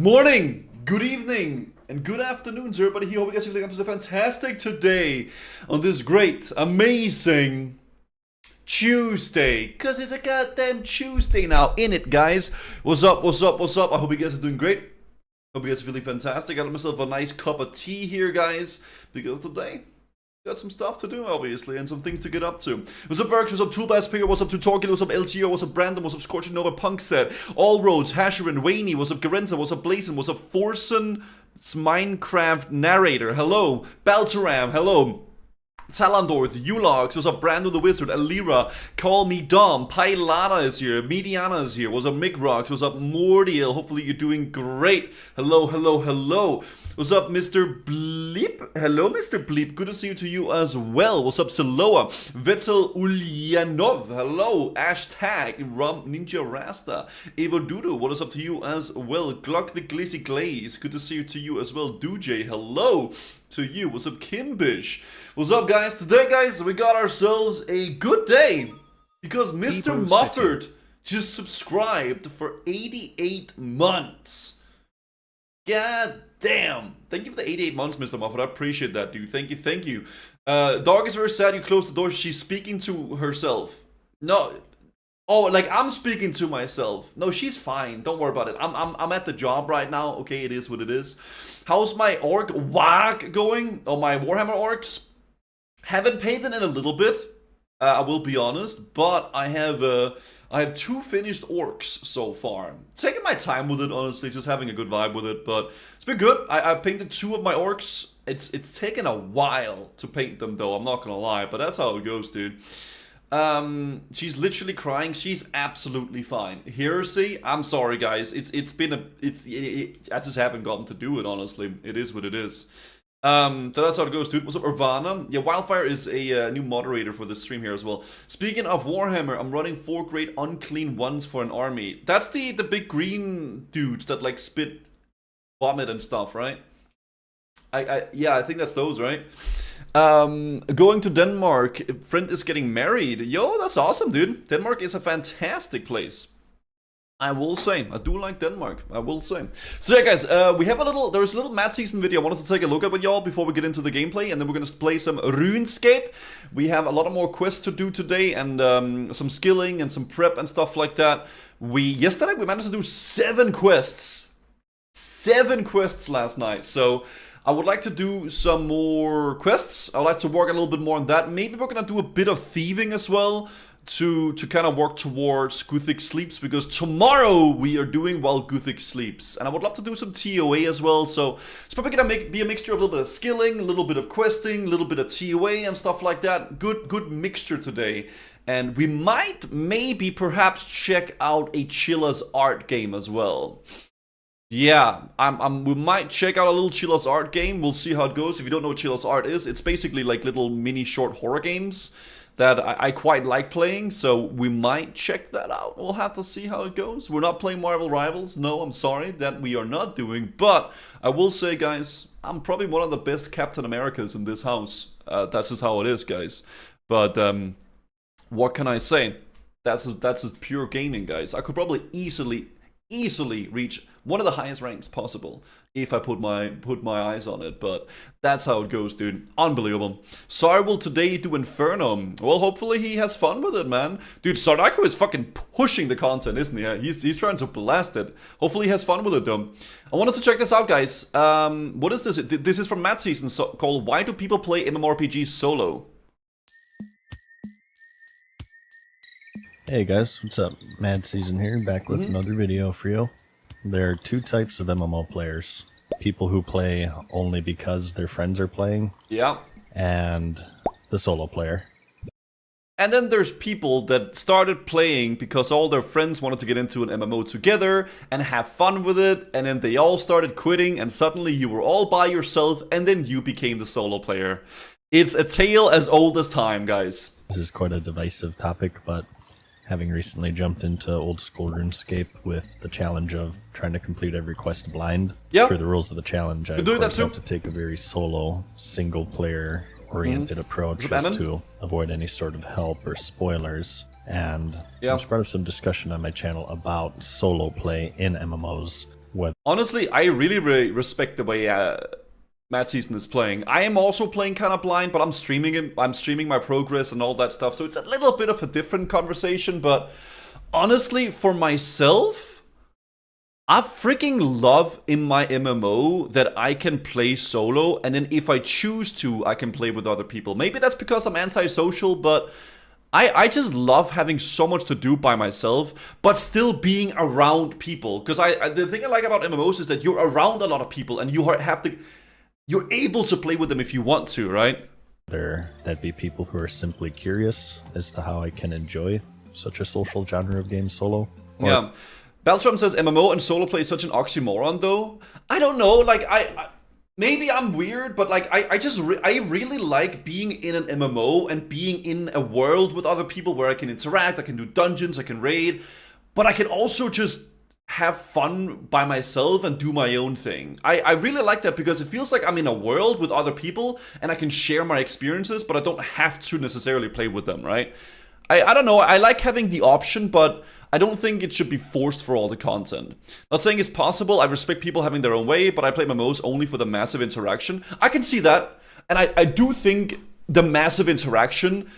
Morning, good evening, and good afternoon to everybody here. Hope you guys are feeling absolutely fantastic today on this great, amazing Tuesday. Because it's a goddamn Tuesday now, in it, guys. What's up, what's up, what's up? I hope you guys are doing great. Hope you guys are feeling fantastic. I got myself a nice cup of tea here, guys, because today got some stuff to do, obviously, and some things to get up to. What's up, Verx? What's up, Toolbass Pinger? What's up, Tutorkil? What's up, LTO? What's up, Brandon? What's up, Scorching Nova Punkset? All Roads, Hasherin, Waney? What's up, Garenza? What's up, Blazin? What's up, Forsen? Minecraft Narrator? Hello. Baltaram? Hello. Talandor, the Ulogs, what's up, Brando the Wizard, Alira, Call Me Dom, Pilata is here, Mediana is here, what's up, Mick Rocks, what's up, Mordial, hopefully you're doing great, hello, hello, hello, what's up, Mr. Bleep, hello, Mr. Bleep, good to see you to you as well, what's up, Siloa, Vettel Ulyanov, hello, Hashtag, Rum Ninja Rasta, Evo Dudu, what is up to you as well, Glock the Glazy Glaze, good to see you to you as well, Dujay, hello, to you. What's up, Kimbish? What's up, guys? Today, guys, we got ourselves a good day because Mr. Mufford just subscribed for 88 months. God damn. Thank you for the 88 months, Mr. Mufford. I appreciate that, dude. Thank you, thank you. Dog is very sad you closed the door. She's speaking to herself. No. Oh, like I'm speaking to myself. No, she's fine. Don't worry about it. I'm at the job right now. Okay, it is what it is. How's my orc whack going? Oh, my Warhammer orcs? Haven't painted in a little bit. I will be honest, but I have 2 finished orcs so far. Taking my time with it, honestly, just having a good vibe with it. But it's been good. I painted 2 of my orcs. It's taken a while to paint them, though. I'm not gonna lie, but that's how it goes, dude. She's literally crying. She's absolutely fine. Heresy, I'm sorry, guys. I just haven't gotten to do it, honestly. It is what it is. So that's how it goes, dude. What's up, Irvana? Yeah, Wildfire is a new moderator for the stream here as well. Speaking of Warhammer, I'm running 4 great unclean ones for an army. That's the big green dudes that like spit vomit and stuff, right? Yeah, I think that's those, right? Going to Denmark, friend is getting married. Yo, that's awesome, dude. Denmark is a fantastic place. I will say, I do like Denmark, I will say. So yeah, guys, there's a little Mad Season video I wanted to take a look at with y'all before we get into the gameplay, and then we're gonna play some RuneScape. We have a lot of more quests to do today, and some skilling and some prep and stuff like that. Yesterday we managed to do 7 quests. 7 quests last night, so I would like to do some more quests. I would like to work a little bit more on that. Maybe we're gonna do a bit of thieving as well to kind of work towards Guthix sleeps, because tomorrow we are doing while Guthix sleeps, and I would love to do some TOA as well. So it's probably gonna be a mixture of a little bit of skilling, a little bit of questing, a little bit of TOA and stuff like that. Good mixture today. And we might maybe perhaps check out a Chilla's art game as well. Yeah, we might check out a little Chilla's art game. We'll see how it goes. If you don't know what Chilla's art is, it's basically like little mini short horror games that I quite like playing. So we might check that out. We'll have to see how it goes. We're not playing Marvel Rivals. No, I'm sorry, that we are not doing. But I will say, guys, I'm probably one of the best Captain Americas in this house. That's just how it is, guys. But what can I say? That's just pure gaming, guys. I could probably easily reach one of the highest ranks possible if I put my eyes on it, but that's how it goes, dude. Unbelievable. Sar will today do Inferno. Well, hopefully he has fun with it, man. Dude, Sardaku is fucking pushing the content, isn't he? He's trying to blast it. Hopefully he has fun with it, though. I wanted to check this out, guys. What is this? This is from Mad Season, called Why Do People Play MMORPG Solo? Hey guys, what's up? Mad Season here, back with another video for you. There are 2 types of MMO players. People who play only because their friends are playing. Yeah. And the solo player. And then there's people that started playing because all their friends wanted to get into an MMO together and have fun with it, and then they all started quitting, and suddenly you were all by yourself, and then you became the solo player. It's a tale as old as time, guys. This is quite a divisive topic, but having recently jumped into old school RuneScape with the challenge of trying to complete every quest blind, for the rules of the challenge, I of course have to take a very solo, single-player oriented approach just to avoid any sort of help or spoilers. And I just brought up some discussion on my channel about solo play in MMOs. what. Honestly, I really respect the way Mad Season is playing. I am also playing kind of blind, but I'm streaming it. I'm streaming my progress and all that stuff, so it's a little bit of a different conversation. But honestly, for myself, I freaking love in my MMO that I can play solo, and then if I choose to, I can play with other people. Maybe that's because I'm antisocial, but I just love having so much to do by myself, but still being around people. Because the thing I like about MMOs is that you're around a lot of people, and you're able to play with them if you want to, right? That'd be people who are simply curious as to how I can enjoy such a social genre of games solo. Yeah. Beltram says MMO and solo play is such an oxymoron, though. I don't know, like, maybe I'm weird, but like, I really like being in an MMO and being in a world with other people where I can interact, I can do dungeons, I can raid, but I can also just have fun by myself and do my own thing. I really like that because it feels like I'm in a world with other people and I can share my experiences, but I don't have to necessarily play with them, right? I don't know, I like having the option, but I don't think it should be forced for all the content. Not saying it's possible, I respect people having their own way, but I play MMOs only for the massive interaction. I can see that, and I do think the massive interaction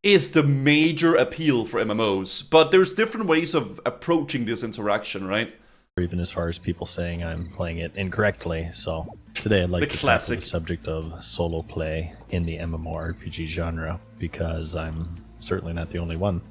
is the major appeal for MMOs, but there's different ways of approaching this interaction, right? Or even as far as people saying I'm playing it incorrectly. So today I'd like to tackle the subject of solo play in the MMORPG genre, because I'm certainly not the only one.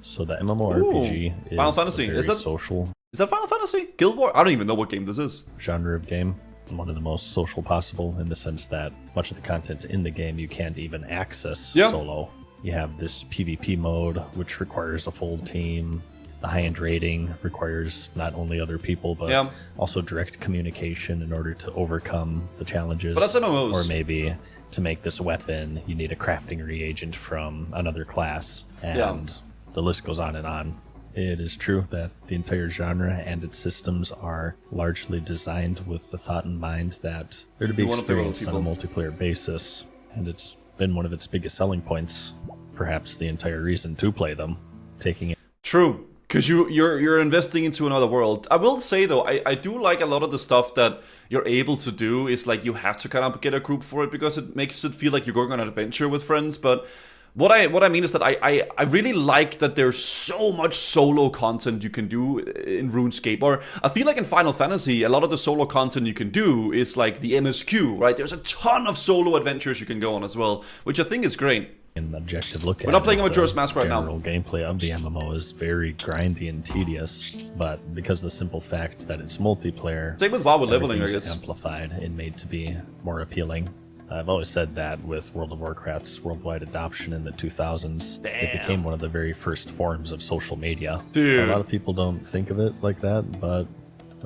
So the MMORPG is Final Fantasy. Is that Final Fantasy? Guild Wars? I don't even know what game this is. Genre of game. One of the most social possible, in the sense that much of the content in the game you can't even access solo. You have this PvP mode, which requires a full team. The high-end raiding requires not only other people, but also direct communication in order to overcome the challenges. But that's MMOs. Or maybe to make this weapon, you need a crafting reagent from another class. And the list goes on and on. It is true that the entire genre and its systems are largely designed with the thought in mind that they're to be experienced on a multiplayer basis. And it's been one of its biggest selling points, perhaps the entire reason to play them, taking it. True, because you're investing into another world. I will say though, I do like a lot of the stuff that you're able to do is like you have to kind of get a group for it because it makes it feel like you're going on an adventure with friends. But what I mean is that I really like that there's so much solo content you can do in RuneScape. Or I feel like in Final Fantasy, a lot of the solo content you can do is like the MSQ, right? There's a ton of solo adventures you can go on as well, which I think is great. An objective look at. We're not playing a Majora's Mask right now. The general gameplay of the MMO is very grindy and tedious, but because of the simple fact that it's multiplayer, same with WoW with leveling, I guess, amplified and made to be more appealing. I've always said that with World of Warcraft's worldwide adoption in the 2000s, it became one of the very first forms of social media. Dude. A lot of people don't think of it like that, but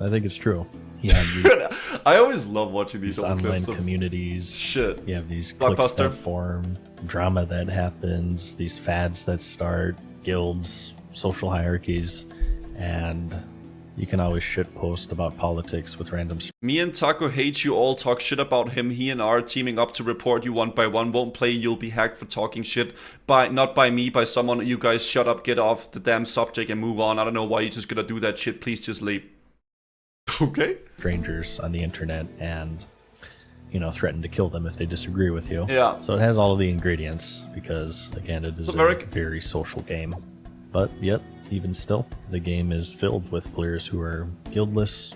I think it's true. I always love watching these old online clips communities. Shit. You have these cliques that form, drama that happens, these fads that start, guilds, social hierarchies, and you can always shitpost about politics with random. Me and Taco hate you all, talk shit about him. He and R teaming up to report you one by one. Won't play, you'll be hacked for talking shit. Not by me, by someone. You guys shut up, get off the damn subject and move on. I don't know why you're just gonna do that shit. Please just leave. Okay. Strangers on the internet and, you know, threaten to kill them if they disagree with you. Yeah. So it has all of the ingredients because, again, it is a very social game. But yet, even still, the game is filled with players who are guildless,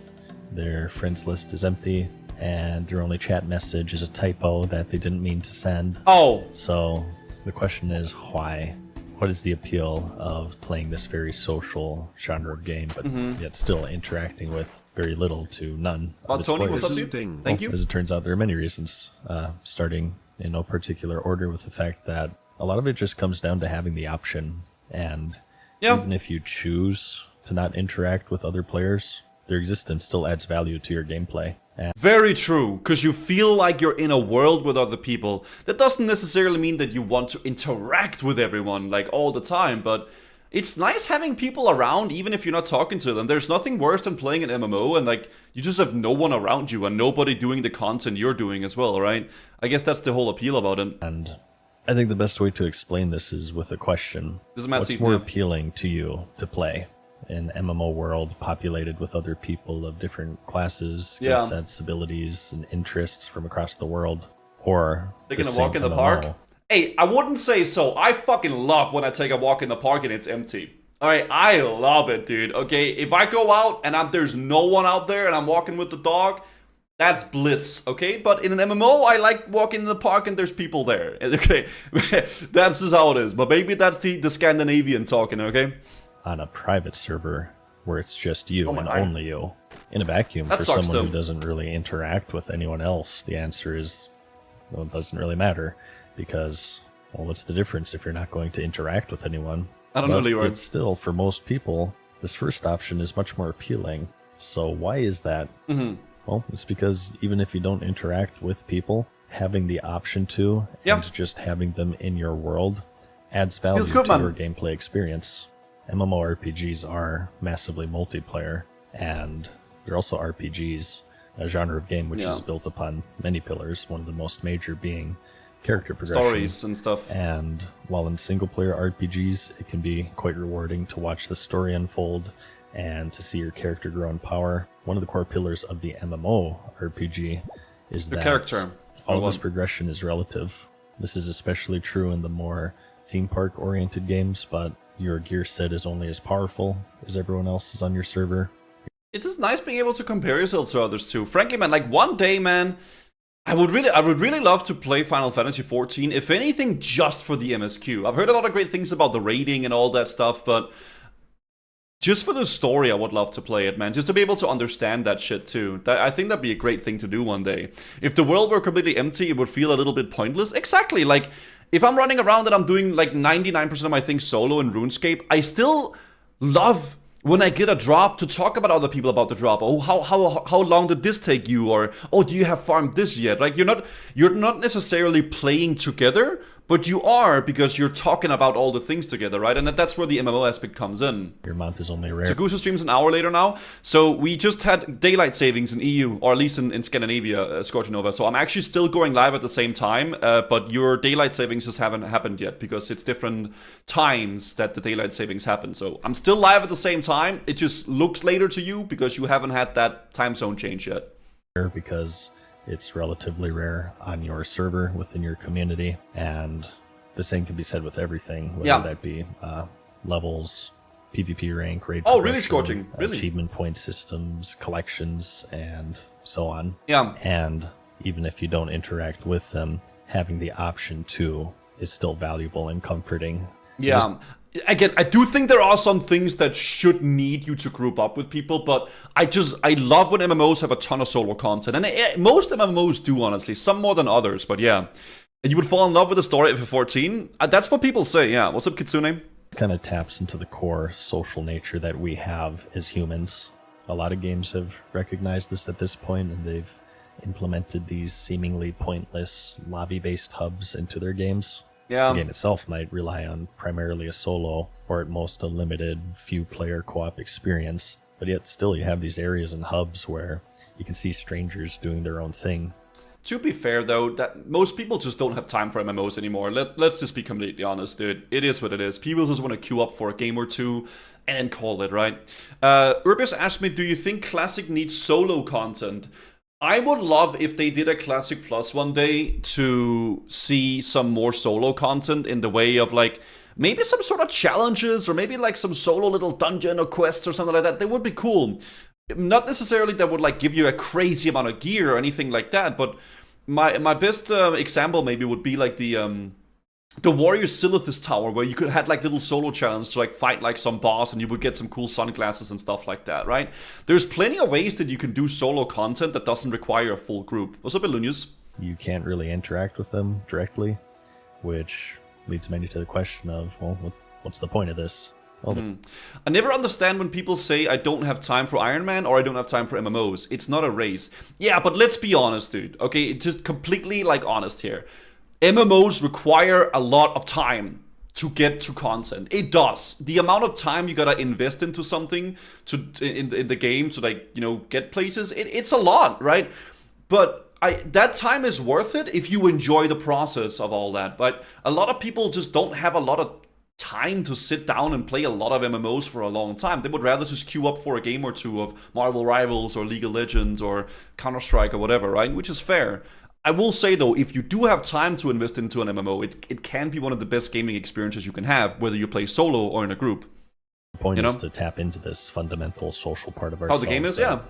their friends list is empty, and their only chat message is a typo that they didn't mean to send. Oh! So the question is, why? What is the appeal of playing this very social genre of game, but yet still interacting with very little to none of its Tony, players? what's up, dude? Thank you. As it turns out, there are many reasons, starting in no particular order with the fact that a lot of it just comes down to having the option. And even if you choose to not interact with other players, their existence still adds value to your gameplay. Very true, because you feel like you're in a world with other people. That doesn't necessarily mean that you want to interact with everyone like all the time, but it's nice having people around even if you're not talking to them. There's nothing worse than playing an MMO and like you just have no one around you and nobody doing the content you're doing as well, right? I guess that's the whole appeal about it. And I think the best way to explain this is with a question. This is Matt What's more appealing to you to play? an MMO world populated with other people of different classes, skill sets, abilities, and interests from across the world. Or taking a walk in the park? Hey, I wouldn't say so. I fucking love when I take a walk in the park and it's empty. Alright, I love it, dude. Okay, if I go out and there's no one out there and I'm walking with the dog, that's bliss, okay? But in an MMO, I like walking in the park and there's people there. Okay, that's just how it is. But maybe that's the Scandinavian talking, okay? On a private server where it's just you and only you. In a vacuum, for someone who doesn't really interact with anyone else, the answer is, well, it doesn't really matter. Because, well, what's the difference if you're not going to interact with anyone? I don't know, Leroy. It's still, for most people, this first option is much more appealing. So why is that? Well, it's because even if you don't interact with people, having the option to, and just having them in your world, adds value to your gameplay experience. MMORPGs are massively multiplayer, and they're also RPGs, a genre of game which is built upon many pillars, one of the most major being character progression. Stories and stuff. And while in single-player RPGs, it can be quite rewarding to watch the story unfold and to see your character grow in power. One of the core pillars of the MMO RPG is that character. All of this progression is relative. This is especially true in the more theme park-oriented games, but your gear set is only as powerful as everyone else's on your server. It's just nice being able to compare yourself to others too. Frankly, man, like one day, man, I would really love to play Final Fantasy XIV, if anything, just for the MSQ. I've heard a lot of great things about the rating and all that stuff, but just for the story, I would love to play it, man. Just to be able to understand that shit, too. I think that'd be a great thing to do one day. If the world were completely empty, it would feel a little bit pointless. Exactly, like, if I'm running around and I'm doing, like, 99% of my things solo in RuneScape, I still love when I get a drop to talk about other people about the drop. Oh, how long did this take you? Or, oh, do you have farmed this yet? Like, you're not necessarily playing together, but you are, because you're talking about all the things together, right? And that's where the MMO aspect comes in. Your mount is only rare. So Guthix streams an hour later now. So we just had daylight savings in EU, or at least in Scandinavia, Scorching Nova. So I'm actually still going live at the same time, but your daylight savings just haven't happened yet, because it's different times that the daylight savings happen. So I'm still live at the same time. It just looks later to you, because you haven't had that time zone change yet. Because it's relatively rare on your server within your community, and the same can be said with everything, whether that be levels, PvP rank, raid progression, really, Scorching? Really? Achievement point systems, collections, and so on. Yeah. And even if you don't interact with them, having the option to is still valuable and comforting. Yeah. Again, I do think there are some things that should need you to group up with people, but I love when MMOs have a ton of solo content. And most MMOs do, honestly. Some more than others, but yeah. You would fall in love with the story of 14. That's what people say, yeah. What's up, Kitsune? Kind of taps into the core social nature that we have as humans. A lot of games have recognized this at this point, and they've implemented these seemingly pointless lobby-based hubs into their games. Yeah. The game itself might rely on primarily a solo, or at most a limited few-player co-op experience, but yet still you have these areas and hubs where you can see strangers doing their own thing. To be fair, though, that most people just don't have time for MMOs anymore. Let's just be completely honest, dude. It is what it is. People just want to queue up for a game or two and then call it, right? Urbius asked me, do you think Classic needs solo content? I would love if they did a Classic Plus one day to see some more solo content in the way of, like, maybe some sort of challenges, or maybe like some solo little dungeon or quests or something like that. They would be cool. Not necessarily that would like give you a crazy amount of gear or anything like that, but my best example maybe would be like the Warrior Silithus Tower, where you could have like little solo challenges to like fight like some boss, and you would get some cool sunglasses and stuff like that, right? There's plenty of ways that you can do solo content that doesn't require a full group. What's up, Ilunius? You can't really interact with them directly, which leads many to the question of, well, what's the point of this? Well, I never understand when people say I don't have time for Iron Man or I don't have time for MMOs. It's not a race. Yeah, but let's be honest, dude. Okay, just completely like honest here. MMOs require a lot of time to get to content. It does. The amount of time you gotta invest into something in the game to, like, you know, get places, it's a lot, right? But that time is worth it if you enjoy the process of all that. But a lot of people just don't have a lot of time to sit down and play a lot of MMOs for a long time. They would rather just queue up for a game or two of Marvel Rivals or League of Legends or Counter-Strike or whatever, right? Which is fair. I will say, though, if you do have time to invest into an MMO, it can be one of the best gaming experiences you can have, whether you play solo or in a group. The point is to tap into this fundamental social part of ourselves. How the game is, yeah.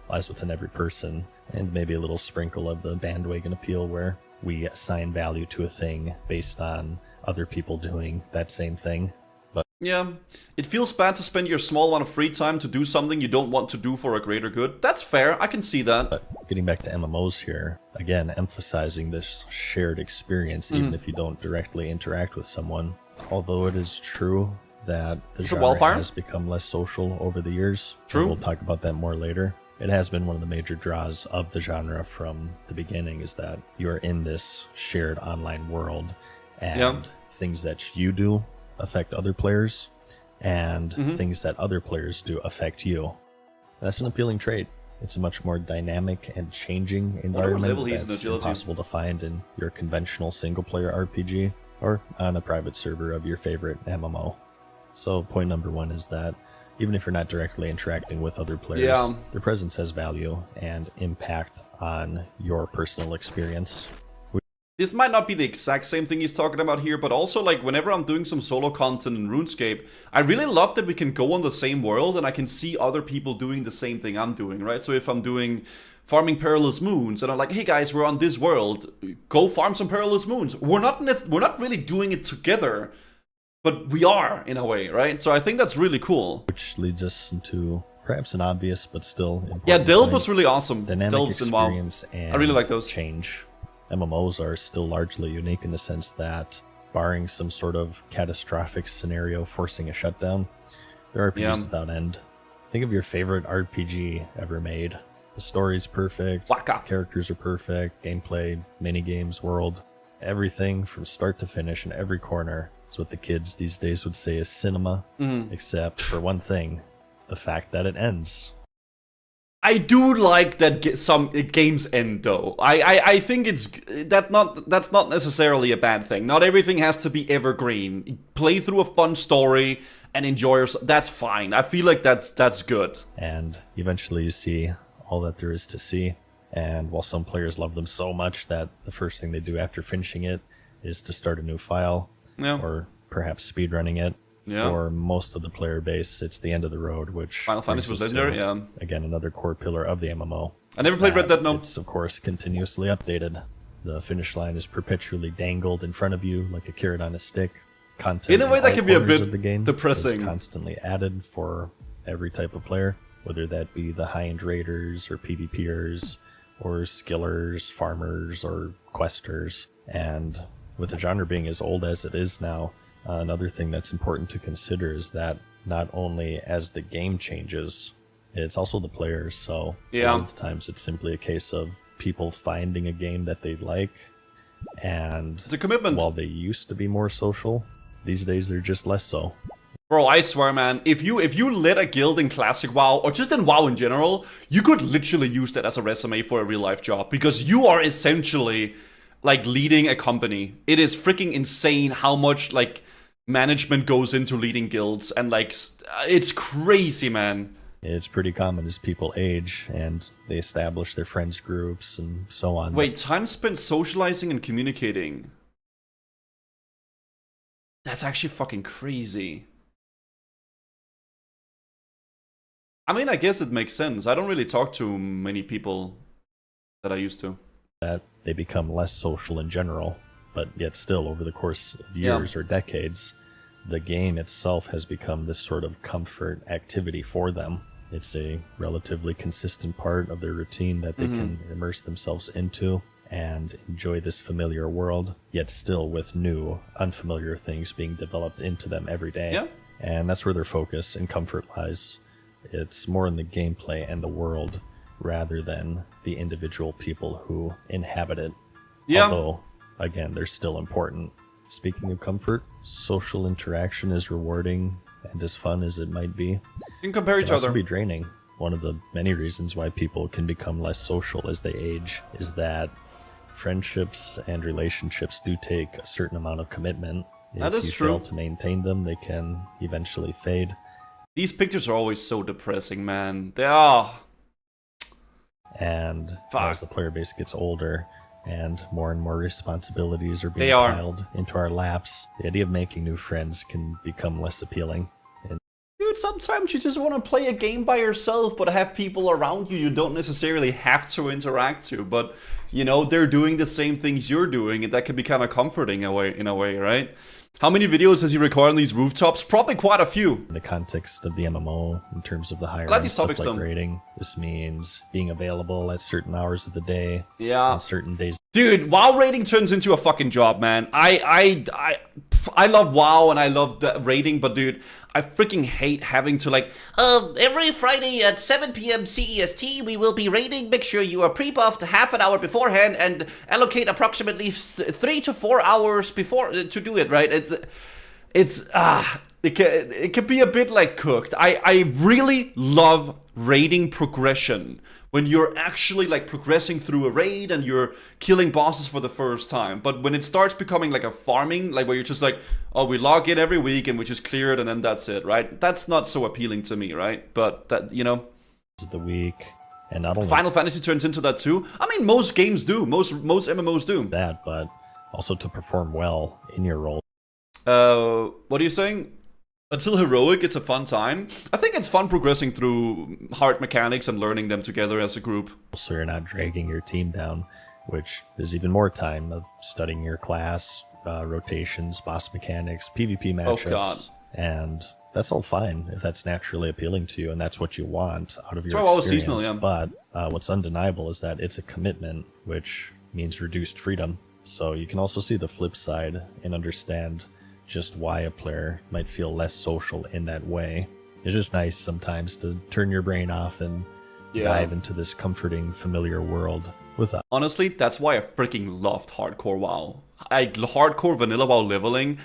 Lies within every person, and maybe a little sprinkle of the bandwagon appeal where we assign value to a thing based on other people doing that same thing. But yeah, it feels bad to spend your small amount of free time to do something you don't want to do for a greater good. That's fair, I can see that. But getting back to MMOs here, again, emphasizing this shared experience, even if you don't directly interact with someone. Although it is true that the genre has become less social over the years. True. We'll talk about that more later. It has been one of the major draws of the genre from the beginning, is that you are in this shared online world, and things that you do affect other players, and things that other players do affect you. That's an appealing trait. It's a much more dynamic and changing environment that's impossible to find in your conventional single-player RPG or on a private server of your favorite MMO. So point number one is that even if you're not directly interacting with other players, their presence has value and impact on your personal experience. This might not be the exact same thing he's talking about here, but also, like, whenever I'm doing some solo content in RuneScape, I really love that we can go on the same world and I can see other people doing the same thing I'm doing, right? So if I'm doing farming perilous moons and I'm like, hey guys, we're on this world, go farm some perilous moons. We're not really doing it together, but we are, in a way, right? So I think that's really cool. Which leads us into perhaps an obvious but still important Delve was really awesome. Dynamic Delves experience and I really like those. Change. MMOs are still largely unique in the sense that, barring some sort of catastrophic scenario forcing a shutdown, they're RPGs without end. Think of your favorite RPG ever made. The story's perfect, characters are perfect, gameplay, minigames, world, everything from start to finish in every corner is what the kids these days would say is cinema, except for one thing, the fact that it ends. I do like that some games end, though. I think that's not necessarily a bad thing. Not everything has to be evergreen. Play through a fun story and enjoy yourself. That's fine. I feel like that's good. And eventually you see all that there is to see. And while some players love them so much that the first thing they do after finishing it is to start a new file, or perhaps speedrunning it. For most of the player base, it's the end of the road, which Final Fantasy was legendary, again, another core pillar of the MMO. I never played Red Dead, no. It's, of course, continuously updated. The finish line is perpetually dangled in front of you like a carrot on a stick. Content in a way that can be a bit of the game depressing. Is constantly added for every type of player, whether that be the high-end raiders or PvPers or skillers, farmers, or questers. And with the genre being as old as it is now, another thing that's important to consider is that not only as the game changes, it's also the players. So a lot of the times it's simply a case of people finding a game that they like, and it's a commitment. While they used to be more social, these days they're just less so. Bro, I swear, man, if you led a guild in Classic WoW, or just in WoW in general, you could literally use that as a resume for a real-life job, because you are essentially, like, leading a company. It is freaking insane how much, like, management goes into leading guilds, and, like, it's crazy, man. It's pretty common as people age, and they establish their friends groups, and so on. Wait, time spent socializing and communicating. That's actually fucking crazy. I mean, I guess it makes sense. I don't really talk to many people that I used to. That they become less social in general, but yet still over the course of years or decades, the game itself has become this sort of comfort activity for them. It's a relatively consistent part of their routine that they can immerse themselves into and enjoy this familiar world, yet still with new, unfamiliar things being developed into them every day. Yeah. And that's where their focus and comfort lies. It's more in the gameplay and the world rather than the individual people who inhabit it. Yeah. Although, again, they're still important. Speaking of comfort, social interaction is rewarding and as fun as it might be. You can compare each other. It can also other. be draining. One of the many reasons why people can become less social as they age is that friendships and relationships do take a certain amount of commitment. If you fail to maintain them, they can eventually fade. These pictures are always so depressing, man. They are. And as the player base gets older and more responsibilities are being piled into our laps, the idea of making new friends can become less appealing. Dude, sometimes you just want to play a game by yourself, but have people around you you don't necessarily have to interact to. But, you know, they're doing the same things you're doing, and that can be kind of comforting in a way, right? How many videos has he recorded on these rooftops? Probably quite a few. In the context of the MMO, in terms of the higher end stuff like raiding, this means being available at certain hours of the day, on certain days. Dude, WoW raiding turns into a fucking job, man. I love WoW and I love the raiding, but dude, I freaking hate having to like, every Friday at 7 p.m. CEST, we will be raiding. Make sure you are pre-buffed half an hour beforehand and allocate approximately 3 to 4 hours before to do it, right? It can be a bit like cooked. I really love raiding progression. When you're actually like progressing through a raid and you're killing bosses for the first time. But when it starts becoming like a farming, like where you're just like, oh, we log in every week and we just clear it and then that's it, right? That's not so appealing to me, right? But that, you know. The week, and not only Final Fantasy turns into that too. I mean, most games do. Most MMOs do. That, but also to perform well in your role. What are you saying? Until heroic, it's a fun time. I think it's fun progressing through hard mechanics and learning them together as a group. So you're not dragging your team down, which is even more time of studying your class, rotations, boss mechanics, PvP matchups. Oh, God. And that's all fine if that's naturally appealing to you and that's what you want out of your experience. Seasonal, yeah. But what's undeniable is that it's a commitment, which means reduced freedom. So you can also see the flip side and understand just why a player might feel less social in that way. It's just nice sometimes to turn your brain off and dive into this comforting, familiar world with us. Honestly, that's why I freaking loved hardcore WoW. Hardcore vanilla WoW leveling.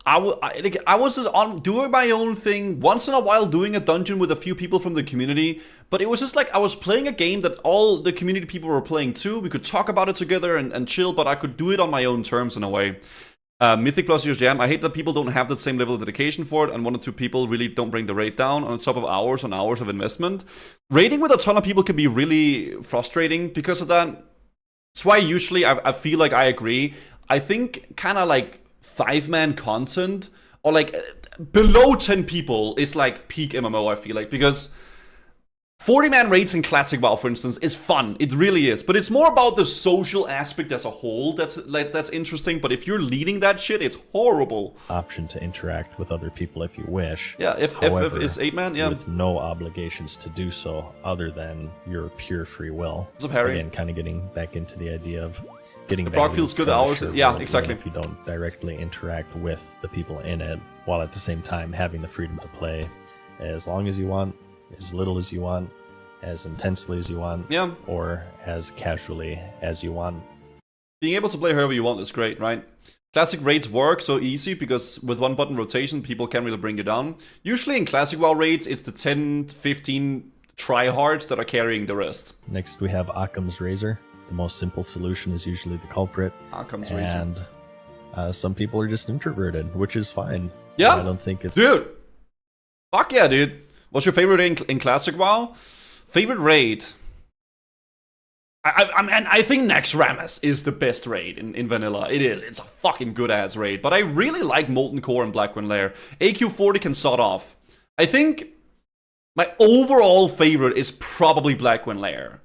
I was just doing my own thing, once in a while doing a dungeon with a few people from the community, but it was just like I was playing a game that all the community people were playing too. We could talk about it together and chill, but I could do it on my own terms in a way. Mythic plus your jam. I hate that people don't have the same level of dedication for it, and 1 or 2 people really don't bring the rate down on top of hours and hours of investment. Raiding with a ton of people can be really frustrating because of that. That's why usually I feel like I agree. I think kind of like 5-man content or like below 10 people is like peak MMO, I feel like, because 40-man raids in Classic WoW, for instance, is fun. It really is. But it's more about the social aspect as a whole that's interesting. But if you're leading that shit, it's horrible. Option to interact with other people if you wish. Yeah, However, if it's 8-man, yeah. With no obligations to do so other than your pure free will. What's up, Harry? Again, kind of getting back into the idea of getting the proc feels good hours. Yeah, exactly. If you don't directly interact with the people in it, while at the same time having the freedom to play as long as you want, as little as you want, as intensely as you want, or as casually as you want. Being able to play however you want is great, right? Classic raids work so easy because with 1-button rotation, people can't really bring you down. Usually in Classic WoW raids, it's the 10, 15 tryhards that are carrying the rest. Next we have Occam's Razor. The most simple solution is usually the culprit. Occam's Razor. And some people are just introverted, which is fine. Yeah. I don't think it's... Dude! Fuck yeah, dude. What's your favorite raid in Classic WoW? Favorite raid? I think Nax Rammus is the best raid in Vanilla. It is. It's a fucking good-ass raid. But I really like Molten Core and Blackwing Lair. AQ40 can sod off. I think my overall favorite is probably Blackwing Lair.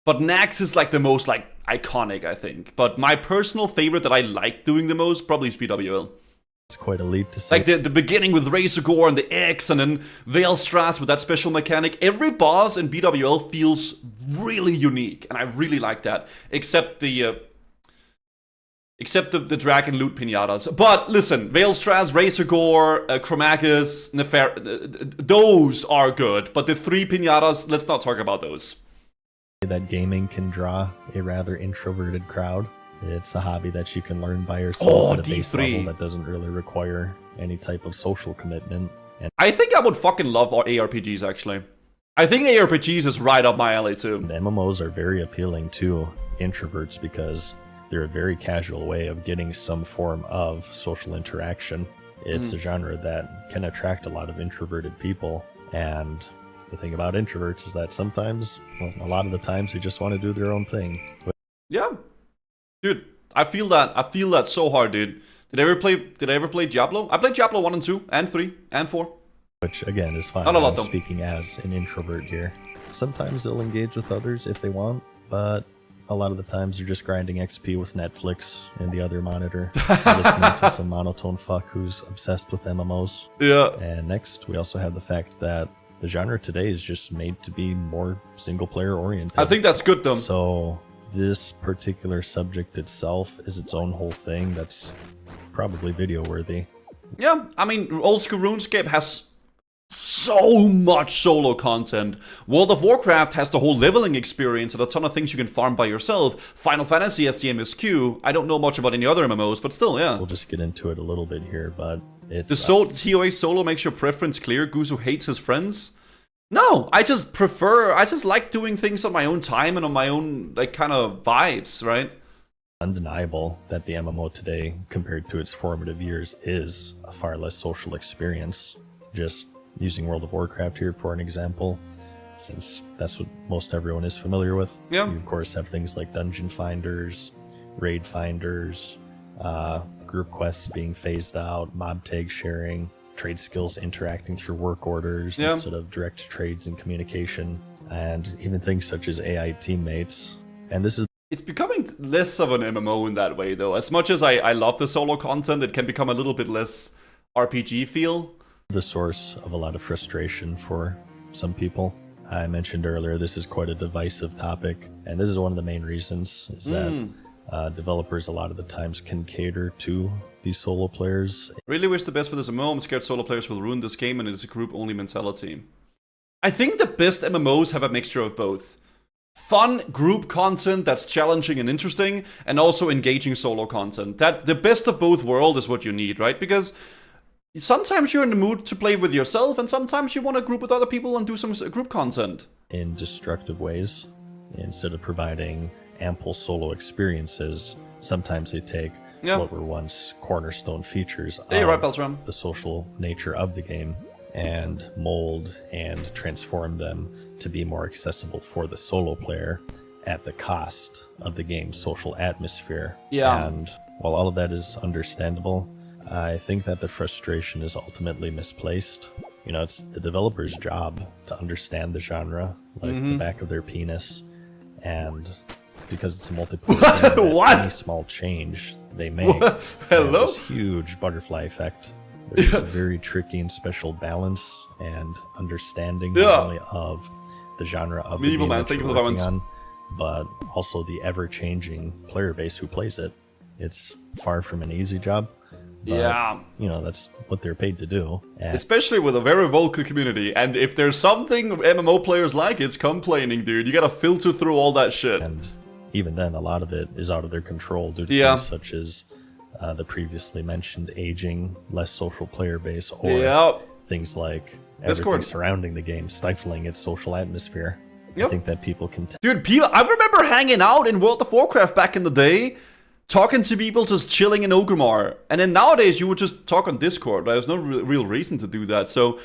But Nax is like the most like iconic, I think. But my personal favorite that I like doing the most probably is BWL. It's quite elite to say. Like the beginning with Razor Gore and the X, and then Veilstrass with that special mechanic. Every boss in BWL feels really unique, and I really like that. Except the Dragon Loot Pinatas. But listen, Veilstrass, Razor Gore, Chromacus, those are good. But the 3 Pinatas, let's not talk about those. That gaming can draw a rather introverted crowd. It's a hobby that you can learn by yourself at a base level that doesn't really require any type of social commitment. And I think I would fucking love ARPGs, actually. I think ARPGs is right up my alley, too. And MMOs are very appealing to introverts because they're a very casual way of getting some form of social interaction. It's a genre that can attract a lot of introverted people, and the thing about introverts is that sometimes, well, a lot of the times, they just want to do their own thing. Yeah, dude, I feel that so hard, dude. Did I ever play Diablo? I played Diablo 1 and 2 and 3 and 4. Which again is fine. Not a lot, I'm speaking as an introvert here. Sometimes they'll engage with others if they want, but a lot of the times they're just grinding XP with Netflix and the other monitor, listening to some monotone fuck who's obsessed with MMOs. Yeah. And next, we also have the fact that the genre today is just made to be more single-player oriented. I think that's good, though. So this particular subject itself is its own whole thing that's probably video-worthy. Yeah, I mean, old school RuneScape has so much solo content. World of Warcraft has the whole leveling experience and a ton of things you can farm by yourself. Final Fantasy has the MSQ. I don't know much about any other MMOs, but still, yeah. We'll just get into it a little bit here, but it's... The TOA solo makes your preference clear. Guzu hates his friends. No, I just like doing things on my own time and on my own, like, kind of vibes, right? Undeniable that the MMO today, compared to its formative years, is a far less social experience. Just using World of Warcraft here for an example, since that's what most everyone is familiar with. Yeah. You of course have things like dungeon finders, raid finders, group quests being phased out, mob tag sharing, trade skills interacting through work orders instead of direct trades and communication, and even things such as AI teammates. And this is... It's becoming less of an MMO in that way, though. As much as I love the solo content, it can become a little bit less RPG feel. The source of a lot of frustration for some people. I mentioned earlier, this is quite a divisive topic, and this is one of the main reasons, is that developers a lot of the times can cater to these solo players. Really wish the best for this MMO. I'm scared solo players will ruin this game and it is a group-only mentality. I think the best MMOs have a mixture of both. Fun group content that's challenging and interesting, and also engaging solo content. That the best of both worlds is what you need, right? Because sometimes you're in the mood to play with yourself, and sometimes you want to group with other people and do some group content. In destructive ways, instead of providing ample solo experiences, sometimes they take what were once cornerstone features of the social nature of the game and mold and transform them to be more accessible for the solo player at the cost of the game's social atmosphere. Yeah. And while all of that is understandable, I think that the frustration is ultimately misplaced. You know, it's the developer's job to understand the genre like the back of their penis, and because it's a multiplayer game, any small change they make has this huge butterfly effect. There's a very tricky and special balance and understanding not only of the genre of the game that you're working on, but also the ever-changing player base who plays it. It's far from an easy job. But, you know, that's what they're paid to do. And especially with a very vocal community. And if there's something MMO players like, it's complaining, dude. You gotta filter through all that shit. And even then, a lot of it is out of their control due to things such as the previously mentioned aging, less social player base, or things like everything surrounding the game stifling its social atmosphere. I think that people can... Dude, I remember hanging out in World of Warcraft back in the day, talking to people just chilling in Orgrimmar. And then nowadays you would just talk on Discord, but there's no real reason to do that. So,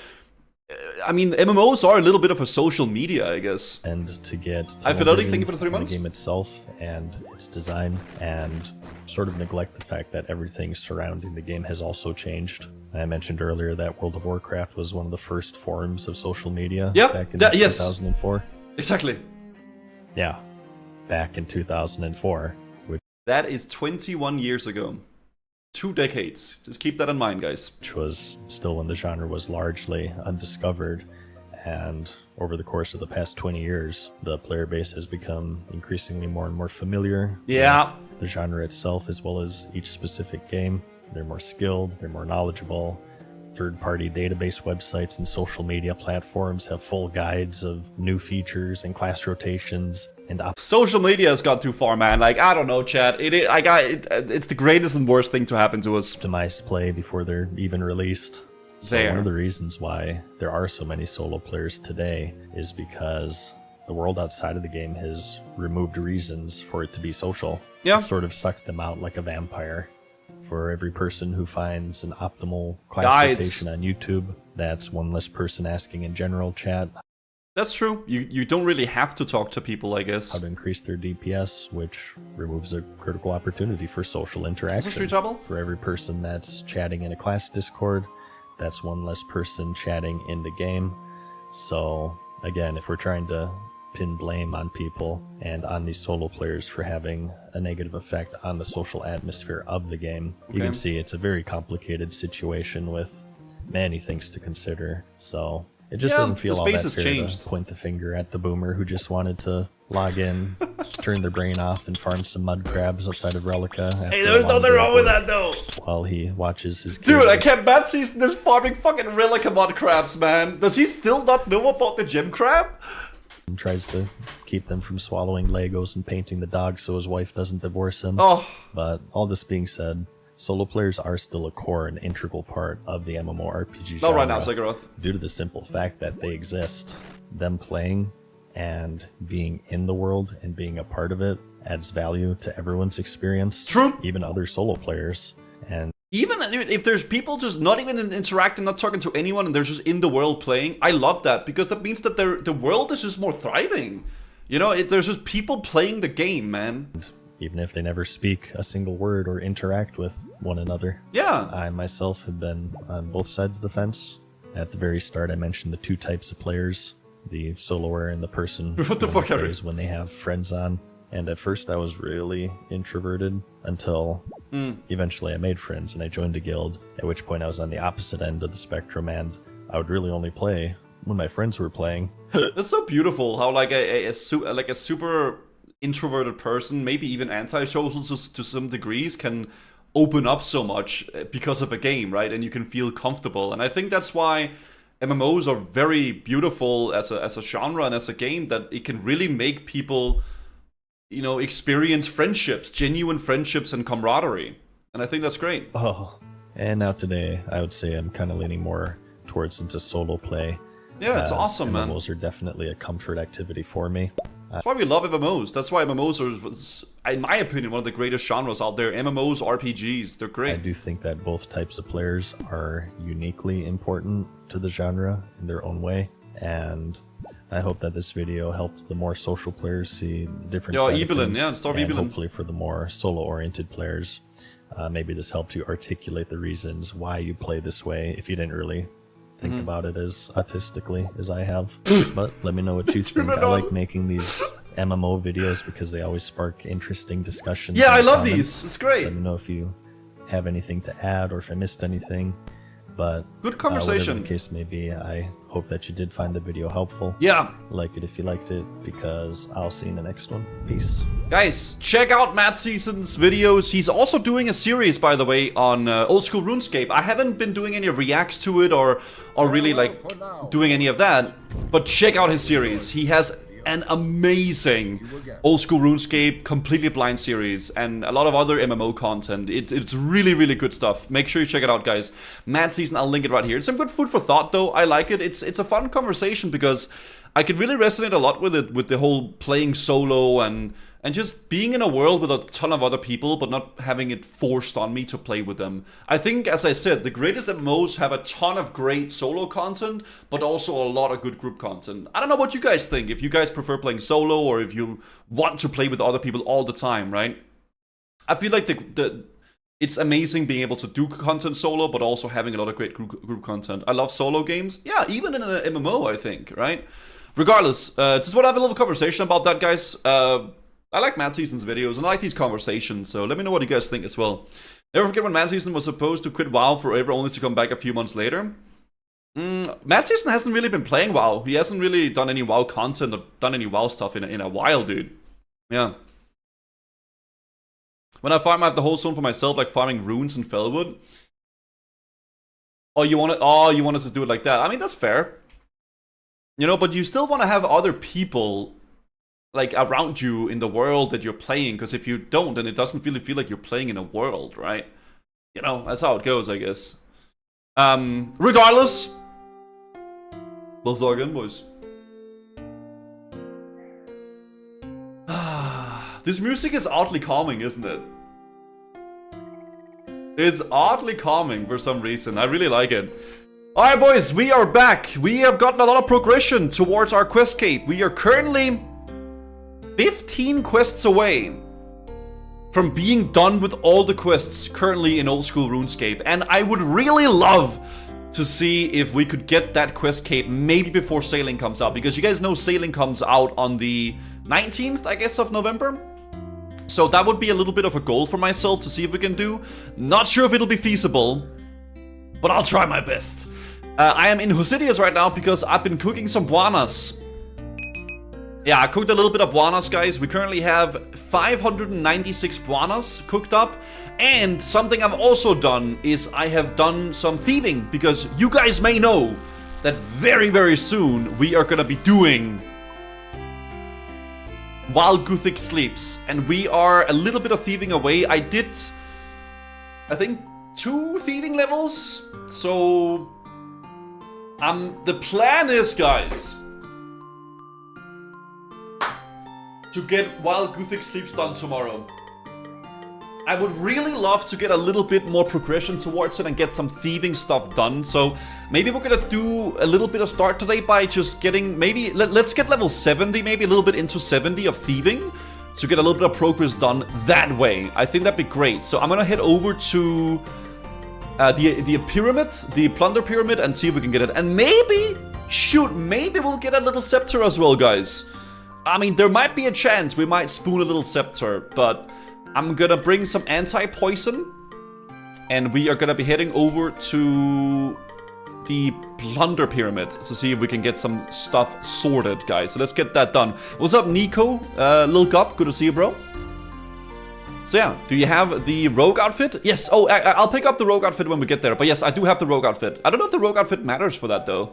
I mean, MMOs are a little bit of a social media, I guess. And to get Fidelity, thank you for the 3 months. The game itself and its design, and sort of neglect the fact that everything surrounding the game has also changed. I mentioned earlier that World of Warcraft was one of the first forms of social media back in 2004. Exactly. Yeah, back in 2004. That is 21 years ago. 2 decades. Just keep that in mind, guys. Which was still when the genre was largely undiscovered, and over the course of the past 20 years, the player base has become increasingly more and more familiar with the genre itself as well as each specific game. They're more skilled, they're more knowledgeable. Third-party database websites and social media platforms have full guides of new features and class rotations. And social media has gone too far, man. Like, I don't know, chat. It's the greatest and worst thing to happen to us. Optimized play before they're even released. So one of the reasons why there are so many solo players today is because the world outside of the game has removed reasons for it to be social. Yeah. It's sort of sucked them out like a vampire. For every person who finds an optimal classification on YouTube, that's one less person asking in general chat. That's true. You don't really have to talk to people, I guess. How to increase their DPS, which removes a critical opportunity for social interaction. Is this free trouble? For every person that's chatting in a class Discord, that's one less person chatting in the game. So, again, if we're trying to pin blame on people and on these solo players for having a negative effect on the social atmosphere of the game, you can see it's a very complicated situation with many things to consider. So it just doesn't feel all that fair to point the finger at the boomer who just wanted to log in, turn their brain off, and farm some mud crabs outside of Relica. Hey, there's nothing wrong with that, though. While he watches his kids. Dude, I can't Matt Season is farming fucking Relica mud crabs, man. Does he still not know about the gym crab? And tries to keep them from swallowing Legos and painting the dog so his wife doesn't divorce him. Oh. But all this being said, solo players are still a core and integral part of the MMORPG genre. Not right now, Sigurd. Due to the simple fact that they exist. Them playing and being in the world and being a part of it adds value to everyone's experience. True. Even other solo players. And even if there's people just not even interacting, not talking to anyone, and they're just in the world playing, I love that, because that means that the world is just more thriving. You know, there's just people playing the game, man. Even if they never speak a single word or interact with one another. Yeah. I myself have been on both sides of the fence. At the very start, I mentioned the two types of players. The soloer and the person what the fuck plays when they have friends on. And at first I was really introverted until eventually I made friends and I joined a guild, at which point I was on the opposite end of the spectrum and I would really only play when my friends were playing. That's so beautiful how like a super introverted person, maybe even antisocial to some degrees, can open up so much because of a game, right? And you can feel comfortable. And I think that's why MMOs are very beautiful as a genre and as a game, that it can really make people, you know, experience friendships, genuine friendships and camaraderie. And I think that's great. Oh, and now today, I would say I'm kind of leaning more towards into solo play. Yeah, it's awesome, man. MMOs are definitely a comfort activity for me. That's why we love MMOs. That's why MMOs are, in my opinion, one of the greatest genres out there. MMOs, RPGs, they're great. I do think that both types of players are uniquely important to the genre in their own way. And I hope that this video helps the more social players see the different side of things. Yeah, start and Evelyn. Hopefully for the more solo-oriented players, maybe this helped you articulate the reasons why you play this way if you didn't really think about it as autistically as I have. But let me know what you think. I like making these MMO videos because they always spark interesting discussions. Yeah, I love these. It's great. Let me know if you have anything to add or if I missed anything. But good conversation. Whatever the case may be, I hope that you did find the video helpful. Yeah. Like it if you liked it, because I'll see you in the next one. Peace. Guys, check out Matt Season's videos. He's also doing a series, by the way, on Old School RuneScape. I haven't been doing any reacts to it or really like doing any of that, but check out his series. He has an amazing Old School RuneScape completely blind series and a lot of other MMO content. It's really, really good stuff. Make sure you check it out, guys. Mad Season, I'll link it right here. It's some good food for thought, though. I like it. It's a fun conversation because I can really resonate a lot with it, with the whole playing solo and just being in a world with a ton of other people, but not having it forced on me to play with them. I think, as I said, the greatest MMOs have a ton of great solo content, but also a lot of good group content. I don't know what you guys think, if you guys prefer playing solo or if you want to play with other people all the time, right? I feel like it's amazing being able to do content solo, but also having a lot of great group content. I love solo games. Yeah, even in an MMO, I think, right? Regardless, just want to have a little conversation about that, guys. I like Mad Season's videos and I like these conversations, so let me know what you guys think as well. Never forget when Mad Season was supposed to quit WoW forever only to come back a few months later. Mad Season hasn't really been playing WoW. He hasn't really done any WoW content or done any WoW stuff in a while, dude. Yeah. When I farm, I have the whole zone for myself, like farming runes and Fellwood. Oh, you want us to do it like that? I mean, that's fair. You know, but you still want to have other people like around you in the world that you're playing, because if you don't, then it doesn't really feel like you're playing in a world, right? You know, that's how it goes, I guess. Regardless, we'll start again, boys. This music is oddly calming, isn't it? It's oddly calming for some reason. I really like it. Alright boys, we are back. We have gotten a lot of progression towards our quest cape. We are currently 15 quests away from being done with all the quests currently in old school RuneScape. And I would really love to see if we could get that quest cape maybe before Sailing comes out. Because you guys know Sailing comes out on the 19th, I guess, of November. So that would be a little bit of a goal for myself to see if we can do. Not sure if it'll be feasible, but I'll try my best. I am in Hosidius right now because I've been cooking some buanas. Yeah, I cooked a little bit of buanas, guys. We currently have 596 buanas cooked up. And something I've also done is I have done some thieving. Because you guys may know that very, very soon we are gonna be doing while Guthix sleeps, and we are a little bit of thieving away. I did, I think, 2 thieving levels. So, the plan is, guys, to get while Guthix sleeps done tomorrow. I would really love to get a little bit more progression towards it and get some thieving stuff done. So maybe we're gonna do a little bit of start today by just getting, maybe, let's get level 70, maybe a little bit into 70 of thieving to get a little bit of progress done that way. I think that'd be great. So I'm gonna head over to the pyramid, the Plunder pyramid, and see if we can get it. And maybe, shoot, maybe we'll get a little scepter as well, guys. I mean, there might be a chance we might spoon a little scepter, but I'm gonna bring some anti-poison, and we are gonna be heading over to the Plunder pyramid to see if we can get some stuff sorted, guys. So let's get that done. What's up, Nico? Lil Gup, good to see you, bro. So yeah, do you have the rogue outfit? Yes. Oh, I'll pick up the rogue outfit when we get there. But yes, I do have the rogue outfit. I don't know if the rogue outfit matters for that though.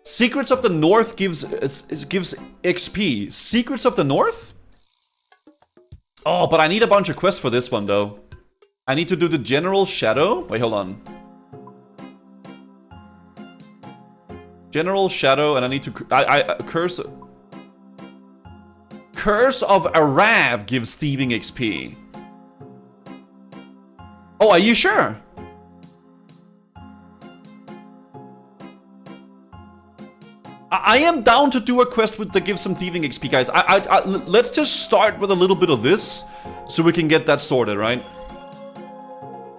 Secrets of the North gives XP. Secrets of the North? Oh, but I need a bunch of quests for this one, though. I need to do the General Shadow. Wait, hold on. General Shadow, and I need to... Curse of Arrav gives Thieving XP. Oh, are you sure? I am down to do a quest that gives some Thieving XP, guys. Let's just start with a little bit of this, so we can get that sorted, right?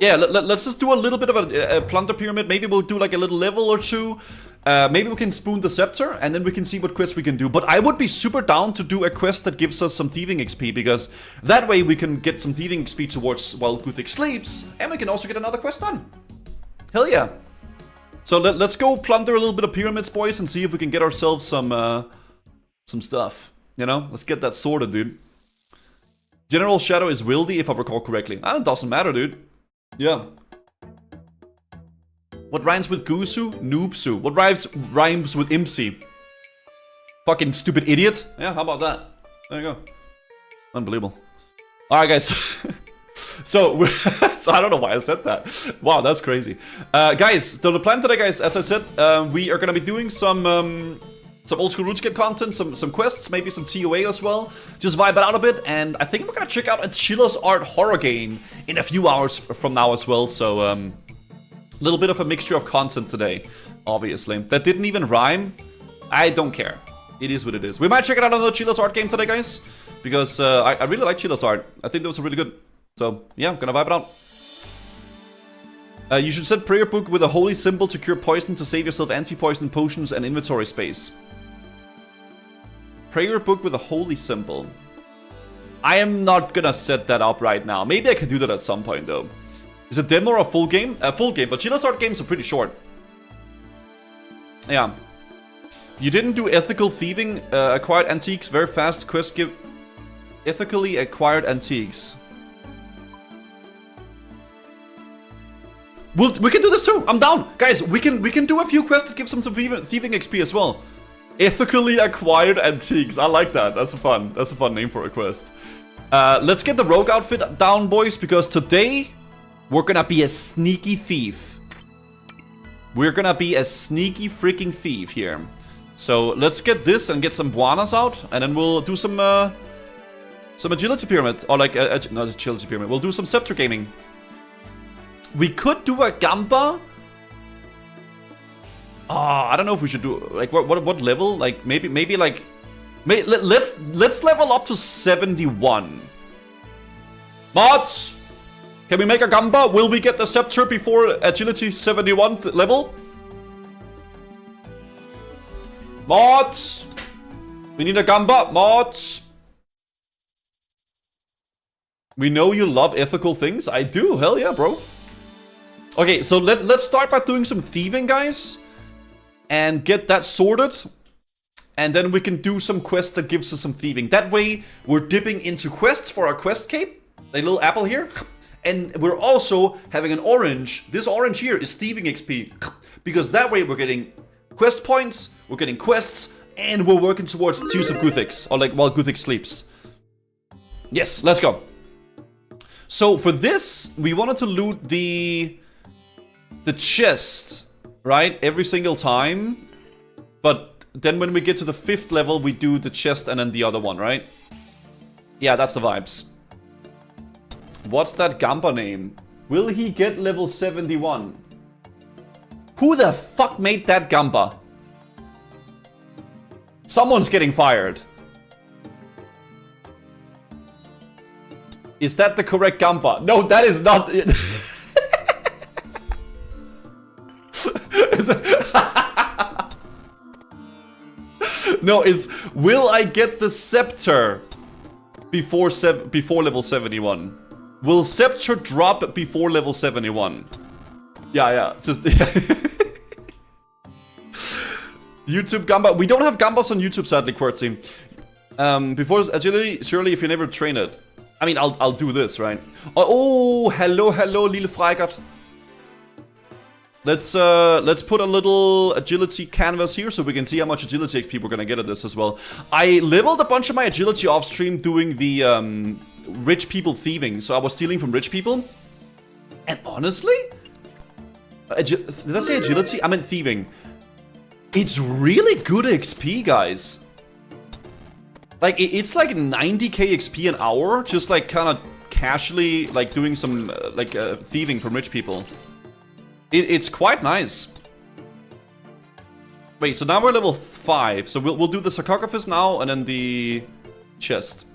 Yeah, let's just do a little bit of a Plunder pyramid. Maybe we'll do like a little level or 2. Maybe we can spoon the scepter, and then we can see what quests we can do. But I would be super down to do a quest that gives us some Thieving XP, because that way we can get some Thieving XP towards while Guthix sleeps, and we can also get another quest done. Hell yeah. So let's go plunder a little bit of pyramids, boys, and see if we can get ourselves some stuff. You know, let's get that sorted, dude. General Shadow is Wildy, if I recall correctly. Ah, it doesn't matter, dude. Yeah. What rhymes with Gusu? Noobsu. What rhymes with Imsi? Fucking stupid idiot. Yeah, how about that? There you go. Unbelievable. Alright, guys. So I don't know why I said that. Wow, that's crazy. Guys, so the plan today, guys, as I said, we are gonna be doing some old school RuneScape content, some quests, maybe some TOA as well. Just vibe it out a bit, and I think we're gonna check out a Chilla's Art horror game in a few hours from now as well. So a little bit of a mixture of content today, obviously. That didn't even rhyme. I don't care. It is what it is. We might check it out another Chilla's Art game today, guys, because I really like Chilla's Art. I think that was really good. So, yeah, I'm gonna vibe it out. You should set prayer book with a holy symbol to cure poison to save yourself anti-poison potions and inventory space. Prayer book with a holy symbol. I am not gonna set that up right now. Maybe I could do that at some point, though. Is it demo or a full game? A full game, but Chilla's Art games are pretty short. Yeah. You didn't do ethical thieving, acquired antiques, very fast quest give... Ethically acquired antiques. We can do this too. I'm down, guys. We can do a few quests that give some thieving XP as well. Ethically acquired antiques. I like that. That's a fun name for a quest. Let's get the rogue outfit down, boys, because today we're gonna be a sneaky thief. We're gonna be a sneaky freaking thief here. So let's get this and get some buanas out, and then we'll do some Some agility pyramid, or like not agility pyramid. We'll do some scepter gaming. We could do a gamba. I don't know if we should do like what level? Like maybe like let's level up to 71. Mods, can we make a gamba? Will we get the scepter before agility 71 level? Mods, we need a gamba. Mods, we know you love ethical things. I do. Hell yeah, bro. Okay, so let's start by doing some thieving, guys. And get that sorted. And then we can do some quests that gives us some thieving. That way, we're dipping into quests for our quest cape. A little apple here. And we're also having an orange. This orange here is thieving XP. Because that way we're getting quest points, we're getting quests, and we're working towards Tears of Guthix. Or like while Guthix sleeps. Yes, let's go. So for this, we wanted to loot the chest, right? Every single time. But then when we get to the 5th level, we do the chest and then the other one, right? Yeah, that's the vibes. What's that Gamba name? Will he get level 71? Who the fuck made that Gamba? Someone's getting fired. Is that the correct Gamba? No, that is not it. No, it's will I get the scepter before level 71? Will scepter drop before level 71? Yeah, just YouTube Gamba. We don't have Gambas on YouTube, sadly, Quartzy. Before agility, surely if you never train it. I mean, I'll do this, right? Oh, hello, Lille Freigert. Let's put a little agility canvas here so we can see how much agility XP we're gonna get at this as well. I leveled a bunch of my agility off stream doing the rich people thieving. So I was stealing from rich people. And honestly, did I say agility? I meant thieving. It's really good XP, guys. Like it's like 90k XP an hour, just like kind of casually like doing some thieving from rich people. It's quite nice. Wait, so now we're level 5. So we'll do the sarcophagus now and then the chest.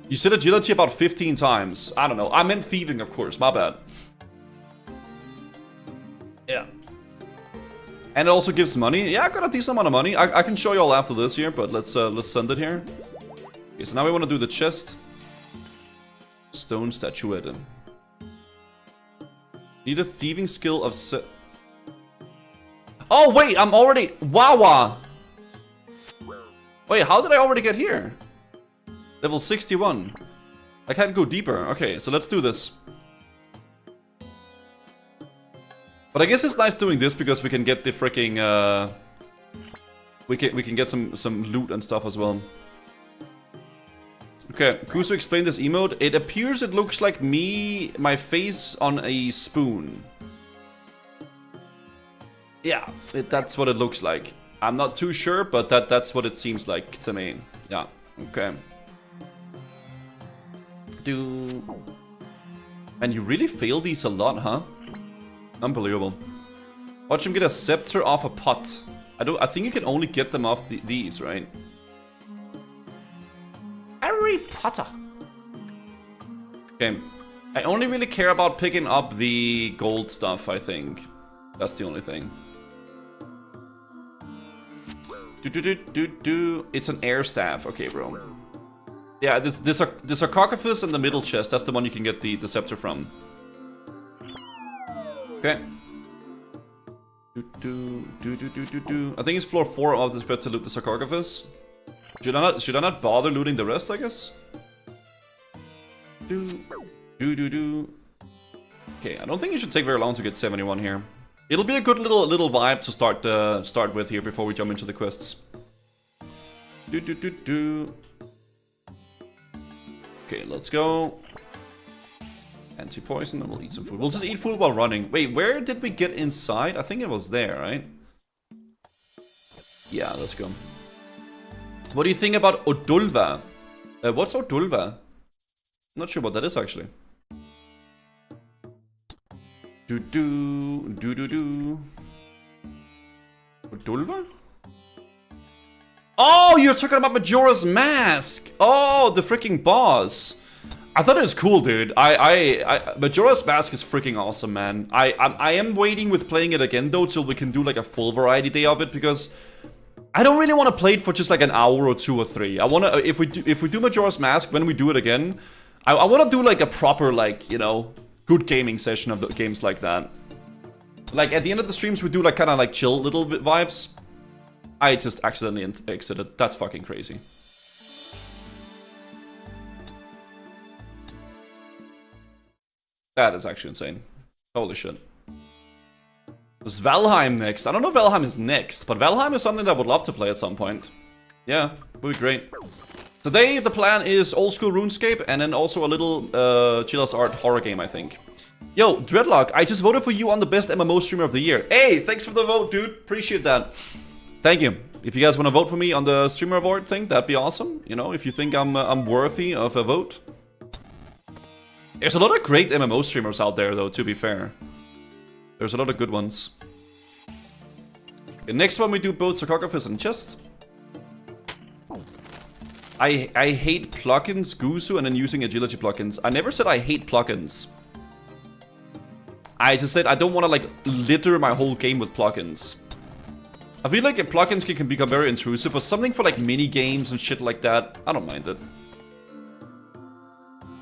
You said agility about 15 times. I don't know. I meant thieving, of course. My bad. Yeah. And it also gives money. Yeah, I got a decent amount of money. I can show you all after this here, but let's send it here. Okay, so now we want to do the chest. Stone statuette. Need a thieving skill of oh wait, I'm already Wawa. Wait, how did I already get here? Level 61. I can't go deeper. Okay, so let's do this. But I guess it's nice doing this because we can get the freaking we can get some loot and stuff as well. Okay, Kusu explained this emote. It appears it looks like my face on a spoon. Yeah, that's what it looks like. I'm not too sure, but that's what it seems like to me. Yeah, okay. And you really fail these a lot, huh? Unbelievable. Watch him get a scepter off a pot. I think you can only get them off these, right? Harry Potter. Okay. I only really care about picking up the gold stuff, I think. That's the only thing. It's an air staff. Okay, bro. Yeah, this sarcophagus in the middle chest. That's the one you can get the scepter from. Okay. I think it's floor 4 of the quest to loot the sarcophagus. Should I not bother looting the rest, I guess? Okay, I don't think it should take very long to get 71 here. It'll be a good little vibe to start with here before we jump into the quests. Okay, let's go. Anti-poison, and we'll eat some food. We'll just eat food while running. Wait, where did we get inside? I think it was there, right? Yeah, let's go. What do you think about Odulva? What's Ordulva? Not sure what that is actually. Ordulva? Oh, you're talking about Majora's Mask! Oh, the freaking boss! I thought it was cool, dude. Majora's Mask is freaking awesome, man. I am waiting with playing it again, though, till we can do, like, a full variety day of it, because I don't really want to play it for just, like, an hour or 2 or 3. I want to, if we do Majora's Mask, when we do it again, I want to do, like, a proper, like, you know, good gaming session of the games like that. Like, at the end of the streams, we do, like, kind of, like, chill little vibes. I just accidentally exited. That's fucking crazy. That is actually insane. Holy shit. There's Valheim next. I don't know if Valheim is next, but Valheim is something that I would love to play at some point. Yeah, would be great. Today, the plan is old school RuneScape and then also a little Chilla's Art horror game, I think. Yo, Dreadlock, I just voted for you on the best MMO streamer of the year. Hey, thanks for the vote, dude. Appreciate that. Thank you. If you guys want to vote for me on the streamer award thing, that'd be awesome. You know, if you think I'm worthy of a vote. There's a lot of great MMO streamers out there, though, to be fair. There's a lot of good ones. The next one we do both Sarcophagus and Chest. I hate plugins, Gusu, and then using agility plugins. I never said I hate plugins. I just said I don't want to, like, litter my whole game with plugins. I feel like plugins can become very intrusive, but something for, like, mini games and shit like that, I don't mind it.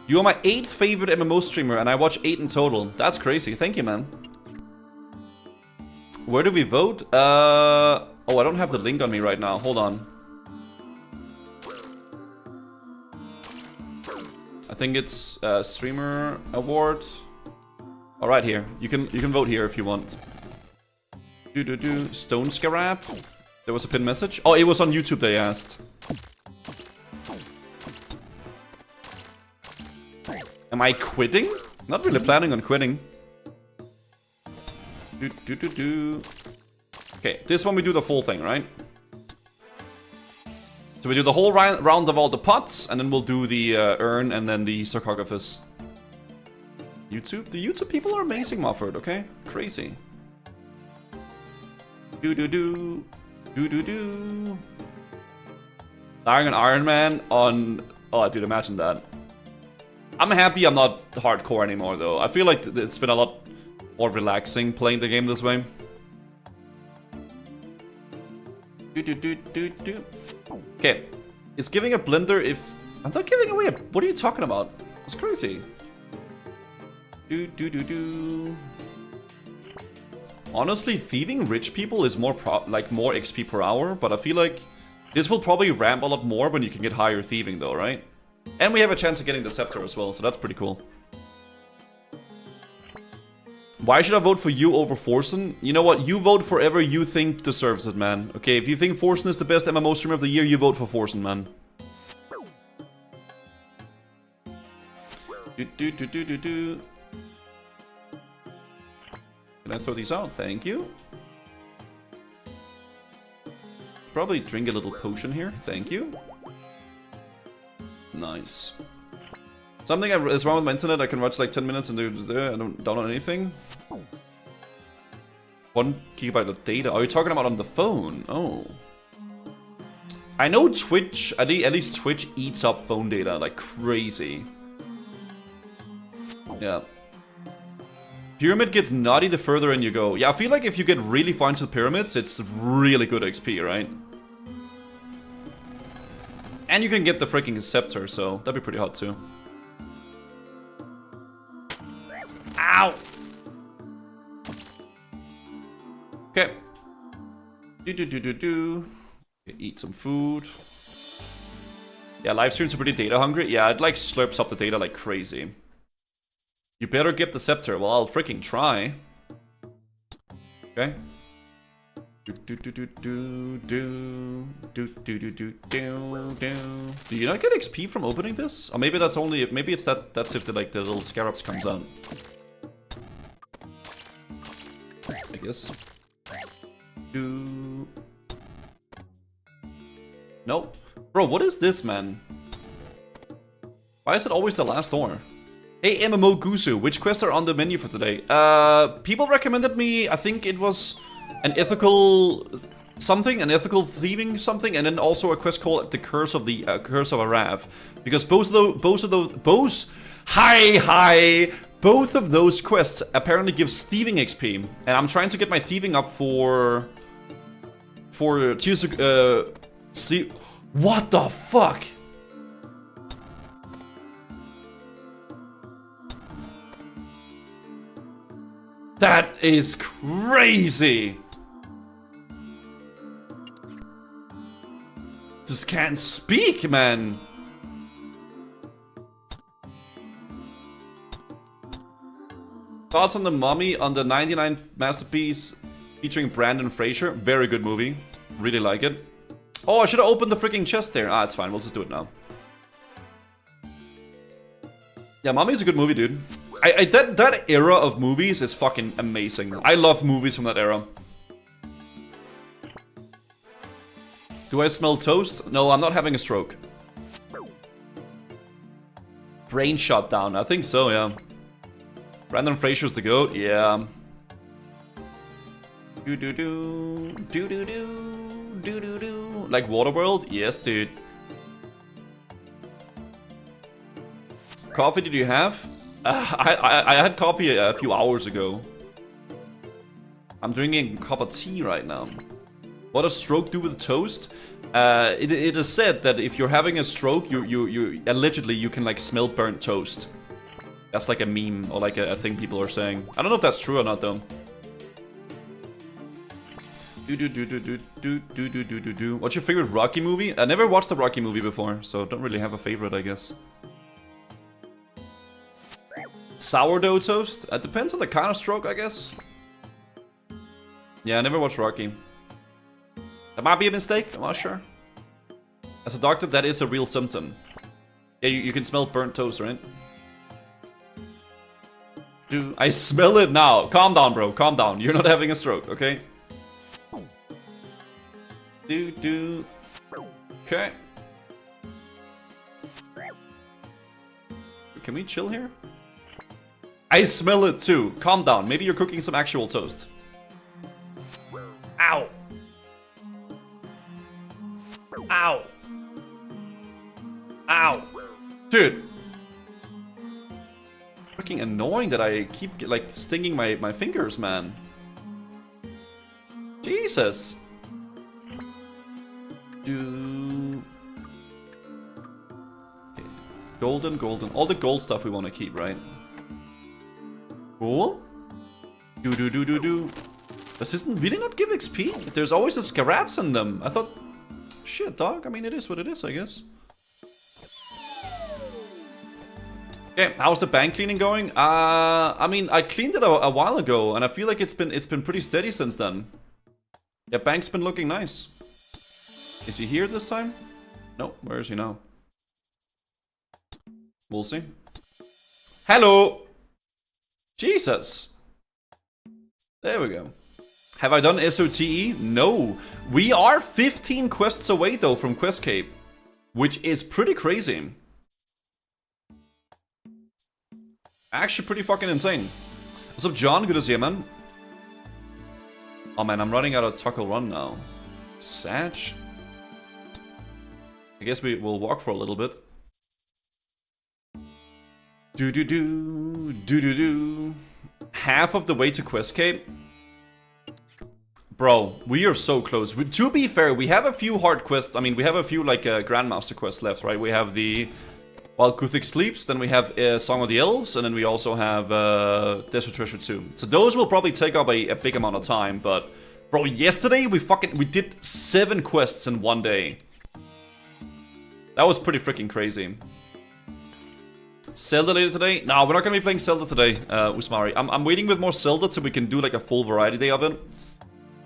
You are my 8th favorite MMO streamer, and I watch 8 in total. That's crazy. Thank you, man. Where do we vote? Oh, I don't have the link on me right now. Hold on. I think it's streamer award. All right, here. You can vote here if you want. Stone Scarab. There was a pinned message. Oh, it was on YouTube. They asked. Am I quitting? Not really planning on quitting. Okay, this one we do the full thing, right? So we do the whole round of all the pots, and then we'll do the urn and then the sarcophagus. YouTube? The YouTube people are amazing, Mofford, okay? Crazy. Dying an Iron Man on... Oh, dude, imagine that. I'm happy I'm not hardcore anymore, though. I feel like it's been a lot more relaxing playing the game this way. Okay. Is giving a blender if... I'm not giving away a... What are you talking about? It's crazy. Honestly, thieving rich people is more more XP per hour, but I feel like this will probably ramp a lot more when you can get higher thieving, though, right? And we have a chance of getting the scepter as well, so that's pretty cool. Why should I vote for you over Forsen? You know what? You vote for whoever you think deserves it, man. Okay, if you think Forsen is the best MMO streamer of the year, you vote for Forsen, man. Can I throw these out? Thank you. Probably drink a little potion here. Thank you. Nice. Something is wrong with my internet. I can watch like 10 minutes and I don't download anything. 1 GB of data. Are you talking about on the phone? Oh. I know Twitch, at least Twitch eats up phone data like crazy. Yeah. Pyramid gets naughty the further in you go. Yeah, I feel like if you get really far into the pyramids, it's really good XP, right? And you can get the freaking scepter, so that'd be pretty hot too. Ow! Okay. Eat some food. Yeah, live streams are pretty data hungry. Yeah, it like slurps up the data like crazy. You better get the scepter. Well, I'll freaking try. Okay. Do you not get XP from opening this? Or maybe that's only maybe it's that's if the like the little scarabs comes out. I guess. Nope. Bro, what is this, man? Why is it always the last door? Hey MMO Gusu, which quests are on the menu for today? People recommended me, I think it was an ethical something, an ethical thieving something, and then also a quest called the Curse of Arrav. Because both of those quests apparently gives thieving XP, and I'm trying to get my thieving up for Tears of, see, what the fuck? That is crazy. Just can't speak, man. Thoughts on the Mummy on the 99 Masterpiece featuring Brandon Fraser? Very good movie. Really like it. Oh, I should have opened the freaking chest there. Ah, it's fine. We'll just do it now. Yeah, Mummy is a good movie, dude. That era of movies is fucking amazing. I love movies from that era. Do I smell toast? No, I'm not having a stroke. Brain shut down. I think so, yeah. Brandon Fraser's the GOAT, yeah. Do-do-do, do-do-do, do-do-do. Like Waterworld? Yes, dude. Coffee did you have? I had coffee a few hours ago. I'm drinking a cup of tea right now. What does stroke do with toast? It is said that if you're having a stroke, you allegedly you can like smell burnt toast. That's like a meme or like a thing people are saying. I don't know if that's true or not though. What's your favorite Rocky movie? I never watched a Rocky movie before, so don't really have a favorite, I guess. Sourdough toast? It depends on the kind of stroke, I guess. Yeah, I never watched Rocky. That might be a mistake, I'm not sure. As a doctor, that is a real symptom. Yeah, you can smell burnt toast, right? Dude, I smell it now. Calm down, bro. Calm down. You're not having a stroke, okay? Okay. Can we chill here? I smell it too. Calm down. Maybe you're cooking some actual toast. Ow. Ow. Ow. Dude. Freaking annoying that I keep like stinging my fingers, man. Jesus. Okay. Golden. All the gold stuff we want to keep, right? Cool. Does this really not give XP? There's always a scraps in them. I thought... Shit, dog. I mean, it is what it is, I guess. Okay, how's the bank cleaning going? I mean, I cleaned it a while ago, and I feel like it's been pretty steady since then. Yeah, bank's been looking nice. Is he here this time? No, where is he now? We'll see. Hello! Jesus! There we go. Have I done SOTE? No. We are 15 quests away though from Quest Cape, which is pretty crazy. Actually pretty fucking insane. What's up, John? Good to see you, man. Oh man, I'm running out of Tuckle Run now. Satch. I guess we will walk for a little bit. Half of the way to Quest Cape? Bro, we are so close. To be fair, we have a few hard quests. I mean, we have a few like Grandmaster quests left, right? We have the While Guthix Sleeps, then we have Song of the Elves, and then we also have Desert Treasure 2. So those will probably take up a big amount of time, but... Bro, yesterday we did 7 quests in one day. That was pretty freaking crazy. Zelda later today? No, we're not gonna be playing Zelda today, Usmari. I'm waiting with more Zelda so we can do like a full variety day of it.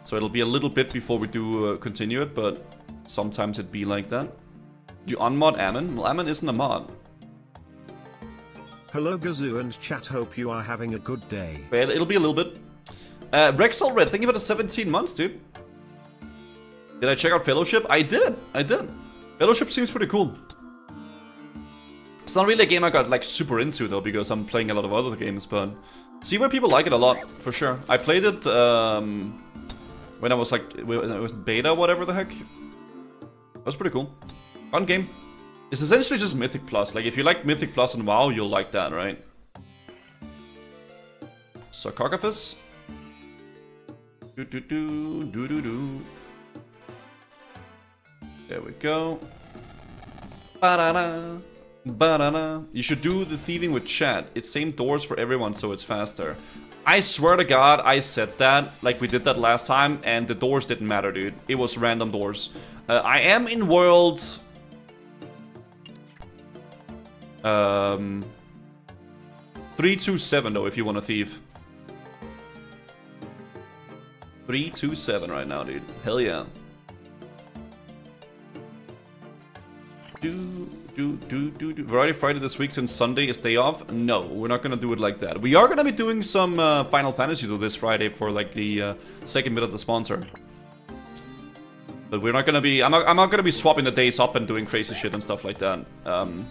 So it'll be a little bit before we do continue it, but sometimes it'd be like that. Do you unmod Ammon? Well, Ammon isn't a mod. Hello Gazoo and chat, hope you are having a good day. Well, it'll be a little bit. Rexel Red, thank you for the 17 months, dude. Did I check out Fellowship? I did. Fellowship seems pretty cool. It's not really a game I got like super into though, because I'm playing a lot of other games, but see where people like it a lot, for sure. I played it when I was like, when it was beta, whatever the heck. That was pretty cool. Fun game. It's essentially just Mythic Plus. Like if you like Mythic Plus and WoW, you'll like that, right? Sarcophagus. There we go. Ba-da-da. Ba-da-da. You should do the thieving with chat. It's same doors for everyone, so it's faster. I swear to God, I said that, like we did that last time, and the doors didn't matter, dude. It was random doors. I am in world... 327 though, if you want to thieve. 327 right now, dude. Hell yeah. Variety Friday this week since Sunday is day off? No, we're not gonna do it like that. We are gonna be doing some Final Fantasy though this Friday for like the second bit of the sponsor. But we're not gonna be. I'm not gonna be swapping the days up and doing crazy shit and stuff like that.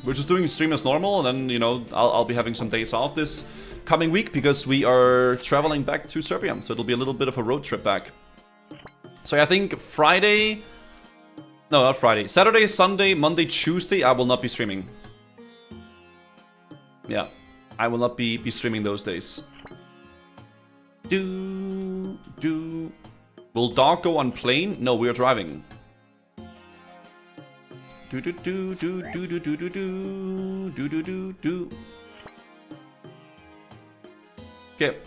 We're just doing stream as normal, and then you know I'll be having some days off this coming week because we are traveling back to Serbia, so it'll be a little bit of a road trip back. So I think Friday. No, not Friday. Saturday, Sunday, Monday, Tuesday, I will not be streaming. Yeah, I will not be streaming those days. Will dog go on plane? No, we are driving. Okay.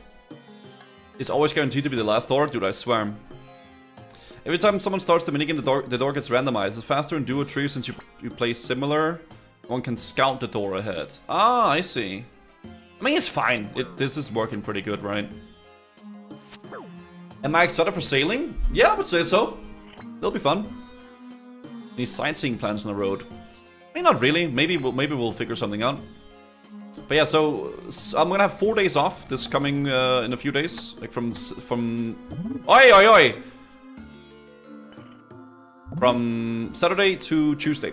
It's always guaranteed to be the last door, dude, I swear. Every time someone starts the minigame, the door gets randomized. It's faster in Duo 3 since you play similar. One can scout the door ahead. Ah, I see. I mean, it's fine. This is working pretty good, right? Am I excited for sailing? Yeah, I would say so. It'll be fun. Any sightseeing plans on the road? I mean, not really. Maybe we'll figure something out. But yeah, so I'm gonna have 4 days off this coming in a few days, like from from Saturday to Tuesday.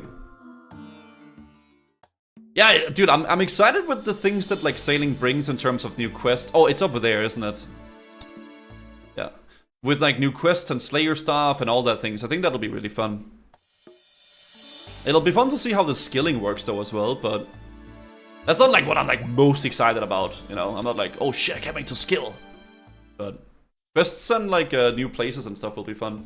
Yeah, dude, I'm excited with the things that like sailing brings in terms of new quests. Oh, it's over there, isn't it? Yeah, with like new quests and Slayer stuff and all that things. I think that'll be really fun. It'll be fun to see how the skilling works though as well, but that's not like what I'm like most excited about. You know, I'm not like, oh shit, I can't wait to skill. But quests and like new places and stuff will be fun.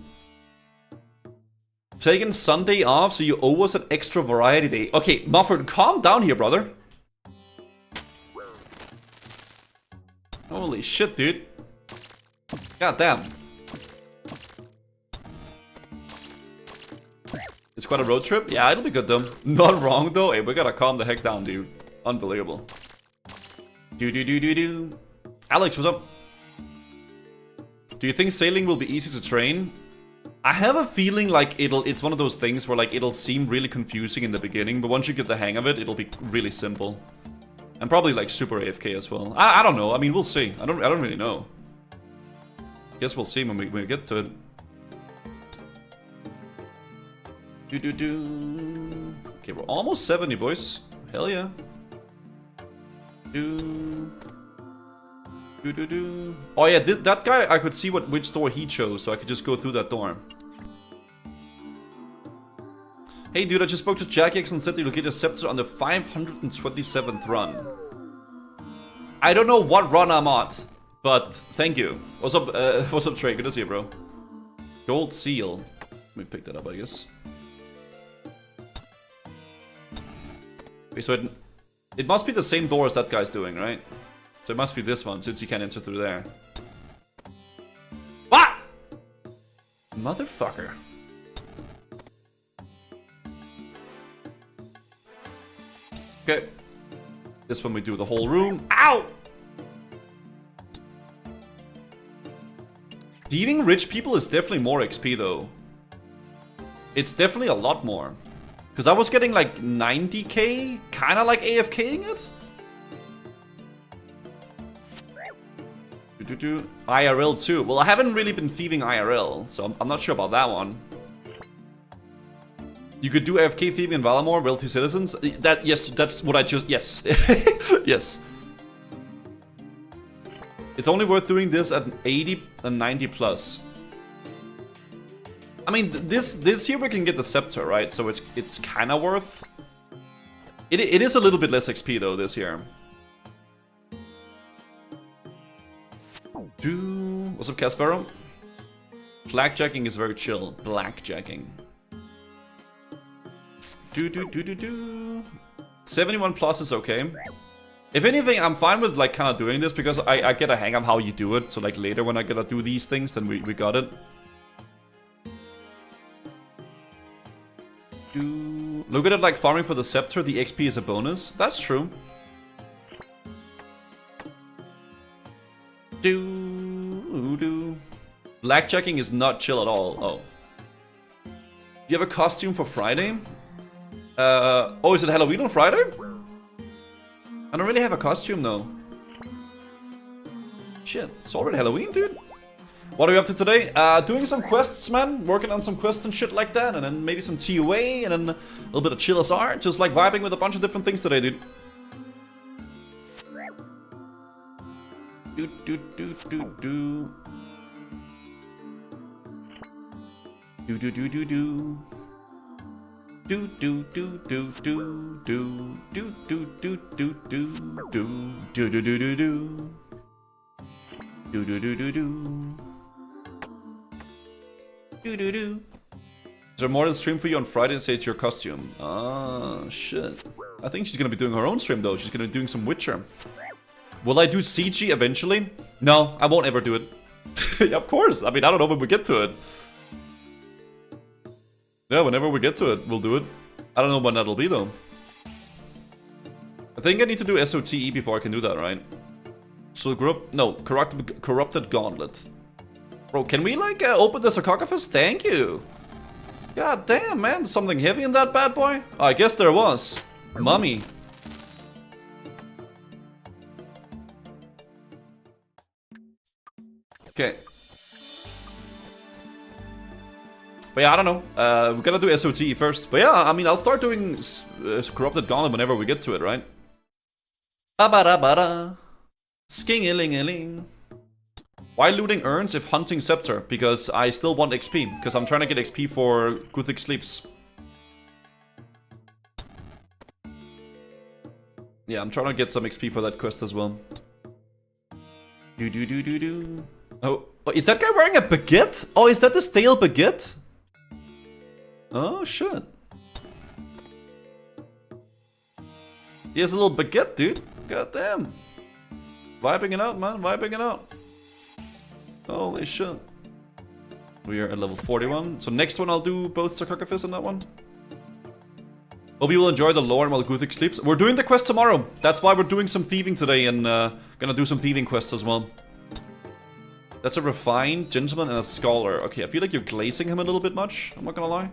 Taking Sunday off, so you owe us an extra variety day. Okay, Mufford, calm down here, brother. Holy shit, dude. God damn. It's quite a road trip? Yeah, it'll be good though. Not wrong though. Hey, we gotta calm the heck down, dude. Unbelievable. Alex, what's up? Do you think sailing will be easy to train? I have a feeling like it's one of those things where like it'll seem really confusing in the beginning, but once you get the hang of it, it'll be really simple. And probably like super AFK as well. I don't know. I mean, we'll see. I don't really know. Guess we'll see when we get to it. Okay, we're almost 70, boys. Hell yeah. Oh yeah, that guy, I could see which door he chose, so I could just go through that door. Hey dude, I just spoke to Jagex and said that you'll get your scepter on the 527th run. I don't know what run I'm at, but thank you. What's up, Trey? Good to see you, bro. Gold seal. Let me pick that up, I guess. Okay, so it must be the same door as that guy's doing, right? So it must be this one, since you can't enter through there. What? Motherfucker. Okay. This one we do the whole room. Ow! Thieving rich people is definitely more XP though. It's definitely a lot more. Because I was getting like 90k, kind of like AFKing it. IRL too. Well, I haven't really been thieving IRL, so I'm not sure about that one. You could do AFK Thieving in Valamore, wealthy citizens. That, yes, that's what I just, yes. Yes. It's only worth doing this at 80 and 90 plus. I mean, this here we can get the scepter, right? So it's kind of worth. It is a little bit less XP though this year. What's up, Caspero? Blackjacking is very chill. Blackjacking. 71 plus is okay. If anything, I'm fine with like kind of doing this because I get a hang of how you do it. So like later when I gotta do these things, then we got it. Look at it like farming for the scepter. The XP is a bonus. That's true. Blackjacking is not chill at all. Oh. Do you have a costume for Friday? Oh, is it Halloween on Friday? I don't really have a costume though. Shit, it's already Halloween, dude. What are we up to today? Doing some quests, man. Working on some quests and shit like that. And then maybe some TOA. And then a little bit of chill SR. Just like vibing with a bunch of different things today, dude. Is there more than stream for you on Friday and say it's your costume? Ah, shit. I think she's gonna be doing her own stream though. She's gonna be doing some Witcher. Will I do CG eventually? No, I won't ever do it. Yeah, of course. I mean, I don't know when we get to it. Yeah, whenever we get to it, we'll do it. I don't know when that'll be though. I think I need to do SOTE before I can do that, right? So corrupted gauntlet. Bro, can we like open the sarcophagus? Thank you. God damn, man, there's something heavy in that bad boy. Oh, I guess there was. Mummy. Okay. But yeah, I don't know. We gotta do SOTE first. But yeah, I mean, I'll start doing corrupted gauntlet whenever we get to it, right? Ba-ba-da-ba-da. Sking-a-ling-a-ling. Why looting urns if hunting scepter? Because I still want XP. Because I'm trying to get XP for Guthix sleeps. Yeah, I'm trying to get some XP for that quest as well. Oh, is that guy wearing a baguette? Oh, is that the stale baguette? Oh, shit. He has a little baguette, dude. God damn. Vibing it out, man. Vibing it out. Holy shit. We are at level 41. So next one I'll do both sarcophagus and that one. Hope you will enjoy the lore while Guthix sleeps. We're doing the quest tomorrow. That's why we're doing some thieving today and gonna do some thieving quests as well. That's a refined gentleman and a scholar. Okay, I feel like you're glazing him a little bit much. I'm not gonna lie.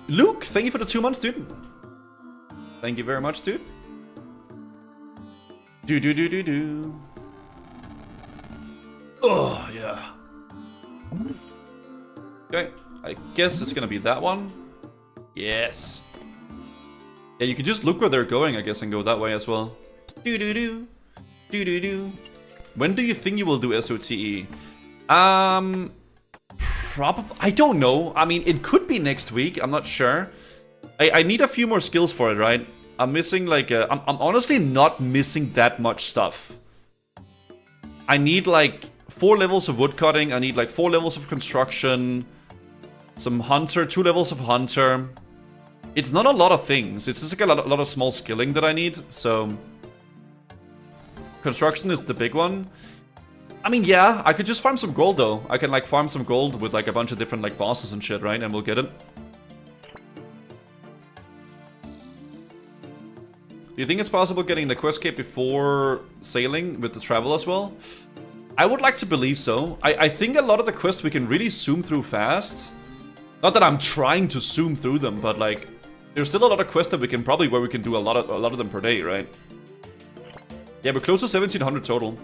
Luke, thank you for the 2 months, dude. Thank you very much, dude. Do. Oh, yeah. Okay, I guess it's gonna be that one. Yes. Yeah, you can just look where they're going, I guess, and go that way as well. Do. When do you think you will do SOTE? Probably. I don't know. I mean, it could be next week. I'm not sure. I need a few more skills for it, right? I'm missing like I'm honestly not missing that much stuff. I need like 4 levels of woodcutting. I need like 4 levels of construction. Some hunter, 2 levels of hunter. It's not a lot of things. It's just like a lot of small skilling that I need. So construction is the big one. I mean, yeah, I could just farm some gold though. I can like farm some gold with like a bunch of different like bosses and shit, right? And we'll get it. Do you think it's possible getting the quest cape before sailing with the travel as well? I would like to believe so. I think a lot of the quests we can really zoom through fast. Not that I'm trying to zoom through them, but like there's still a lot of quests that we can probably where we can do a lot of them per day, right? Yeah, we're close to 1700 total.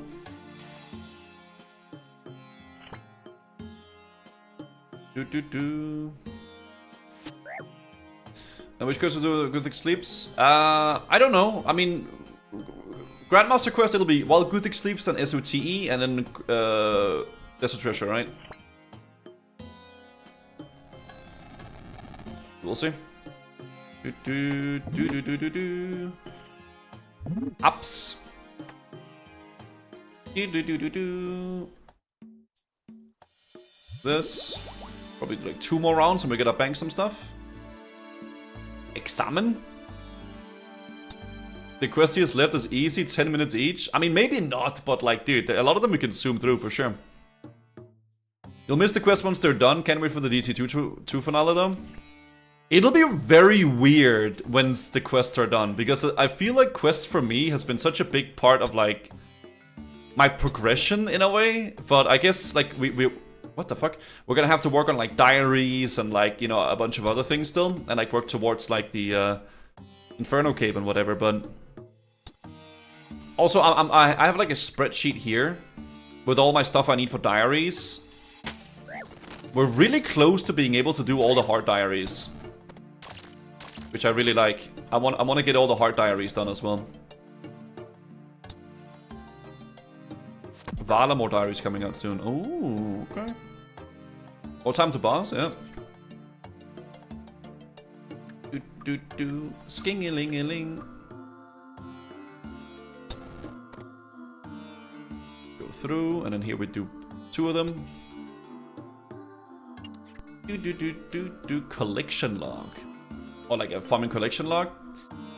And which quest will do Guthix sleeps? I don't know. I mean, Grandmaster quest it'll be while Guthix sleeps, then SOTE, and then Desert Treasure, right? We'll see. Ups. This. Probably like 2 more rounds and we gotta bank some stuff. Examine. The quest he has left is easy, 10 minutes each. I mean, maybe not, but like, dude, a lot of them we can zoom through for sure. You'll miss the quest once they're done. Can't wait for the DT2 finale though. It'll be very weird once the quests are done, because I feel like quests for me has been such a big part of like my progression in a way. But I guess like we what the fuck? We're gonna have to work on like diaries and like, you know, a bunch of other things still, and like work towards like the Inferno Cave and whatever. But also I have like a spreadsheet here with all my stuff I need for diaries. We're really close to being able to do all the hard diaries, which I really like. I want to get all the hard diaries done as well. Valamore diaries coming out soon. Oh, okay. More time to boss, yeah. Sking-a-ling-a-ling. Go through, and then here we do 2 of them. Collection log. Or like a farming collection log.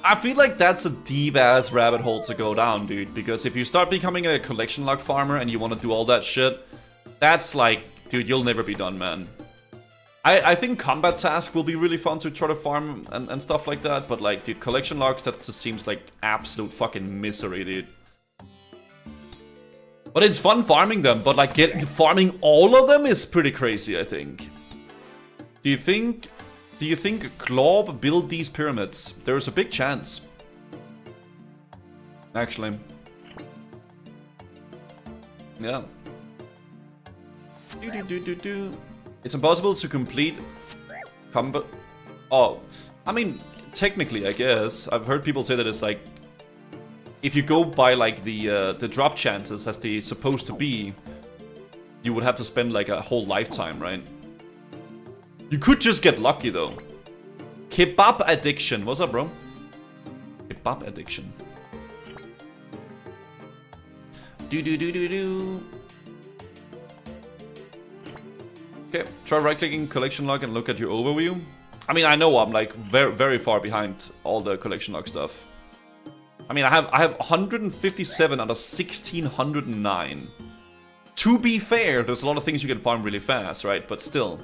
I feel like that's a deep-ass rabbit hole to go down, dude. Because if you start becoming a collection log farmer and you want to do all that shit, that's like, dude, you'll never be done, man. I think combat task will be really fun to try to farm and stuff like that. But like, dude, collection logs, that just seems like absolute fucking misery, dude. But it's fun farming them, but like farming all of them is pretty crazy, I think. Do you think Glob built these pyramids? There's a big chance. Actually. Yeah. It's impossible to complete combat. Oh, I mean, technically, I guess. I've heard people say that it's like, if you go by like the drop chances as they supposed to be, you would have to spend like a whole lifetime, right? You could just get lucky though. Kebab addiction. What's up, bro? Kebab addiction. Okay, try right-clicking collection log and look at your overview. I mean, I know I'm like very far behind all the collection log stuff. I mean, I have 157 out of 1609. To be fair, there's a lot of things you can farm really fast, right? But still.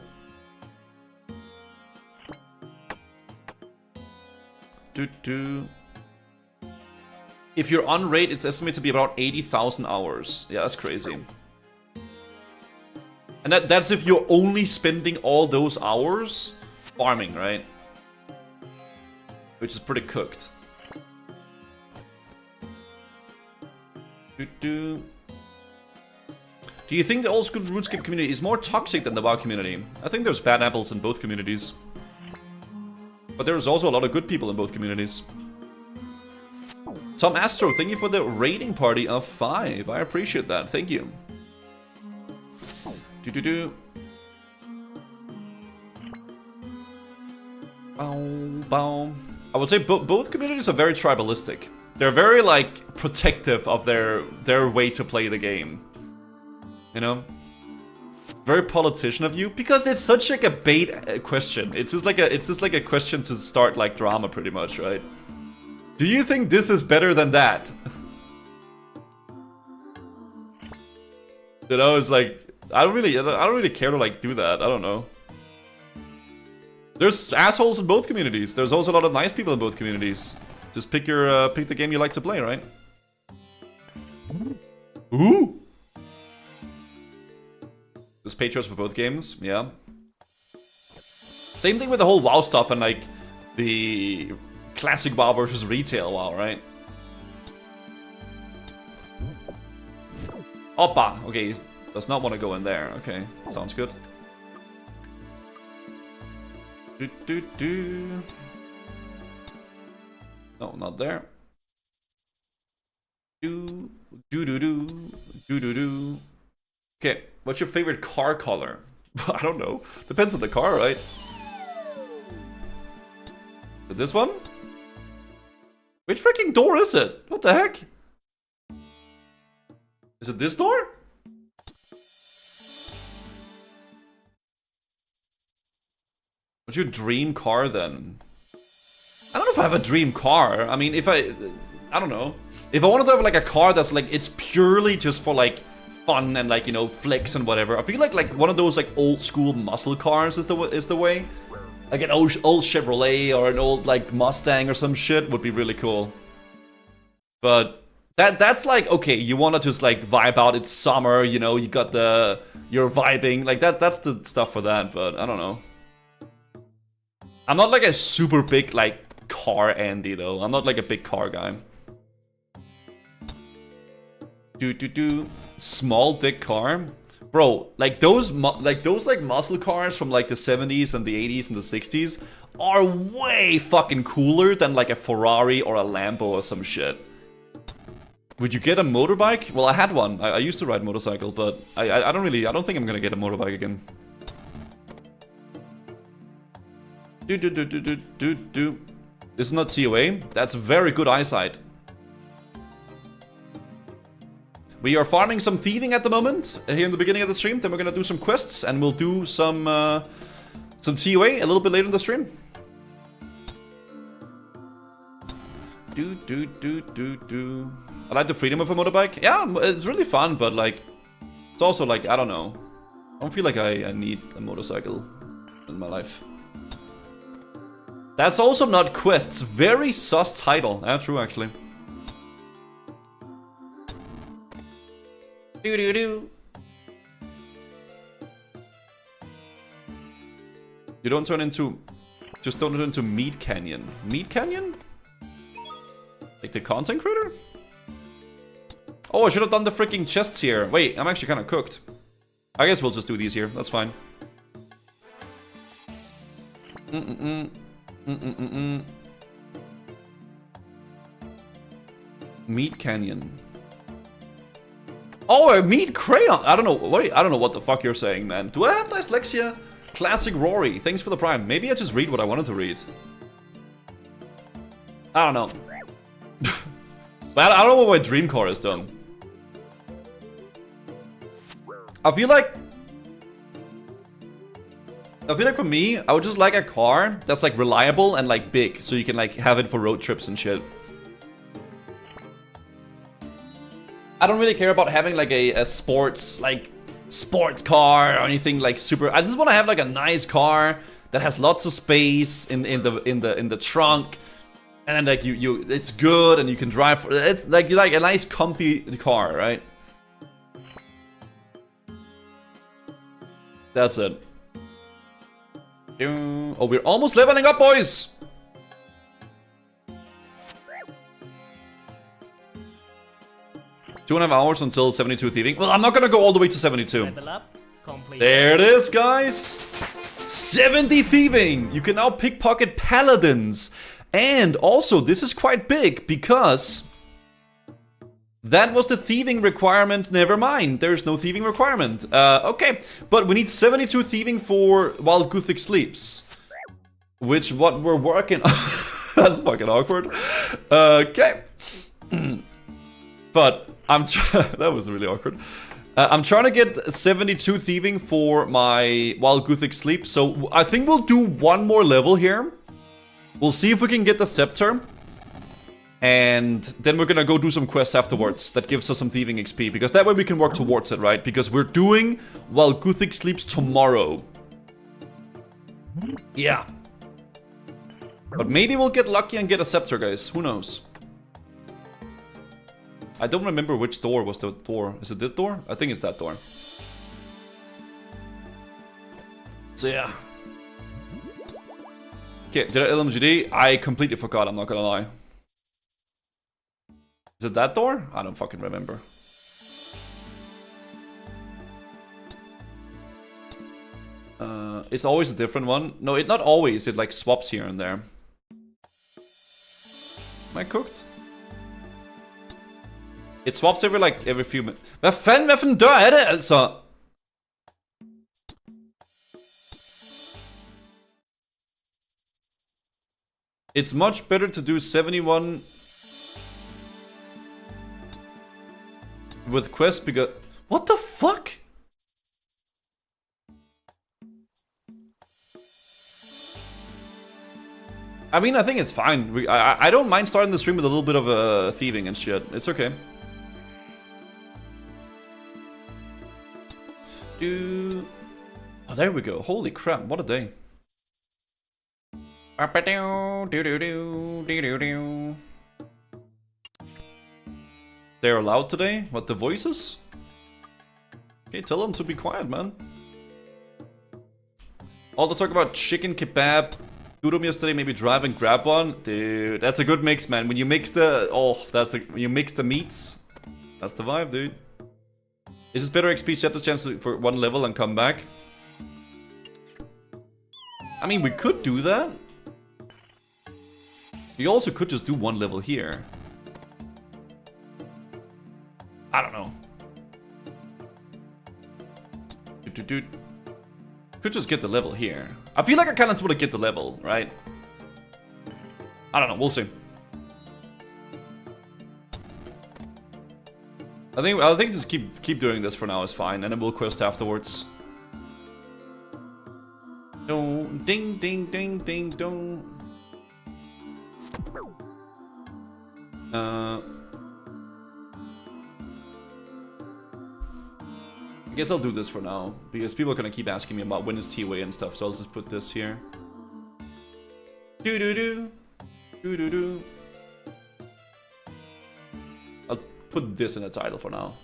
If you're on raid, it's estimated to be about 80,000 hours. Yeah, that's crazy. And that's if you're only spending all those hours farming, right? Which is pretty cooked. Do you think the old school RuneScape community is more toxic than the WoW community? I think there's bad apples in both communities. But there's also a lot of good people in both communities. Tom Astro, thank you for the raiding party of 5. I appreciate that. Thank you. Bow. I would say both communities are very tribalistic. They're very like protective of their way to play the game. You know? Very politician of you, because it's such like a bait question. It's just like a question to start like drama pretty much, right? Do you think this is better than that? You know, it's like I don't really care to like do that. I don't know. There's assholes in both communities. There's also a lot of nice people in both communities. Just pick the game you like to play, right? Ooh. There's patrons for both games, yeah. Same thing with the whole WoW stuff and like the classic WoW versus retail WoW, right? Oppa, okay, he does not want to go in there. Okay, sounds good. No, not there. Okay, what's your favorite car color? I don't know. Depends on the car, right? This one? Which freaking door is it? What the heck? Is it this door? What's your dream car then? I don't know if I have a dream car. I mean, I don't know. If I wanted to have like a car that's like, it's purely just for like fun and like, you know, flicks and whatever. I feel like one of those like old school muscle cars is the way. Like an old Chevrolet or an old like Mustang or some shit would be really cool. But that's like, okay, you want to just like vibe out, it's summer, you know, you got you're vibing, like that's the stuff for that, but I don't know. I'm not like a super big like car Andy though. I'm not like a big car guy. Small dick car. Bro, like those muscle cars from like the 70s and the 80s and the 60s are way fucking cooler than like a Ferrari or a Lambo or some shit. Would you get a motorbike? Well, I had one. I used to ride motorcycle, but I don't think I'm gonna get a motorbike again. This is not TOA. That's very good eyesight. We are farming some thieving at the moment, here in the beginning of the stream. Then we're gonna do some quests, and we'll do some TOA a little bit later in the stream. I like the freedom of a motorbike. Yeah, it's really fun, but like, it's also like, I don't know. I don't feel like I need a motorcycle in my life. That's also not quests. Very sus title. Yeah, true actually. You don't turn into... Just don't turn into Meat Canyon. Meat Canyon? Like the content creator? Oh, I should have done the freaking chests here. Wait, I'm actually kind of cooked. I guess we'll just do these here. That's fine. Meat Canyon. Oh, a meat crayon. I don't know. Wait, I don't know what the fuck you're saying, man. Do I have dyslexia? Classic Rory. Thanks for the prime. Maybe I just read what I wanted to read. I don't know. But I don't know what my dream car is done. I feel like for me, I would just like a car that's like reliable and like big, so you can like have it for road trips and shit. I don't really care about having like a sports car or anything like super. I just want to have like a nice car that has lots of space in the trunk, and then like it's good and you can drive. It's like a nice comfy car, right? That's it. Oh, we're almost leveling up, boys. Two and a half hours until 72 thieving. Well, I'm not gonna go all the way to 72. Level up, complete. There it is, guys. 70 thieving. You can now pickpocket paladins. And also, this is quite big because that was the thieving requirement. Never mind, there's no thieving requirement. Okay, but we need 72 thieving for while Guthix sleeps. Which what we're working on. That's fucking awkward. Okay. But that was really awkward. I'm trying to get 72 thieving for my while Guthix sleeps. So I think we'll do one more level here. We'll see if we can get the scepter. And then we're gonna go do some quests afterwards that gives us some thieving XP. Because that way we can work towards it, right? Because we're doing while Guthix sleeps tomorrow. Yeah. But maybe we'll get lucky and get a scepter, guys. Who knows? I don't remember which door was the door. Is it this door? I think it's that door. So yeah. Okay, did I LMGD? I completely forgot, I'm not gonna lie. Is it that door? I don't fucking remember. It's always a different one. No, it not always. It like swaps here and there. Am I cooked? It swaps every few minutes. Hvad for en dør er det altså? It's much better to do 71 with quest because... What the fuck? I mean, I think it's fine. I don't mind starting the stream with a little bit of thieving and shit. It's okay. Oh, there we go. Holy crap, what a day. They're allowed today? What, the voices? Okay, tell them to be quiet, man. All the talk about chicken kebab. Dudum yesterday, maybe drive and grab one. Dude, that's a good mix, man. When you mix the... Oh, when you mix the meats. That's the vibe, dude. Is this better XP? You have the chance for one level and come back? I mean, we could do that. We also could just do one level here. I don't know. Dude. Could just get the level here. I feel like I kind of want to get the level, right? I don't know, we'll see. I think just keep doing this for now is fine, and then we'll quest afterwards. Ding ding ding ding dong. I guess I'll do this for now, because people are gonna keep asking me about when is TOA and stuff, so I'll just put this here. Do-do-do. Do-do-do. I'll put this in the title for now.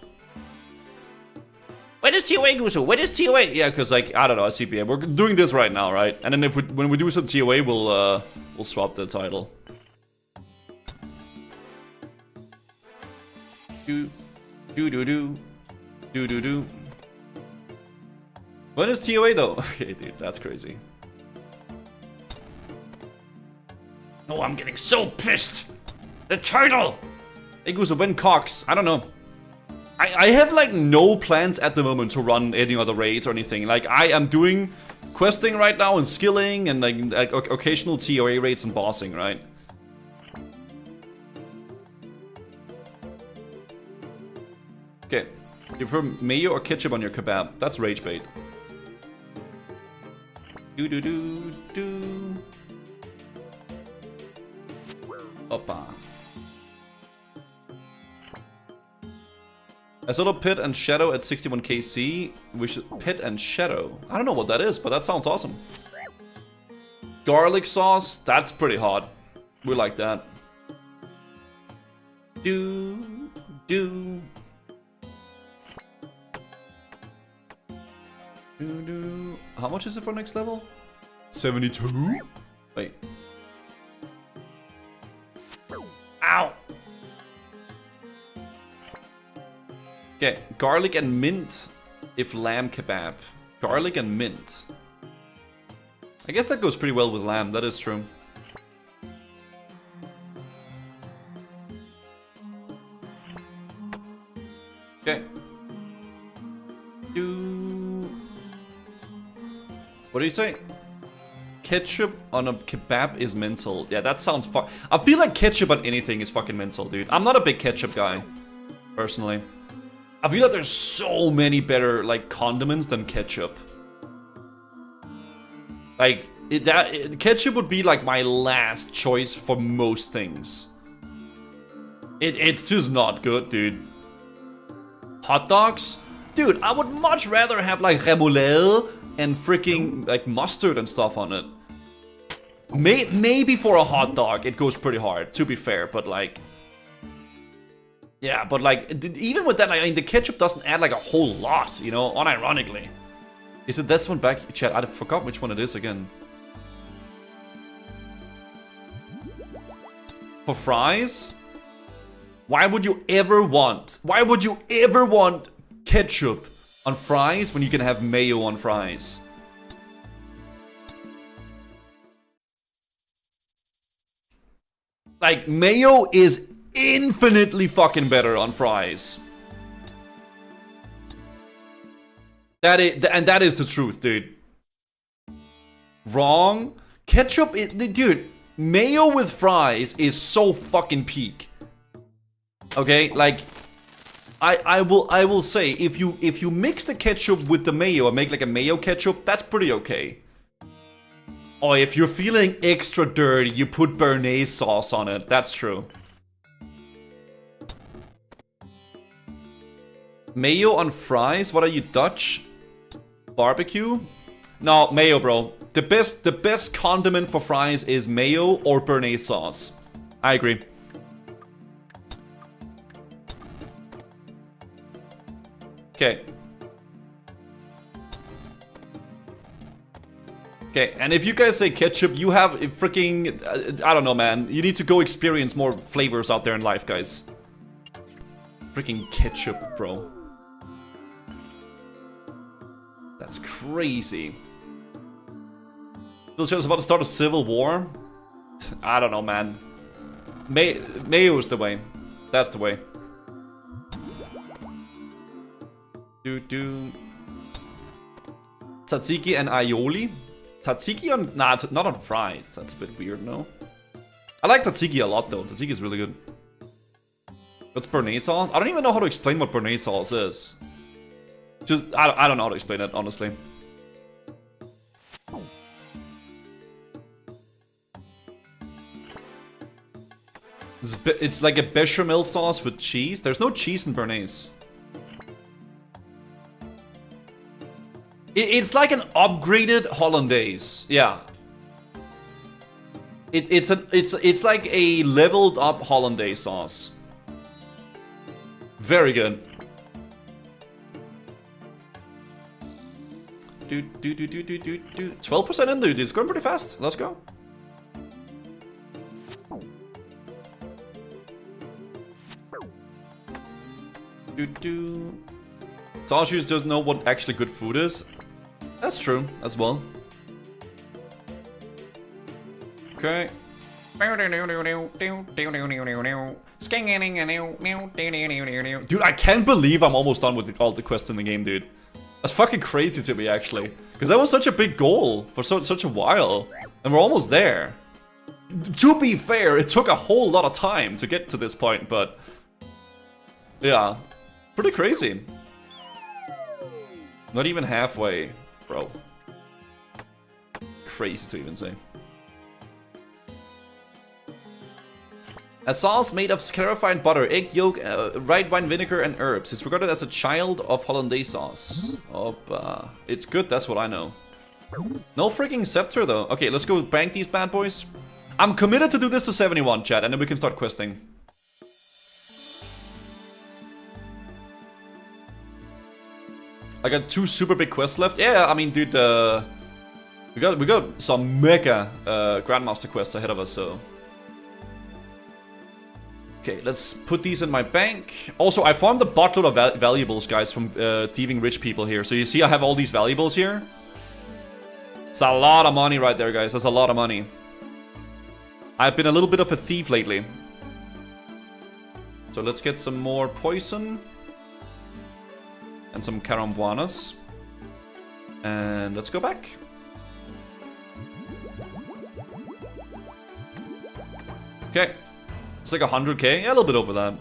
When is TOA, Guso? When is TOA? Yeah, because, like, I don't know, CPA. We're doing this right now, right? And then when we do some TOA, we'll swap the title. Do-do-do. Do-do-do. When is TOA though? Okay, dude, that's crazy. Oh, I'm getting so pissed. The title. Hey, Guso, when Cox? I don't know. I have like no plans at the moment to run any other raids or anything. Like I am doing questing right now and skilling and like occasional TOA raids and bossing, right? Okay. You prefer mayo or ketchup on your kebab? That's rage bait. Do do do do. Opa. I saw a pit and shadow at 61 KC. We should pit and shadow. I don't know what that is, but that sounds awesome. Garlic sauce. That's pretty hot. We like that. Do do. How much is it for next level? 72? Wait. Ow! Okay, garlic and mint if lamb kebab. Garlic and mint. I guess that goes pretty well with lamb, that is true. Okay. What do you say? Ketchup on a kebab is mental. Yeah, that sounds I feel like ketchup on anything is fucking mental, dude. I'm not a big ketchup guy, personally. I feel like there's so many better, like, condiments than ketchup. Like, ketchup would be, like, my last choice for most things. It's just not good, dude. Hot dogs? Dude, I would much rather have, like, remoulade and freaking like mustard and stuff on it. Maybe for a hot dog it goes pretty hard, to be fair, but like... Yeah, but like, even with that, I mean, the ketchup doesn't add like a whole lot, you know, unironically. Is it this one back? Chat, I forgot which one it is again. For fries? Why would you ever want ketchup on fries when you can have mayo on fries? Like, mayo is infinitely fucking better on fries. And that is the truth, dude. Wrong. Ketchup, dude, mayo with fries is so fucking peak. Okay, like, I will say, if you mix the ketchup with the mayo and make like a mayo ketchup, that's pretty okay. Or if you're feeling extra dirty, you put béarnaise sauce on it. That's true. Mayo on fries? What are you, Dutch? Barbecue? No, mayo, bro. The best condiment for fries is mayo or béarnaise sauce. I agree. Okay. Okay, and if you guys say ketchup, you have freaking... I don't know, man. You need to go experience more flavors out there in life, guys. Freaking ketchup, bro. That's crazy. This show's about to start a civil war? I don't know, man. Mayo is the way. That's the way. Tzatziki and aioli? Tzatziki on... Nah, not on fries. That's a bit weird, no? I like tzatziki a lot, though. Tzatziki is really good. What's béarnaise sauce? I don't even know how to explain what béarnaise sauce is. Just, I don't know how to explain it, honestly. It's like a bechamel sauce with cheese. There's no cheese in béarnaise. It's like an upgraded hollandaise. Yeah. It's like a leveled up hollandaise sauce. Very good. 12% in, dude. It's going pretty fast. Let's go. Sausage doesn't know what actually good food is. That's true as well. Okay. Dude, I can't believe I'm almost done with all the quests in the game, dude. That's fucking crazy to me, actually. Because that was such a big goal for such a while. And we're almost there. To be fair, it took a whole lot of time to get to this point, but... yeah. Pretty crazy. Not even halfway, bro. Crazy to even say. A sauce made of scarified butter, egg yolk, white wine vinegar, and herbs. It's regarded as a child of hollandaise sauce. It's good, that's what I know. No freaking scepter, though. Okay, let's go bank these bad boys. I'm committed to do this to 71, chat, and then we can start questing. I got 2 super big quests left. Yeah, I mean, dude, we got some mega Grandmaster quests ahead of us, so... Okay, let's put these in my bank. Also, I farmed a buttload of valuables, guys, from thieving rich people here. So you see I have all these valuables here? It's a lot of money right there, guys. That's a lot of money. I've been a little bit of a thief lately. So let's get some more poison. And some carambuanas. And let's go back. Okay. It's like 100k? Yeah, a little bit over that. Do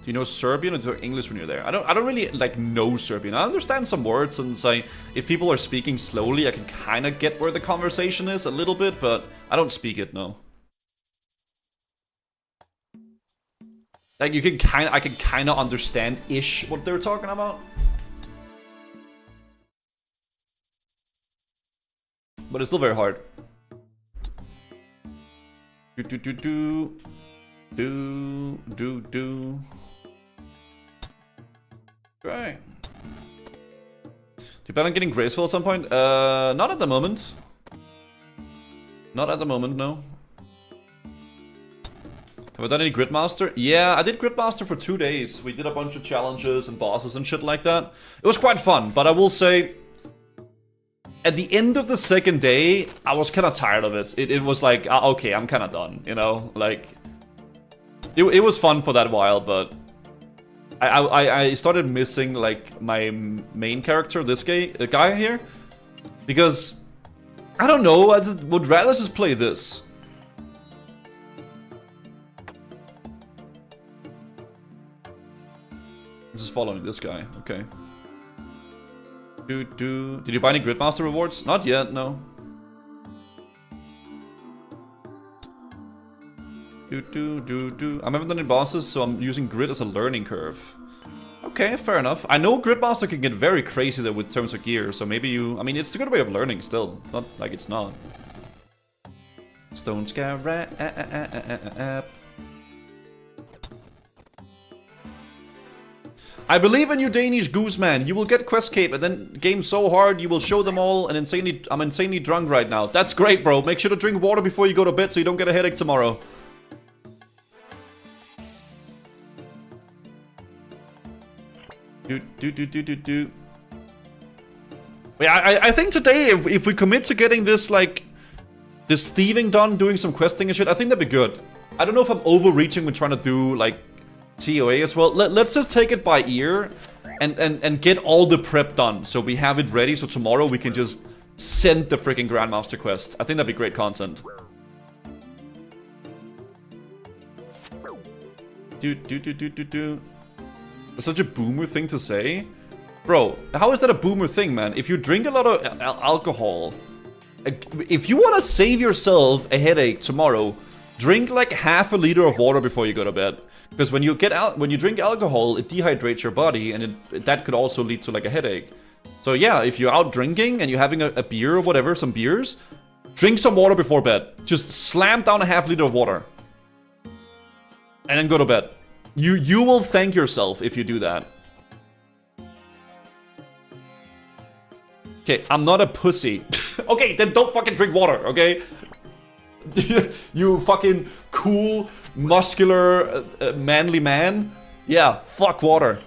you know Serbian or do you know English when you're there? I don't really like know Serbian. I understand some words and say if people are speaking slowly, I can kind of get where the conversation is a little bit, but I don't speak it, no. Like I can kind of understand-ish what they're talking about. But it's still very hard. Do. Right. Do you plan on getting graceful at some point? Not at the moment. Not at the moment, no. Have I done any Gridmaster? Yeah, I did Gridmaster for 2 days. We did a bunch of challenges and bosses and shit like that. It was quite fun, but I will say... at the end of the second day, I was kind of tired of it. It was like, okay, I'm kind of done, you know? Like, it was fun for that while, but I started missing, like, my main character, this guy, the guy here. Because, I don't know, I just would rather just play this. I'm just following this guy, okay. Did you buy any Gridmaster rewards? Not yet, no. I haven't done any bosses, so I'm using Grid as a learning curve. Okay, fair enough. I know Gridmaster can get very crazy though with terms of gear, so maybe you... I mean, it's a good way of learning still. Not like it's not. Stone Scarab. I believe in you, Danish goose man. You will get quest cape and then game so hard you will show them all and I'm insanely drunk right now. That's great, bro. Make sure to drink water before you go to bed so you don't get a headache tomorrow. Yeah, I think today if we commit to getting this like this thieving done, doing some questing and shit, I think that'd be good. I don't know if I'm overreaching with trying to do like TOA as well. Let's just take it by ear and get all the prep done so we have it ready so tomorrow we can just send the freaking Grandmaster quest. I think that'd be great content. It's such a boomer thing to say. Bro, how is that a boomer thing, man? If you drink a lot of alcohol, if you want to save yourself a headache tomorrow, drink like half a liter of water before you go to bed. Because when you drink alcohol, it dehydrates your body, and that could also lead to like a headache. So yeah, if you're out drinking and you're having a beer or whatever, some beers, drink some water before bed. Just slam down a half liter of water. And then go to bed. You will thank yourself if you do that. Okay, I'm not a pussy. Okay, then don't fucking drink water, okay? You fucking cool, muscular, manly man. Yeah, fuck water.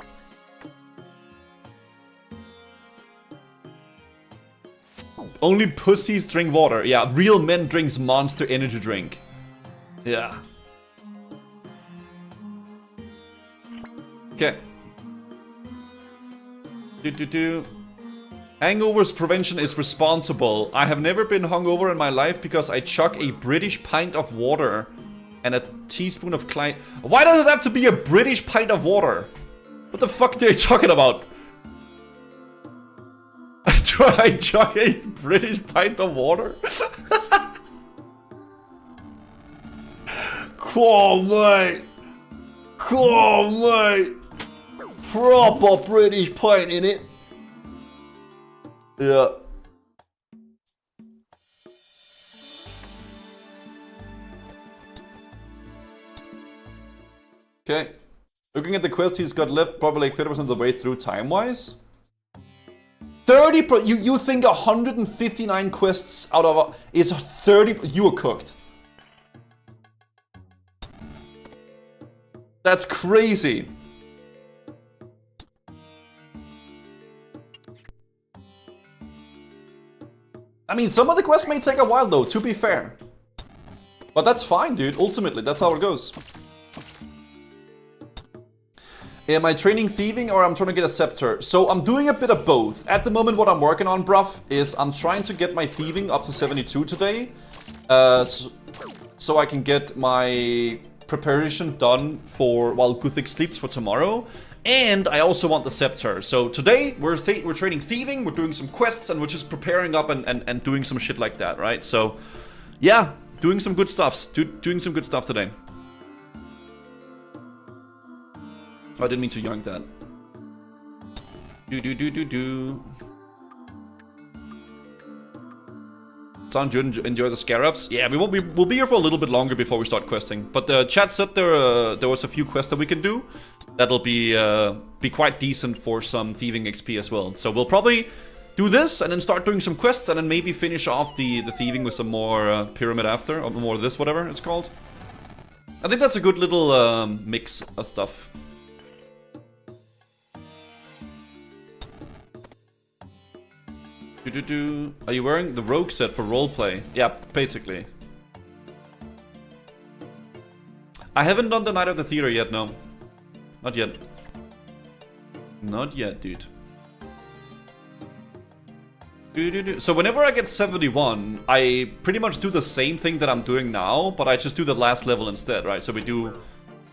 Only pussies drink water. Yeah, real men drinks Monster Energy drink. Yeah. Okay. Hangovers prevention is responsible. I have never been hungover in my life because I chuck a British pint of water and a teaspoon of Why does it have to be a British pint of water? What the fuck are you talking about? Do I chuck a British pint of water? Cool, mate. Cool, mate. Proper British pint in it. Yeah. Okay. Looking at the quest he's got left, probably like 30% of the way through time-wise. 30%? You think 159 quests out of is 30? You are cooked. That's crazy. I mean, some of the quests may take a while though, to be fair. But that's fine, dude. Ultimately, that's how it goes. Am I training thieving or I'm trying to get a scepter? So I'm doing a bit of both. At the moment, what I'm working on, bruv, is I'm trying to get my thieving up to 72 today. So I can get my preparation done for while Guthix sleeps for tomorrow. And I also want the scepter. So today we're training thieving, we're doing some quests, and we're just preparing up and doing some shit like that, right? So yeah, doing some good stuff. Doing some good stuff today. Oh, I didn't mean to yoink that. Sound good. Enjoy the scarabs. Yeah, we'll be here for a little bit longer before we start questing. But the chat said there was a few quests that we can do. That'll be quite decent for some thieving XP as well. So we'll probably do this and then start doing some quests and then maybe finish off the thieving with some more pyramid after, or more of this, whatever it's called. I think that's a good little mix of stuff. Are you wearing the rogue set for roleplay? Yeah, basically. I haven't done the Night of the Theater yet, no. Not yet. Not yet, dude. So whenever I get 71, I pretty much do the same thing that I'm doing now, but I just do the last level instead, right? So we do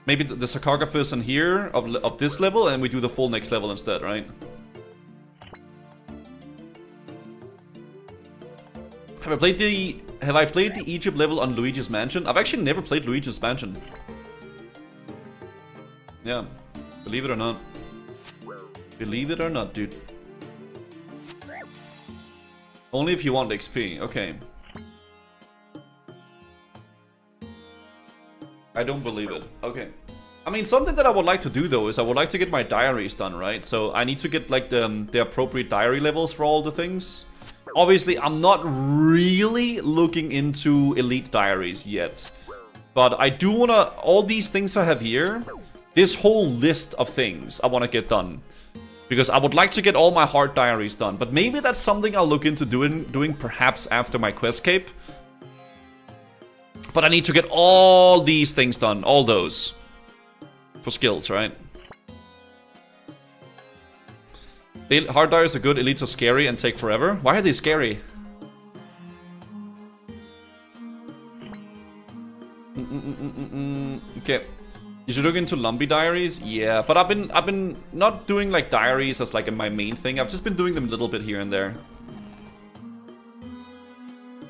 maybe the sarcophagus in here of this level, and we do the full next level instead, right? Have I played the Egypt level on Luigi's Mansion? I've actually never played Luigi's Mansion. Yeah, believe it or not. Believe it or not, dude. Only if you want XP, okay. I don't believe it, okay. I mean, something that I would like to do though is I would like to get my diaries done, right? So I need to get like the appropriate diary levels for all the things. Obviously, I'm not really looking into elite diaries yet. But I do wanna, all these things I have here, this whole list of things I wanna get done. Because I would like to get all my heart diaries done. But maybe that's something I'll look into doing perhaps after my quest cape. But I need to get all these things done. All those. For skills, right? The heart diaries are good. Elites are scary and take forever. Why are they scary? Okay. You should look into Lumpy diaries, yeah, but I've been not doing like diaries as like my main thing. I've just been doing them a little bit here and there.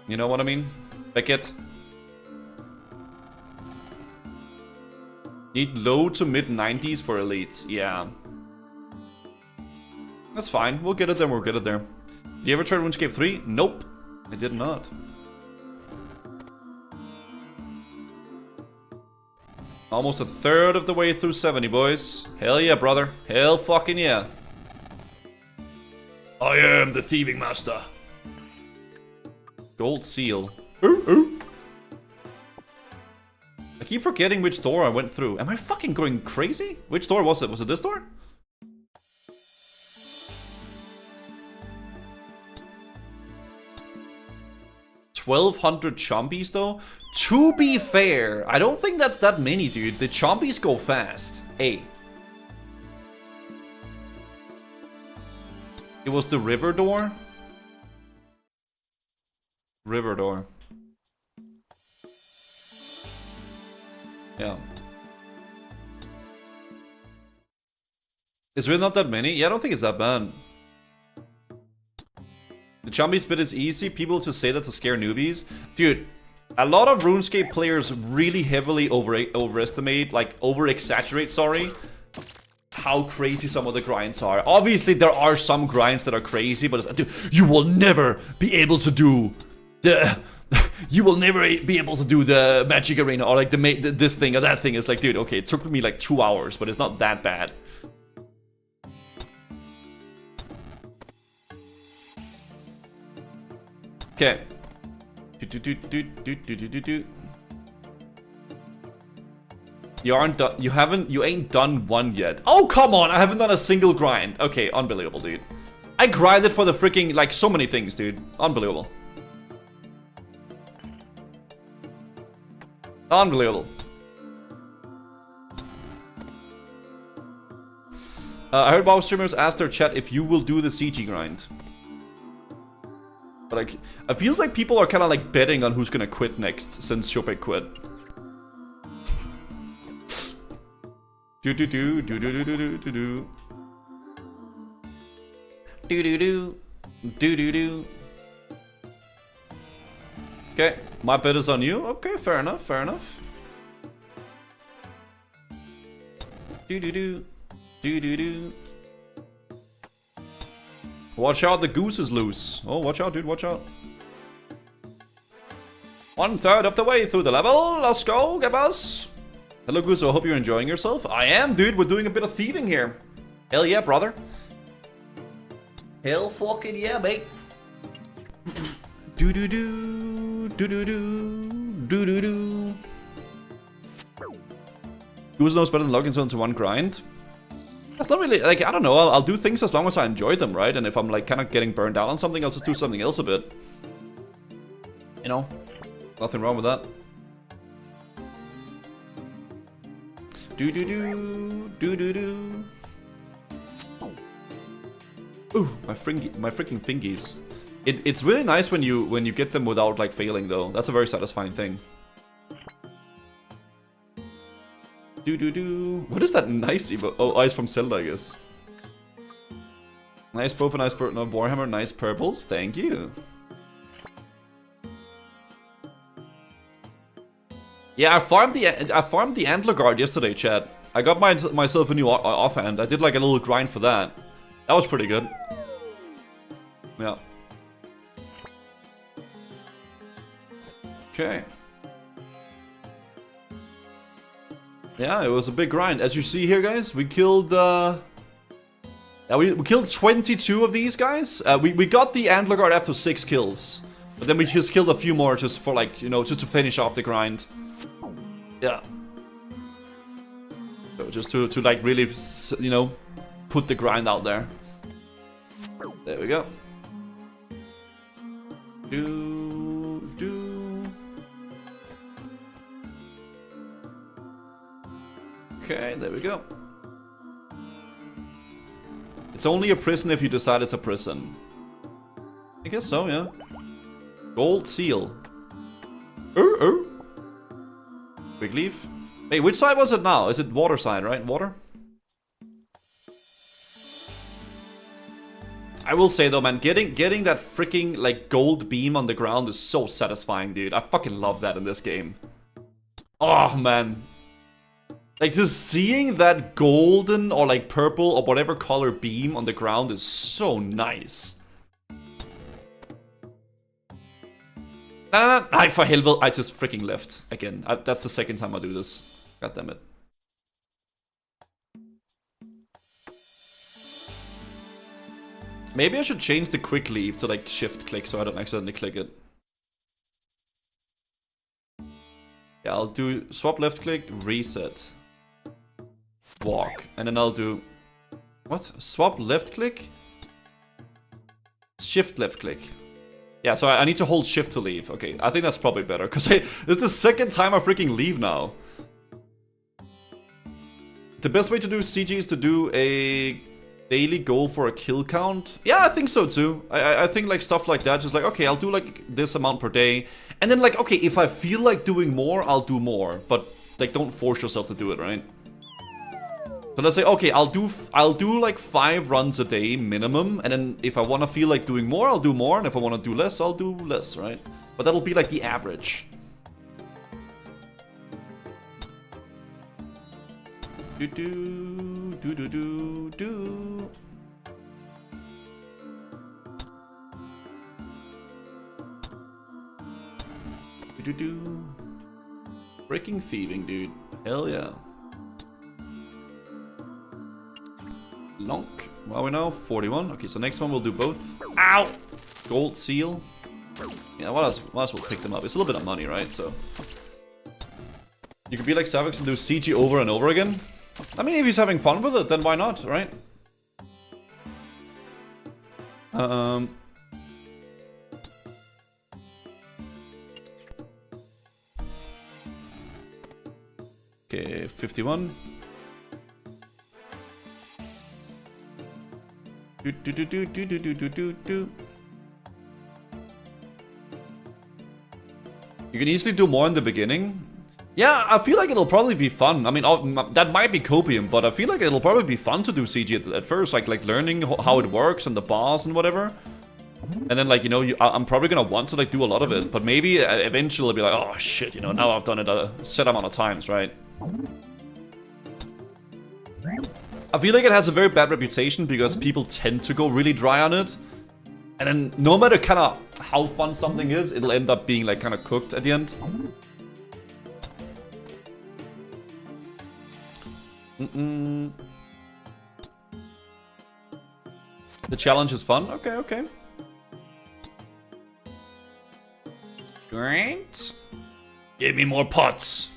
You know what I mean? Beckett. Need low to mid 90s for elites, yeah. That's fine. We'll get it there. We'll get it there. Did you ever try RuneScape 3? Nope, I did not. Almost a third of the way through 70, boys. Hell yeah, brother. Hell fucking yeah. I am the thieving master. Gold seal. Ooh, ooh. I keep forgetting which door I went through. Am I fucking going crazy? Which door was it? Was it this door? $1,200 chompies though? To be fair, I don't think that's that many, dude. The chompies go fast. Hey. It was the river door? River door. Yeah. It's really not that many? Yeah, I don't think it's that bad. The chompies bit is easy. People just say that to scare newbies. Dude, a lot of RuneScape players really heavily overestimate, like over-exaggerate, sorry, how crazy some of the grinds are. Obviously, there are some grinds that are crazy, but it's like, dude, you will never be able to do the... You will never be able to do the Magic Arena or like this thing or that thing. It's like, dude, okay, it took me like 2 hours, but it's not that bad. Okay. You ain't done one yet. Oh, come on, I haven't done a single grind. Okay, unbelievable, dude. I grinded for the freaking, like, so many things, dude. Unbelievable. Unbelievable. I heard WoW streamers ask their chat if you will do the CG grind. But like, it feels like people are kind of like betting on who's gonna quit next since Chopin quit. Do do do do do do do do do do do do do do do. Okay, my bet is on you. Okay, fair enough, fair enough. Do do do do do do. Watch out, the goose is loose. Oh, watch out, dude, watch out. 1/3 of the way through the level. Let's go, get boss. Hello, Goose. I hope you're enjoying yourself. I am, dude. We're doing a bit of thieving here. Hell yeah, brother. Hell fucking yeah, mate. Do do do do do do do do do. Goose knows better than logging into one grind. That's not really, like, I don't know, I'll do things as long as I enjoy them, right? And if I'm, like, kind of getting burned out on something, I'll just do something else a bit. You know? Nothing wrong with that. Do-do-do, do-do-do. Ooh, my freaking fingies. It's really nice when you get them without, like, failing, though. That's a very satisfying thing. Do-do-do. What is that nice evo? Oh, Ice from Zelda, I guess. Nice bow for nice no Warhammer, nice purples. Thank you. Yeah, I farmed the Antler Guard yesterday, chat. I got myself a new offhand. I did like a little grind for that. That was pretty good. Yeah. Okay. Yeah, it was a big grind. As you see here, guys, we killed we killed 22 of these guys. We got the Antler Guard after 6 kills. But then we just killed a few more just for, like, you know, just to finish off the grind. Yeah. So just to like really, you know, put the grind out there. There we go. Okay, there we go. It's only a prison if you decide it's a prison. I guess so, yeah. Gold seal. Quick leave. Wait, which side was it now? Is it water side, right? Water? I will say though, man, getting that freaking like gold beam on the ground is so satisfying, dude. I fucking love that in this game. Oh man. Like just seeing that golden or like purple or whatever color beam on the ground is so nice. Nej, for helvede. I just freaking left again. That's the second time I do this. God damn it. Maybe I should change the quick leave to like shift click so I don't accidentally click it. Yeah, I'll do swap left click, reset. Walk. And then I'll do... What? Swap left click? Shift left click. Yeah, so I need to hold shift to leave. Okay, I think that's probably better, because this is the second time I freaking leave now. The best way to do CG is to do a daily goal for a kill count. Yeah, I think so too. I think like stuff like that, just like, okay, I'll do like this amount per day. And then like, okay, if I feel like doing more, I'll do more. But like, don't force yourself to do it, right? So let's say, okay, I'll do like 5 runs a day minimum, and then if I want to feel like doing more, I'll do more, and if I want to do less, I'll do less, right? But that'll be like the average. Do do do do do do. Do do do. Freaking thieving, dude. Hell yeah. Lonk. What are we now? 41. Okay, so next one we'll do both. Ow! Gold seal. Yeah, might as well pick them up. It's a little bit of money, right? So you could be like Savix and do CG over and over again. I mean, if he's having fun with it, then why not, right? Okay, 51. Do do do do do do do do do. You can easily do more in the beginning. Yeah, I feel like it'll probably be fun. I mean, that might be copium, but I feel like it'll probably be fun to do CG at first, like learning how it works and the boss and whatever. And then, like, you know, I'm probably gonna want to like do a lot of it, but maybe eventually I'll be like, oh shit, you know, now I've done it a set amount of times, right? I feel like it has a very bad reputation because people tend to go really dry on it. And then no matter kind of how fun something is, it'll end up being like kind of cooked at the end. The challenge is fun? Okay, okay. Great. Give me more pots.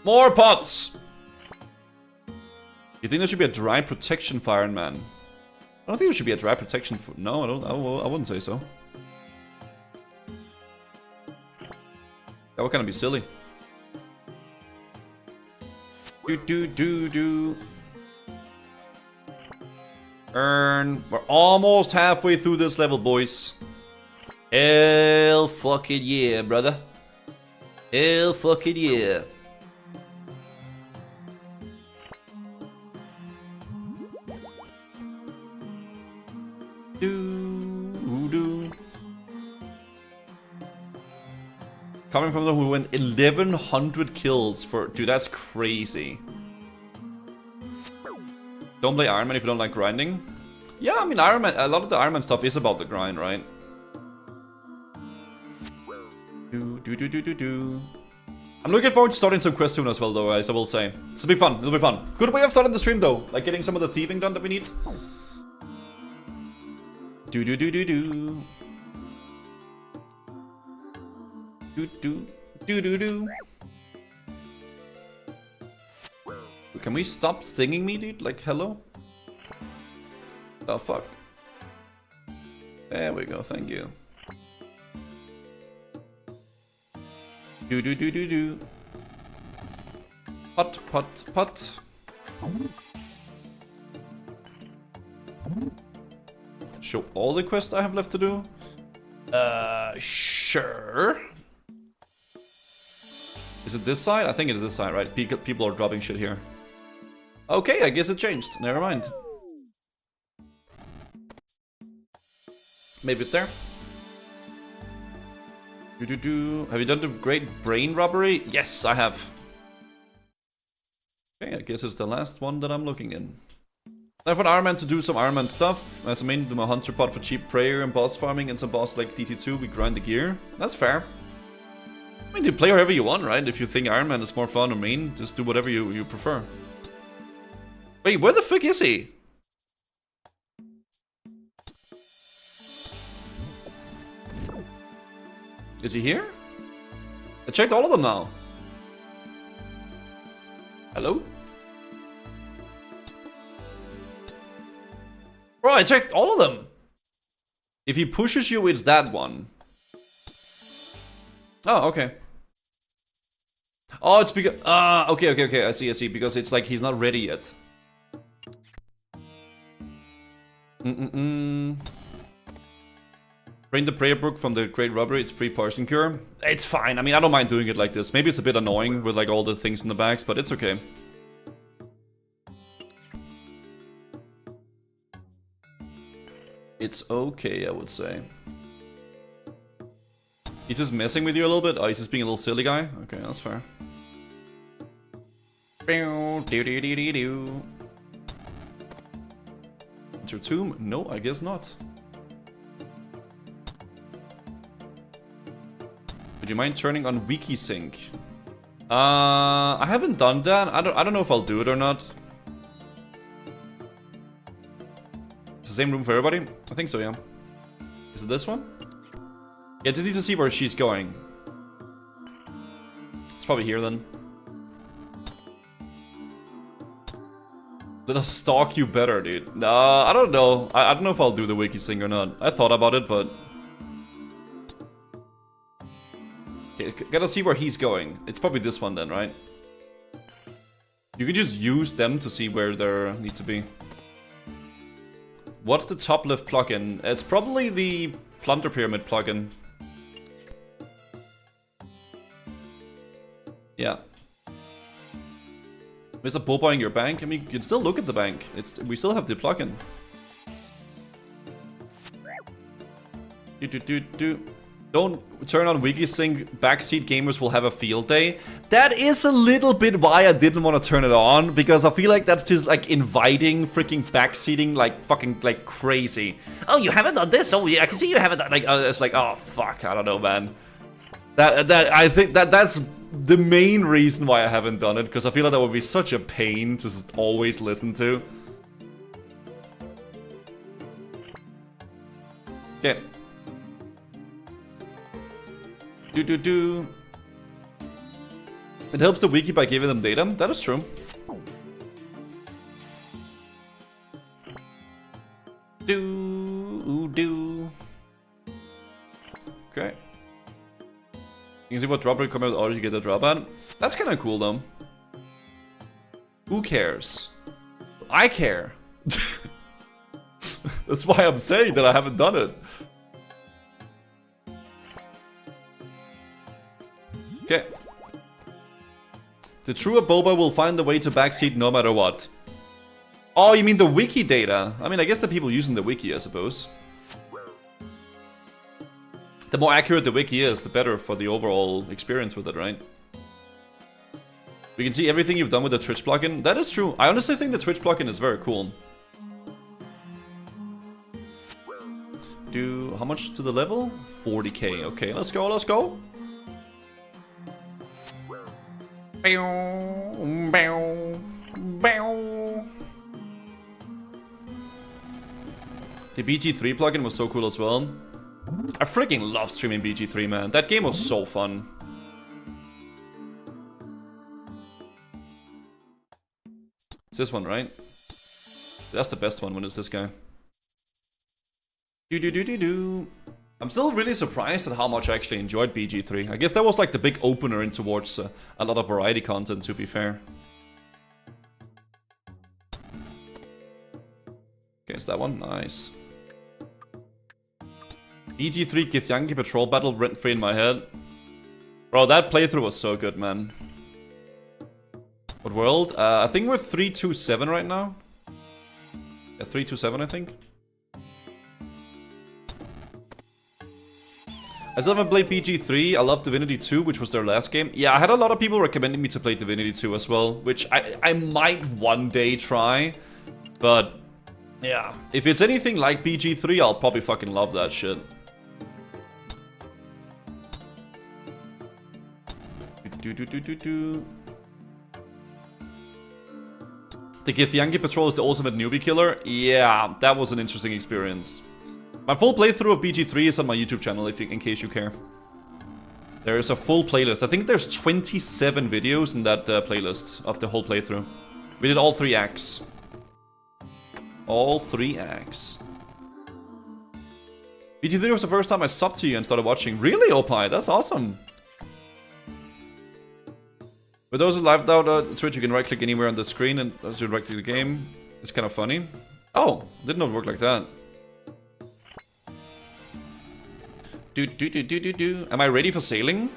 More pots! You think there should be a dry protection for Iron Man? I don't think there should be a dry protection for... No, I don't. I wouldn't say so. That would kind of be silly. Earn. We're almost halfway through this level, boys. Hell fucking yeah, brother. Hell fucking yeah. Coming from the who went 1100 kills for... Dude, that's crazy. Don't play Iron Man if you don't like grinding. Yeah, I mean, Iron Man, a lot of the Iron Man stuff is about the grind, right? I'm looking forward to starting some quests soon as well, though, guys, I will say. It'll be fun, it'll be fun. Good way of starting the stream, though. Like getting some of the thieving done that we need. Can we stop stinging me, dude? Like, hello? Oh, fuck. There we go, thank you. Pot, pot, pot. Show all the quests I have left to do? Sure. Is it this side? I think it is this side, right? People are dropping shit here. Okay, I guess it changed. Never mind. Maybe it's there. Have you done the great brain robbery? Yes, I have. Okay, I guess it's the last one that I'm looking in. Time for an Iron Man to do some Iron Man stuff. As I mean, do my hunter pot for cheap prayer and boss farming, and some boss like DT2, we grind the gear. That's fair. I mean, you play however you want, right? If you think Iron Man is more fun or main, just do whatever you prefer. Wait, where the fuck is he? Is he here? I checked all of them now. Hello? Bro, I checked all of them. If he pushes you, it's that one. Oh, okay. Oh, it's because... okay, I see. Because it's like he's not ready yet. Bring the prayer book from the Great Robbery, it's free poison cure. It's fine, I mean, I don't mind doing it like this. Maybe it's a bit annoying with like all the things in the bags, but it's okay. It's okay, I would say. He's just messing with you a little bit? Oh, he's just being a little silly guy? Okay, that's fair. Enter tomb? No, I guess not. Would you mind turning on Wikisync? I haven't done that. I don't know if I'll do it or not. It's the same room for everybody? I think so, yeah. Is it this one? Yeah, I just need to see where she's going. It's probably here then. Let us stalk you better, dude. Nah, I don't know. I don't know if I'll do the Wikisync or not. I thought about it, but... Okay, gotta see where he's going. It's probably this one then, right? You can just use them to see where they need to be. What's the top left plugin? It's probably the Plunder Pyramid plugin. Yeah. Mr. Boba in your bank? I mean, you can still look at the bank. We still have the plugin. Don't turn on Wikisync. Backseat gamers will have a field day. That is a little bit why I didn't want to turn it on, because I feel like that's just like inviting freaking backseating like fucking like crazy. Oh, you haven't done this? Oh yeah, I can see you haven't done like it's like, oh fuck, I don't know, man. I think that's the main reason why I haven't done it, because I feel like that would be such a pain to just always listen to. Okay. It helps the wiki by giving them data. That is true. Do. Okay. You can see what drop rate come out or you get the drop at. That's kind of cool though. Who cares? I care. That's why I'm saying that I haven't done it. Okay. The true Boba will find a way to backseat no matter what. Oh, you mean the wiki data? I mean, I guess the people using the wiki, I suppose. The more accurate the wiki is, the better for the overall experience with it, right? We can see everything you've done with the Twitch plugin. That is true. I honestly think the Twitch plugin is very cool. How much to the level? 40k. Okay, let's go, let's go. The BG3 plugin was so cool as well. I freaking love streaming BG3, man. That game was so fun. It's this one, right? That's the best one when it's this guy. I'm still really surprised at how much I actually enjoyed BG3. I guess that was like the big opener in towards a lot of variety content, to be fair. Okay, it's that one. Nice. BG3 Githyanki Patrol Battle rent-free in my head. Bro, that playthrough was so good, man. What world? I think we're 327 right now. Yeah, 327, I think. I still haven't played BG3. I love Divinity 2, which was their last game. Yeah, I had a lot of people recommending me to play Divinity 2 as well, which I might one day try. But, yeah. If it's anything like BG3, I'll probably fucking love that shit. The Githyanki Patrol is the ultimate newbie killer? Yeah, that was an interesting experience. My full playthrough of BG3 is on my YouTube channel, in case you care. There is a full playlist. I think there's 27 videos in that playlist of the whole playthrough. We did all 3 acts. All 3 acts. BG3 was the first time I subbed to you and started watching. Really, Opie? That's awesome. For those who live out Twitch, you can right-click anywhere on the screen and as you right-click the game. It's kind of funny. Oh, didn't know it worked like that. Am I ready for sailing?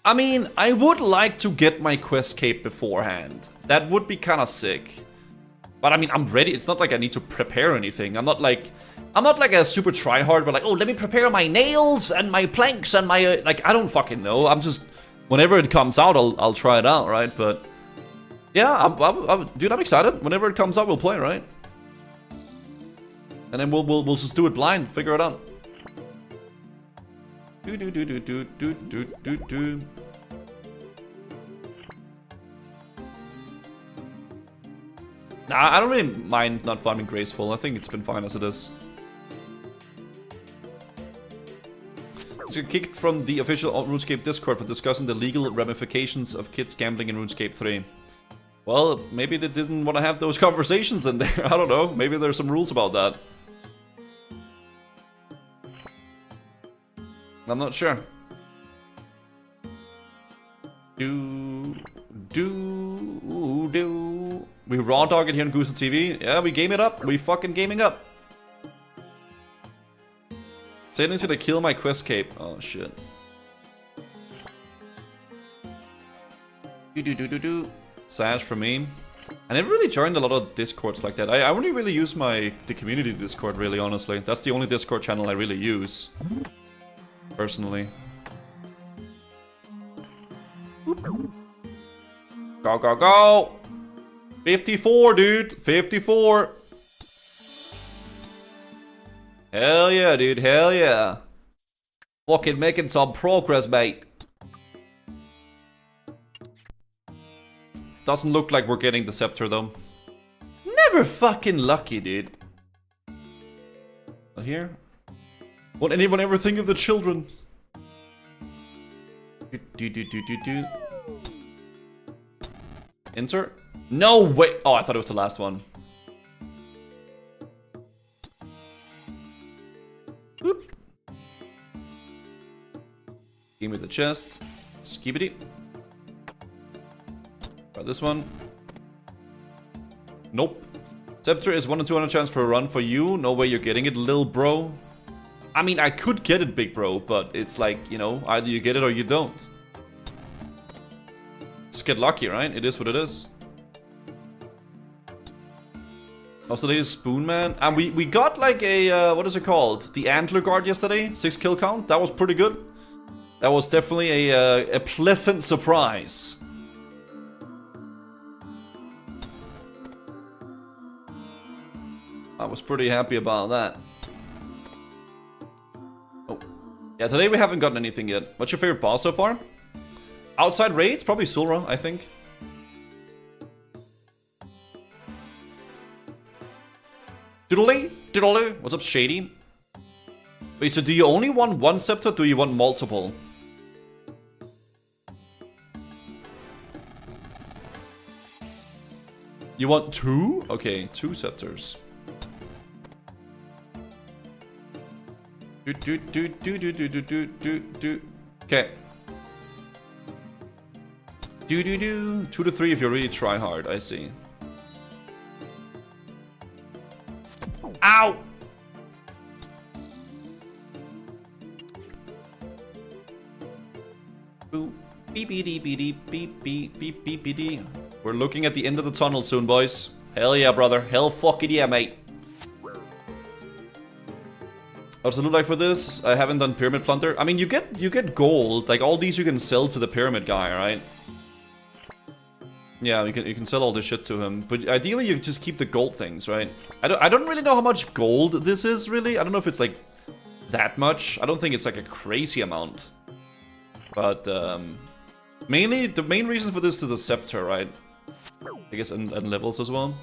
I mean, I would like to get my quest cape beforehand. That would be kind of sick. But I mean, I'm ready. It's not like I need to prepare anything. I'm not like a super tryhard, but like, oh, let me prepare my nails and my planks and my like, I don't fucking know. I'm just, whenever it comes out, I'll try it out, right? But yeah, dude, I'm excited. Whenever it comes out, we'll play, right? And then we'll just do it blind, figure it out. Nah, I don't really mind not farming graceful. I think it's been fine as it is. So kicked from the official RuneScape Discord for discussing the legal ramifications of kids gambling in RuneScape 3. Well, maybe they didn't want to have those conversations in there. I don't know. Maybe there's some rules about that. I'm not sure. We raw dog it here on Goose TV. Yeah, we game it up. We fucking gaming up. Sailing's gonna kill my quest cape. Oh shit. Sash for me. I never really joined a lot of Discords like that. I only really use the community Discord, really, honestly. That's the only Discord channel I really use. Personally. Go, go, go! 54, dude! 54! Hell yeah, dude, hell yeah! Fucking making some progress, mate. Doesn't look like we're getting the scepter, though. Never fucking lucky, dude. Not here? Won't anyone ever think of the children? Enter? No way! Oh, I thought it was the last one. Give me the chest. Skibidi. Try this one. Nope. Scepter is 1 in 200 chance for a run for you. No way you're getting it, little bro. I mean, I could get it, big bro, but it's like, you know, either you get it or you don't. Just get lucky, right? It is what it is. Also, they Spoon Man. And we got like a, what is it called? The Antler Guard yesterday. 6 kill count. That was pretty good. That was definitely a pleasant surprise. I was pretty happy about that. Oh. Yeah, today we haven't gotten anything yet. What's your favorite boss so far? Outside raids? Probably Sulra, I think. Doodly, doodly. What's up, Shady? Wait, so do you only want one scepter, or do you want multiple? You want 2? Okay, 2 scepters. Okay. 2 to 3 if you really try hard, I see. Ow! Beep beep beep beep beep beep beep beep beep. We're looking at the end of the tunnel soon, boys. Hell yeah, brother. Hell fucking yeah, mate. What's it look like for this? I haven't done Pyramid Plunder. I mean, you get gold. Like, all these you can sell to the Pyramid guy, right? Yeah, you can sell all this shit to him. But ideally, you just keep the gold things, right? I don't really know how much gold this is, really. I don't know if it's, like, that much. I don't think it's, like, a crazy amount. But, mainly, the main reason for this is the Scepter, right? I guess, and levels as well.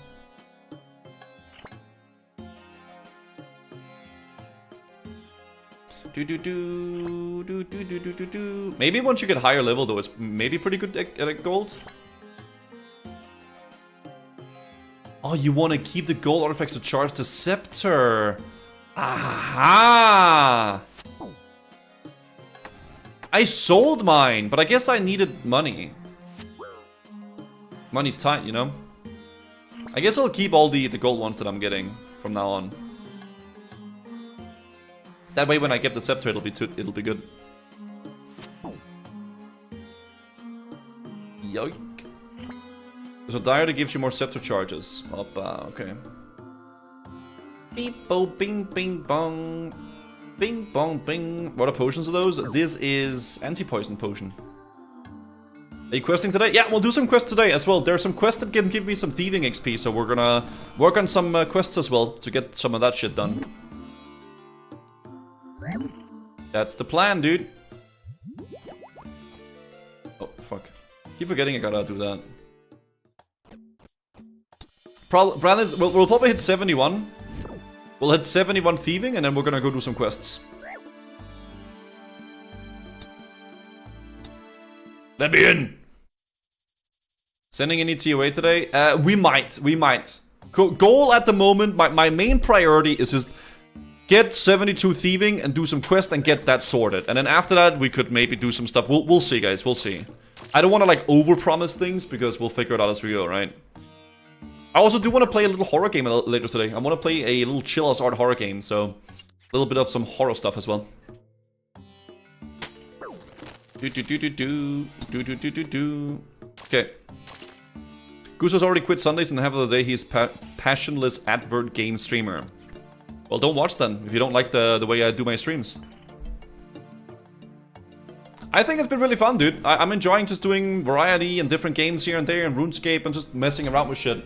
Maybe once you get higher level, though, it's maybe pretty good at gold. Oh, you want to keep the gold artifacts to charge the scepter. Aha! I sold mine, but I guess I needed money. Money's tight, you know? I guess I'll keep all the gold ones that I'm getting from now on. That way, when I get the scepter, it'll be good. Yoink. There's a diary that gives you more scepter charges. Oppa, okay. Beep bo bing bing bong. Bing bong bing. What are potions of those? This is anti-poison potion. Are you questing today? Yeah, we'll do some quests today as well. There are some quests that can give me some thieving XP, so we're gonna work on some quests as well to get some of that shit done. That's the plan, dude. Oh, fuck. Keep forgetting I gotta do that. We'll probably hit 71. We'll hit 71 thieving, and then we're gonna go do some quests. Let me in! Sending any TOA today? We might. Goal at the moment, my main priority is just get 72 thieving and do some quests and get that sorted. And then after that, we could maybe do some stuff. We'll see, guys. We'll see. I don't want to, like, overpromise things because we'll figure it out as we go, right? I also do want to play a little horror game later today. I want to play a little chill-ass art horror game, so a little bit of some horror stuff as well. Okay. Guso's already quit Sundays and half of the day he's passionless advert game streamer. Well, don't watch then, if you don't like the way I do my streams. I think it's been really fun, dude. I'm enjoying just doing variety and different games here and there and RuneScape and just messing around with shit.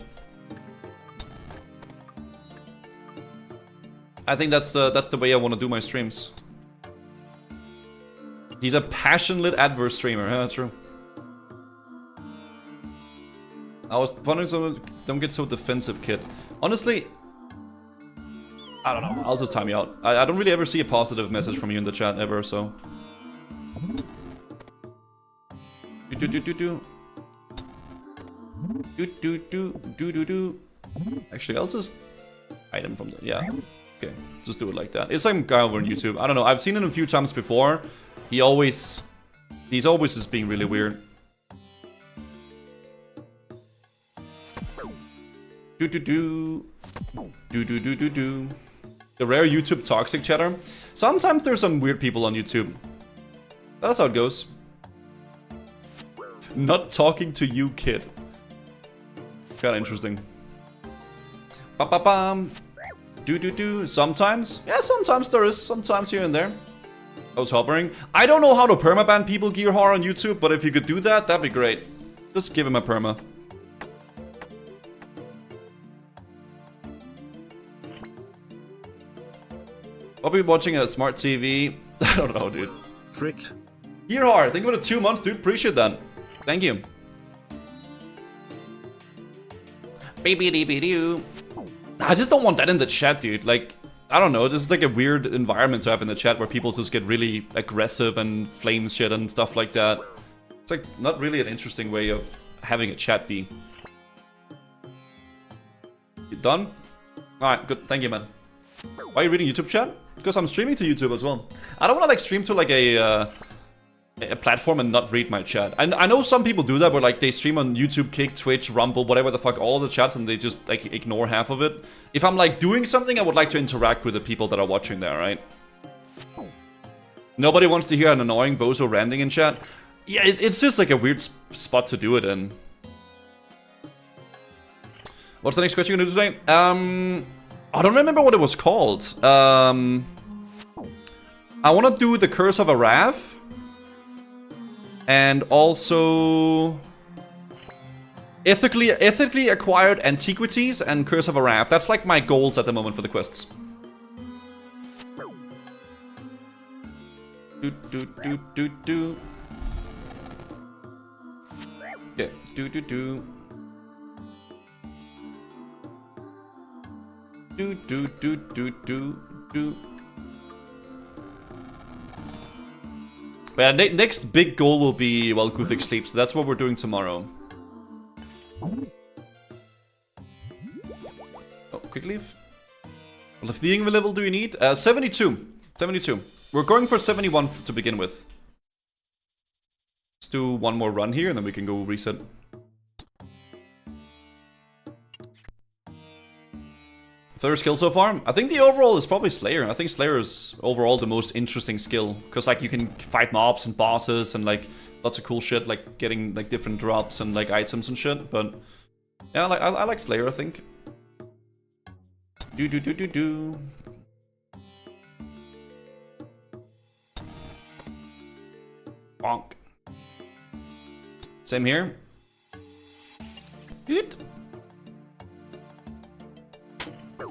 I think that's the way I want to do my streams. He's a passionate adverse streamer, yeah, true. I was wondering, don't get so defensive, kid. Honestly, I don't know. I'll just time you out. I don't really ever see a positive message from you in the chat ever, so. Actually, I'll just item from the, yeah. Okay, just do it like that. It's some guy over on YouTube. I don't know. I've seen him a few times before. He always He's always just being really weird. Do. The rare YouTube toxic chatter. Sometimes there's some weird people on YouTube. That's how it goes. Not talking to you, kid. Kinda interesting. Ba-ba-bam. Do. Sometimes. Yeah, sometimes there is. Sometimes here and there. I was hovering. I don't know how to permaban people gear horror on YouTube, but if you could do that, that'd be great. Just give him a perma. I'll be watching a smart TV. I don't know, dude. Frick. Gear horror. Think about it, 2 months, dude. Appreciate that. Thank you. Baby-dee-bee-doo. I just don't want that in the chat, dude. Like, I don't know. This is like a weird environment to have in the chat where people just get really aggressive and flame shit and stuff like that. It's like not really an interesting way of having a chat be. You done? Alright, good. Thank you, man. Why are you reading YouTube chat? Because I'm streaming to YouTube as well. I don't want to like stream to like a platform and not read my chat. I know some people do that where like they stream on YouTube, Kick, Twitch, Rumble, whatever the fuck, all the chats, and they just like ignore half of it. If I'm like doing something, I would like to interact with the people that are watching there, right? Nobody wants to hear an annoying bozo ranting in chat. Yeah, it's just like a weird spot to do it in. What's the next question you're gonna do today? I don't remember what it was called. I want to do the Curse of Arrav. And also ethically acquired antiquities and Curse of Arrav. That's like my goals at the moment for the quests. Do. Yeah, do. Do. But yeah, next big goal will be, well, Guthix sleeps. So that's what we're doing tomorrow. Oh, quick leave. What Thieving level do you need? 72. 72. We're going for 71 to begin with. Let's do one more run here and then we can go reset. Third skill so far? I think the overall is probably Slayer. I think Slayer is overall the most interesting skill. Because like you can fight mobs and bosses and like lots of cool shit, like getting like different drops and like items and shit. But yeah, I like Slayer, I think. Do. Bonk. Same here. Good.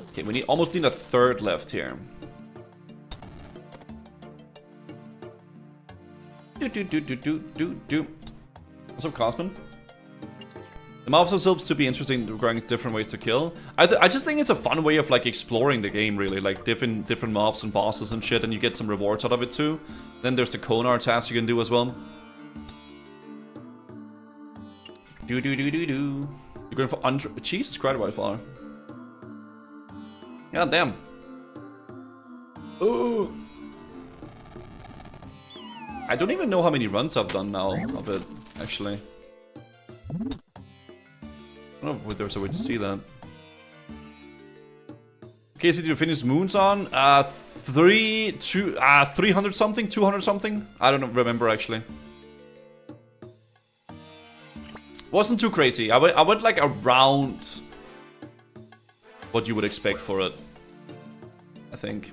Okay, we almost need a third left here. Do. What's up, Cosman? The mobs themselves to be interesting, requiring different ways to kill. I just think it's a fun way of like exploring the game, really, like different mobs and bosses and shit, and you get some rewards out of it too. Then there's the Konar task you can do as well. Do. You're going for Jesus Christ, by far. God damn. Oh. I don't even know how many runs I've done now of it, actually. I don't know if there's a way to see that. Okay, so did you finish Moons on? 300 something, 200 something? I don't remember actually. Wasn't too crazy. I went like around what you would expect for it, I think.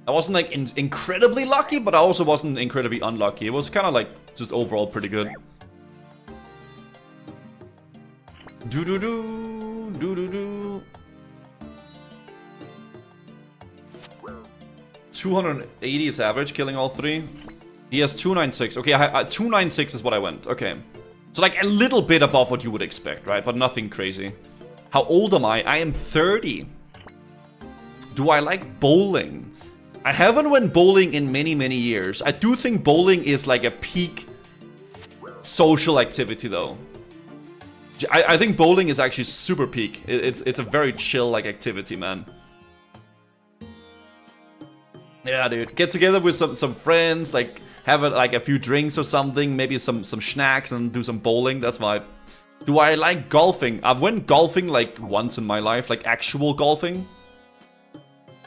I wasn't like incredibly lucky, but I also wasn't incredibly unlucky. It was kind of like just overall pretty good. Do. 280 is average, killing all three. He has 296. Okay, 296 is what I went. Okay. So like a little bit above what you would expect, right? But nothing crazy. How old am I? I am 30. Do I like bowling? I haven't went bowling in many, many years. I do think bowling is like a peak social activity though. I think bowling is actually super peak. It's a very chill like activity, man. Yeah, dude. Get together with some friends, like have like a few drinks or something, maybe some snacks and do some bowling. That's my... Do I like golfing? I've went golfing like once in my life, like actual golfing.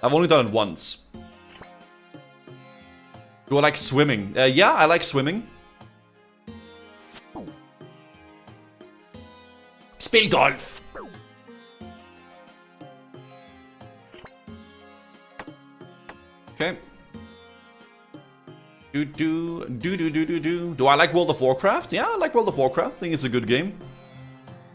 I've only done it once. Do I like swimming? Yeah, I like swimming. Spil golf! Okay. Do I like World of Warcraft? Yeah, I like World of Warcraft. I think it's a good game.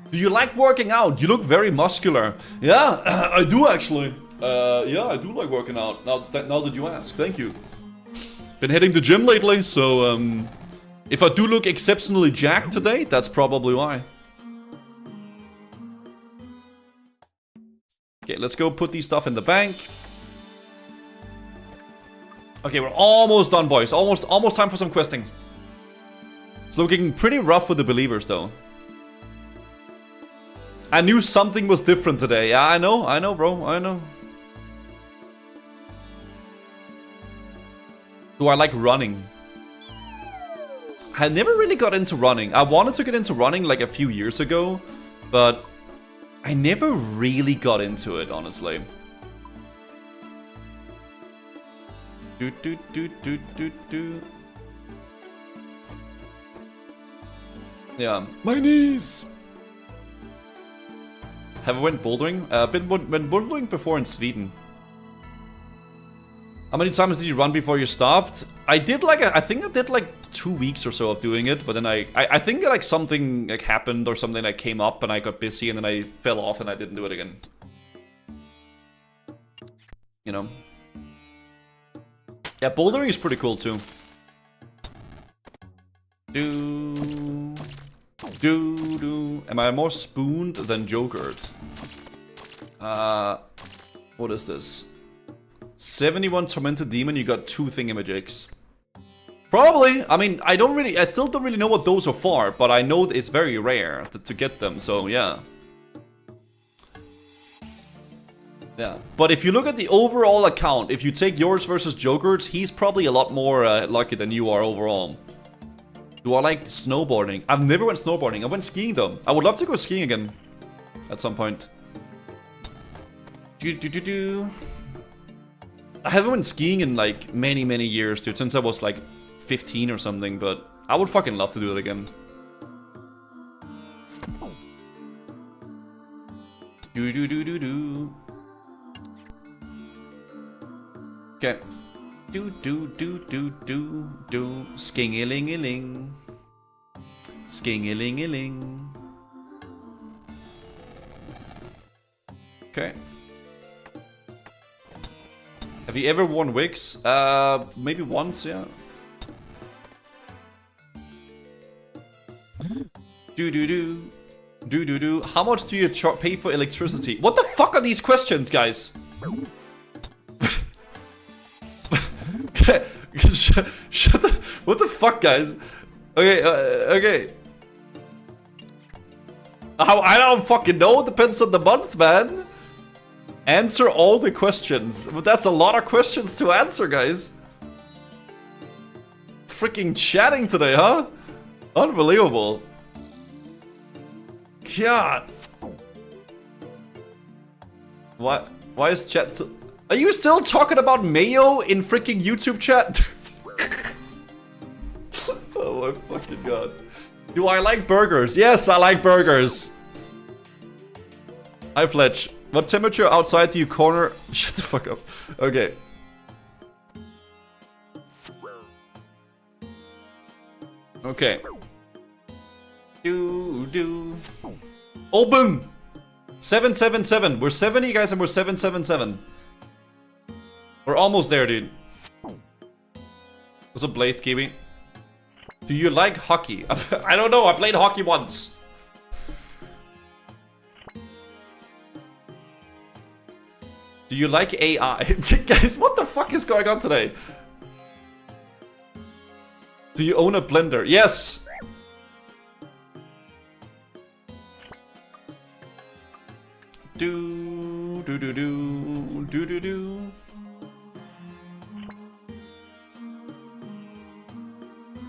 Do you like working out? You look very muscular. Yeah, I do actually. Yeah, I do like working out. Now that you ask, thank you. Been hitting the gym lately, so if I do look exceptionally jacked today, that's probably why. Okay, let's go put these stuff in the bank. Okay, we're almost done, boys. Almost time for some questing. It's looking pretty rough with the believers, though. I knew something was different today. Yeah, I know, bro. I know. Do I like running? I never really got into running. I wanted to get into running like a few years ago, but I never really got into it, honestly. Yeah, my knees. Have I went bouldering? Been bouldering before in Sweden. How many times did you run before you stopped? I did like I think I did like 2 weeks or so of doing it, but then I think like something like happened or something like came up and I got busy and then I fell off and I didn't do it again. You know. Yeah, bouldering is pretty cool too. Am I more spooned than Jogurt? What is this? 71 Tormented Demon, you got 2 thingamajigs. Probably. I mean, I still don't really know what those are for, but I know it's very rare to get them, so yeah. Yeah, but if you look at the overall account, if you take yours versus Joker's, he's probably a lot more lucky than you are overall. Do I like snowboarding? I've never went snowboarding. I went skiing though. I would love to go skiing again at some point. I haven't went skiing in like many years, dude, since I was like 15 or something, but I would fucking love to do it again. Okay. Sking-a-ling-a-ling. Sking-a-ling-a-ling. Okay. Have you ever worn wigs? Maybe once, yeah. How much do you pay for electricity? What the fuck are these questions, guys? Shut the... What the fuck, guys? Okay, okay. I don't fucking know. Depends on the month, man. Answer all the questions. But that's a lot of questions to answer, guys. Freaking chatting today, huh? Unbelievable. God. What? Why is chat... Are you still talking about mayo in freaking YouTube chat? Oh my fucking god. Do I like burgers? Yes, I like burgers. Hi Fletch. What temperature outside do you corner? Shut the fuck up. Okay. Okay. Oh boom! 777. We're 70 guys and we're 777. We're almost there, dude. What's up, Blazed Kiwi? Do you like hockey? I don't know, I played hockey once. Do you like AI? Guys, what the fuck is going on today? Do you own a blender? Yes! Do.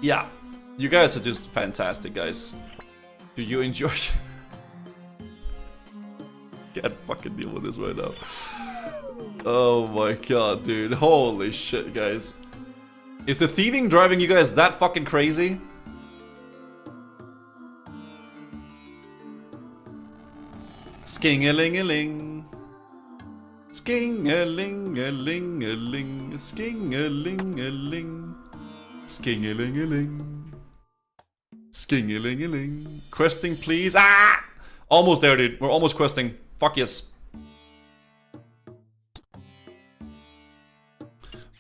Yeah, you guys are just fantastic, guys. Do you enjoy? Can't fucking deal with this right now. Oh my god, dude. Holy shit, guys. Is the thieving driving you guys that fucking crazy? Sking-a-ling-a-ling. Sking-a-ling-a-ling-a-ling. Sking-a-ling-a-ling. Sking-a-ling-a-ling. Sking-a-ling-a-ling. Questing, please. Ah! Almost there, dude. We're almost questing. Fuck yes.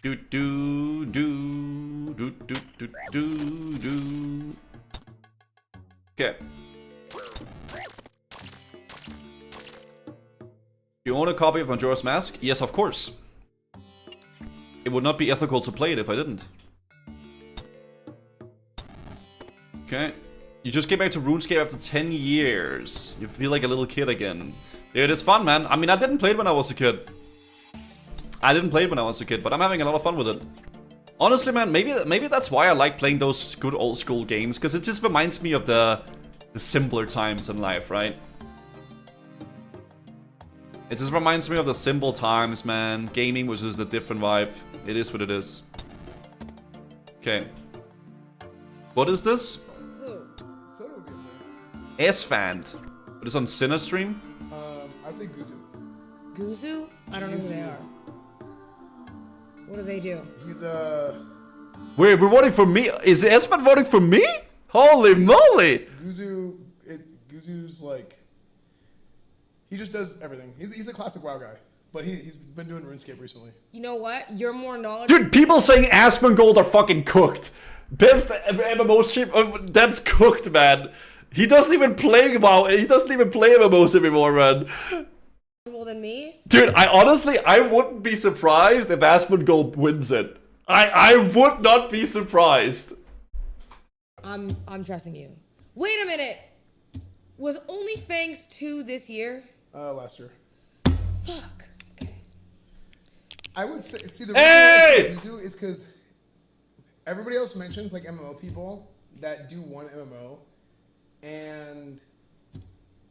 Do do do do do do do do. Okay. You own a copy of Majora's Mask? Yes, of course. It would not be ethical to play it if I didn't. Okay. You just came back to RuneScape after 10 years. You feel like a little kid again. Dude, it's fun, man. I mean, I didn't play it when I was a kid. But I'm having a lot of fun with it. Honestly, man, maybe that's why I like playing those good old school games, because it just reminds me of the simpler times in life, right? It just reminds me of the simple times, man. Gaming was just a different vibe. It is what it is. Okay. What is this? S-Fan. What is on Cinestream? I say Guzu. Guzu? I don't know who they are. What do they do? He's Wait, we're voting for me? Is S-Fan voting for me? Holy moly! Guzu's like... He just does everything. He's a classic WoW guy. But he's been doing RuneScape recently. You know what? You're more knowledgeable. Dude, people saying Asmongold are fucking cooked. Best MMO stream... that's cooked, man. He doesn't even play WoW. He doesn't even play MMOs anymore, man. Than me? Dude, I wouldn't be surprised if Asmongold wins it. I would not be surprised. I'm trusting you. Wait a minute. Was OnlyFangs 2 this year? Last year. Fuck. Okay. I would say, see, the reason I Guzu is because everybody else mentions like MMO people that do one MMO, and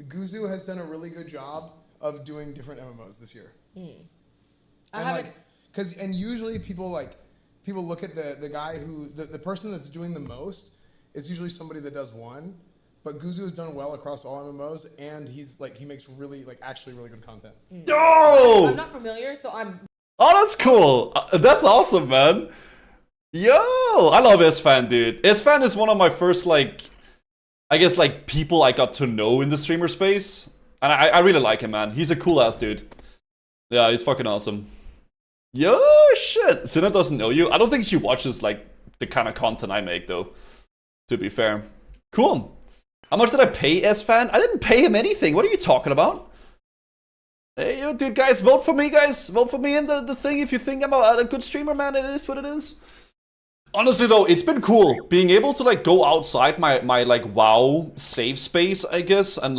Guzu has done a really good job of doing different MMOs this year. And usually people look at the guy who the person that's doing the most is usually somebody that does one. But Guzu has done well across all MMOs, and he makes really actually really good content. Yo! I'm not familiar, so I'm... Oh, that's cool. That's awesome, man. Yo! I love S-Fan, dude. S-Fan is one of my first, people I got to know in the streamer space. And I really like him, man. He's a cool-ass dude. Yeah, he's fucking awesome. Yo, shit. Sina doesn't know you. I don't think she watches, the kind of content I make, though. To be fair. Cool. How much did I pay S-Fan? I didn't pay him anything. What are you talking about? Hey, yo, dude, guys, vote for me, guys. Vote for me in the thing if you think I'm a good streamer, man. It is what it is. Honestly, though, it's been cool being able to, go outside my WoW safe space, I guess, and,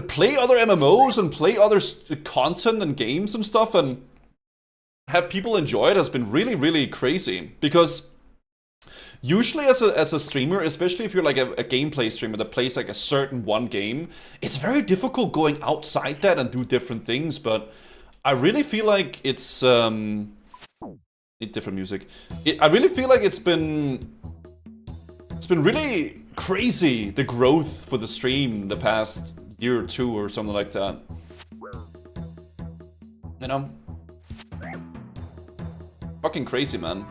play other MMOs and play other content and games and stuff and have people enjoy it has been really, really crazy. Because usually as a streamer, especially if you're a gameplay streamer that plays a certain one game, it's very difficult going outside that and do different things. But I really feel like it's different music. I really feel like it's been really crazy, the growth for the stream the past year or two or something like that. You know? Fucking crazy, man.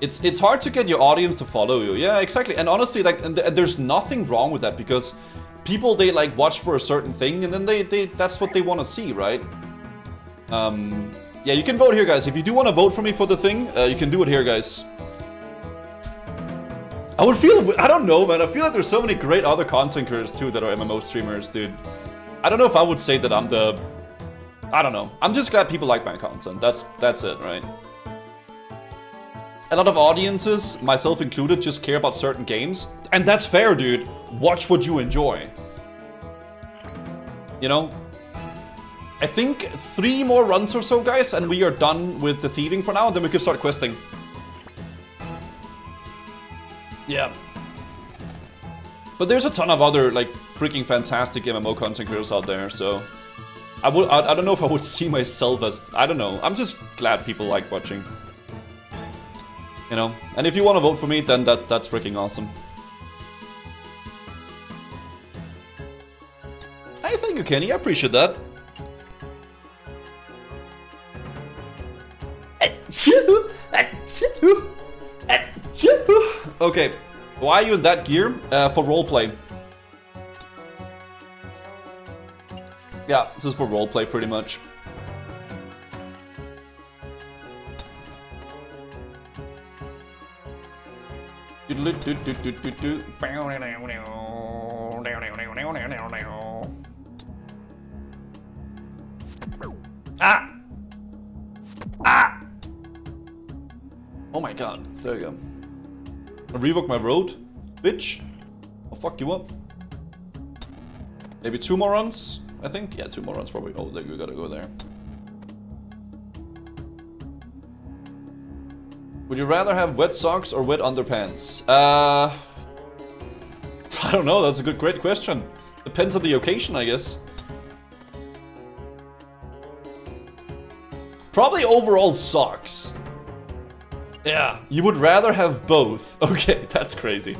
It's hard to get your audience to follow you. Yeah, exactly. And honestly, and there's nothing wrong with that, because people, they watch for a certain thing and then they that's what they want to see, right? Yeah, you can vote here, guys. If you do want to vote for me for the thing, you can do it here, guys. I don't know, man. I feel like there's so many great other content creators too that are MMO streamers, dude. I don't know if I would say that I'm the... I don't know. I'm just glad people like my content. That's it, right? A lot of audiences, myself included, just care about certain games. And that's fair, dude. Watch what you enjoy. You know? I think 3 more runs or so, guys, and we are done with the thieving for now, and then we can start questing. Yeah. But there's a ton of other, like, freaking fantastic MMO content creators out there, so... I don't know if I would see myself as... I don't know. I'm just glad people like watching. You know? And if you want to vote for me, then that's freaking awesome. Hey, thank you, Kenny. I appreciate that. Okay. Why are you in that gear? For roleplay. Yeah, this is for roleplay pretty much. Ah! Ah! Oh my god, there you go. I revoke my road, bitch. I'll fuck you up. Maybe 2 more runs, I think. Yeah, 2 more runs probably. Oh, there you gotta go there. Would you rather have wet socks or wet underpants? I don't know, that's a great question. Depends on the occasion, I guess. Probably overall socks. Yeah, you would rather have both. Okay, that's crazy.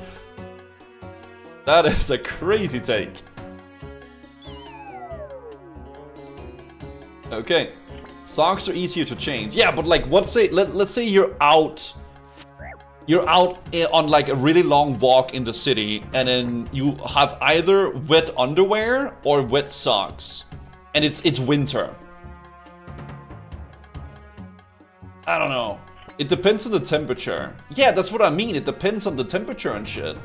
That is a crazy take. Okay. Socks are easier to change. Yeah, but like, let's say you're out on like a really long walk in the city, and then you have either wet underwear or wet socks, and it's winter. I don't know. It depends on the temperature. Yeah, that's what I mean. It depends on the temperature and shit.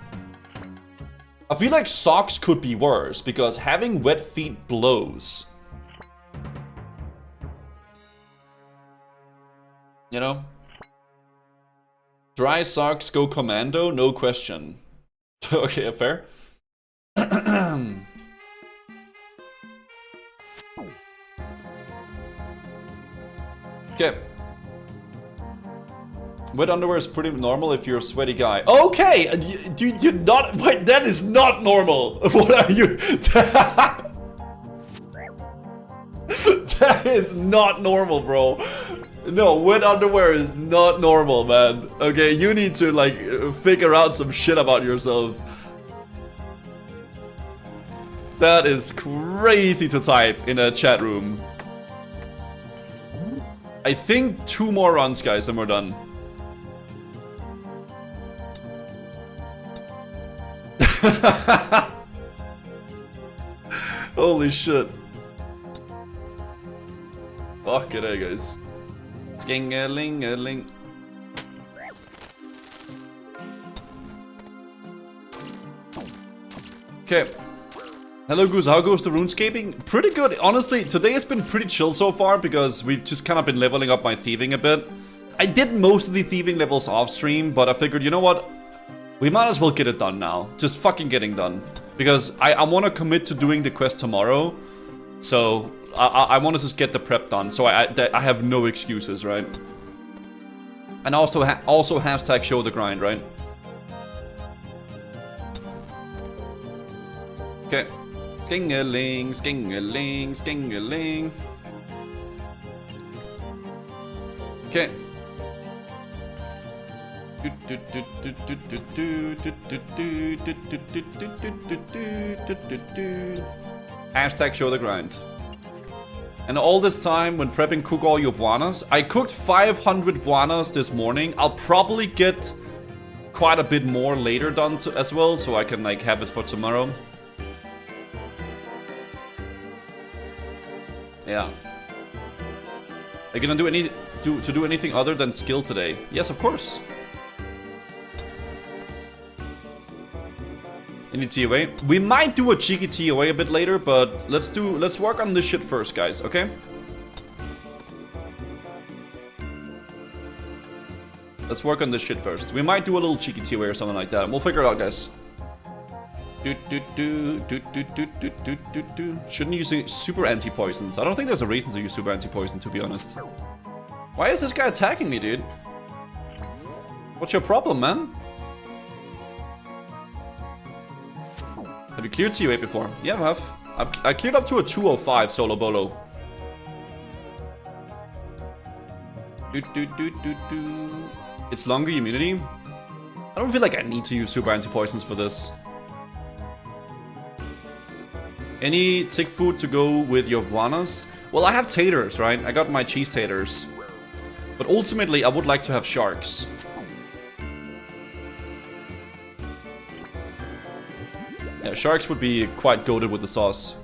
I feel like socks could be worse because having wet feet blows. You know? Dry socks go commando, no question. Okay, fair. Okay. Wet underwear is pretty normal if you're a sweaty guy. Okay! You're not... Wait, that is not normal! What are you... That is not normal, bro. No, wet underwear is not normal, man. Okay, you need to, like, figure out some shit about yourself. That is crazy to type in a chat room. I think 2 more runs, guys, and we're done. Holy shit. Fuck it, guys. Sking-a-ling-a-ling. Okay. Hello Goose, how goes the RuneScaping? Pretty good, honestly. Today has been pretty chill so far because we've just kind of been leveling up my thieving a bit. I did most of the thieving levels off stream, but I figured, you know what? We might as well get it done now. Just fucking getting done. Because I want to commit to doing the quest tomorrow. So I want to just get the prep done. So I have no excuses, right? And also hashtag show the grind, right? Okay. Sking-a-ling, sking-a-ling, sking-a-ling. Okay. Hashtag show the grind. And all this time when prepping cook all your buanas, I cooked 500 buanas this morning. I'll probably get quite a bit more later done as well, so I can like have it for tomorrow. Yeah. Are you gonna do anything other than skill today? Yes, of course. Any TOA? We might do a cheeky TOA a bit later, but let's work on this shit first, guys, okay? Let's work on this shit first. We might do a little cheeky TOA or something like that. We'll figure it out, guys. Shouldn't use super anti-poisons. I don't think there's a reason to use super anti-poison, to be honest. Why is this guy attacking me, dude? What's your problem, man? Have you cleared TO8 before? Yeah, I have. I cleared up to a 205 solo bolo. It's longer immunity. I don't feel like I need to use super anti-poisons for this. Any tick food to go with your guanas? Well, I have taters, right? I got my cheese taters. But ultimately, I would like to have sharks. Yeah, sharks would be quite goated with the sauce.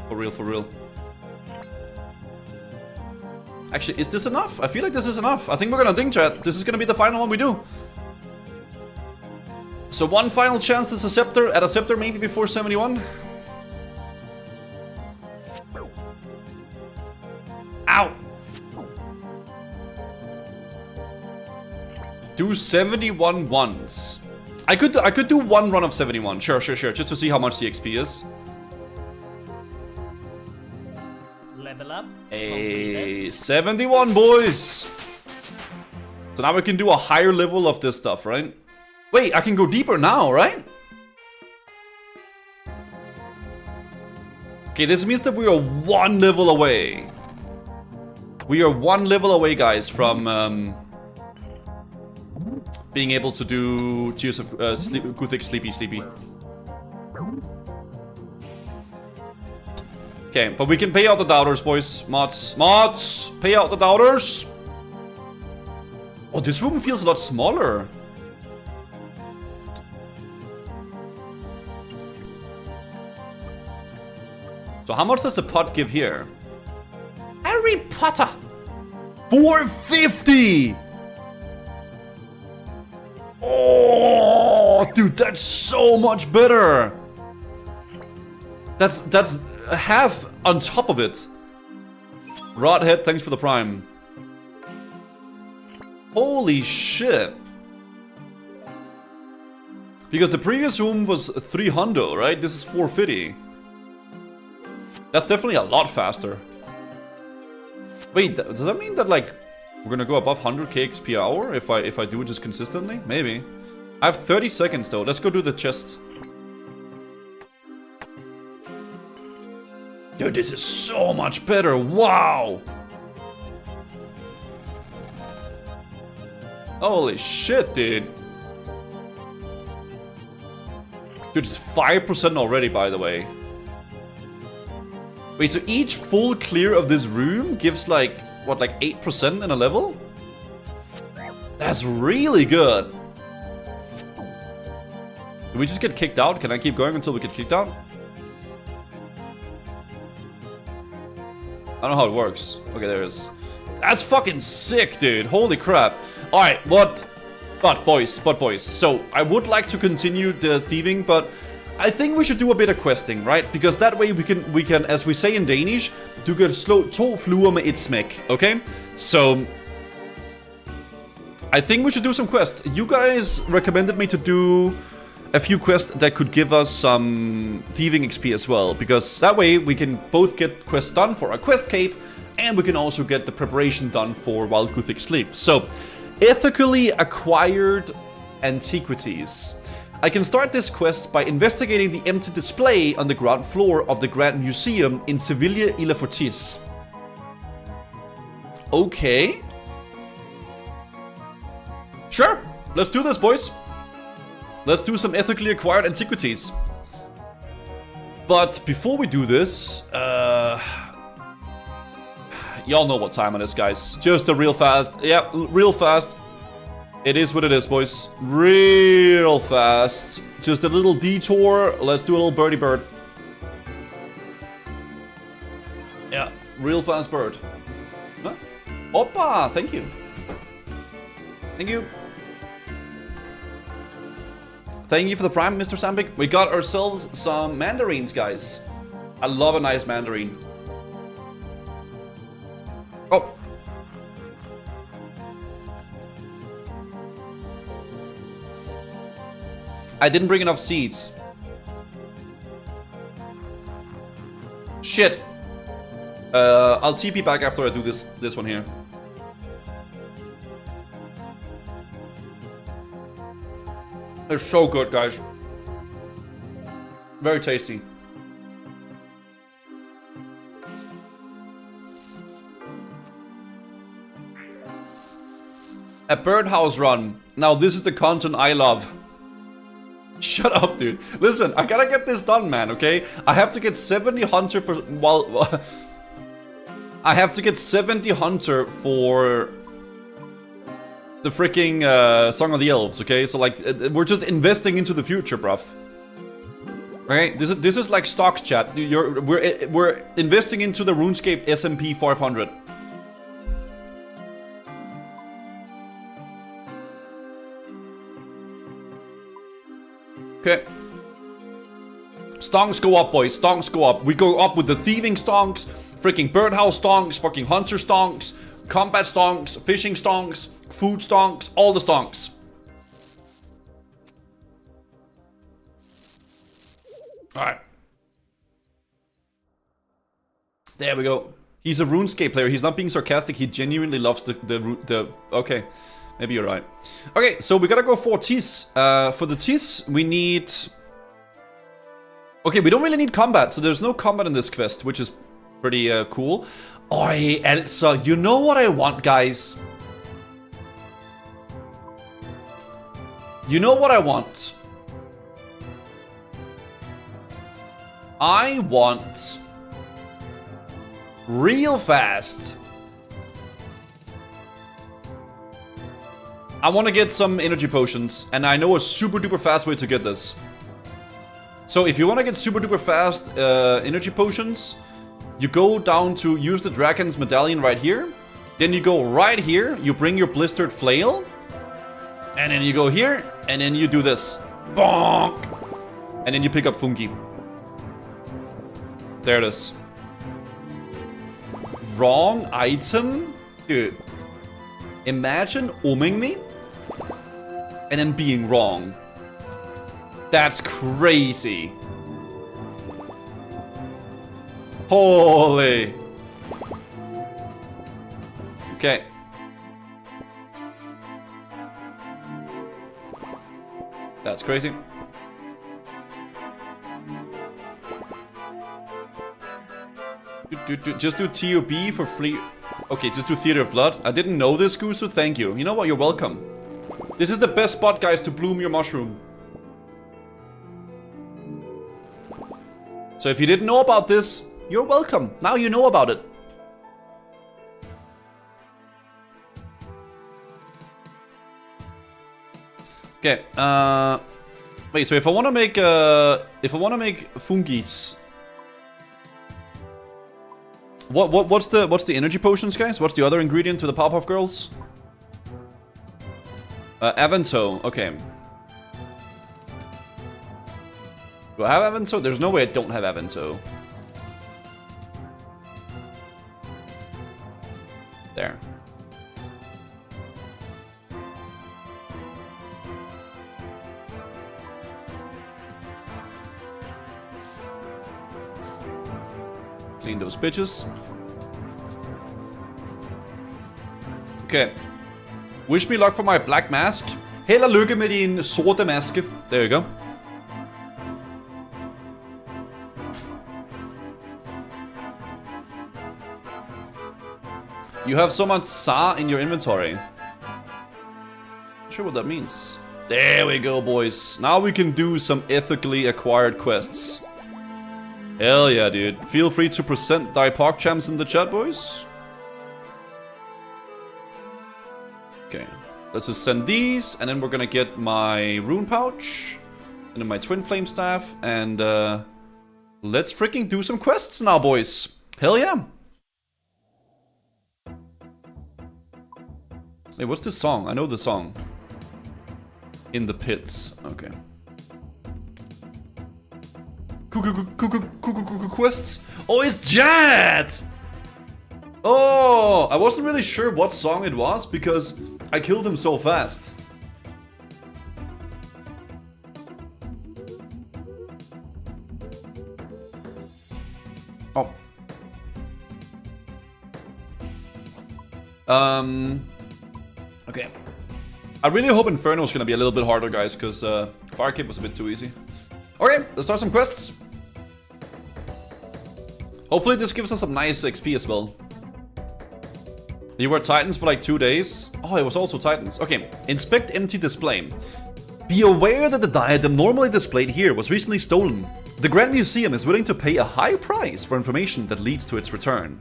For real, for real. Actually, is this enough? I feel like this is enough. I think we're gonna ding chat. This is gonna be the final one we do. So one final chance to scepter at a scepter maybe before 71. Ow! Do 71 once. I could do one run of 71. Sure, just to see how much the XP is. Level up. A 71, boys. So now we can do a higher level of this stuff, right? Wait, I can go deeper now, right? Okay, this means that we are one level away. We are one level away, guys, from being able to do Tears of Guthix Sleepy. Okay, but we can pay out the doubters, boys. Mods, pay out the doubters. Oh, this room feels a lot smaller. So how much does the pot give here? Harry Potter! 450! Oh, dude, that's so much better. That's half on top of it. Rodhead, thanks for the prime. Holy shit. Because the previous room was 300, right? This is 450. That's definitely a lot faster. Wait, does that mean that, like, we're gonna go above 100k XP per hour if I do it just consistently? Maybe. I have 30 seconds though. Let's go do the chest. Dude, this is so much better. Wow. Holy shit, dude. Dude, it's 5% already, by the way. Wait, so each full clear of this room gives like, what, like 8% in a level? That's really good. Did we just get kicked out? Can I keep going until we get kicked out? I don't know how it works. Okay, there it is. That's fucking sick, dude. Holy crap. Alright, but boys. So, I would like to continue the thieving, but I think we should do a bit of questing, right? Because that way we can, as we say in Danish, du kan slå to fluer med et smæk, okay? So, I think we should do some quests. You guys recommended me to do a few quests that could give us some thieving XP as well, because that way we can both get quests done for our quest cape, and we can also get the preparation done for while Guthix sleeps. So, ethically acquired antiquities. I can start this quest by investigating the empty display on the ground floor of the Grand Museum in Sevilla-Ilha-Fortis. Okay. Sure, let's do this, boys. Let's do some ethically acquired antiquities. But before we do this, y'all know what time it is, guys. Just a real fast, yeah, real fast. It is what it is, boys. Real fast. Just a little detour. Let's do a little birdie bird. Yeah, real fast bird. Huh? Oppa, thank you. Thank you. Thank you for the prime, Mr. Sambik. We got ourselves some mandarins, guys. I love a nice mandarin. Oh. I didn't bring enough seeds. Shit. I'll TP back after I do this one here. They're so good, guys. Very tasty. A birdhouse run. Now this is the content I love. Shut up, dude. Listen, I gotta get this done, man, okay? I have to get 70 hunter for... Well, I have to get 70 hunter for... the freaking Song of the Elves, okay? So, like, we're just investing into the future, bruv. Okay? This is like stocks, chat. We're investing into the RuneScape SMP 500. Okay. Stonks go up, boys. Stonks go up. We go up with the thieving stonks, freaking birdhouse stonks, fucking hunter stonks, combat stonks, fishing stonks, food stonks, all the stonks. Alright. There we go. He's a RuneScape player. He's not being sarcastic. He genuinely loves the okay. Maybe you're right. Okay, so we gotta go for Tis. For the Tis, we need... Okay, we don't really need combat, so there's no combat in this quest, which is pretty cool. Oi, Elsa, you know what I want, guys? You know what I want? I want... real fast... I want to get some energy potions, and I know a super duper fast way to get this. So if you want to get super duper fast energy potions, you go down to use the dragon's medallion right here. Then you go right here, you bring your blistered flail, and then you go here, and then you do this. Bonk! And then you pick up Fungi. There it is. Wrong item? Dude. Imagine umming me and then being wrong. That's crazy. Holy. Okay. That's crazy. Just do TOB for free. Okay, just do Theater of Blood. I didn't know this, Gusu. Thank you. You know what? You're welcome. This is the best spot, guys, to bloom your mushroom. So if you didn't know about this, you're welcome. Now you know about it. Okay. Wait. So if I want to make fungis. What's the energy potions, guys? What's the other ingredient to the Powerpuff Girls? Avento. Okay. Do I have Avento? There's no way I don't have Avento. There. Clean those bitches. Okay. Wish me luck for my black mask. Held og lykke med din sorte maske. There you go. You have so much Sa in your inventory. Not sure what that means. There we go, boys. Now we can do some ethically acquired quests. Hell yeah, dude. Feel free to present thy PogChamps in the chat, boys. Okay. Let's just send these, and then we're gonna get my rune pouch, and then my twin flame staff, and let's freaking do some quests now, boys. Hell yeah. Hey, what's this song? I know the song. In the pits. Okay. Quests. Oh, it's Jet! Oh, I wasn't really sure what song it was because I killed him so fast. Oh. Okay. I really hope Inferno's gonna be a little bit harder, guys, because Firecape was a bit too easy. Okay, let's start some quests. Hopefully this gives us some nice XP as well. You were Titans for like 2 days. Oh, it was also Titans. Okay, inspect empty display. Be aware that the diadem normally displayed here was recently stolen. The Grand Museum is willing to pay a high price for information that leads to its return.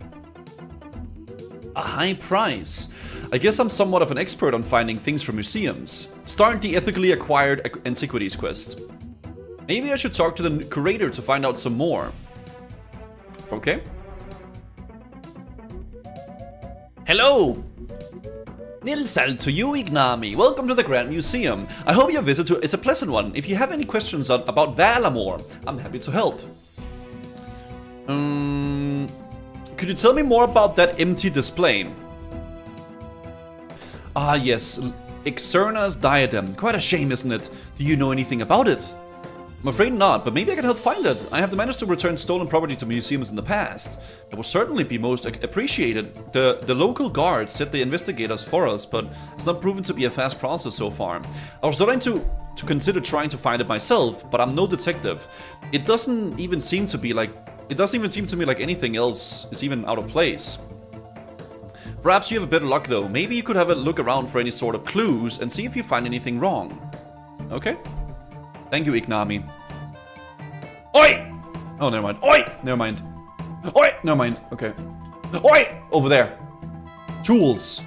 A high price? I guess I'm somewhat of an expert on finding things from museums. Start the ethically acquired antiquities quest. Maybe I should talk to the curator to find out some more. Okay. Hello! Nilsal to you, Ignami. Welcome to the Grand Museum. I hope your visit is a pleasant one. If you have any questions about Valamore, I'm happy to help. Could you tell me more about that empty display? Ah, yes. Ixerna's diadem. Quite a shame, isn't it? Do you know anything about it? I'm afraid not, but maybe I can help find it. I have managed to return stolen property to museums in the past. That would certainly be most appreciated. The local guards said they investigate us for us, but it's not proven to be a fast process so far. I was starting to consider trying to find it myself, but I'm no detective. It doesn't even seem to me like anything else is even out of place. Perhaps you have a bit of luck though. Maybe you could have a look around for any sort of clues and see if you find anything wrong. Okay? Thank you, Ignami. Oi! Oh, never mind. Oi! Never mind. Oi! Never mind. Okay. Oi! Over there. Tools.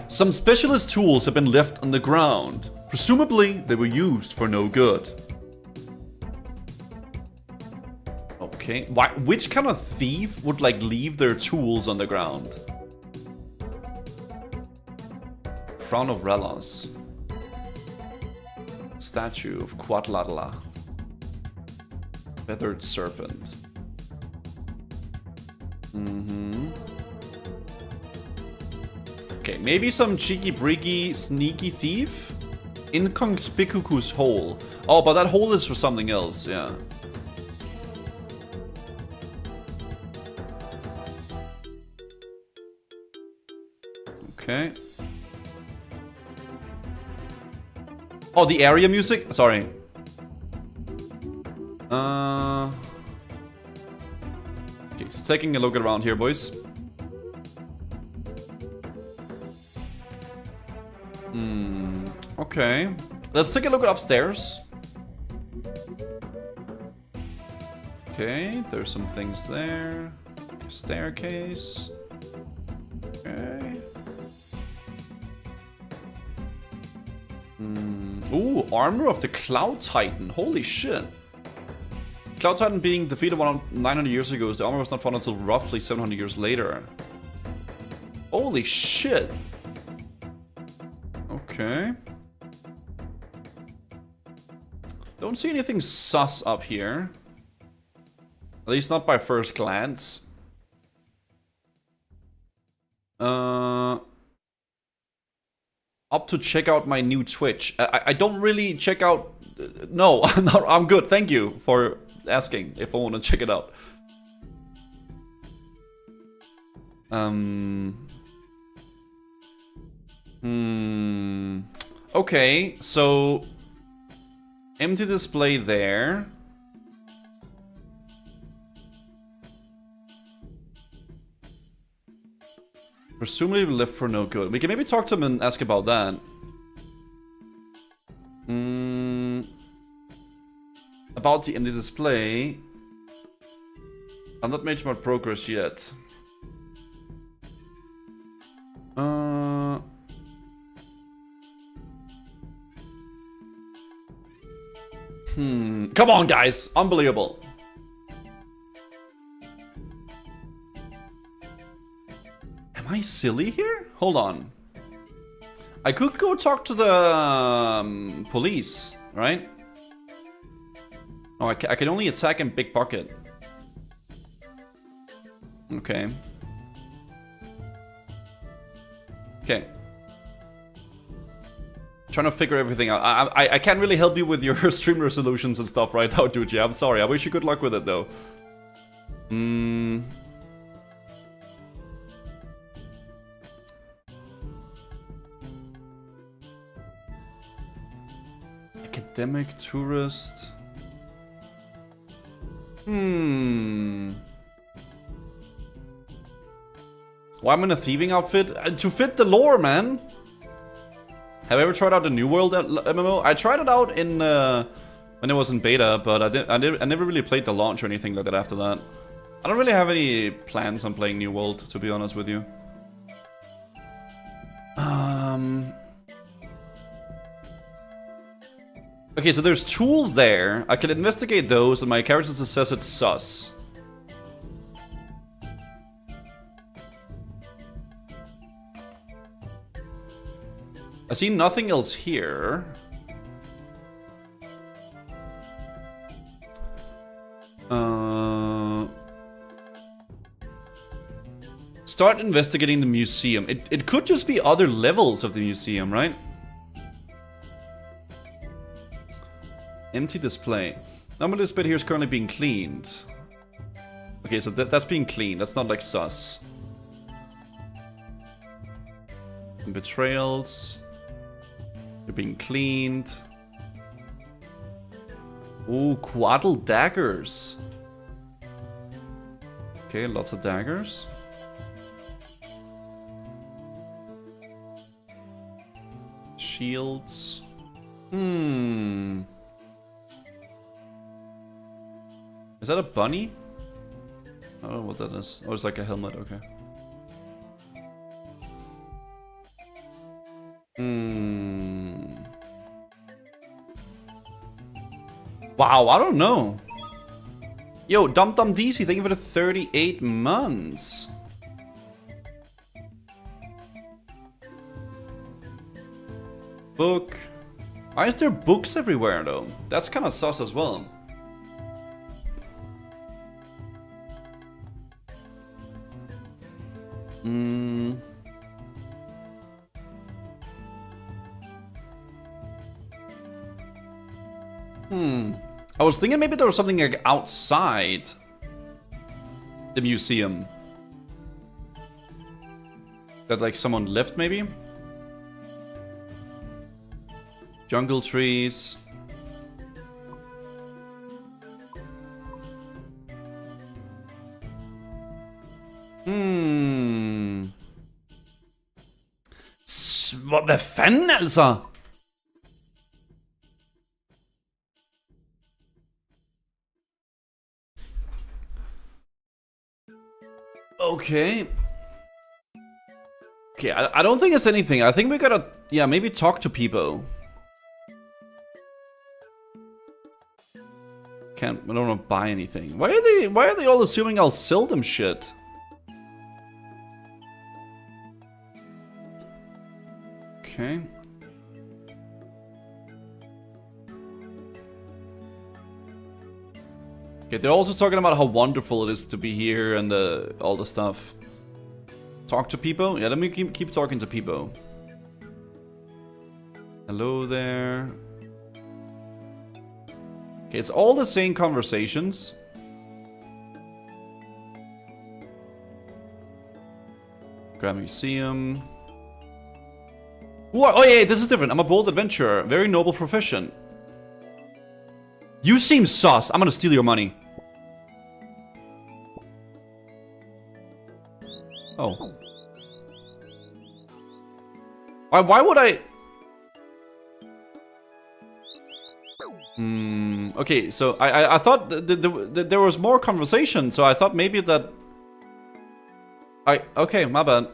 Some specialist tools have been left on the ground. Presumably, they were used for no good. Okay. Why? Which kind of thief would, like, leave their tools on the ground? Crown of Relos. Statue of Quatlatla. Feathered serpent. Okay, maybe some cheeky-breaky, sneaky thief? Inconspicuous hole. Oh, but that hole is for something else, yeah. Okay. Oh, the area music? Sorry. Okay, just taking a look around here, boys. Okay. Let's take a look upstairs. Okay, there's some things there. Staircase. Okay. Ooh, armor of the Cloud Titan. Holy shit. Cloud Titan being defeated 900 years ago, the armor was not found until roughly 700 years later. Holy shit. Okay. Don't see anything sus up here. At least not by first glance. Up to check out my new Twitch. I don't really check out... No, I'm good. Thank you for asking if I want to check it out. Okay, so... Empty display there. Presumably left for no good. We can maybe talk to him and ask about that. About the empty display. I've not made much progress yet. Come on, guys. Unbelievable. Am I silly here? Hold on. I could go talk to the police, right? Oh, I can only attack in Big Bucket. Okay. Okay. Trying to figure everything out. I can't really help you with your stream resolutions and stuff right now, dude. Yeah, I'm sorry. I wish you good luck with it, though. Academic, tourist. Why I'm in a thieving outfit? To fit the lore, man. Have I ever tried out the New World MMO? I tried it out in when it was in beta, but I never really played the launch or anything like that after that. I don't really have any plans on playing New World, to be honest with you. Okay, so there's tools there. I can investigate those, and my character says it's sus. I see nothing else here. Start investigating the museum. It could just be other levels of the museum, right? Empty display. Normally this bit here is currently being cleaned. Okay, so that's being cleaned. That's not like sus. Betrayals. They're being cleaned. Ooh, quaddle daggers. Okay, lots of daggers. Shields. Is that a bunny? I don't know what that is. Oh, it's like a helmet, okay. Wow, I don't know. Yo, Dum Dum DC, thank you for the 38 months. Book. Why is there books everywhere though? That's kind of sus as well. I was thinking maybe there was something like outside the museum that like someone left maybe. Jungle trees. Hvad fanden altså? Okay. Okay, I don't think it's anything. I think we gotta, yeah, maybe talk to people. I don't want to buy anything. Why are they all assuming I'll sell them shit? Okay. Okay, they're also talking about how wonderful it is to be here and all the stuff. Talk to people? Yeah, let me keep talking to people. Hello there. Okay, it's all the same conversations. Grand Museum. Ooh, oh yeah, this is different. I'm a bold adventurer. Very noble profession. You seem sus. I'm gonna steal your money. Oh. Why would I... Okay, so I thought there was more conversation, so I thought maybe that... Okay, my bad.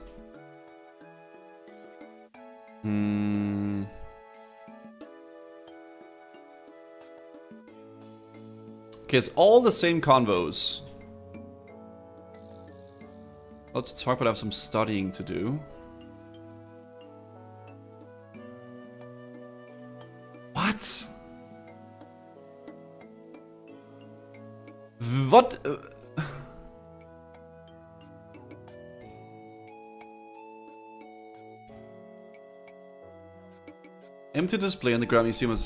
Okay, it's all the same convos. Let's talk, but I have some studying to do. What? What? Empty display in the Grand Museum.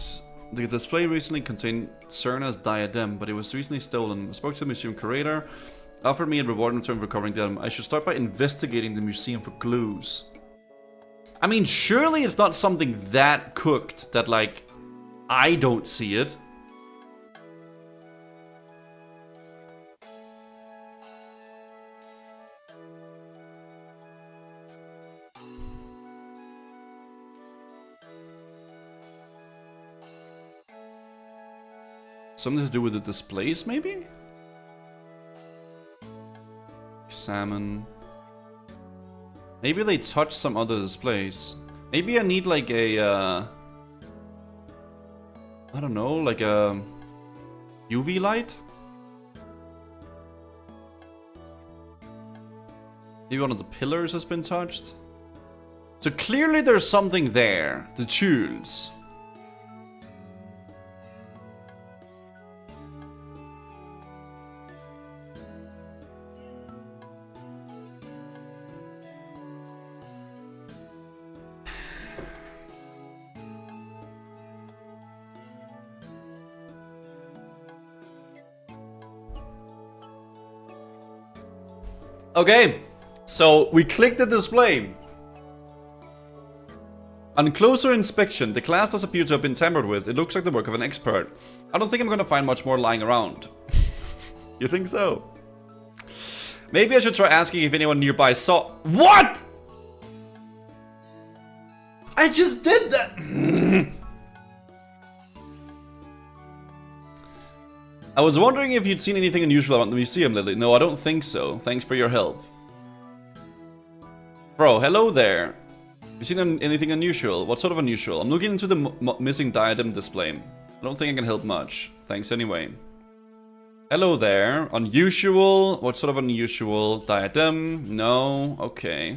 The display recently contained Cerna's diadem, but it was recently stolen. I spoke to the museum curator, offered me a reward in return for recovering the item. I should start by investigating the museum for clues. I mean, surely it's not something that cooked that, like, I don't see it. Something to do with the displays, maybe? Examine. Maybe they touch some other displays. Maybe I need like a, I don't know, like a UV light? Maybe one of the pillars has been touched? So clearly there's something there. The tools. Okay, so we click the display. On closer inspection, the glass does appear to have been tampered with. It looks like the work of an expert. I don't think I'm gonna find much more lying around. You think so? Maybe I should try asking if anyone nearby saw... What?! I just did that! I was wondering if you'd seen anything unusual around the museum, Lily. No, I don't think so. Thanks for your help. Bro, hello there. You seen anything unusual? What sort of unusual? I'm looking into the missing diadem display. I don't think I can help much. Thanks anyway. Hello there. Unusual? What sort of unusual? Diadem? No? Okay.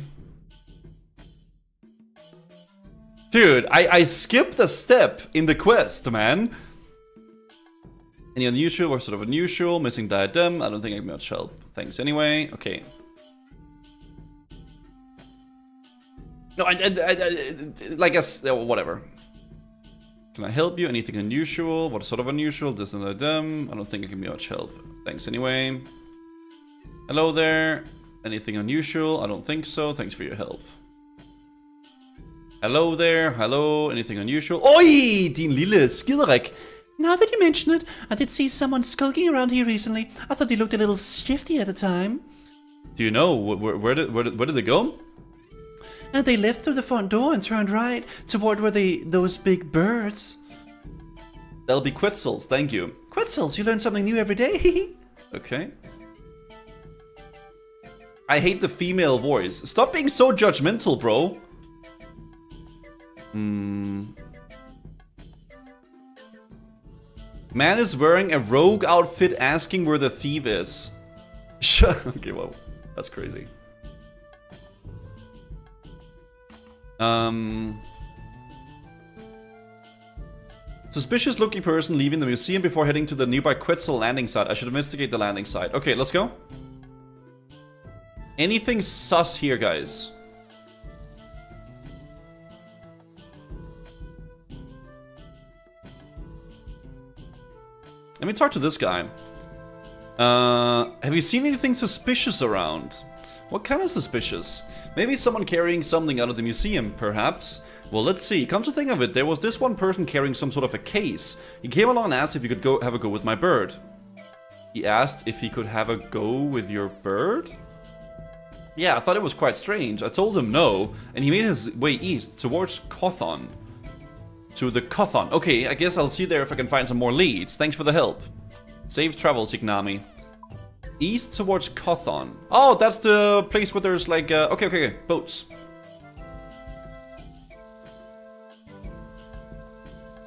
Dude, I skipped a step in the quest, man. Any unusual? What sort of unusual? Missing diadem? I don't think I can much help. Thanks anyway. Okay. No, I guess, whatever. Can I help you? Anything unusual? What sort of unusual? This and diadem? I don't think I can be much help. Thanks anyway. Hello there. Anything unusual? I don't think so. Thanks for your help. Hello there. Hello. Anything unusual? Oi! Din lille skiderik. Now that you mention it, I did see someone skulking around here recently. I thought they looked a little shifty at the time. Do you know where did they go? They left through the front door and turned right toward where those big birds. That'll be Quetzals, thank you. Quetzals, you learn something new every day. Okay. I hate the female voice. Stop being so judgmental, bro. Man is wearing a rogue outfit asking where the thief is. Okay, well, that's crazy. Suspicious looking person leaving the museum before heading to the nearby Quetzal landing site. I should investigate the landing site. Okay, let's go. Anything sus here, guys? Let me talk to this guy. Have you seen anything suspicious around? What kind of suspicious? Maybe someone carrying something out of the museum, perhaps? Well, let's see. Come to think of it, there was this one person carrying some sort of a case. He came along and asked if he could go have a go with my bird. He asked if he could have a go with your bird? Yeah, I thought it was quite strange. I told him no, and he made his way east towards Kothon. To the Kothon. Okay, I guess I'll see there if I can find some more leads. Thanks for the help. Safe travels, Ignami. East towards Kothon. Oh, that's the place where there's like, okay, boats.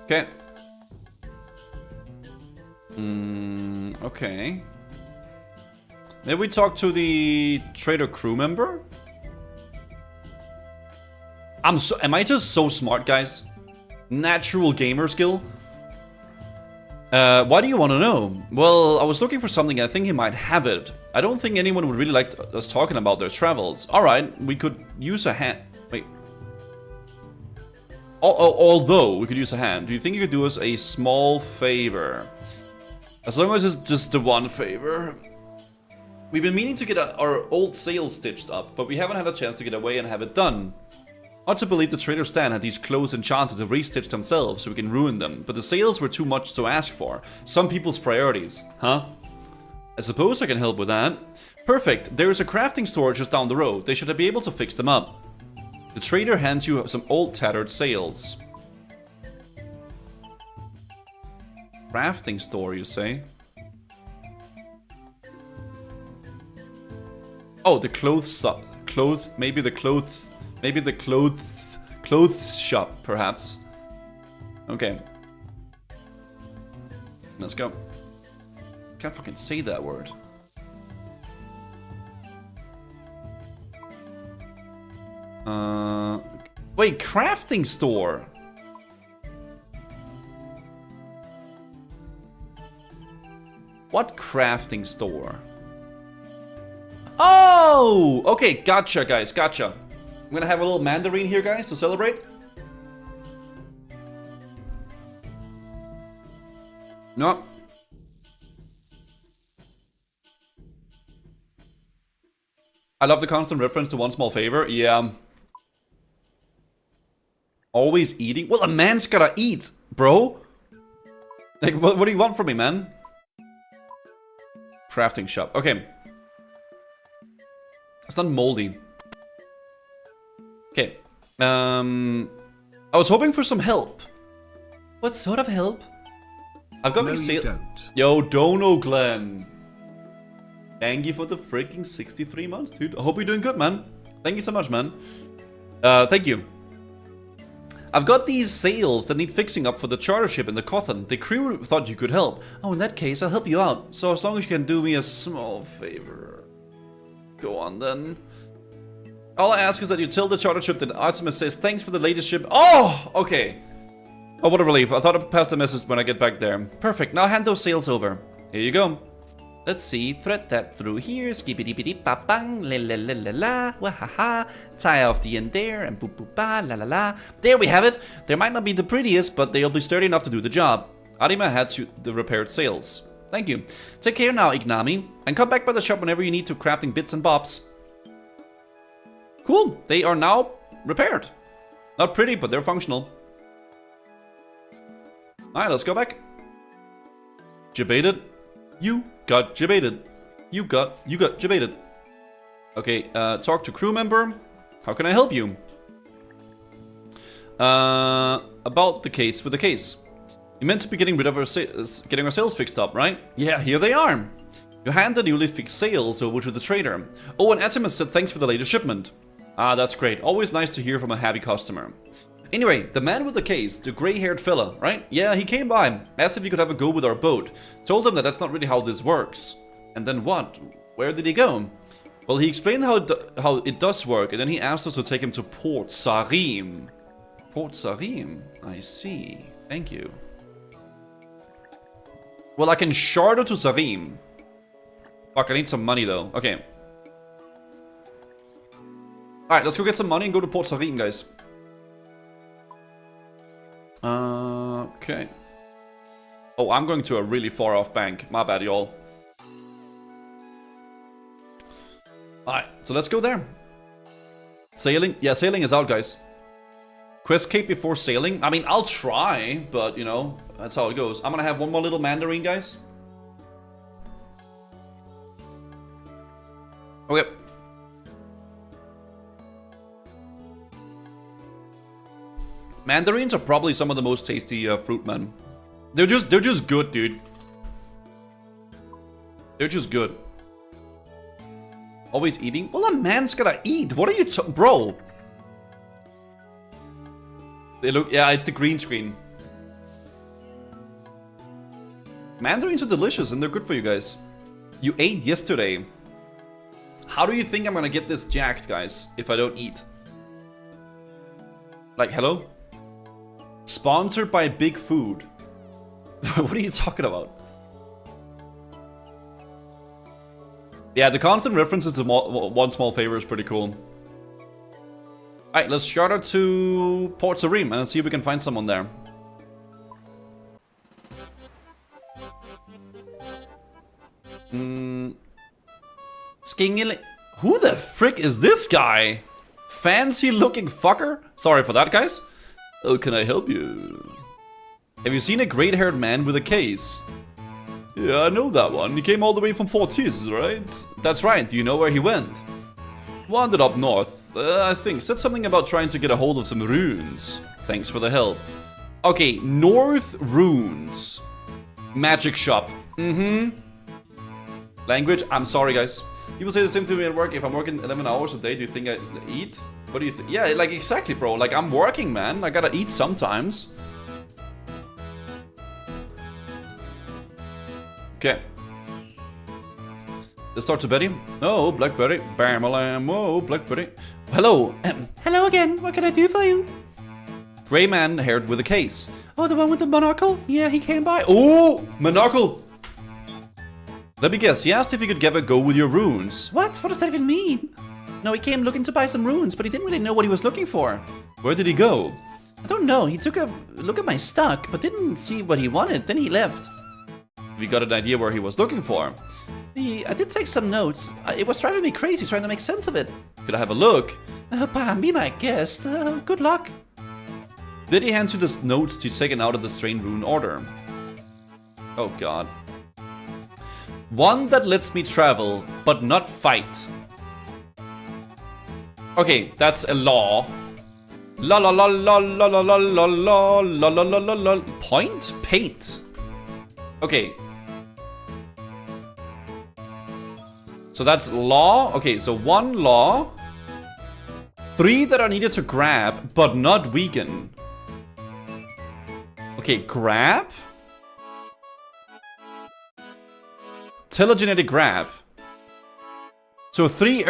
Okay. Okay. Maybe we talk to the trader crew member? Am I just so smart, guys? Natural gamer skill? Why do you want to know? Well, I was looking for something. I think he might have it. I don't think anyone would really like us talking about their travels. Alright, we could use a hand. Wait. Although we could use a hand. Do you think you could do us a small favor? As long as it's just the one favor. We've been meaning to get our old sail stitched up, but we haven't had a chance to get away and have it done. Hard to believe the trader Stan had these clothes enchanted to restitch themselves so we can ruin them, but the sales were too much to ask for. Some people's priorities, huh? I suppose I can help with that. Perfect, there is a crafting store just down the road. They should be able to fix them up. The trader hands you some old tattered sails. Crafting store, you say? Oh, the clothes shop, perhaps. Okay. Let's go. Can't fucking say that word. Wait, crafting store. What crafting store? Oh! Okay, gotcha, guys, gotcha. I'm gonna have a little mandarin here, guys, to celebrate. No. I love the constant reference to one small favor. Yeah. Always eating? Well, a man's gotta eat, bro. Like, what do you want from me, man? Crafting shop. Okay. It's not moldy. Okay. I was hoping for some help. What sort of help? I've got these sales. Yo, Dono Glenn. Thank you for the freaking 63 months, dude. I hope you're doing good, man. Thank you so much, man. Thank you. I've got these sails that need fixing up for the charter ship in the Cotton. The crew thought you could help. Oh, in that case, I'll help you out. So as long as you can do me a small favor. Go on, then. All I ask is that you tell the charter ship that Artemis says thanks for the latest ship. Oh, okay. Oh, what a relief. I thought I'd pass the message when I get back there. Perfect. Now hand those sails over. Here you go. Let's see, thread that through here, skippity ba bang, la la la la la, wahaha, tie off the end there, and boop boop ba, la la la. There we have it. They might not be the prettiest, but they'll be sturdy enough to do the job. Arima hands you the repaired sails. Thank you. Take care now, Ignami, and come back by the shop whenever you need to crafting bits and bobs. Cool, they are now repaired. Not pretty, but they're functional. Alright, let's go back. Jebaited. You got jebaited. You got jebaited. Okay, talk to crew member. How can I help you? About the case with the case. You meant to be getting rid of our getting our sails fixed up, right? Yeah, here they are. You hand the newly fixed sails over to the trader. Oh, and Artemis said thanks for the latest shipment. Ah, that's great. Always nice to hear from a happy customer. Anyway, the man with the case, the gray-haired fella, right? Yeah, he came by, asked if he could have a go with our boat. Told him that that's not really how this works. And then what? Where did he go? Well, he explained how it does work, and then he asked us to take him to Port Sarim. Port Sarim? I see. Thank you. Well, I can charter to Sarim. Fuck, I need some money, though. Okay. Alright, let's go get some money and go to Port Sarim, guys. Okay. Oh, I'm going to a really far off bank. My bad, y'all. Alright, so let's go there. Sailing? Yeah, sailing is out, guys. Quest cape before sailing? I mean, I'll try, but, you know, that's how it goes. I'm gonna have one more little mandarin, guys. Okay. Mandarins are probably some of the most tasty fruit, man. They're just good, dude. They're just good. Always eating? Well, a man's gotta eat. What are you bro? They look, yeah, it's the green screen. Mandarins are delicious and they're good for you guys. You ate yesterday. How do you think I'm gonna get this jacked, guys, if I don't eat? Like, hello? Sponsored by Big Food. What are you talking about? Yeah, the constant references to one small favor is pretty cool. Alright, let's charter to Port Sarim and see if we can find someone there. Skingili. Who the frick is this guy? fancy looking fucker. Sorry for that, guys. Oh, can I help you? Have you seen a great-haired man with a case? Yeah, I know that one. He came all the way from Fortis, right? That's right. Do you know where he went? Wandered up north, I think. Said something about trying to get a hold of some runes. Thanks for the help. Okay, North Runes. Magic shop. Language? I'm sorry, guys. People say the same to me at work. If I'm working 11 hours a day, do you think I eat? What do you think? Yeah, like exactly, bro. Like I'm working, man. I gotta eat sometimes. Okay. Let's start to Betty. Oh, Blackberry. Bam-a-lam. Oh, Blackberry. Hello. Hello again. What can I do for you? Gray man haired with a case. Oh, the one with the monocle? Yeah, he came by. Oh, monocle. Let me guess. He asked if he could give a go with your runes. What? What does that even mean? No, he came looking to buy some runes, but he didn't really know what he was looking for. Where did he go? I don't know. He took a look at my stock, but didn't see what he wanted. Then he left. We got an idea where he was looking for. I did take some notes. It was driving me crazy trying to make sense of it. Could I have a look? Bam, be my guest. Good luck. Did he hand you the notes to taken out of the Strain Rune order? Oh god. One that lets me travel, but not fight. Okay, that's a law. La la la la la la la la la la la la la la. Point? Paint. Okay. So that's law. Okay, so 1 law. 3 that are needed to grab, but not weaken. Okay, grab. Telegenetic grab. So 3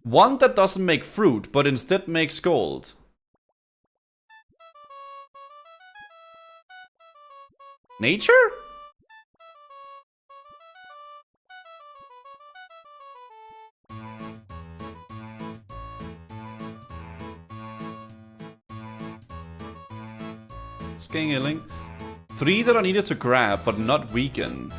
1 that doesn't make fruit, but instead makes gold. Nature? Scaling. 3 that are needed to grab, but not weaken.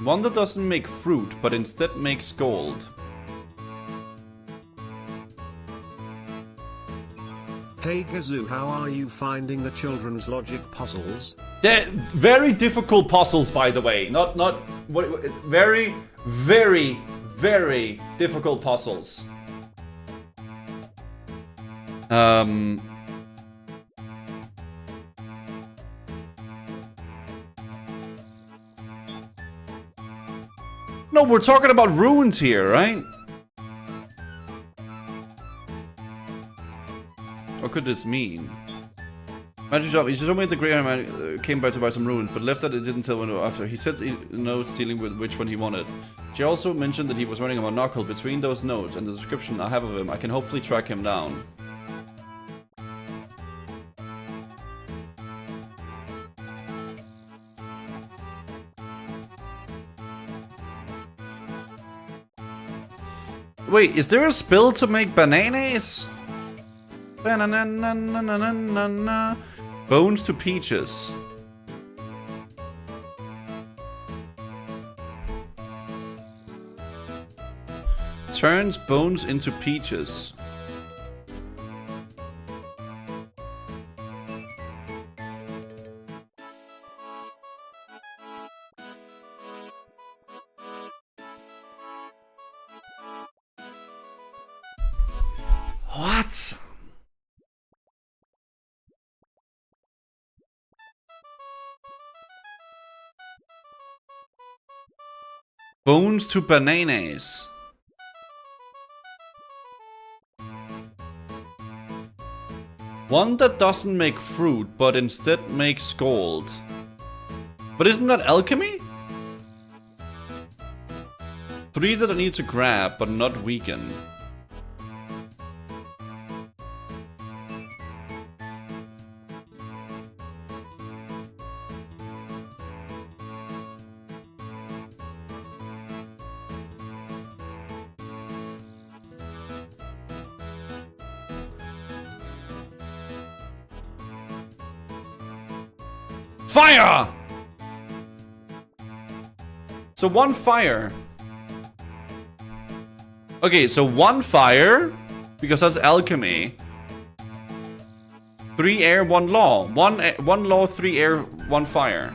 One that doesn't make fruit, but instead makes gold. Hey Gazoo, how are you finding the children's logic puzzles? They're very difficult puzzles, by the way. Very, very, very difficult puzzles. No, we're talking about runes here, right? What could this mean? Magic shop. He told me the Grey man came by to buy some runes, but left that it didn't tell when after. He said notes dealing with which one he wanted. She also mentioned that he was running a monocle. Between those notes and the description I have of him, I can hopefully track him down. Wait, is there a spell to make bananas? Banana. Bones to peaches. Turns bones into peaches. What? Bones to bananas. One that doesn't make fruit, but instead makes gold. But isn't that alchemy? 3 that I need to grab, but not weaken. Fire! So 1 fire. Okay, so 1 fire, because that's alchemy. 3 air, 1 law. 1 law, 3 air, 1 fire.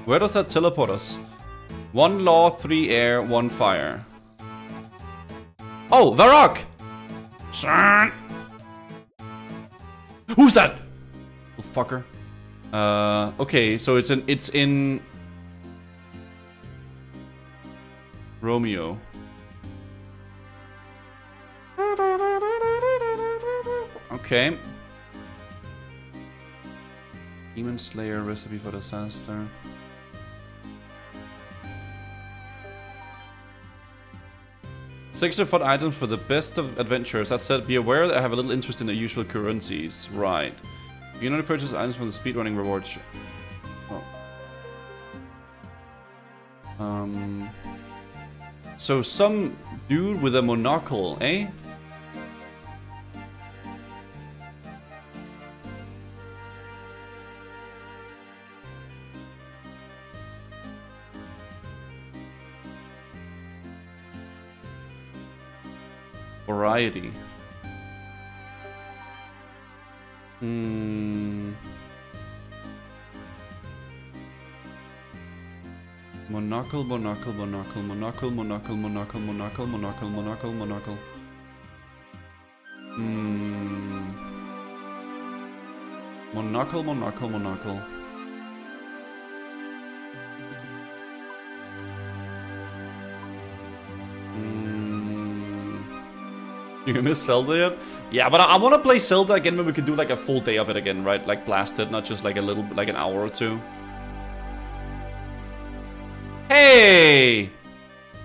Where does that teleport us? 1 law, 3 air, 1 fire. Oh, Varrock! Son! Who's that? Oh, fucker. Okay, so it's in Romeo. Okay. Demon Slayer recipe for disaster. Six of fun items for the best of adventures. That said, be aware that I have a little interest in the usual currencies. Right. You can only purchase items from the speedrunning rewards. Oh. So some dude with a monocle, eh? Variety. Monocle, monocle, monocle, monocle, monocle, monocle, monocle, monocle, monocle, monocle. Monocle, monocle, monocle. You can miss Zelda yet? Yeah, but I want to play Zelda again when we can do like a full day of it again, right? Like blasted, not just like a little, like an hour or two. Hey!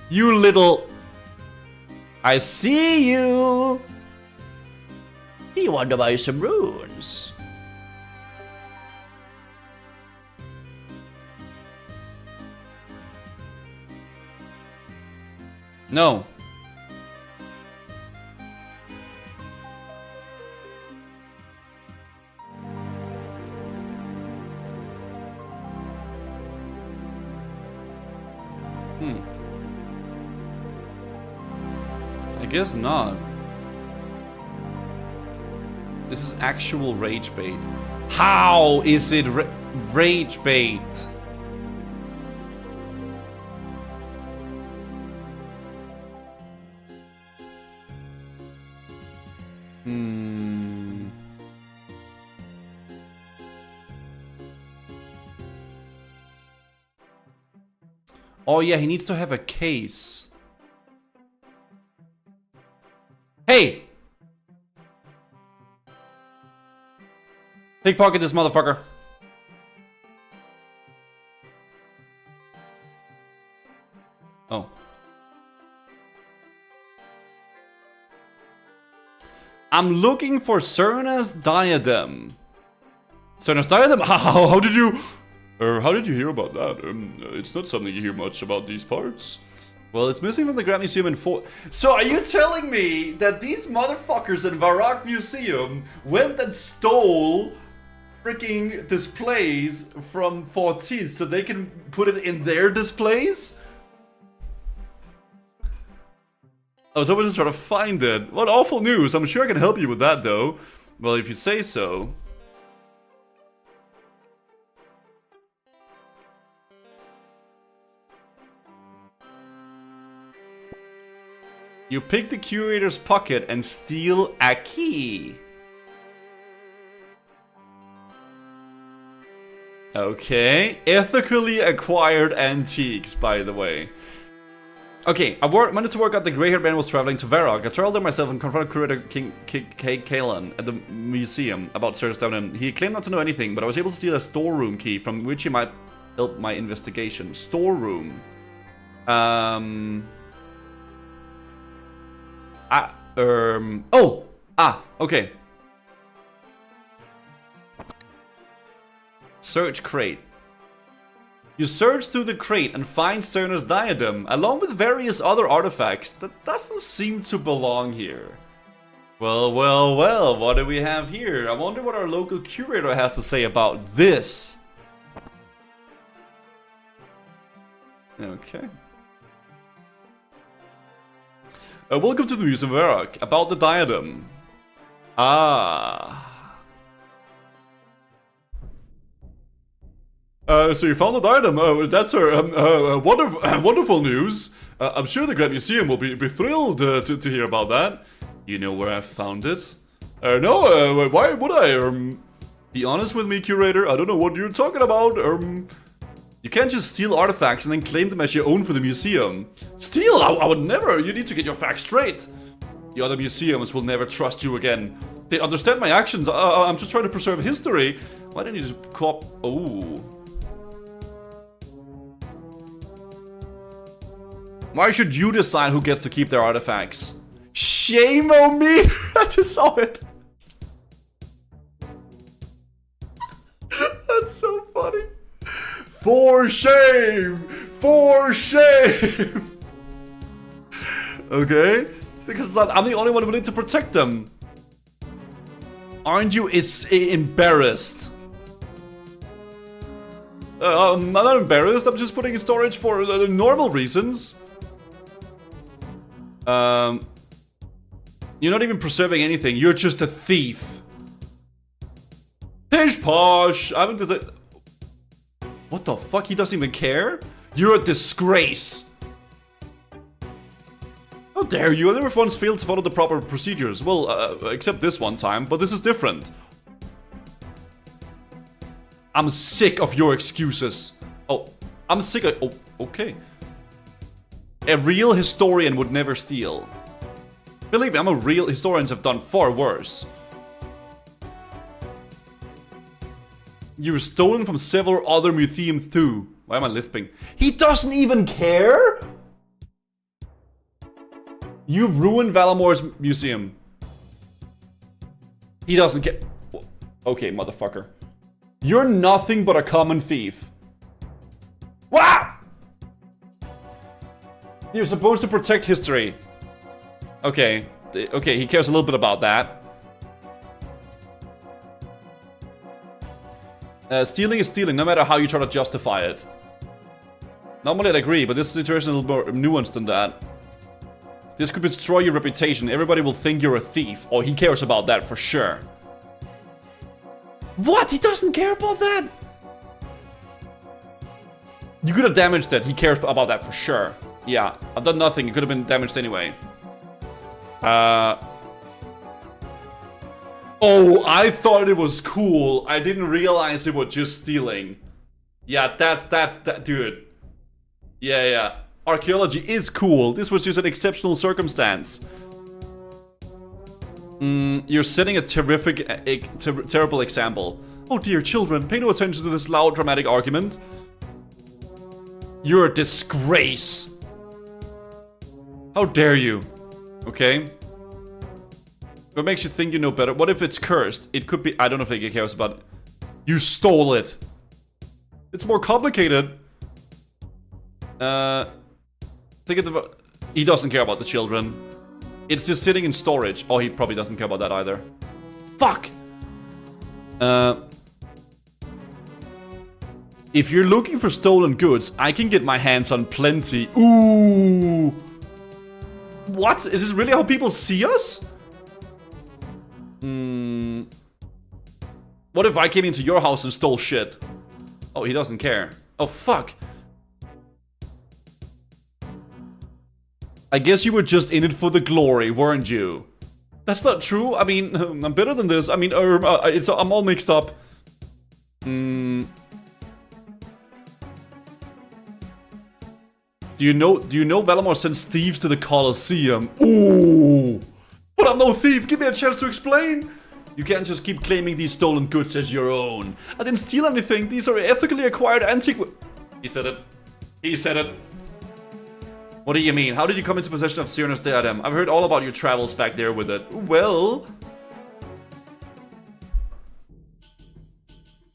You little... I see you! You want to buy some runes? No. I guess not. This is actual rage bait. How is it rage bait? Oh yeah, he needs to have a case. Hey! Pickpocket this motherfucker. Oh. I'm looking for Cerna's diadem. Cerna's diadem? How did you... how did you hear about that? It's not something you hear much about these parts. Well, it's missing from the Grand Museum in 4... So are you telling me that these motherfuckers in Varrock Museum went and stole freaking displays from 14 so they can put it in their displays? I was hoping to try to find it. What awful news. I'm sure I can help you with that, though. Well, if you say so. You pick the curator's pocket and steal a key. Okay. Ethically acquired antiques, by the way. Okay, I managed to work out the grey-haired man was traveling to Varrock. I traveled there myself and confronted curator King Kalan at the museum about Cerna's diadem. He claimed not to know anything, but I was able to steal a storeroom key from which he might help my investigation. Storeroom. Oh! Ah, okay. Search crate. You search through the crate and find Sterner's diadem, along with various other artifacts that doesn't seem to belong here. Well, well, well, what do we have here? I wonder what our local curator has to say about this. Okay. Welcome to the Museum of Arrav. About the diadem. Ah. So you found the diadem. That's wonderful news. I'm sure the Grand Museum will be thrilled to hear about that. You know where I found it? No, why would I? Be honest with me, curator. I don't know what you're talking about. You can't just steal artifacts and then claim them as your own for the museum. Steal? I would never. You need to get your facts straight. The other museums will never trust you again. They understand my actions. I'm just trying to preserve history. Why didn't you just cop? Oh. Why should you decide who gets to keep their artifacts? Shame on me! I just saw it. That's so funny. For shame! For shame! Okay? Because I'm the only one willing to protect them. Aren't you embarrassed? I'm not embarrassed, I'm just putting in storage for normal reasons. You're not even preserving anything, you're just a thief. Pish posh! I haven't decided. What the fuck? He doesn't even care? You're a disgrace! How dare you? I never once failed to follow the proper procedures. Well, except this one time, but this is different. I'm sick of your excuses. Oh, I'm sick of... Oh, okay. A real historian would never steal. Believe me, I'm a real... Historians have done far worse. You're stolen from several other museums too. Why am I lisping? He doesn't even care? You've ruined Valamor's museum. He doesn't care. Okay, motherfucker. You're nothing but a common thief. Wow! You're supposed to protect history. Okay. Okay, he cares a little bit about that. Stealing is stealing, no matter how you try to justify it. Normally I'd agree, but this situation is a little more nuanced than that. This could destroy your reputation. Everybody will think you're a thief. Or he cares about that for sure. What? He doesn't care about that? You could have damaged it. He cares about that for sure. Yeah, I've done nothing. It could have been damaged anyway. Oh, I thought it was cool. I didn't realize it was just stealing. Yeah, that's that, dude. Yeah. Archaeology is cool. This was just an exceptional circumstance. You're setting a terrible example. Oh dear, children, pay no attention to this loud, dramatic argument. You're a disgrace. How dare you? Okay. What makes you think you know better? What if it's cursed? It could be... I don't know if he cares about it. You stole it. It's more complicated. Think of the... He doesn't care about the children. It's just sitting in storage. Oh, he probably doesn't care about that either. Fuck! If you're looking for stolen goods, I can get my hands on plenty. Ooh! What? Is this really how people see us? What if I came into your house and stole shit? Oh, he doesn't care. Oh, fuck. I guess you were just in it for the glory, weren't you? That's not true. I mean, I'm better than this. I mean, I'm all mixed up. Do you know Valamor sends thieves to the Colosseum? Ooh! But I'm no thief. Give me a chance to explain. You can't just keep claiming these stolen goods as your own. I didn't steal anything. These are ethically acquired antique... He said it. He said it. What do you mean? How did you come into possession of Cyrnus diadem? I've heard all about your travels back there with it. Well,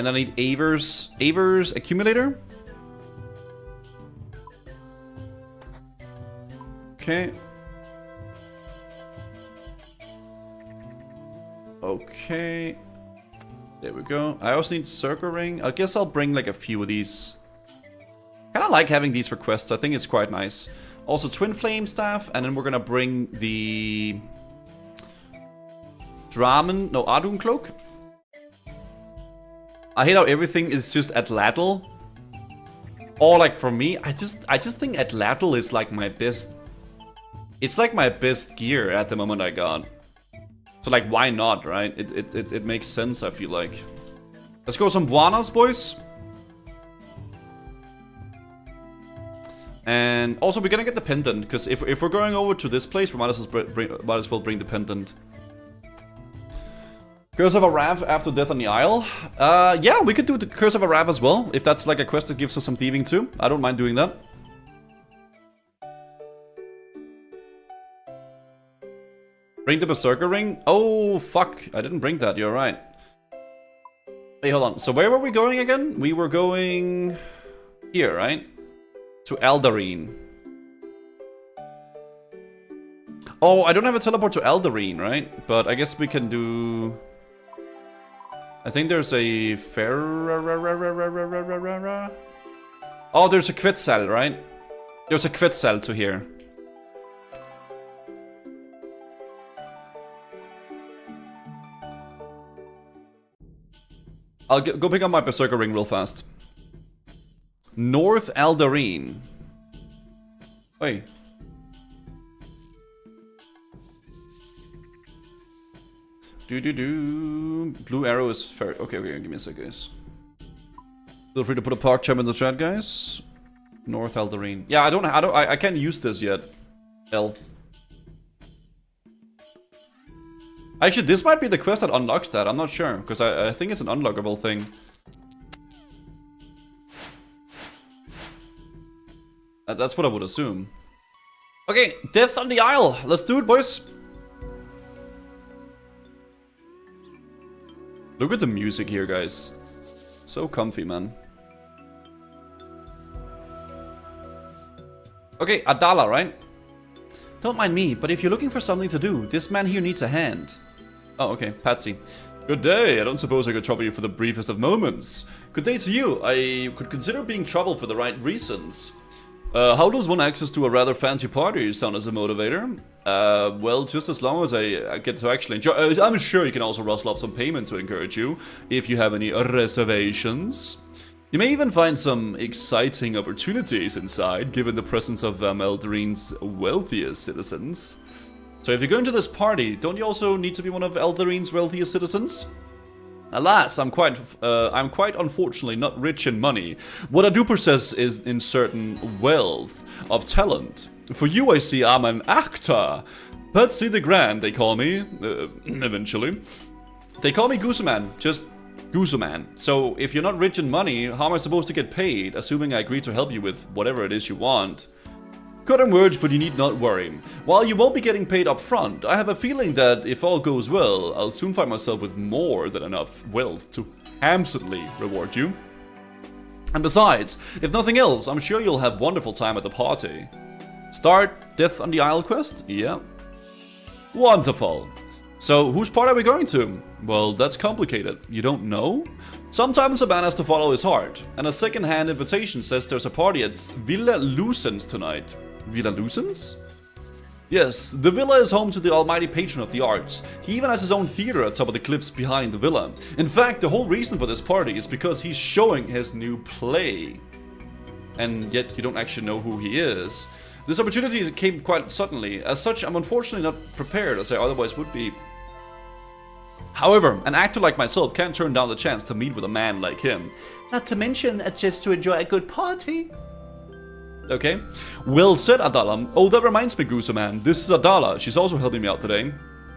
And I need Aver's accumulator. Okay. Okay. There we go. I also need Circle Ring. I guess I'll bring like a few of these. Kind of like having these for quests. I think it's quite nice. Also Twin Flame Staff. And then we're going to bring the Adun Cloak. I hate how everything is just Atlatl. Or like for me, I just think Atlatl is like my best. It's like my best gear at the moment I got. So like why not, right? It makes sense, I feel like. Let's go some Buanas, boys. And also we're gonna get the pendant, because if we're going over to this place, we might as well bring the pendant. Curse of Arrav after death on the Isle. Yeah, we could do the Curse of Arrav as well, if that's like a quest that gives us some thieving too. I don't mind doing that. Bring the Berserker Ring? Oh, fuck. I didn't bring that, you're right. Wait, hold on. So where were we going again? We were going here, right? To Eldarine. Oh, I don't have a teleport to Eldarine, right? But I guess we can do... I think there's a Oh, there's a Quetzal, right? There's a Quetzal to here. I'll go pick up my Berserker Ring real fast. North Eldarine. Wait. Blue arrow is fair. Okay, give me a sec, guys. Feel free to put a park chum in the chat, guys. North Eldarine. Yeah, I can't use this yet. L. Actually, this might be the quest that unlocks that. I'm not sure, because I think it's an unlockable thing. That's what I would assume. Okay, Death on the Isle. Let's do it, boys. Look at the music here, guys. So comfy, man. Okay, Adala, right? Don't mind me, but if you're looking for something to do, this man here needs a hand. Oh, okay, Patsy. Good day, I don't suppose I could trouble you for the briefest of moments. Good day to you, I could consider being troubled for the right reasons. How does one access to a rather fancy party sound as a motivator? Well, just as long as I get to actually enjoy... I'm sure you can also rustle up some payment to encourage you, if you have any reservations. You may even find some exciting opportunities inside, given the presence of Eldarine's wealthiest citizens. So if you're going to this party, don't you also need to be one of Eldarine's wealthiest citizens? Alas, I'm quite unfortunately not rich in money. What I do possess is in certain wealth of talent. For you, I see I'm an actor. Patsy the Grand, they call me, eventually. They call me Gooseman, just Gooseman. So if you're not rich in money, how am I supposed to get paid, assuming I agree to help you with whatever it is you want? Cutting words, but you need not worry. While you won't be getting paid up front, I have a feeling that if all goes well, I'll soon find myself with more than enough wealth to handsomely reward you. And besides, if nothing else, I'm sure you'll have wonderful time at the party. Start Death on the Isle quest? Yeah. Wonderful. So, whose part are we going to? Well, that's complicated. You don't know? Sometimes a man has to follow his heart, and a second-hand invitation says there's a party at Villa Lucens tonight. Villa Lucens? Yes, the villa is home to the almighty patron of the arts. He even has his own theater at top of the cliffs behind the villa. In fact, the whole reason for this party is because he's showing his new play. And yet you don't actually know who he is. This opportunity came quite suddenly. As such, I'm unfortunately not prepared as I otherwise would be. However, an actor like myself can't turn down the chance to meet with a man like him. Not to mention, just to enjoy a good party. Okay. Well said, Adala. Oh, that reminds me, Gooseman. This is Adala. She's also helping me out today.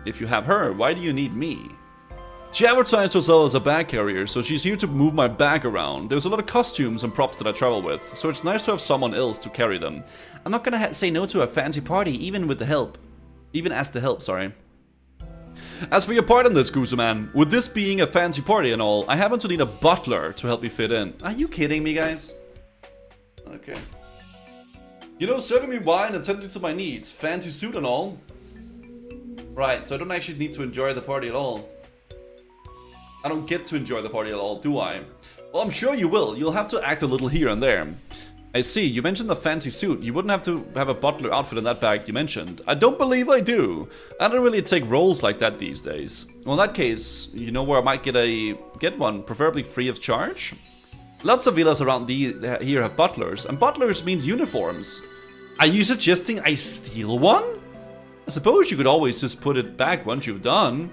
If you have her, why do you need me? She advertised herself as a bag carrier, so she's here to move my bag around. There's a lot of costumes and props that I travel with, so it's nice to have someone else to carry them. I'm not gonna say no to a fancy party, even as the help, sorry. As for your part in this, Goose Man, with this being a fancy party and all, I happen to need a butler to help me fit in. Are you kidding me, guys? Okay. You know, serving me wine and tending to my needs. Fancy suit and all. Right, so I don't actually need to enjoy the party at all. I don't get to enjoy the party at all, do I? Well, I'm sure you will. You'll have to act a little here and there. I see, you mentioned the fancy suit. You wouldn't have to have a butler outfit in that bag you mentioned. I don't believe I do. I don't really take roles like that these days. Well, in that case, you know where I might get one, preferably free of charge? Lots of villas around here have butlers, and butlers means uniforms. Are you suggesting I steal one? I suppose you could always just put it back once you've done.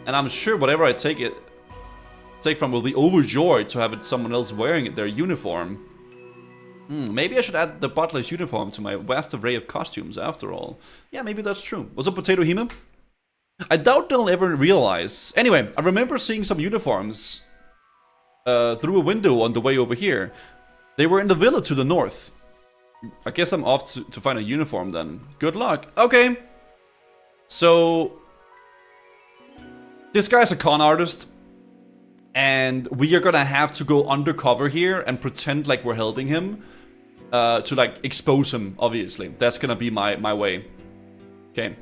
And I'm sure whatever I take from will be overjoyed to have someone else wearing their uniform. Maybe I should add the butler's uniform to my vast array of costumes after all. Yeah, maybe that's true. What's up, Potato Hema? I doubt they'll ever realize. Anyway, I remember seeing some uniforms through a window on the way over here. They were in the villa to the north. I guess I'm off to find a uniform then. Good luck. Okay. So, this guy's a con artist. And we are gonna have to go undercover here and pretend like we're helping him. To like expose him, obviously. That's gonna be my way. Okay.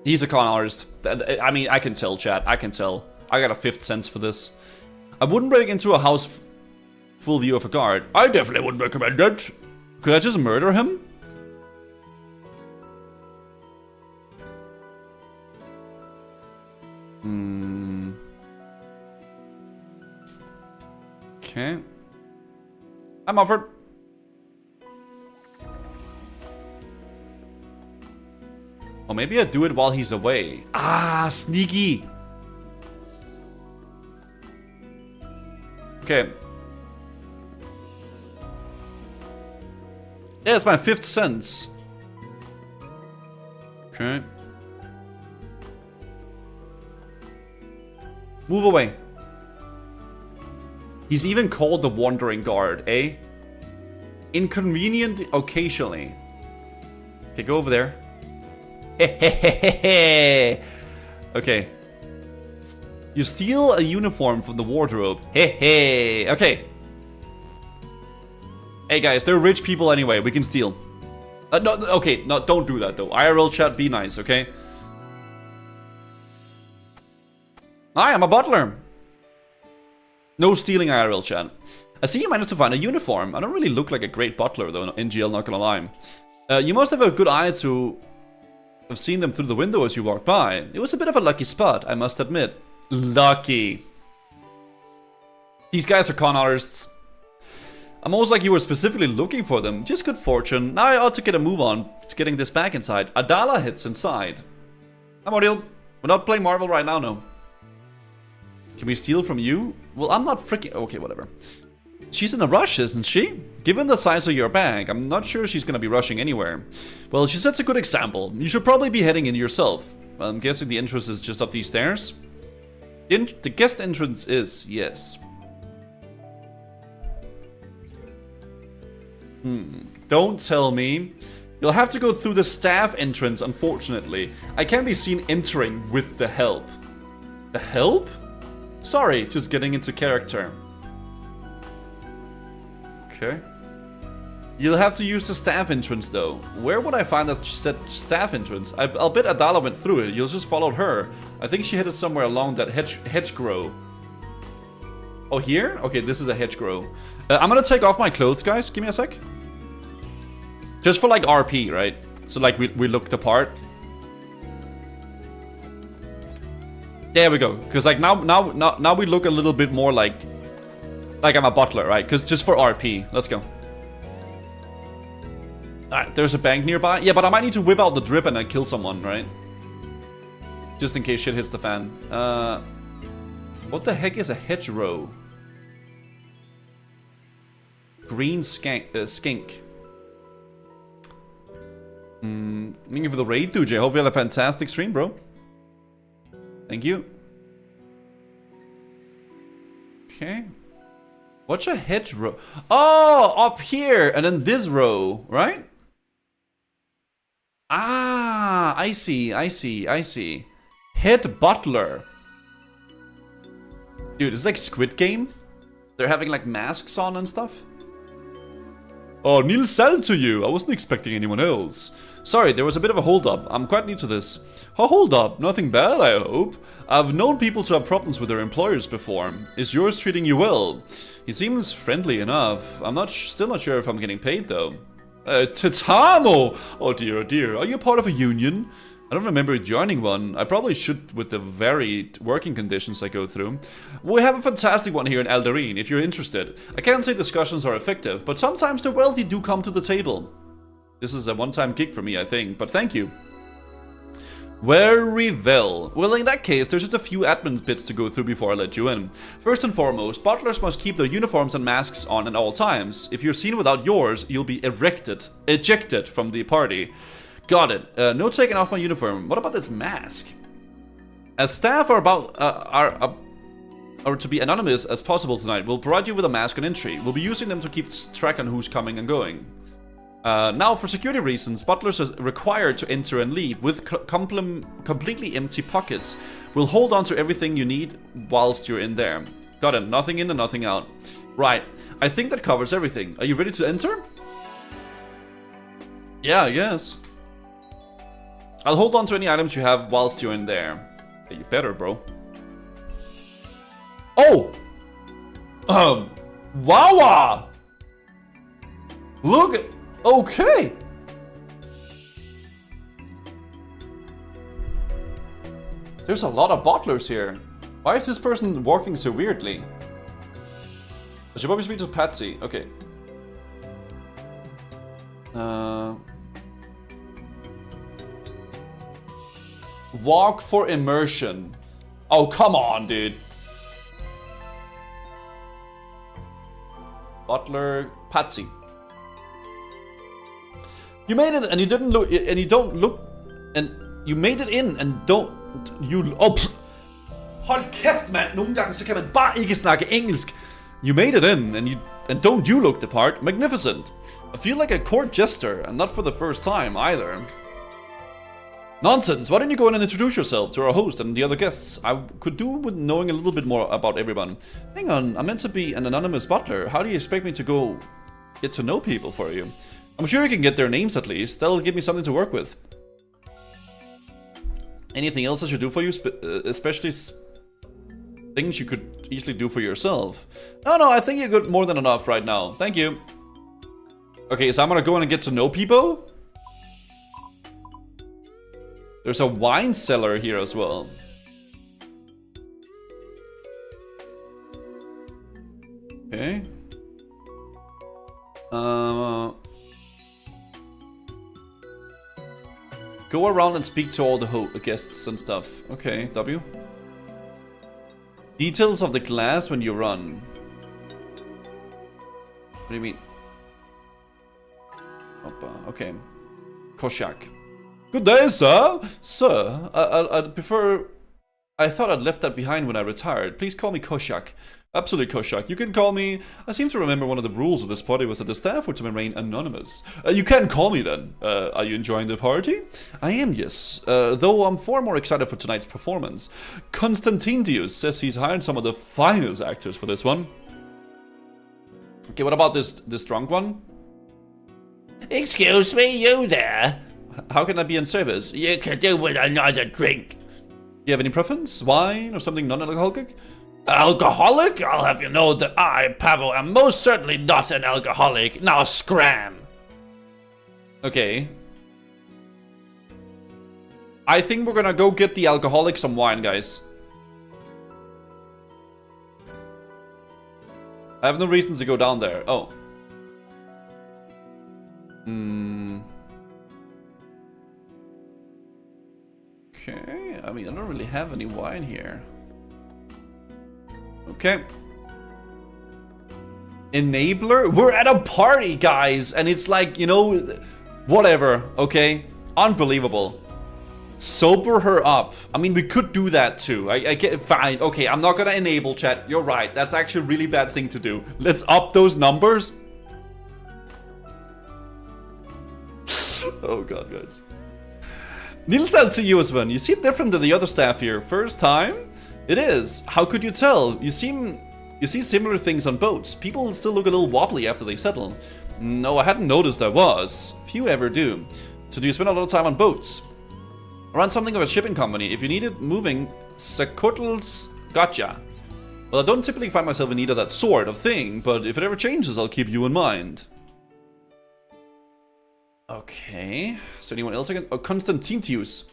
He's a con artist. I mean, I can tell, chat. I can tell. I got a fifth sense for this. I wouldn't break into a house full view of a guard. I definitely wouldn't recommend it. Could I just murder him? Okay. I'm offered. Or maybe I do it while he's away. Ah, sneaky. Okay. Yeah, it's my fifth sense. Okay. Move away. He's even called the Wandering Guard, eh? Inconvenient occasionally. Okay, go over there. Okay. You steal a uniform from the wardrobe. Okay. Hey guys, they're rich people anyway. We can steal. No, okay, no, don't do that though. IRL chat, be nice, okay? Hi, I'm a butler. No stealing, IRL chat. I see you managed to find a uniform. I don't really look like a great butler though, in GL, not gonna lie. You must have a good eye to have seen them through the window as you walked by. It was a bit of a lucky spot, I must admit. Lucky. These guys are con artists. I'm almost like you were specifically looking for them. Just good fortune. Now I ought to get a move on to getting this back inside. Adala hits inside. I'm Oriel. We're not playing Marvel right now, no. Can we steal from you? Well, I'm not freaking... Okay, whatever. She's in a rush, isn't she? Given the size of your bag, I'm not sure she's gonna be rushing anywhere. Well, she sets a good example. You should probably be heading in yourself. Well, I'm guessing the entrance is just up these stairs. The guest entrance is, yes. Don't tell me. You'll have to go through the staff entrance, unfortunately. I can't be seen entering with the help. The help? Sorry, just getting into character. Okay. You'll have to use the staff entrance though. Where would I find that staff entrance? I'll bet Adala went through it. You'll just follow her. I think she headed somewhere along that hedgerow. Oh, here? Okay, this is a hedgerow. I'm gonna take off my clothes, guys. Give me a sec. Just for like RP, right? So like we look the part. There we go. Because like now we look a little bit more like I'm a butler, right? Because just for RP. Let's go. Alright, there's a bank nearby. Yeah, but I might need to whip out the drip and then kill someone, right? Just in case shit hits the fan. What the heck is a hedgerow? Green skink. Thank you for the raid, Dude. Hope you had a fantastic stream, bro. Thank you. Okay. What's a hedgerow? Oh, up here, and then this row, right? Ah, I see, I see, I see. Head butler. Dude, it's like Squid Game. They're having like masks on and stuff. Oh, Neil Sal to you. I wasn't expecting anyone else. Sorry, there was a bit of a hold-up. I'm quite new to this. A hold-up? Nothing bad, I hope. I've known people to have problems with their employers before. Is yours treating you well? He seems friendly enough. I'm still not sure if I'm getting paid, though. Titamo! Oh dear, oh dear. Are you part of a union? I don't remember joining one. I probably should with the varied working conditions I go through. We have a fantastic one here in Alderine, if you're interested. I can't say discussions are effective, but sometimes the wealthy do come to the table. This is a one-time gig for me, I think, but thank you. Very well. Well, in that case, there's just a few admin bits to go through before I let you in. First and foremost, butlers must keep their uniforms and masks on at all times. If you're seen without yours, you'll be ejected from the party. Got it. No taking off my uniform. What about this mask? As staff are to be anonymous as possible tonight, we'll provide you with a mask on entry. We'll be using them to keep track on who's coming and going. Now, for security reasons, butlers are required to enter and leave with completely empty pockets. We'll hold on to everything you need whilst you're in there. Got it. Nothing in and nothing out. Right. I think that covers everything. Are you ready to enter? Yeah, I guess. I'll hold on to any items you have whilst you're in there. Yeah, you better, bro. Oh! Wawa! Look at... Okay! There's a lot of butlers here. Why is this person walking so weirdly? I should probably speak to Patsy. Okay. Walk for immersion. Oh, come on, dude. Butler Patsy. You made it and you didn't look, and you don't look, and you made it in and don't, you, oh, hold kæft, mand. Nogle gange så kan man bare ikke snakke engelsk. You made it in and don't you look the part. Magnificent. I feel like a court jester, and not for the first time either. Nonsense! Why don't you go in and introduce yourself to our host and the other guests? I could do with knowing a little bit more about everyone. Hang on, I'm meant to be an anonymous butler. How do you expect me to go get to know people for you? I'm sure you can get their names at least. That'll give me something to work with. Anything else I should do for you? Especially things you could easily do for yourself. No, I think you're good more than enough right now. Thank you. Okay, so I'm gonna go in and get to know people. There's a wine cellar here as well. Okay. Go around and speak to all the guests and stuff. Okay, W. Details of the glass when you run. What do you mean? Opa, okay. Koshak. Good day, sir. Sir, I'd prefer... I thought I'd left that behind when I retired. Please call me Koshak. Absolutely, Koshak. You can call me... I seem to remember one of the rules of this party was that the staff were to remain anonymous. You can call me then. Are you enjoying the party? I am, yes. Though I'm far more excited for tonight's performance. Konstantin Dius says he's hired some of the finest actors for this one. Okay, what about this drunk one? Excuse me, you there? How can I be in service? You could do with another drink. You have any preference? Wine or something non-alcoholic? Alcoholic? I'll have you know that I, Pavel, am most certainly not an alcoholic. Now scram. Okay. I think we're gonna go get the alcoholic some wine, guys. I have no reason to go down there. Oh. Okay, I mean, I don't really have any wine here. Okay. Enabler? We're at a party, guys, and it's like, you know, whatever, okay? Unbelievable. Sober her up. I mean, we could do that too. I get fine. Okay, I'm not gonna enable chat. You're right. That's actually a really bad thing to do. Let's up those numbers. Oh god, guys. Nils Sven, you seem different than the other staff here. First time? It is. How could you tell? You see similar things on boats. People still look a little wobbly after they settle. No, I hadn't noticed I was. Few ever do. So do you spend a lot of time on boats? Run something of a shipping company. If you need it moving, Sakotls gotcha. Well, I don't typically find myself in need of that sort of thing, but if it ever changes, I'll keep you in mind. Okay. Is there anyone else I can... Oh, Constantintius.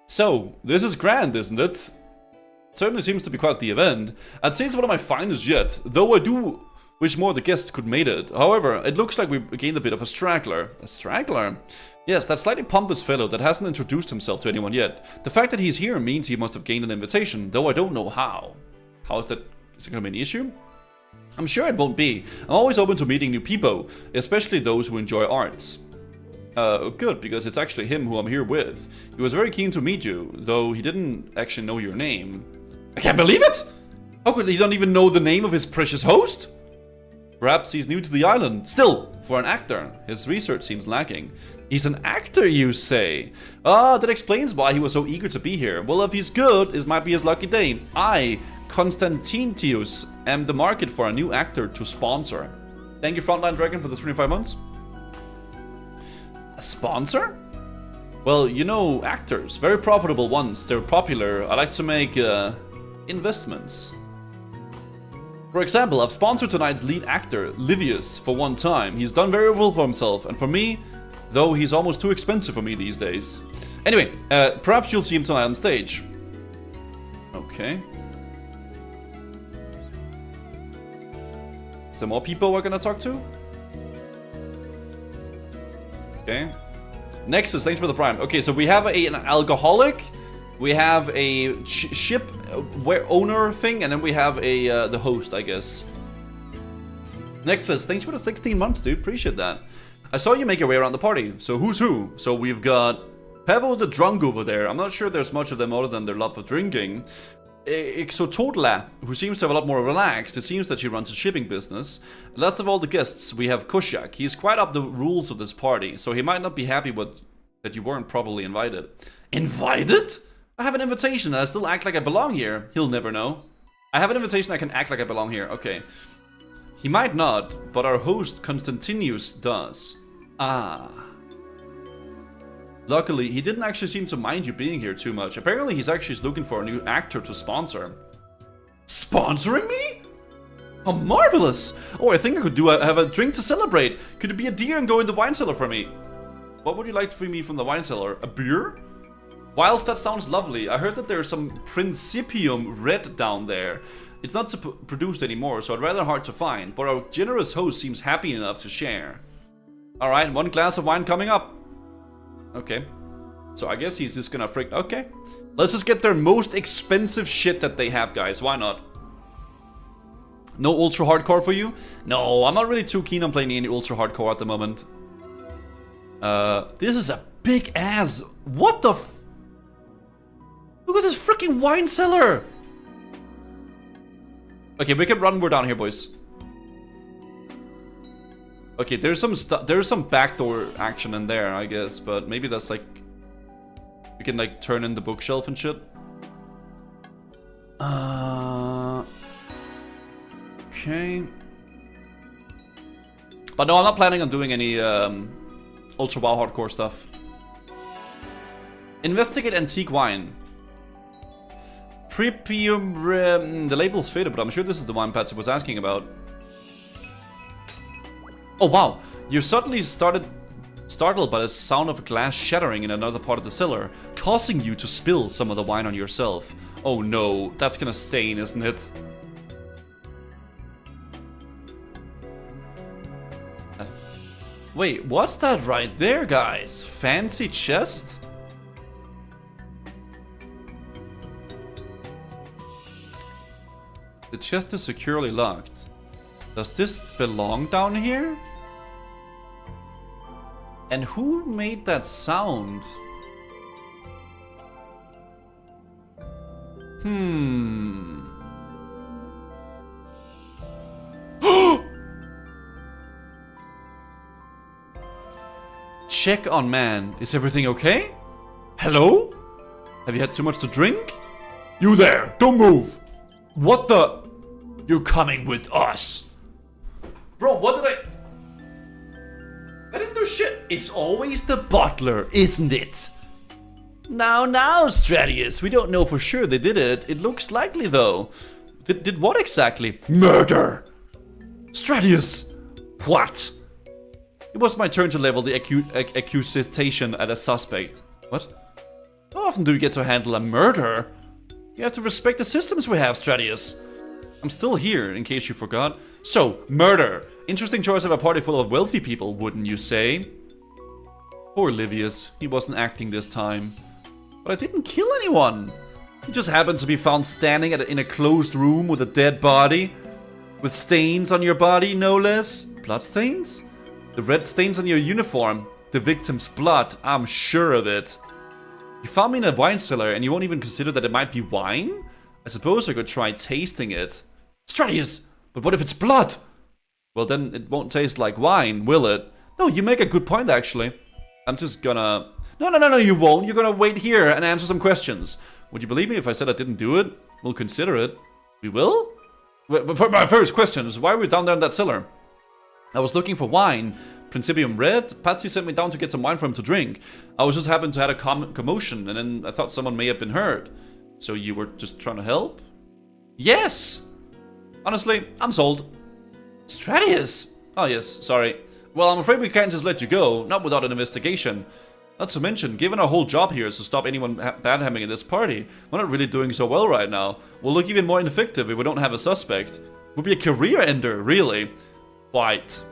So, this is grand, isn't it? Certainly seems to be quite the event. I'd say it's one of my finest yet, though I do wish more of the guests could made it. However, it looks like we gained a bit of a straggler. A straggler? Yes, that slightly pompous fellow that hasn't introduced himself to anyone yet. The fact that he's here means he must have gained an invitation, though I don't know how. How is that? Is it going to be an issue? I'm sure it won't be. I'm always open to meeting new people, especially those who enjoy arts. Good, because it's actually him who I'm here with. He was very keen to meet you, though he didn't actually know your name. I can't believe it! How could he not even know the name of his precious host? Perhaps he's new to the island. Still, for an actor, his research seems lacking. He's an actor, you say? Ah, that explains why he was so eager to be here. Well, if he's good, it might be his lucky day. I, Constantintius, am the market for a new actor to sponsor. Thank you, Frontline Dragon, for the 25 months. A sponsor? Well, you know, actors. Very profitable ones. They're popular. I like to make, investments. For example, I've sponsored tonight's lead actor, Livius, for one time. He's done very well for himself, and for me, though he's almost too expensive for me these days. Anyway, perhaps you'll see him tonight on stage. Okay. Is there more people we're gonna talk to? Okay. Nexus, thanks for the prime. Okay, so we have an alcoholic, we have a ship owner thing, and then we have a the host, I guess. Nexus, thanks for the 16 months, dude. Appreciate that. I saw you make your way around the party. So who's who? So we've got Pavel the drunk over there. I'm not sure there's much of them other than their love of drinking. Ixotodla, who seems to have a lot more relaxed. It seems that she runs a shipping business. Last of all the guests, we have Koshak. He's quite up the rules of this party, so he might not be happy with that you weren't properly invited. Invited? I have an invitation and I still act like I belong here. He'll never know. I have an invitation I can act like I belong here. Okay. He might not, but our host Constantinus does. Ah. Luckily, he didn't actually seem to mind you being here too much. Apparently, he's actually looking for a new actor to sponsor. Sponsoring me? How marvelous! Oh, I think I could have a drink to celebrate. Could it be a deer and go in the wine cellar for me? What would you like for me from the wine cellar? A beer? Whilst that sounds lovely, I heard that there's some Principium Red down there. It's not produced anymore, so it's rather hard to find, but our generous host seems happy enough to share. Alright, 1 glass of wine coming up. Okay. So I guess he's just gonna okay. Let's just get their most expensive shit that they have, guys. Why not? No ultra hardcore for you? No, I'm not really too keen on playing any ultra hardcore at the moment. This is a big ass. What the f... Look at this freaking wine cellar! Okay, we can run more down here, boys. Okay, there's some backdoor action in there, I guess, but maybe that's like... We can like turn in the bookshelf and shit. Okay. But no, I'm not planning on doing any ultra WoW hardcore stuff. Investigate antique wine. Premium, the label's faded, but I'm sure this is the wine Patsy was asking about. Oh wow, you're suddenly startled by the sound of a glass shattering in another part of the cellar, causing you to spill some of the wine on yourself. Oh no, that's gonna stain, isn't it? Wait, what's that right there, guys? Fancy chest? The chest is securely locked. Does this belong down here? And who made that sound? Check on man. Is everything okay? Hello? Have you had too much to drink? You there, don't move. What the? You're coming with us. Bro, what did I didn't do shit. It's always the butler, isn't it? Now, Stratius. We don't know for sure they did it. It looks likely though. Did what exactly? Murder! Stratius! What? It was my turn to level the accusation at a suspect. What? How often do you get to handle a murder? You have to respect the systems we have, Stratius. I'm still here, in case you forgot. So, murder. Interesting choice of a party full of wealthy people, wouldn't you say? Poor Livius. He wasn't acting this time. But I didn't kill anyone. He just happened to be found standing in a closed room with a dead body. With stains on your body, no less. Blood stains? The red stains on your uniform. The victim's blood, I'm sure of it. You found me in a wine cellar and you won't even consider that it might be wine? I suppose I could try tasting it. Stratius! But what if it's blood? Well then it won't taste like wine, will it? No, you make a good point actually. I'm just gonna... No, you won't. You're gonna wait here and answer some questions. Would you believe me if I said I didn't do it? We'll consider it. We will? But for my first question is, why are we down there in that cellar? I was looking for wine. Principium red. Patsy sent me down to get some wine for him to drink. I was just happened to have a commotion, and then I thought someone may have been hurt. So you were just trying to help? Yes! Honestly, I'm sold. Stratius! Oh yes, sorry. Well, I'm afraid we can't just let you go, not without an investigation. Not to mention, given our whole job here is to stop anyone bad-hamming in this party, we're not really doing so well right now. We'll look even more ineffective if we don't have a suspect. We'll be a career ender, really. Quite.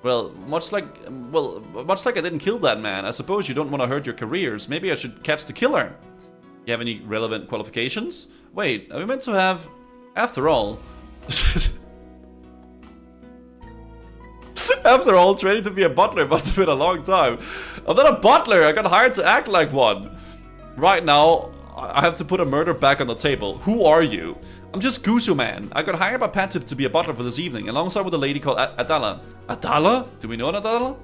Well, much like I didn't kill that man, I suppose you don't want to hurt your careers. Maybe I should catch the killer. You have any relevant qualifications? Wait, are we meant to have... After all... After all, training to be a butler must have been a long time. I'm not a butler, I got hired to act like one. Right now, I have to put a murder back on the table. Who are you? I'm just Gusu Man. I got hired by Patip to be a butler for this evening, alongside with a lady called Adala. Adala? Do we know an Adala?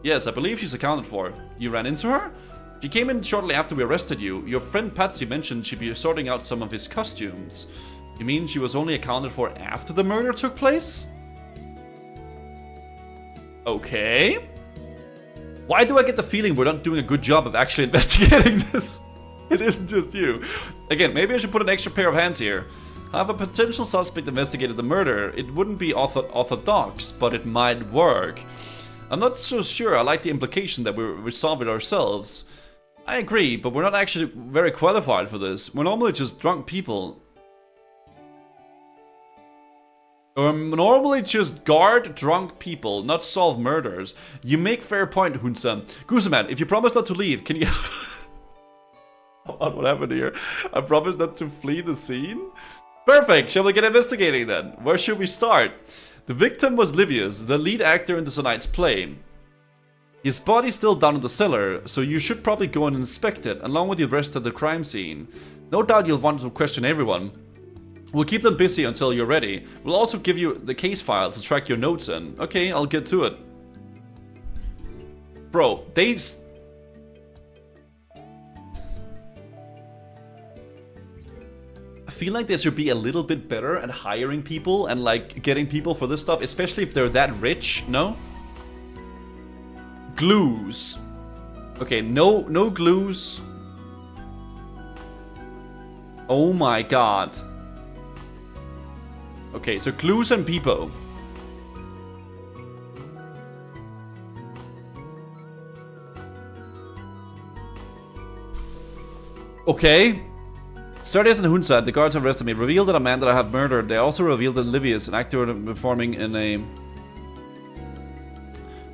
Yes, I believe she's accounted for. You ran into her? She came in shortly after we arrested you. Your friend Patsy mentioned she'd be sorting out some of his costumes. You mean she was only accounted for after the murder took place? Okay. Why do I get the feeling we're not doing a good job of actually investigating this? It isn't just you. Again, maybe I should put an extra pair of hands here. Have a potential suspect investigated the murder. It wouldn't be orthodox, but it might work. I'm not so sure I like the implication that we solve it ourselves. I agree, but we're not actually very qualified for this. We're normally just drunk people. Or normally just guard drunk people, not solve murders. You make fair point, Hunsa. Gusaman, if you promise not to leave, can you... What happened here? I promise not to flee the scene? Perfect, shall we get investigating then? Where should we start? The victim was Livius, the lead actor in tonight's play. His body's still down in the cellar, so you should probably go and inspect it, along with the rest of the crime scene. No doubt you'll want to question everyone. We'll keep them busy until you're ready. We'll also give you the case file to track your notes in. Okay, I'll get to it. Bro, I feel like they should be a little bit better at hiring people and like getting people for this stuff, especially if they're that rich, no? Glues. Okay, no glues. Oh my god. Okay, so glues and peepo. Okay. Stratius and Hunsa, the guards have arrested me, revealed that a man that I have murdered. They also revealed that Livius, an actor performing in a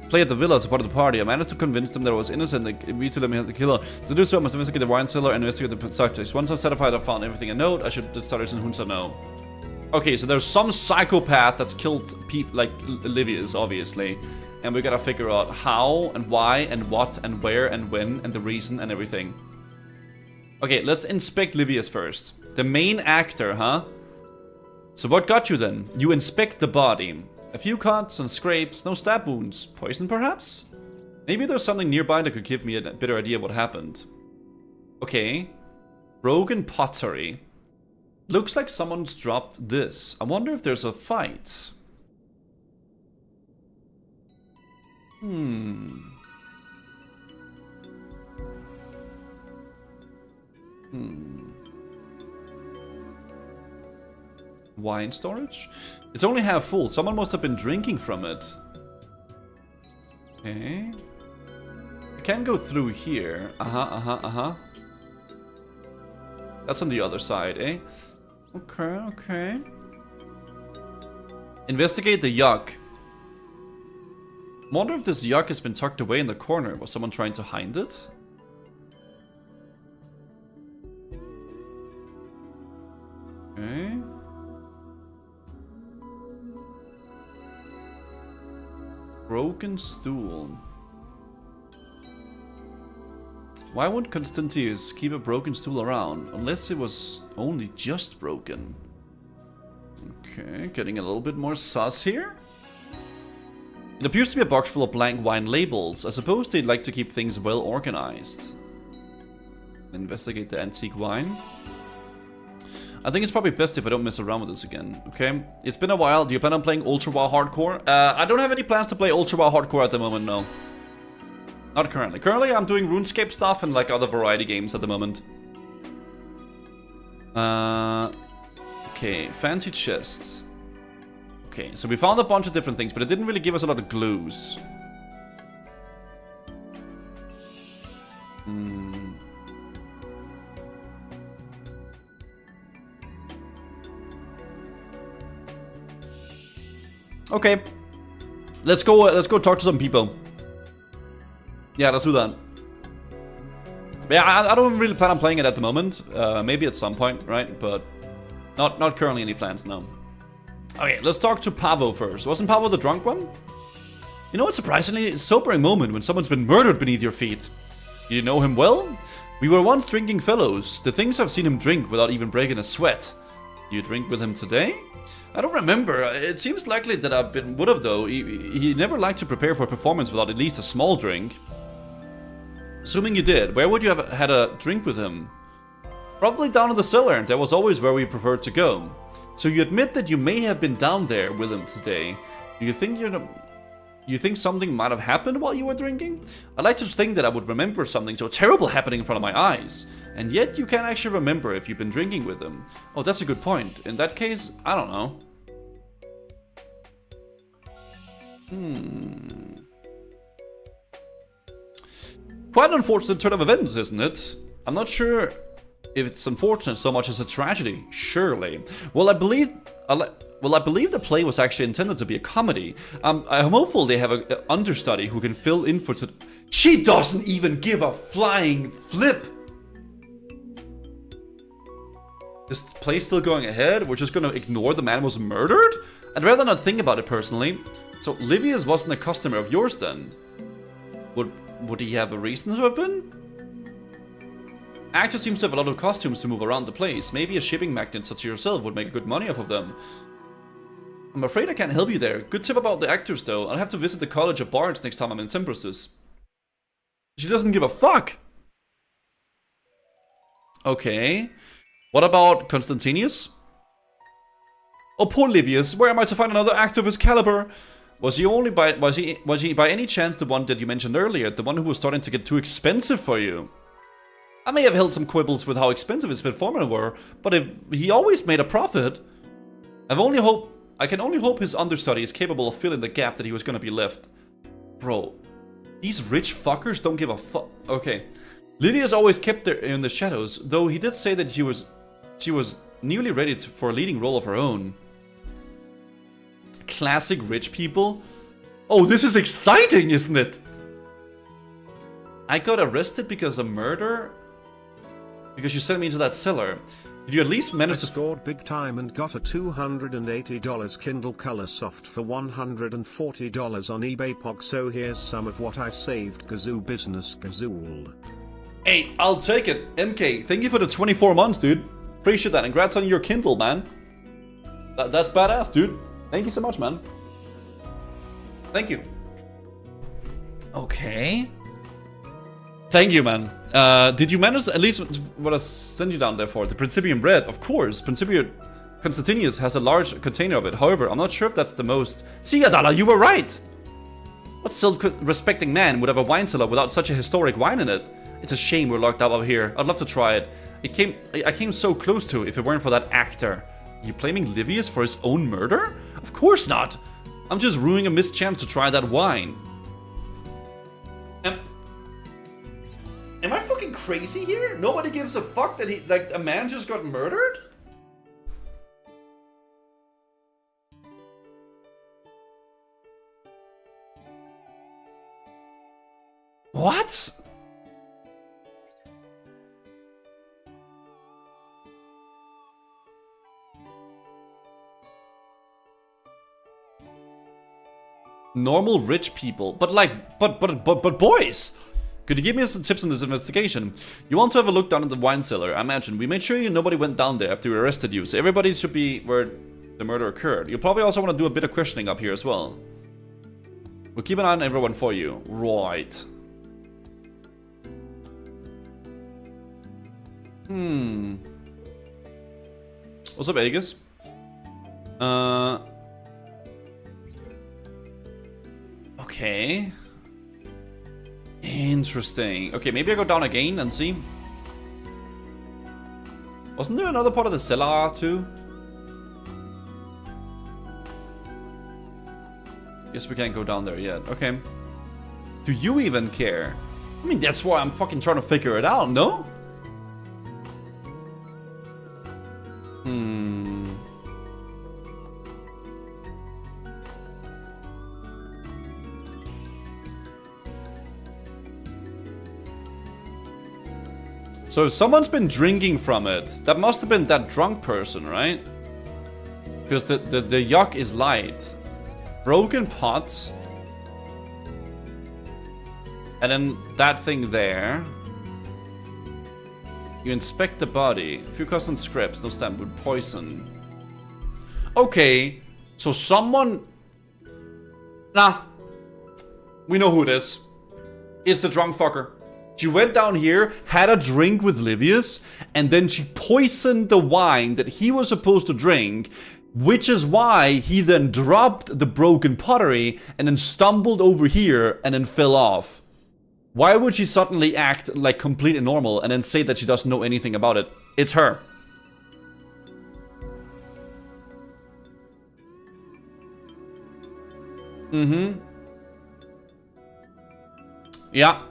play at the villa as a part of the party. I managed to convince them that I was innocent and agreed to let me have the killer. To do so, I must investigate the wine cellar and investigate the subjects. Once I've certified I've found everything I know, I should let Stratius and Hunsa know. Okay, so there's some psychopath that's killed like Livius, obviously. And we gotta figure out how and why and what and where and when and the reason and everything. Okay, let's inspect Livius first. The main actor, huh? So what got you then? You inspect the body. A few cuts and scrapes, no stab wounds. Poison perhaps? Maybe there's something nearby that could give me a better idea of what happened. Okay. Broken pottery. Looks like someone's dropped this. I wonder if there's a fight. Wine storage? It's only half full. Someone must have been drinking from it. Okay. I can go through here. That's on the other side, eh? Okay. Investigate the yuck. Wonder if this yuck has been tucked away in the corner. Was someone trying to hide it? Okay. Broken stool. Why would Constantius keep a broken stool around? Unless it was only just broken. Okay, getting a little bit more sus here. It appears to be a box full of blank wine labels. I suppose they'd like to keep things well organized. Investigate the antique wine. I think it's probably best if I don't mess around with this again, okay? It's been a while. Do you plan on playing Ultra WoW Hardcore? I don't have any plans to play Ultra WoW Hardcore at the moment, no. Not currently. Currently, I'm doing RuneScape stuff and like other variety games at the moment. Okay, fancy chests. Okay, so we found a bunch of different things, but it didn't really give us a lot of clues. Okay, let's go talk to some people. Yeah, let's do that. Yeah, I don't really plan on playing it at the moment. Maybe at some point, right? But not currently any plans, no. Okay, let's talk to Pavo first. Wasn't Pavo the drunk one? You know, it's surprisingly a sobering moment when someone's been murdered beneath your feet. You know him well? We were once drinking fellows. The things I've seen him drink without even breaking a sweat. You drink with him today? I don't remember. It seems likely that I would have, though. He never liked to prepare for a performance without at least a small drink. Assuming you did, where would you have had a drink with him? Probably down in the cellar. That was always where we preferred to go. So you admit that you may have been down there with him today. Do you think you think something might have happened while you were drinking? I'd like to think that I would remember something so terrible happening in front of my eyes. And yet you can't actually remember if you've been drinking with him. Oh, that's a good point. In that case, I don't know. Quite an unfortunate turn of events, isn't it? I'm not sure if it's unfortunate so much as a tragedy, surely. Well, I believe the play was actually intended to be a comedy. I'm hopeful they have an understudy who can fill in for... She doesn't even give a flying flip! This play's still going ahead? We're just gonna ignore the man was murdered? I'd rather not think about it personally. So Livius wasn't a customer of yours then? Would he have a reason to have been? Actor seems to have a lot of costumes to move around the place. Maybe a shipping magnate such as yourself would make good money off of them. I'm afraid I can't help you there. Good tip about the actors though. I'll have to visit the College of Bards next time I'm in Temperstus. She doesn't give a fuck! Okay. What about Constantinius? Oh, poor Livius. Where am I to find another actor of his caliber? Was he by any chance the one that you mentioned earlier? The one who was starting to get too expensive for you? I may have held some quibbles with how expensive his performers were, but if he always made a profit. I can only hope his understudy is capable of filling the gap that he was gonna be left. Bro, these rich fuckers don't give a fuck. Okay. Lydia's always kept there in the shadows, though he did say that she was newly ready for a leading role of her own. Classic rich people. Oh, this is exciting, isn't it? I got arrested because of murder? Because you sent me into that cellar. Did you at least manage to... scored big time and got a $280 Kindle Color Soft for $140 on eBay Pog, so here's some of what I saved. Gazoo business gazool. Hey, I'll take it. MK, thank you for the 24 months, dude. Appreciate that. And congrats on your Kindle, man. That's badass, dude. Thank you so much, man. Thank you. Okay. Thank you, man. Did you manage at least what I sent you down there for? The Principium bread, of course. Principium Constantinius has a large container of it. However, I'm not sure if that's the most. Sigadala, you were right! What self-respecting man would have a wine cellar without such a historic wine in it? It's a shame we're locked up here. I'd love to try it. I came so close to if it weren't for that actor. You blaming Livius for his own murder? Of course not! I'm just ruining a missed chance to try that wine. Am I fucking crazy here? Nobody gives a fuck that a man just got murdered? What? Normal rich people, but boys! Could you give me some tips on this investigation? You want to have a look down at the wine cellar, I imagine. We made sure nobody went down there after we arrested you, so everybody should be where the murder occurred. You'll probably also want to do a bit of questioning up here as well. We'll keep an eye on everyone for you. Right. What's up, Aegis? Okay. Interesting. Okay, maybe I go down again and see. Wasn't there another part of the cellar too? Guess we can't go down there yet. Okay. Do you even care? I mean, that's why I'm fucking trying to figure it out, no? So if someone's been drinking from it, that must have been that drunk person, right? Because the yuck is light. Broken pots. And then that thing there. You inspect the body. A few custom scripts, no stamp with poison. Okay, so someone... Nah. We know who it is. It's the drunk fucker. She went down here, had a drink with Livius, and then she poisoned the wine that he was supposed to drink, which is why he then dropped the broken pottery and then stumbled over here and then fell off. Why would she suddenly act like completely normal and then say that she doesn't know anything about it? It's her. Yeah.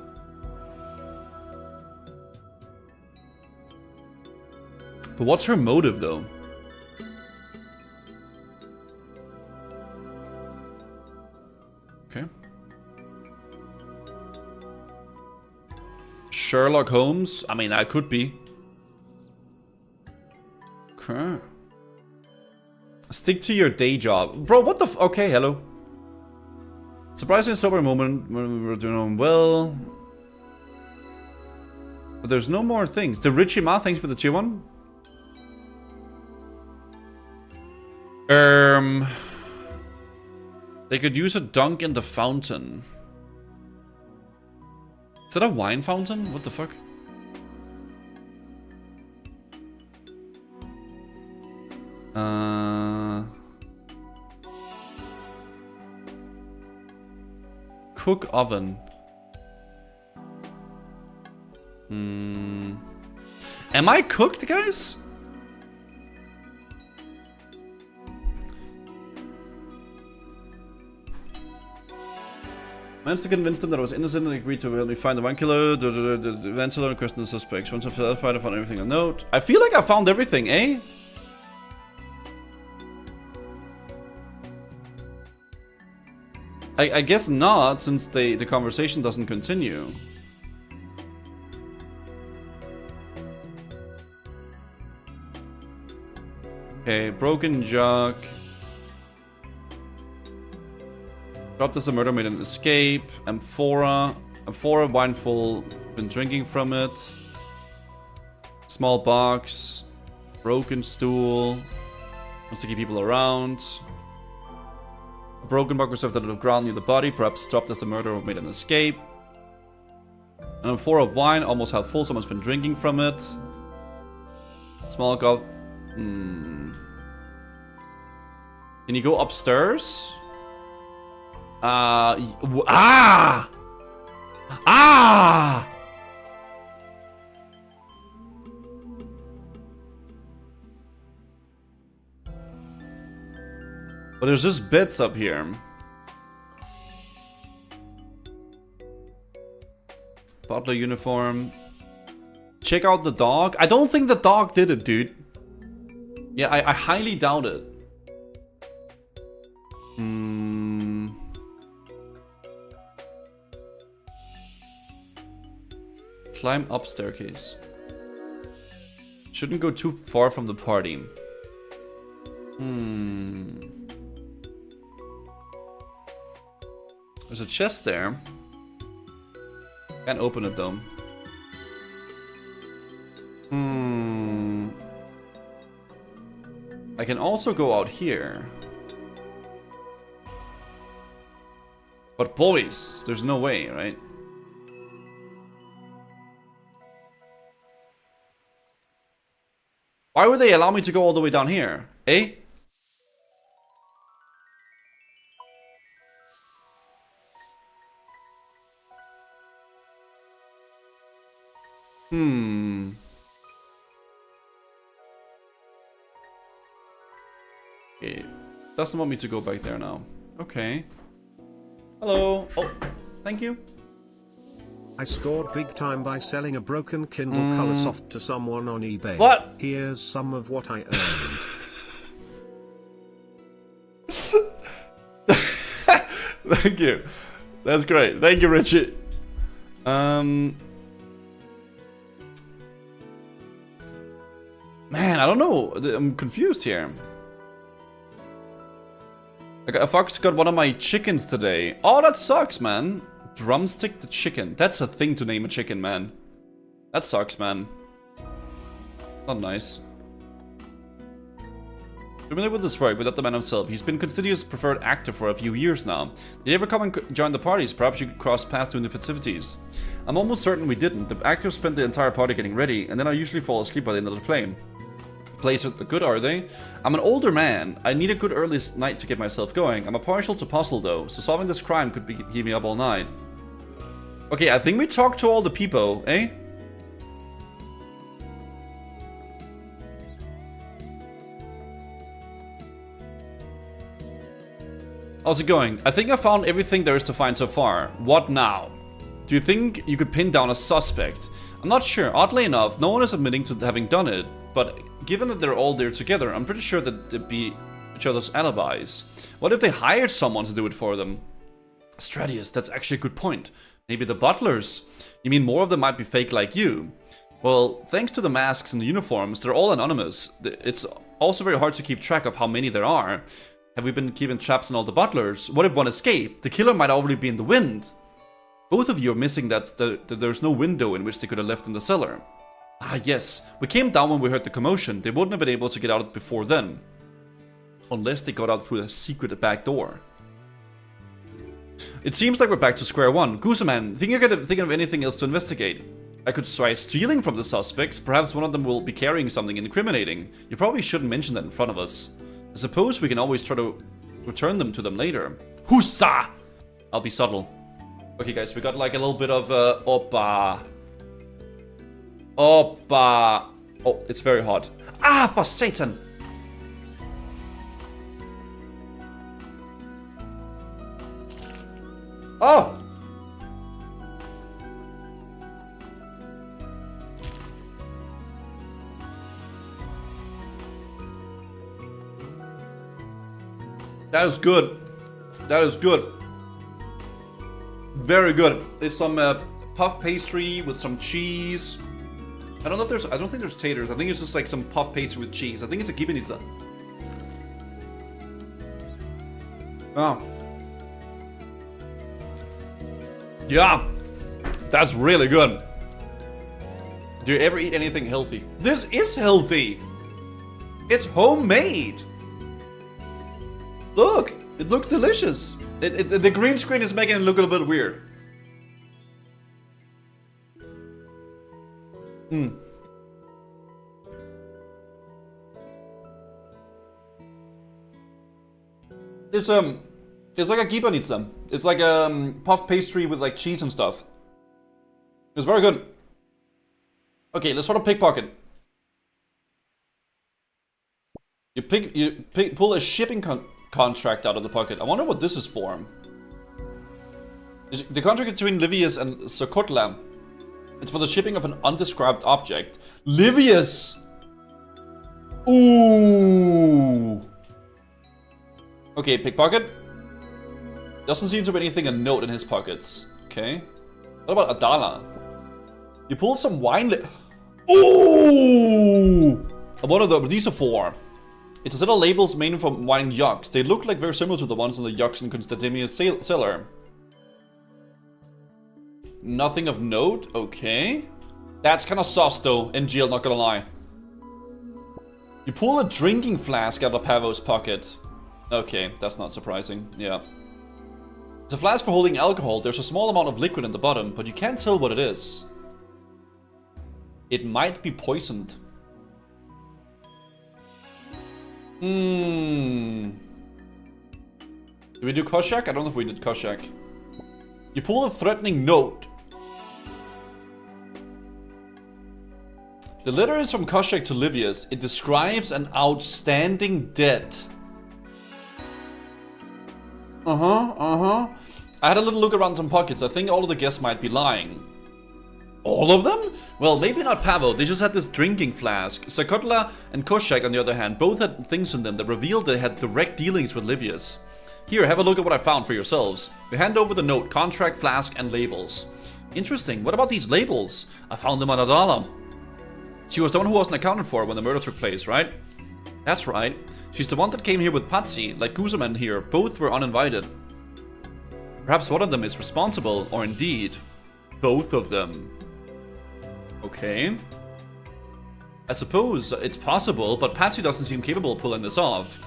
But what's her motive, though? Okay. Sherlock Holmes? I mean, I could be. Okay. Stick to your day job. Bro, what the f- Okay, hello. Surprisingly sober moment when we were doing well. But there's no more things. The Richie Ma, thanks for the tier 1. They could use a dunk in the fountain. Is that a wine fountain? What the fuck? Cook oven. Am I cooked, guys? Managed to convince them that I was innocent and agreed to really find the wine killer, the event alone, question the suspects. Once I verified, I found everything on note. I feel like I found everything, eh? I guess not, since the conversation doesn't continue. Okay, broken jug. Dropped as a murder, made an escape. Amphora, wine full, been drinking from it. Small box. Broken stool. Wants to keep people around. A broken box was left on the ground near the body, perhaps dropped as the murderer made an escape. An amphora of wine, almost half full, someone's been drinking from it. Small gob... Can you go upstairs? Ah! But there's just bits up here. Butler uniform. Check out the dog. I don't think the dog did it, dude. Yeah, I highly doubt it. Climb up staircase. Shouldn't go too far from the party. There's a chest there. Can't open it though. I can also go out here. But boys, there's no way, right? Why would they allow me to go all the way down here? Eh? Okay. Doesn't want me to go back there now. Okay. Hello. Oh, thank you. I scored big time by selling a broken Kindle Colorsoft to someone on eBay. What? Here's some of what I earned. Thank you. That's great. Thank you, Richard. Man, I don't know. I'm confused here. A fox got one of my chickens today. Oh, that sucks, man. Drumstick the chicken. That's a thing to name a chicken, man. That sucks, man. Not nice. Familiar with this work, without the man himself. He's been Constantio's preferred actor for a few years now. Did he ever come and join the parties? Perhaps you could cross paths during the festivities. I'm almost certain we didn't. The actors spent the entire party getting ready, and then I usually fall asleep by the end of the play. Plays are good, are they? I'm an older man. I need a good early night to get myself going. I'm a partial to puzzle though, so solving this crime could keep me up all night. Okay, I think we talked to all the people, eh? How's it going? I think I found everything there is to find so far. What now? Do you think you could pin down a suspect? I'm not sure. Oddly enough, no one is admitting to having done it, but given that they're all there together, I'm pretty sure that they'd be each other's alibis. What if they hired someone to do it for them? Stradius, that's actually a good point. Maybe the butlers? You mean more of them might be fake like you? Well, thanks to the masks and the uniforms, they're all anonymous. It's also very hard to keep track of how many there are. Have we been keeping traps on all the butlers? What if one escaped? The killer might already be in the wind. Both of you are missing that there's no window in which they could have left in the cellar. Ah yes, we came down when we heard the commotion. They wouldn't have been able to get out before then. Unless they got out through a secret back door. It seems like we're back to square one. Gooseman, think you're thinking of anything else to investigate? I could try stealing from the suspects. Perhaps one of them will be carrying something incriminating. You probably shouldn't mention that in front of us. I suppose we can always try to return them to them later. Hussa! I'll be subtle. Okay guys, we got like a little bit of Oppa. Oppa. Oh, it's very hot. Ah, for Satan! Oh! That is good. That is good. Very good. It's some puff pastry with some cheese. I don't think there's taters. I think it's just like some puff pastry with cheese. I think it's a kibinica. Oh. Yeah. That's really good. Do you ever eat anything healthy? This is healthy. It's homemade. Look. It looked delicious. The green screen is making it look a little bit weird. It's like a gibanitsa. It's like a puff pastry with like cheese and stuff. It's very good. Okay, let's sort of pickpocket. You pull a shipping contract out of the pocket. I wonder what this is for. The contract between Livius and Sokotla. It's for the shipping of an undescribed object. Livius! Ooh! Okay, pickpocket. Doesn't seem to be anything a note in his pockets. Okay. What about Adala? You pull some wine. Ooh! What are these are for? It's a set of labels made from wine yucks. They look like very similar to the ones in the yucks in Constantinius cellar. Nothing of note. Okay. That's kind of sus though. In jail, not gonna lie. You pull a drinking flask out of Pavo's pocket. Okay, that's not surprising. Yeah. It's a flask for holding alcohol. There's a small amount of liquid in the bottom, but you can't tell what it is. It might be poisoned. Did we do Koshak? I don't know if we did Koshak. You pull a threatening note. The letter is from Koshak to Livius. It describes an outstanding debt. I had a little look around some pockets. I think all of the guests might be lying. All of them? Well, maybe not Pavo. They just had this drinking flask. Sakotla and Koshak, on the other hand, both had things in them that revealed they had direct dealings with Livius. Here, have a look at what I found for yourselves. We hand over the note, contract, flask, and labels. Interesting. What about these labels? I found them on Adala. She was the one who wasn't accounted for when the murder took place, right? That's right. She's the one that came here with Patsy, like Guzaman here. Both were uninvited. Perhaps one of them is responsible, or indeed, both of them. Okay. I suppose it's possible, but Patsy doesn't seem capable of pulling this off.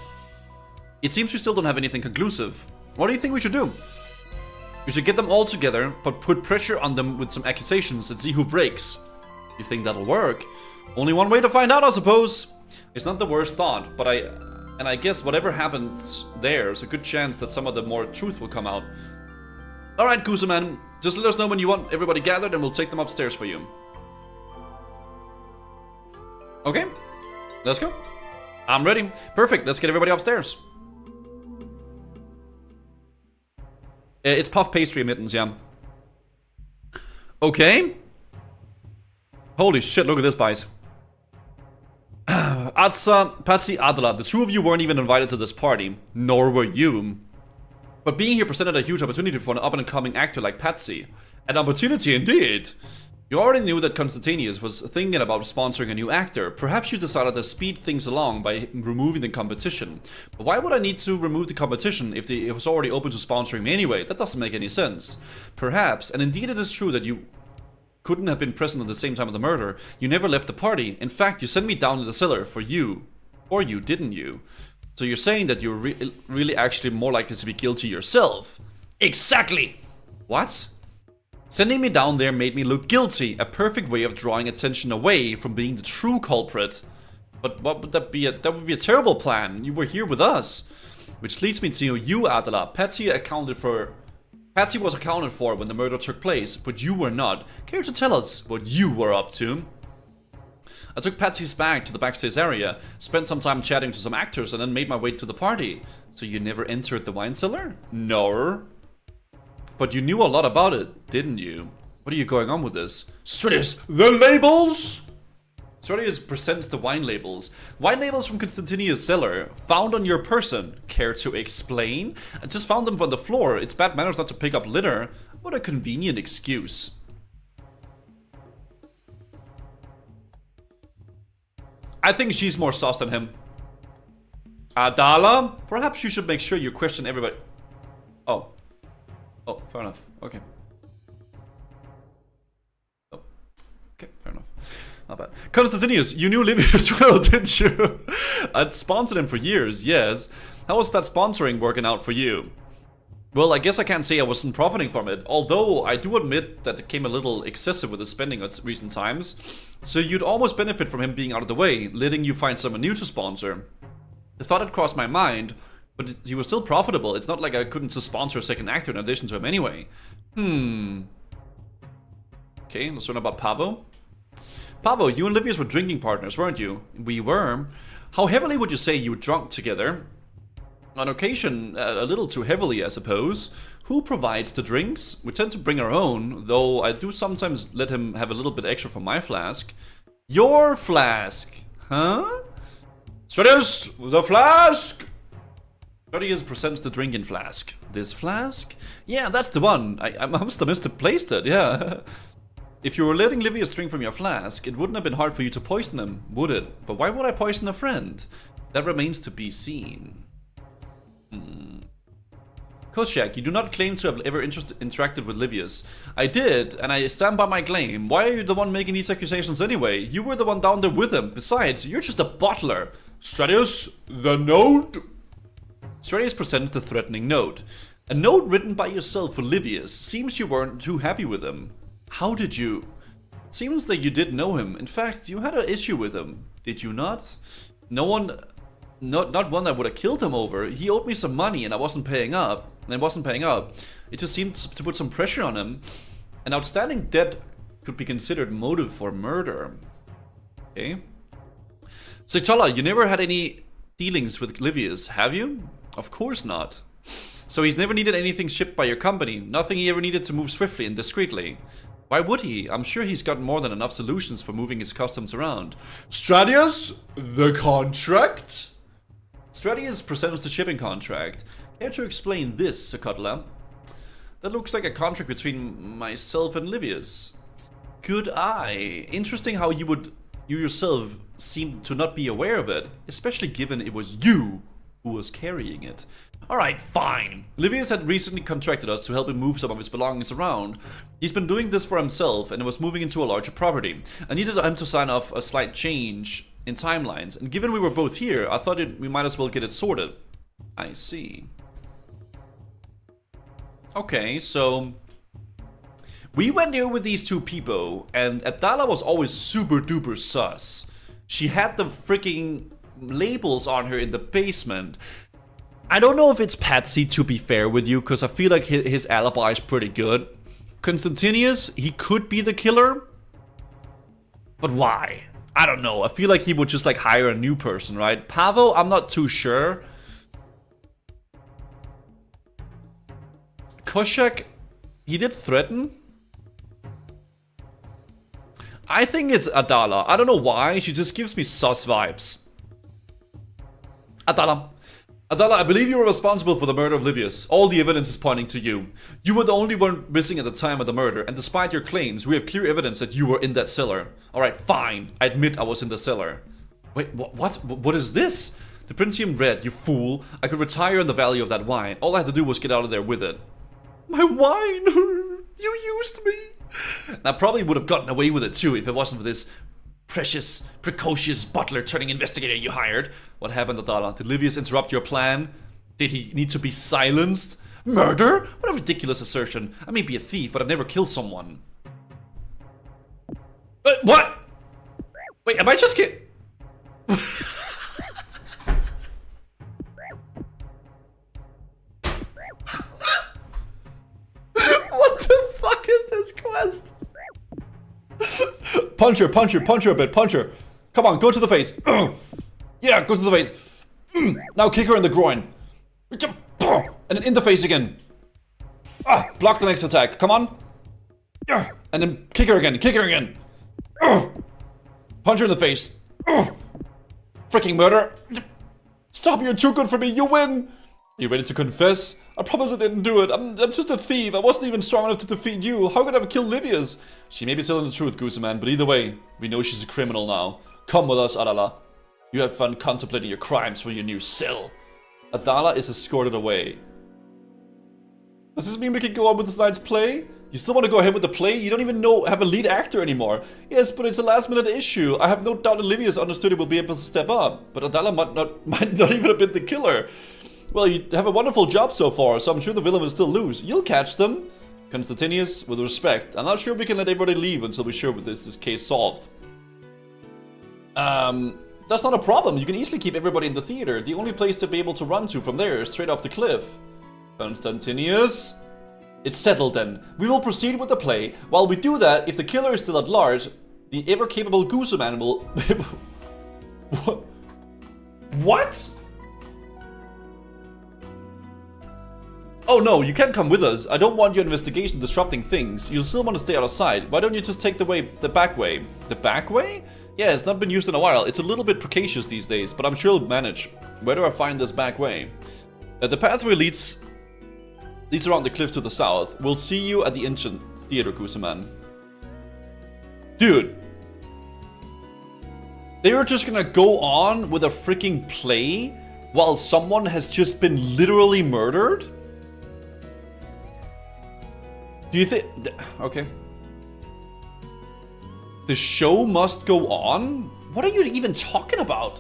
It seems we still don't have anything conclusive. What do you think we should do? We should get them all together, but put pressure on them with some accusations and see who breaks. You think that'll work? Only one way to find out, I suppose. It's not the worst thought, but I guess whatever happens there's a good chance that some of the more truth will come out. Alright, Kusaman, just let us know when you want everybody gathered and we'll take them upstairs for you. Okay, let's go. I'm ready. Perfect, let's get everybody upstairs. It's puff pastry mittens, yeah. Okay. Holy shit, look at this, guys. Atsa, Patsy, Adela, the two of you weren't even invited to this party, nor were you. But being here presented a huge opportunity for an up-and-coming actor like Patsy. An opportunity indeed. You already knew that Constantinius was thinking about sponsoring a new actor. Perhaps you decided to speed things along by removing the competition. But why would I need to remove the competition if it was already open to sponsoring me anyway? That doesn't make any sense. Perhaps, and indeed it is true that you couldn't have been present at the same time of the murder. You never left the party. In fact, you sent me down to the cellar for you. Or you, didn't you? So you're saying that you're really actually more likely to be guilty yourself. Exactly! What? Sending me down there made me look guilty. A perfect way of drawing attention away from being the true culprit. But what would that be? That would be a terrible plan. You were here with us. Which leads me to you, Adela. Patsy was accounted for when the murder took place, but you were not. Care to tell us what you were up to? I took Patsy's bag to the backstage area, spent some time chatting to some actors, and then made my way to the party. So you never entered the wine cellar? No. But you knew a lot about it, didn't you? What are you going on with this? Stratus, the labels! Stratus presents the wine labels. Wine labels from Constantinius' cellar, found on your person. Care to explain? I just found them on the floor. It's bad manners not to pick up litter. What a convenient excuse. I think she's more sus than him. Adala? Perhaps you should make sure you question everybody. Oh. Oh, fair enough. Okay. Oh. Okay, fair enough. Not bad. Constantinius, you knew Livius well, didn't you? I'd sponsored him for years, yes. How was that sponsoring working out for you? Well, I guess I can't say I wasn't profiting from it, although I do admit that it came a little excessive with his spending at recent times. So you'd almost benefit from him being out of the way, letting you find someone new to sponsor. The thought had crossed my mind, but he was still profitable. It's not like I couldn't just sponsor a second actor in addition to him anyway. Okay, let's learn about Pavo. Pavo, you and Livius were drinking partners, weren't you? We were. How heavily would you say you drunk together? On occasion, a little too heavily, I suppose. Who provides the drinks? We tend to bring our own, though I do sometimes let him have a little bit extra from my flask. Your flask? Huh? Stradius, the flask! Stradius presents the drinking flask. This flask? Yeah, that's the one. I must have misplaced it, yeah. If you were letting Livius drink from your flask, it wouldn't have been hard for you to poison him, would it? But why would I poison a friend? That remains to be seen. Koshak, you do not claim to have ever interacted with Livius. I did, and I stand by my claim. Why are you the one making these accusations anyway? You were the one down there with him. Besides, you're just a bottler. Stradius, the note? Stradius presented the threatening note. A note written by yourself for Livius. Seems you weren't too happy with him. How did you? It seems that you did know him. In fact, you had an issue with him. Did you not? No one... Not one that would have killed him over. He owed me some money and I wasn't paying up. It just seemed to put some pressure on him. An outstanding debt could be considered motive for murder. Okay. So Chala, you never had any dealings with Livius, have you? Of course not. So he's never needed anything shipped by your company. Nothing he ever needed to move swiftly and discreetly. Why would he? I'm sure he's got more than enough solutions for moving his customs around. Stradius, the contract? Stradius presents the shipping contract. Care to explain this, Sakutla? That looks like a contract between myself and Livius. Good eye. Interesting how you yourself seem to not be aware of it, especially given it was you who was carrying it. Alright, fine. Livius had recently contracted us to help him move some of his belongings around. He's been doing this for himself and was moving into a larger property. I needed him to sign off a slight change in timelines, and given we were both here, I thought we might as well get it sorted. I see. Okay, so we went here with these two people, and Abdallah was always super duper sus. She had the freaking labels on her in the basement. I don't know if it's Patsy, to be fair with you, because I feel like his alibi is pretty good. Constantinius, he could be the killer, but why? I don't know. I feel like he would just like hire a new person, right? Pavo, I'm not too sure. Koshak, he did threaten. I think it's Adala. I don't know why. She just gives me sus vibes. Adala, I believe you were responsible for the murder of Livius. All the evidence is pointing to you. You were the only one missing at the time of the murder, and despite your claims, we have clear evidence that you were in that cellar. Alright, fine. I admit I was in the cellar. Wait, what? What is this? The Princium Red, you fool. I could retire in the value of that wine. All I had to do was get out of there with it. My wine! You used me! And I probably would have gotten away with it too if it wasn't for this precious, precocious butler-turning investigator you hired. What happened, Adala? Did Livius interrupt your plan? Did he need to be silenced? Murder? What a ridiculous assertion. I may be a thief, but I've never killed someone. What? Wait, am I just kidding? What the fuck is this quest? Punch her a bit, punch her. Come on, go to the face. Yeah, go to the face. Now kick her in the groin. And then in the face again. Block the next attack, come on. And then kick her again. Punch her in the face. Freaking murder. Stop, you're too good for me, you win. Are you ready to confess? I promise I didn't do it. I'm just a thief. I wasn't even strong enough to defeat you. How could I have killed Livius? She may be telling the truth, Gooseman, but either way, we know she's a criminal now. Come with us, Adala. You have fun contemplating your crimes from your new cell. Adala is escorted away. Does this mean we can go on with this night's play? You still want to go ahead with the play? You don't even have a lead actor anymore. Yes, but it's a last-minute issue. I have no doubt Olivia's understood it will be able to step up. But Adala might not even have been the killer. Well, you have a wonderful job so far, so I'm sure the villain will still lose. You'll catch them. Constantinius, with respect. I'm not sure we can let everybody leave until we're sure this case solved. That's not a problem. You can easily keep everybody in the theater. The only place to be able to run to from there is straight off the cliff. Constantinius... It's settled then. We will proceed with the play. While we do that, if the killer is still at large, the ever-capable Goose Man will... What? Oh no, you can't come with us. I don't want your investigation disrupting things. You'll still want to stay out of sight. Why don't you just take the back way? The back way? Yeah, it's not been used in a while. It's a little bit precarious these days, but I'm sure it'll manage. Where do I find this back way? The pathway leads around the cliff to the south. We'll see you at the ancient theater, Kusaman. Dude. They were just gonna go on with a freaking play while someone has just been literally murdered? Do you think... Okay. The show must go on? What are you even talking about?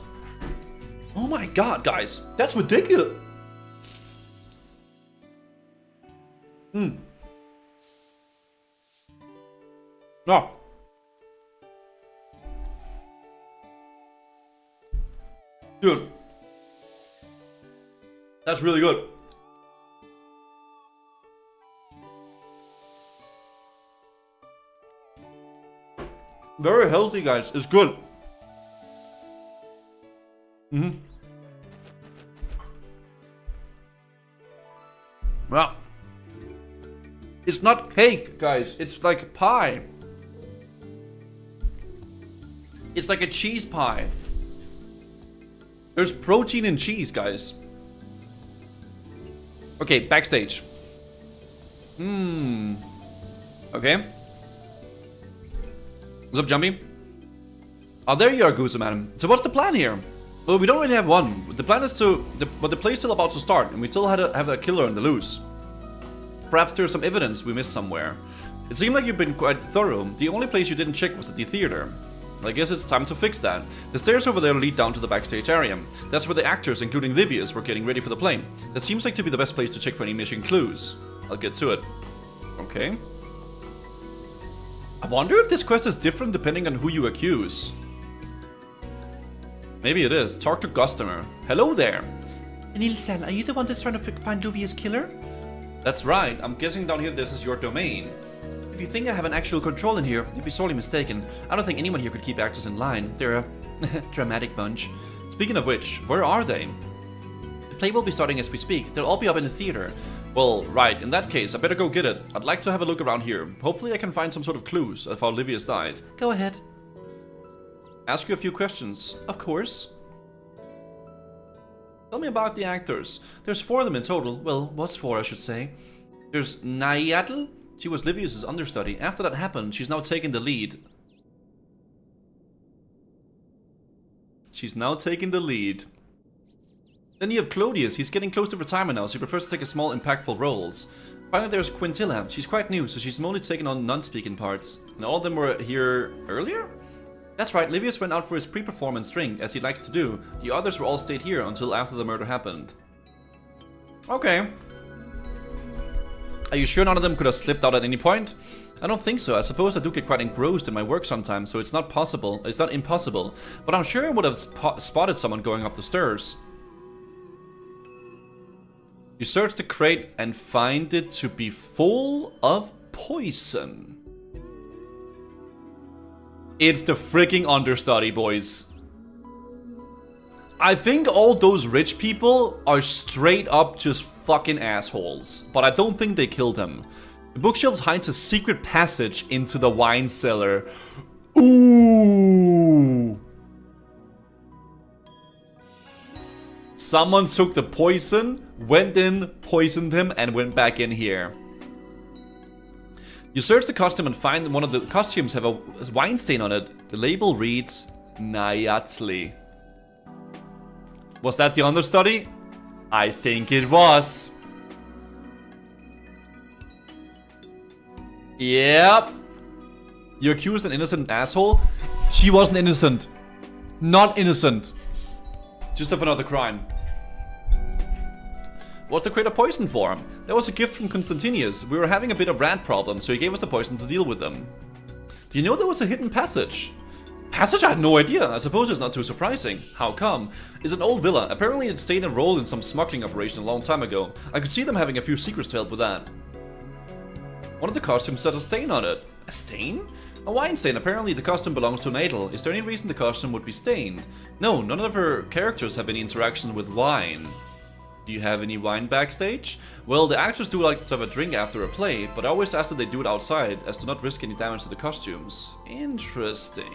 Oh my god, guys. That's ridiculous. No. Dude. That's really good. Very healthy, guys. It's good. Well. It's not cake, guys. It's like pie. It's like a cheese pie. There's protein in cheese, guys. Okay, backstage. Okay. What's up, Jumpy? Oh, there you are, Gooseman. So what's the plan here? Well, we don't really have one. The plan is but the play's still about to start, and we still have a killer on the loose. Perhaps there's some evidence we missed somewhere. It seemed like you've been quite thorough. The only place you didn't check was at the theater. I guess it's time to fix that. The stairs over there lead down to the backstage area. That's where the actors, including Livius, were getting ready for the play. That seems like to be the best place to check for any missing clues. I'll get to it. Okay. I wonder if this quest is different depending on who you accuse. Maybe it is. Talk to Gustomer. Hello there. Nilsen, are you the one that's trying to find Livius' killer? That's right. I'm guessing down here this is your domain. If you think I have an actual control in here, you'd be sorely mistaken. I don't think anyone here could keep actors in line. They're a dramatic bunch. Speaking of which, where are they? The play will be starting as we speak. They'll all be up in the theater. Well, right. In that case, I better go get it. I'd like to have a look around here. Hopefully I can find some sort of clues of how Livius died. Go ahead. Ask you a few questions. Of course. Tell me about the actors. There's 4 of them in total. Well, what's 4, I should say. There's Nayatl. She was Livius' understudy. After that happened, she's now taking the lead. Then you have Clodius. He's getting close to retirement now, so he prefers to take small, impactful roles. Finally, there's Quintilla. She's quite new, so she's mostly taken on non-speaking parts. And all of them were here earlier? That's right, Livius went out for his pre-performance drink, as he likes to do. The others were all stayed here until after the murder happened. Okay. Are you sure none of them could have slipped out at any point? I don't think so. I suppose I do get quite engrossed in my work sometimes, so it's not impossible. But I'm sure I would have spotted someone going up the stairs. You search the crate and find it to be full of poison. It's the freaking understudy, boys. I think all those rich people are straight up just fucking assholes. But I don't think they killed him. The bookshelf hides a secret passage into the wine cellar. Ooh. Someone took the poison, went in, poisoned him, and went back in here. You search the costume and find one of the costumes have a wine stain on it. The label reads Nyatzli. Was that the understudy? I think it was. Yep. You accused an innocent asshole? She wasn't innocent. Not innocent. Just of another crime. What's the crate of poison for? That was a gift from Constantinius. We were having a bit of rat problem, so he gave us the poison to deal with them. Do you know there was a hidden passage? Passage? I had no idea. I suppose it's not too surprising. How come? It's an old villa. Apparently it stayed enrolled in some smuggling operation a long time ago. I could see them having a few secrets to help with that. One of the costumes had a stain on it. A stain? A wine stain. Apparently the costume belongs to an idol. Is there any reason the costume would be stained? No, none of her characters have any interaction with wine. Do you have any wine backstage? Well, the actors do like to have a drink after a play, but I always ask that they do it outside, as to not risk any damage to the costumes. Interesting.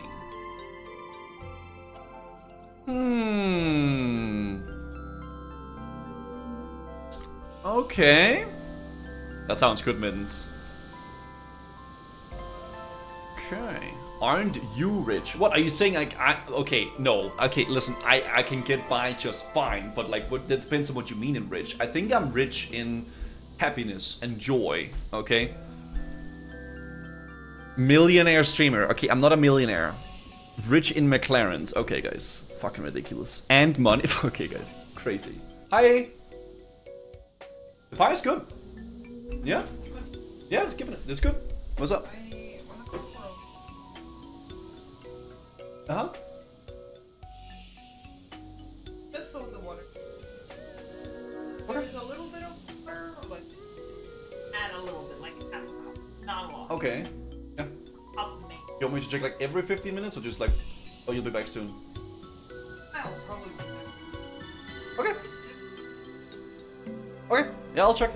Okay. That sounds good, Mittens. Okay. Aren't you rich? What are you saying? Like, okay, no. Okay, listen, I can get by just fine, but like, that depends on what you mean in rich. I think I'm rich in happiness and joy, okay? Millionaire streamer. Okay, I'm not a millionaire. Rich in McLarens. Okay, guys. Fucking ridiculous. And money. Okay, guys. Crazy. Hi. The pie is good. Yeah? Yeah, it's giving it. It's good. What's up? Uh-huh. Just so the water. Okay. There's a little bit of water, or like add a little bit, like half a cup, not a lot. Okay. Yeah. Cup maybe. You want me to check like every 15 minutes or just like, oh, you'll be back soon? I'll probably do that. Okay. Okay. Yeah, I'll check.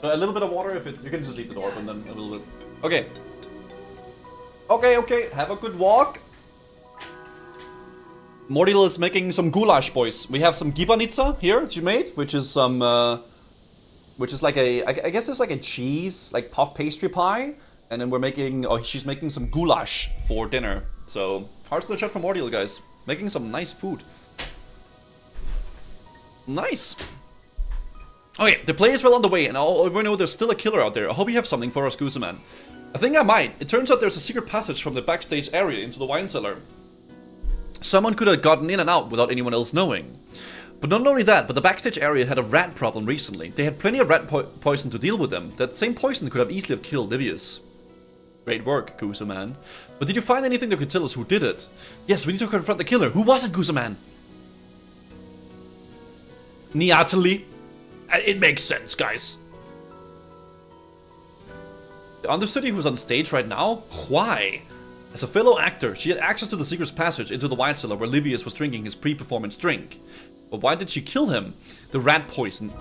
So a little bit of water if it's, you can just leave the door open then a little bit. Okay. Okay. Have a good walk. Mordil is making some goulash, boys. We have some gibanitsa here that you made, which is some, which is like a, I guess it's like a cheese, like puff pastry pie. And then we're making, oh, she's making some goulash for dinner. So, hearts to the chat from Mordil, guys. Making some nice food. Nice. Okay, the play is well on the way, and we know there's still a killer out there. I hope you have something for us, Gooseman. I think I might. It turns out there's a secret passage from the backstage area into the wine cellar. Someone could have gotten in and out without anyone else knowing. But not only that, but the backstage area had a rat problem recently. They had plenty of rat poison to deal with them. That same poison could have easily have killed Livius. Great work, Gooseman. But did you find anything that could tell us who did it? Yes, we need to confront the killer. Who was it, Gooseman? Niatali. It makes sense, guys. The understudy who's on stage right now? Why? As a fellow actor, she had access to the secret passage into the wine cellar where Livius was drinking his pre-performance drink. But why did she kill him? The rat poison.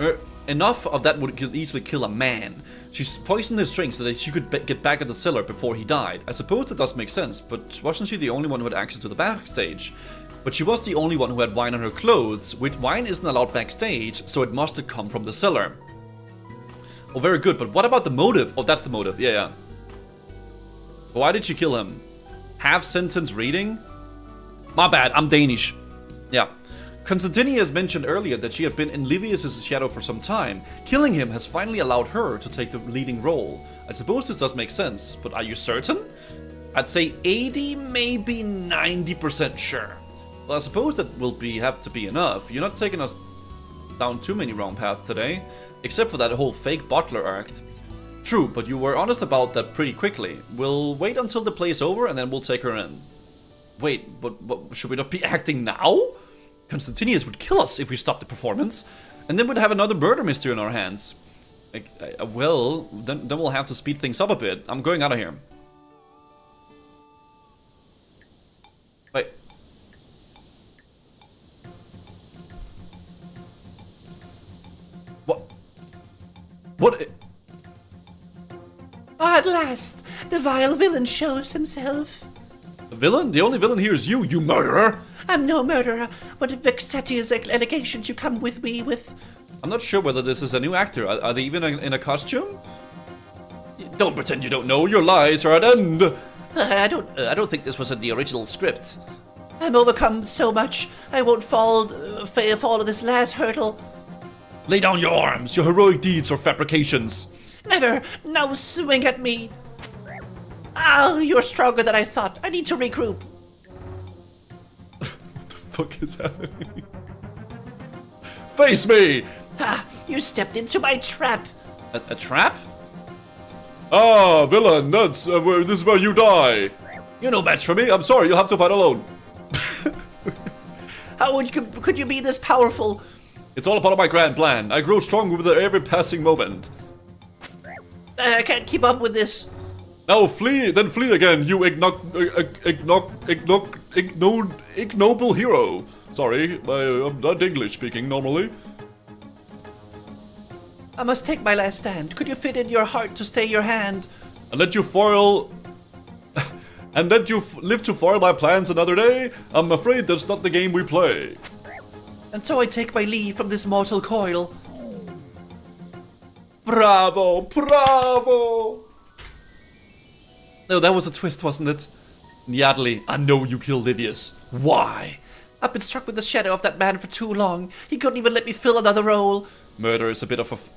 Enough of that would easily kill a man. She poisoned his drink so that she could get back at the cellar before he died. I suppose that does make sense, but wasn't she the only one who had access to the backstage? But she was the only one who had wine on her clothes, which wine isn't allowed backstage, so it must have come from the cellar. Oh, very good, but what about the motive? Oh, that's the motive, yeah. Why did she kill him? Half-sentence reading? My bad, I'm Danish. Yeah. Constantinius mentioned earlier that she had been in Livius' shadow for some time. Killing him has finally allowed her to take the leading role. I suppose this does make sense, but are you certain? I'd say 80, maybe 90% sure. Well, I suppose that will have to be enough. You're not taking us down too many wrong paths today, except for that whole fake butler act. True, but you were honest about that pretty quickly. We'll wait until the play is over and then we'll take her in. Wait, but should we not be acting now? Constantinius would kill us if we stopped the performance, and then we'd have another murder mystery on our hands. Well, then we'll have to speed things up a bit. I'm going out of here. Wait. What? At last, the vile villain shows himself. The villain? The only villain here is you murderer! I'm no murderer. What vexatious allegations you come with me with? I'm not sure whether this is a new actor. Are they even in a costume? Don't pretend you don't know. Your lies are at end. I don't think this was in the original script. I'm overcome so much, I won't fall this last hurdle. Lay down your arms. Your heroic deeds are fabrications. Never. Now swing at me. Oh, you're stronger than I thought. I need to regroup. What the fuck is happening? Face me! Ah, you stepped into my trap. A trap? Ah, villain, that's this is where you die. You're no match for me. I'm sorry, you'll have to fight alone. How could you be this powerful? It's all a part of my grand plan. I grow stronger with every passing moment. I can't keep up with this. Now flee, then flee again, you ignoble hero. Sorry, I'm not English speaking normally. I must take my last stand. Could you fit in your heart to stay your hand? And let you foil... and let you live to foil my plans another day? I'm afraid that's not the game we play. And so I take my leave from this mortal coil. Bravo! Bravo! No, that was a twist, wasn't it? Nyadli, I know you killed Livius. Why? I've been struck with the shadow of that man for too long. He couldn't even let me fill another role. Murder is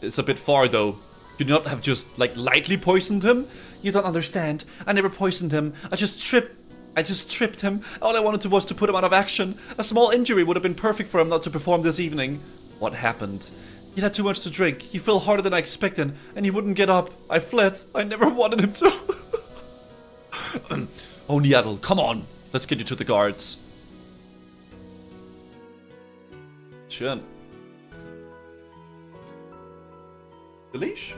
it's a bit far though. Could you not have just like lightly poisoned him? You don't understand. I never poisoned him. I just tripped him. All I wanted was to put him out of action. A small injury would have been perfect for him not to perform this evening. What happened? He had too much to drink. He fell harder than I expected, and he wouldn't get up. I fled. I never wanted him to. Oh, Nyadli, come on. Let's get you to the guards. Sure. The leash?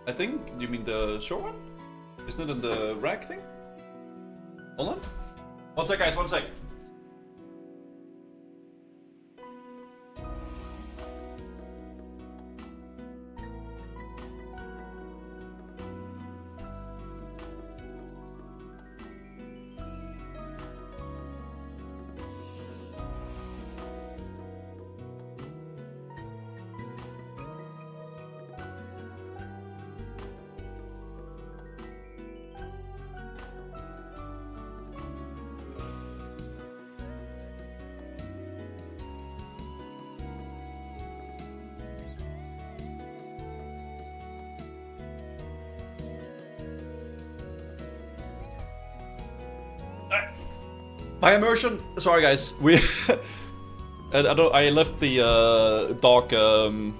I think. You mean the short one? Isn't it in the rack thing? Hold on. One sec, guys, one sec. My immersion. Sorry, guys. We. I left the dog. The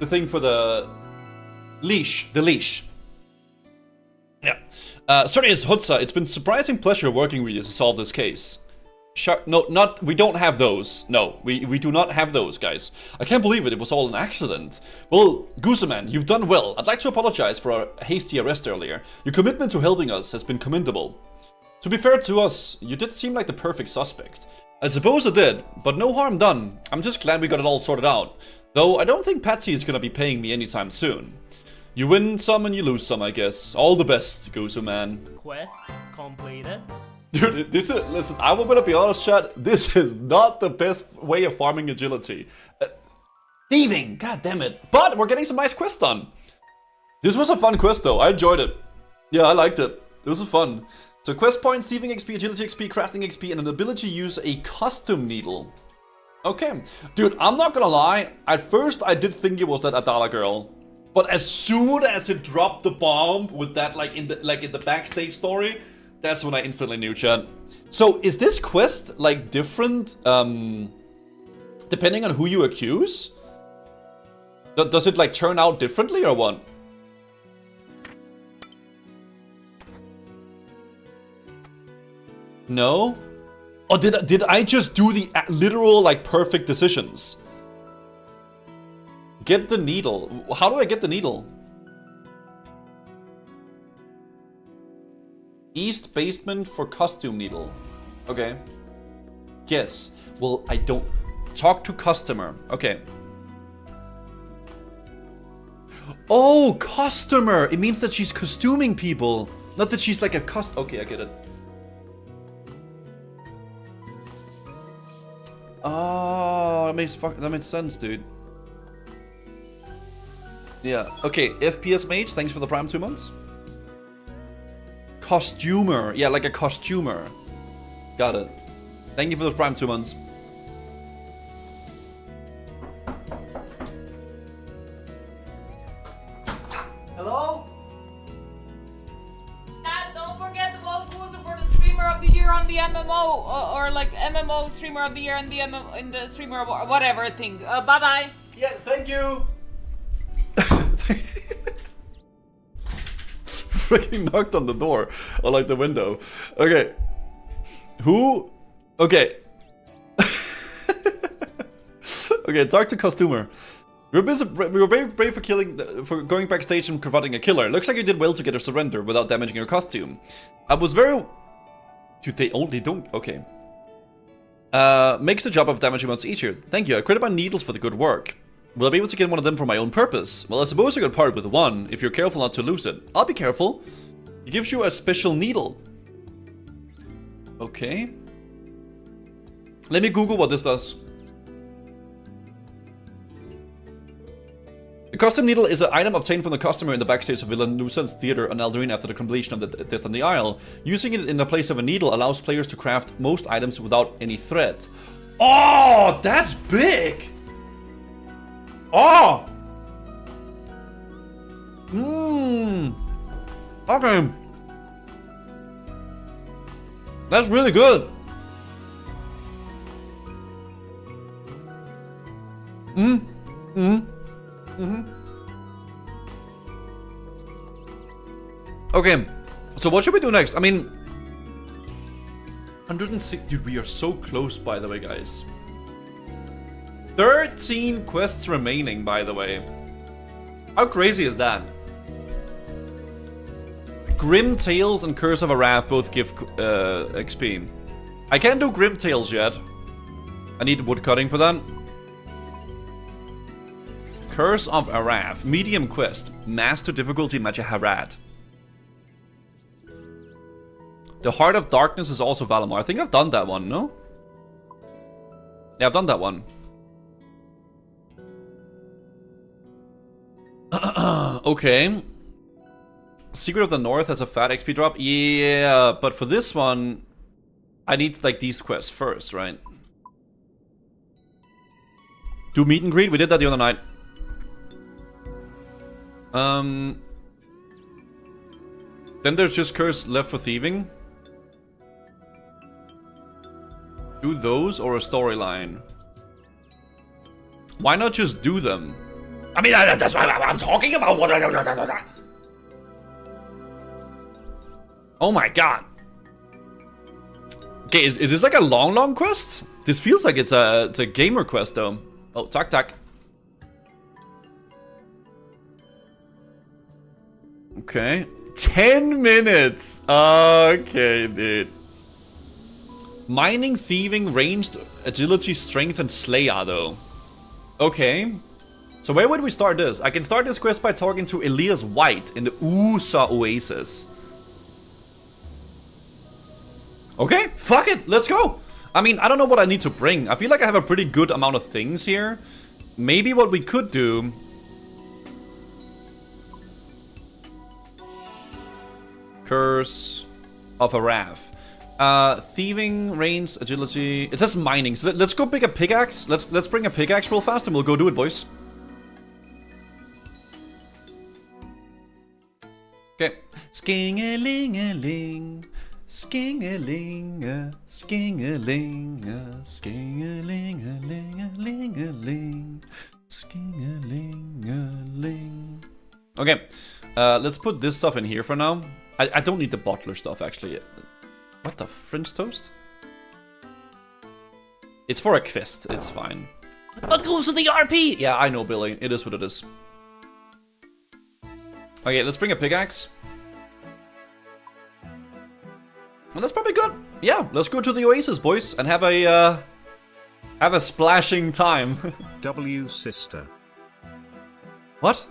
thing for the leash. The leash. Yeah. Sergius Hutza, it's been a surprising pleasure working with you to solve this case. No, not. We don't have those. No, we do not have those, guys. I can't believe it. It was all an accident. Well, Gooseman, you've done well. I'd like to apologize for our hasty arrest earlier. Your commitment to helping us has been commendable. To be fair to us, you did seem like the perfect suspect. I suppose it did, but no harm done. I'm just glad we got it all sorted out. Though I don't think Patsy is gonna be paying me anytime soon. You win some and you lose some, I guess. All the best, Gozo man. Quest completed. Dude, this is, listen, I'm gonna be honest, chat, this is not the best way of farming agility. Thieving, god damn it. But we're getting some nice quests done. This was a fun quest though, I enjoyed it. Yeah, I liked it. It was fun. So quest points, thieving XP, agility XP, crafting XP, and an ability to use a custom needle. Okay. Dude, I'm not gonna lie, at first I did think it was that Adala girl. But as soon as it dropped the bomb with that like in the backstage story, that's when I instantly knew, chat. So is this quest like different depending on who you accuse? Does it like turn out differently or what? No? Or did I just do the literal like perfect decisions? Get the needle. How do I get the needle? East basement for costume needle. Okay. Yes. Well, I don't... Talk to customer. Okay. Oh, customer! It means that she's costuming people. Not that she's like a Okay, I get it. Oh, that makes sense, dude. Yeah, okay, FPS Mage, thanks for the Prime 2 months. Costumer, yeah, like a costumer. Got it. Thank you for the Prime 2 months. Hello? won the MMO or like MMO streamer of the year in the streamer award, whatever thing. Bye bye. Yeah, thank you. Freaking knocked on the door or like the window. Okay. Who? Okay. Okay, talk to Costumer. We were very brave for going backstage and confronting a killer. Looks like you did well to get her surrender without damaging her costume. I was very... Dude, they don't... Okay. Makes the job of damaging monsters easier. Thank you, I created my needles for the good work. Will I be able to get one of them for my own purpose? Well, I suppose I could part with one, if you're careful not to lose it. I'll be careful. It gives you a special needle. Okay. Let me Google what this does. The custom needle is an item obtained from the customer in the backstage of Villanusa's theater on Alderaan after the completion of the Death on the Isle. Using it in the place of a needle allows players to craft most items without any thread. Oh, that's big! Oh! Okay. That's really good. Okay, so what should we do next? I mean, 106. Dude, we are so close, by the way, guys. 13 quests remaining, by the way. How crazy is that? Grim Tales and Curse of Arrav both give XP. I can't do Grim Tales yet. I need woodcutting for that. Curse of Arrav. Medium quest. Master difficulty Majaharad. The Heart of Darkness is also Valimar. I think I've done that one, no? Yeah, I've done that one. Okay. Secret of the North has a fat XP drop. Yeah, but for this one, I need like these quests first, right? Do meet and greet. We did that the other night. Then there's just Curse left for Thieving. Do those or a storyline? Why not just do them? I mean, that's what I'm talking about. Oh my god. Okay, is this like a long quest? This feels like it's a gamer quest though. Oh, tack. Okay. 10 minutes. Okay, dude. Mining, thieving, ranged, agility, strength, and slayer though. Okay. So where would we start this? I can start this quest by talking to Elias White in the Usa Oasis. Okay, fuck it, let's go. I mean, I don't know what I need to bring. I feel like I have a pretty good amount of things here. Maybe what we could do... Curse of Arrav. Thieving, range, agility. It says mining, so let's go pick a pickaxe. Let's bring a pickaxe real fast and we'll go do it, boys. Okay. Sking-a-ling-a-ling. Sking-a-ling-a, sking-a-ling-a, sking-a-ling-a-ling-a-ling-a-ling, sking-a-ling-a-ling. Okay, let's put this stuff in here for now. I don't need the bottler stuff, actually. What the French toast? It's for a quest, it's fine. What goes with the RP? Yeah, I know, Billy. It is what it is. Okay, let's bring a pickaxe. And that's probably good. Yeah, let's go to the Oasis, boys, and have a splashing time. W sister. What?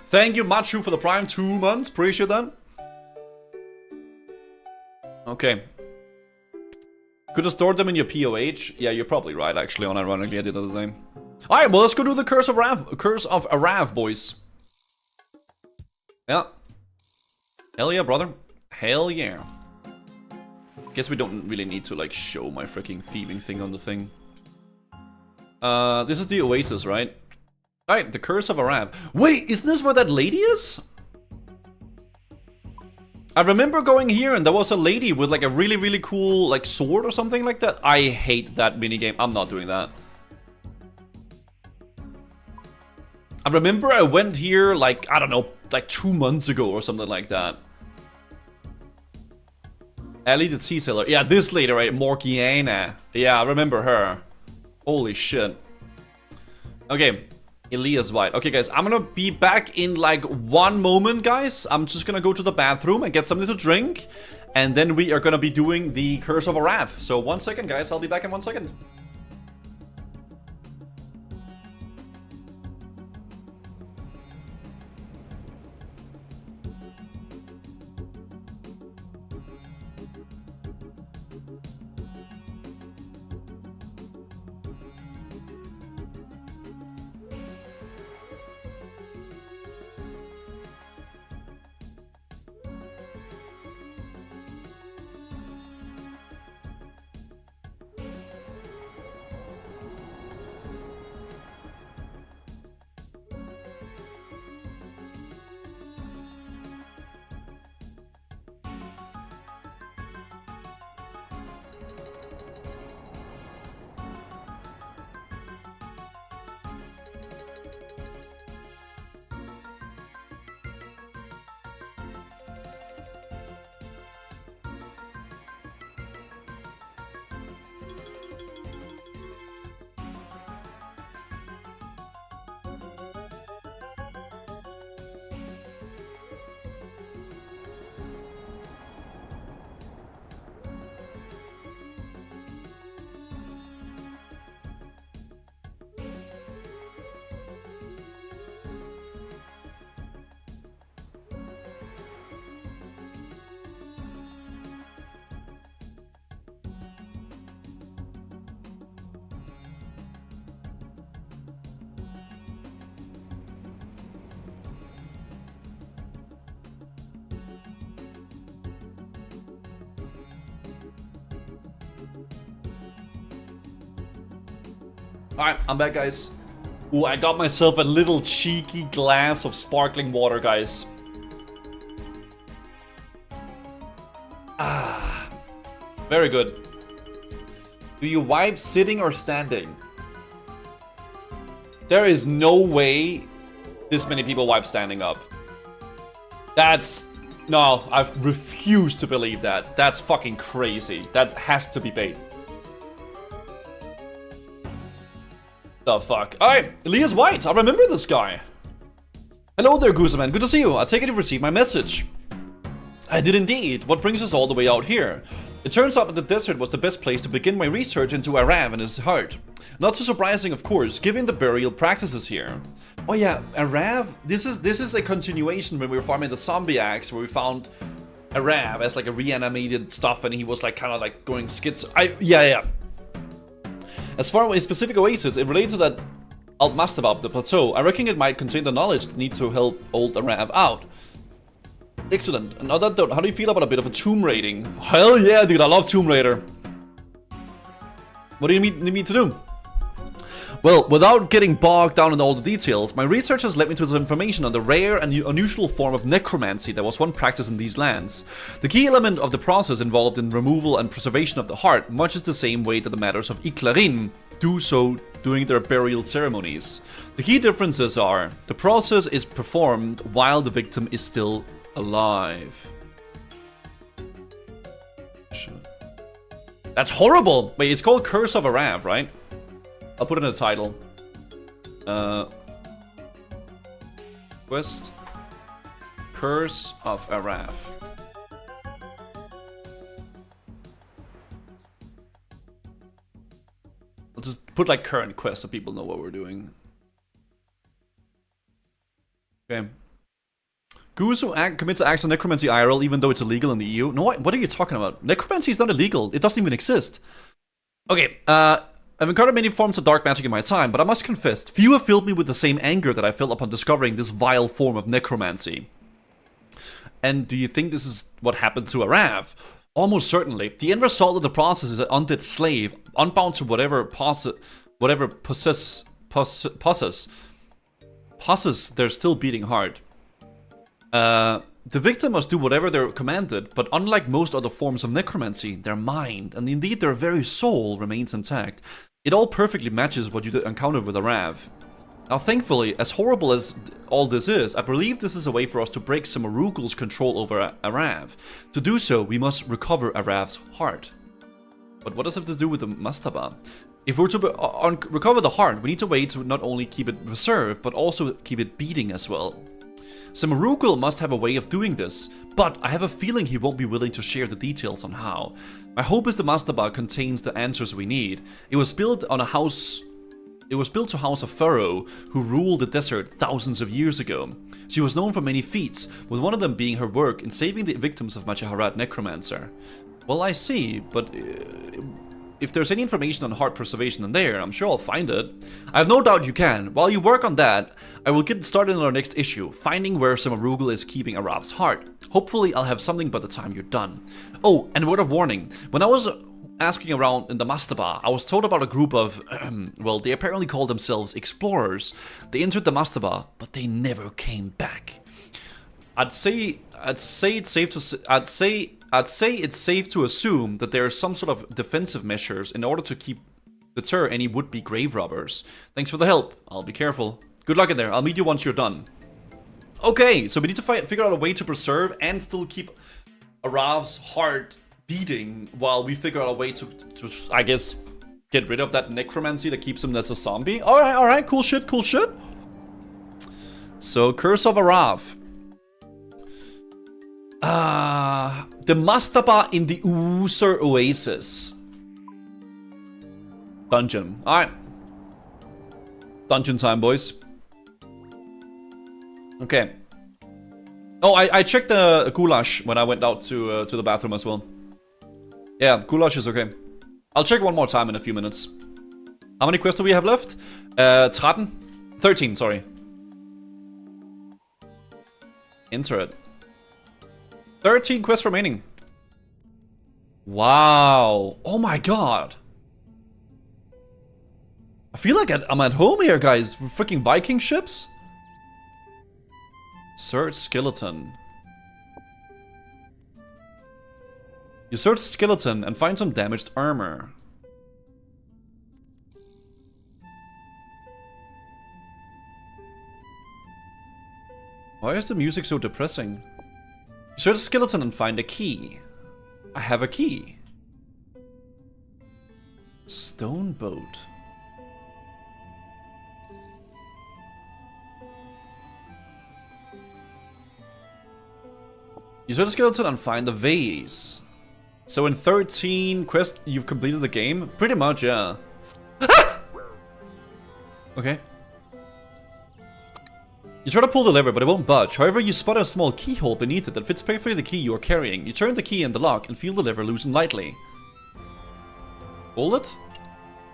Thank you, Machu, for the Prime 2 months. Appreciate that. Okay. Could have stored them in your POH. Yeah, you're probably right, actually, unironically, I did the other day. Alright, well, let's go do the Curse of Arrav, boys. Yeah. Hell yeah, brother. Hell yeah. Guess we don't really need to, like, show my freaking thieving thing on the thing. This is the Oasis, right? Alright, the Curse of Arrav. Wait, isn't this where that lady is? I remember going here and there was a lady with like a really, really cool like sword or something like that. I hate that minigame. I'm not doing that. I remember I went here like, I don't know, like 2 months ago or something like that. Ellie the tea seller. Yeah, this lady, right? Morgiana. Yeah, I remember her. Holy shit. Okay, Elias White. Okay, guys, I'm gonna be back in like 1 moment, guys. I'm just gonna go to the bathroom and get something to drink. And then we are gonna be doing the Curse of Arrav. So 1 second, guys. I'll be back in 1 second. Alright, I'm back, guys. Ooh, I got myself a little cheeky glass of sparkling water, guys. Ah, very good. Do you wipe sitting or standing? There is no way this many people wipe standing up. That's... No, I refuse to believe that. That's fucking crazy. That has to be bait. The fuck? Alright, Elias White, I remember this guy. Hello there, Gooseman. Good to see you. I take it you've received my message. I did indeed. What brings us all the way out here? It turns out that the desert was the best place to begin my research into Arrav and his heart. Not so surprising, of course, given the burial practices here. Oh yeah, Arrav, this is a continuation when we were farming the zombie axe, where we found Arrav as like a reanimated stuff, and he was like kind of like going schizo. Yeah. As far as specific oasis, it relates to that Alt Mastabab, the plateau. I reckon it might contain the knowledge that need to help old Arrav out. Excellent. And on that note, how do you feel about a bit of a tomb raiding? Hell yeah, dude, I love Tomb Raider. What do you need me to do? Well, without getting bogged down in all the details, my research has led me to some information on the rare and unusual form of necromancy that was one practice in these lands. The key element of the process involved in removal and preservation of the heart, much is the same way that the matters of Iclarin do so during their burial ceremonies. The key differences are, the process is performed while the victim is still alive. That's horrible! Wait, it's called Curse of Arrav, right? I'll put in a title. Quest. Curse of Arrav. I'll just put like current quest so people know what we're doing. Okay. Goose who commits acts of necromancy IRL even though it's illegal in the EU. No, what are you talking about? Necromancy is not illegal. It doesn't even exist. Okay, I've encountered many forms of dark magic in my time, but I must confess, few have filled me with the same anger that I felt upon discovering this vile form of necromancy. And do you think this is what happened to Arrav? Almost certainly. The end result of the process is an undead slave, unbound to whatever possess they're still beating hard. The victim must do whatever they're commanded, but unlike most other forms of necromancy, their mind, and indeed their very soul, remains intact. It all perfectly matches what you encountered with Arrav. Now thankfully, as horrible as all this is, I believe this is a way for us to break Samarugul's control over Arrav. To do so, we must recover Arrav's heart. But what does it have to do with the mastaba? If we're to recover the heart, we need a way to not only keep it preserved, but also keep it beating as well. Samarugul must have a way of doing this, but I have a feeling he won't be willing to share the details on how. My hope is the mastaba contains the answers we need. It was built to house a pharaoh who ruled the desert thousands of years ago. She was known for many feats, with one of them being her work in saving the victims of Machaharat Necromancer. Well, I see, but if there's any information on heart preservation in there, I'm sure I'll find it. I have no doubt you can. While you work on that, I will get started on our next issue, finding where Samarugul is keeping Arrav's heart. Hopefully, I'll have something by the time you're done. Oh, and a word of warning. When I was asking around in the mastaba, I was told about a group of, well, they apparently call themselves explorers. They entered the mastaba, but they never came back. I'd say it's safe to assume that there are some sort of defensive measures in order to deter any would-be grave robbers. Thanks for the help. I'll be careful. Good luck in there. I'll meet you once you're done. Okay, so we need to figure out a way to preserve and still keep Arrav's heart beating while we figure out a way to I guess, get rid of that necromancy that keeps him as a zombie. Alright, cool shit. So, Curse of Arrav. The mastaba in the Usur Oasis. Dungeon. Alright. Dungeon time, boys. Okay. Oh, I checked the goulash when I went out to the bathroom as well. Yeah, goulash is okay. I'll check one more time in a few minutes. How many quests do we have left? 13, sorry. Enter it. 13 quests remaining. Wow. Oh my god. I feel like I'm at home here, guys. Freaking Viking ships. Search skeleton. You search skeleton and find some damaged armor. Why is the music so depressing? You search skeleton and find a key. I have a key. Stone boat. You search the skeleton and find the vase. So in 13 quests, you've completed the game? Pretty much, yeah. Okay. You try to pull the lever, but it won't budge. However, you spot a small keyhole beneath it that fits perfectly the key you are carrying. You turn the key in the lock and feel the lever loosen lightly. Pull it?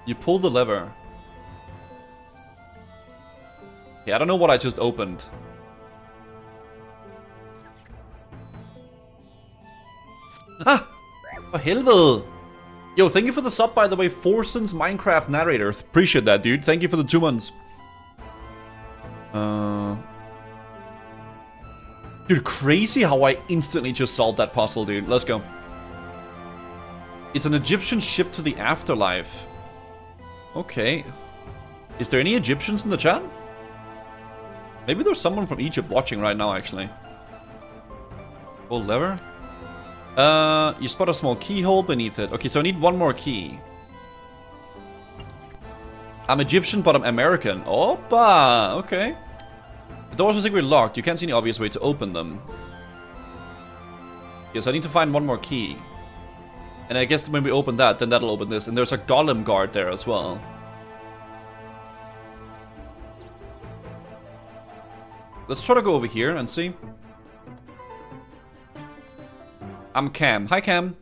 You pull the lever. Yeah, I don't know what I just opened. Ah! For helvede! Yo, thank you for the sub, by the way, Forson's Minecraft narrator. Appreciate that, dude. Thank you for the 2 months. Dude, crazy how I instantly just solved that puzzle, dude. Let's go. It's an Egyptian ship to the afterlife. Okay. Is there any Egyptians in the chat? Maybe there's someone from Egypt watching right now, actually. Pull lever. You spot a small keyhole beneath it. Okay, so I need one more key. I'm Egyptian, but I'm American. Opa! Okay. The doors are secretly locked. You can't see any obvious way to open them. Yes, I need to find one more key. And I guess when we open that, then that'll open this. And there's a golem guard there as well. Let's try to go over here and see. I'm Cam. Hi, Cam.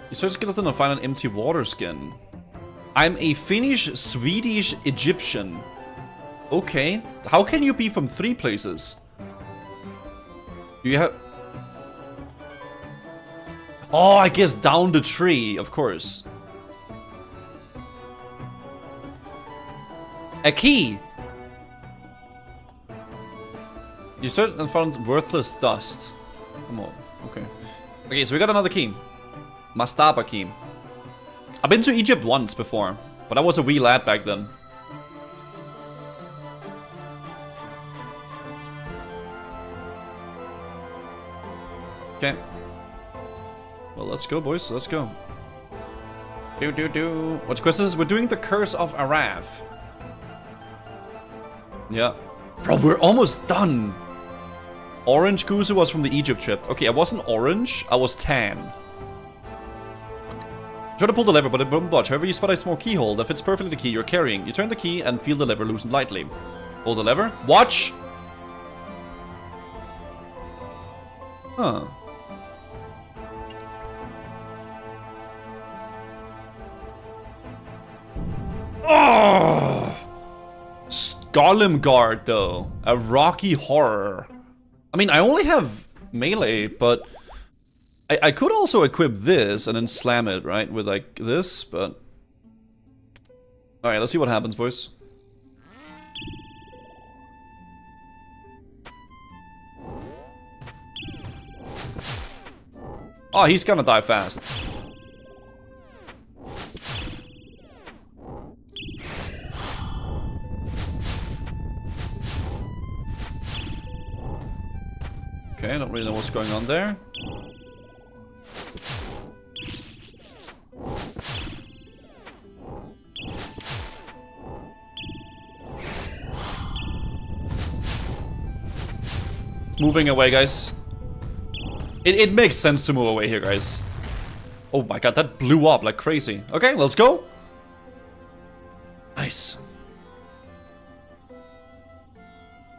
You search skeleton and find an empty water skin. I'm a Finnish, Swedish, Egyptian. Okay. How can you be from 3 places? Do you have... Oh, I guess down the tree, of course. A key! You searched and found worthless dust. Come on, okay. Okay, so we got another key. Mastaba key. I've been to Egypt once before, but I was a wee lad back then. Okay. Well, let's go, boys. Let's go. What's quest is? We're doing the Curse of Arrav. Yeah. Bro, we're almost done. Orange Guzu was from the Egypt trip. Okay, I wasn't orange. I was tan. Try to pull the lever, but it won't budge. However, you spot a small keyhole that fits perfectly the key you're carrying. You turn the key and feel the lever loosen lightly. Pull the lever. Watch! Huh. Oh! Golem Guard, though. A rocky horror. I mean, I only have melee, but I could also equip this and then slam it, right? With like this, but... Alright, let's see what happens, boys. Oh, he's gonna die fast. Okay, I don't really know what's going on there. Moving away, guys. It makes sense to move away here, guys. Oh my god, that blew up like crazy. Okay, let's go. Nice.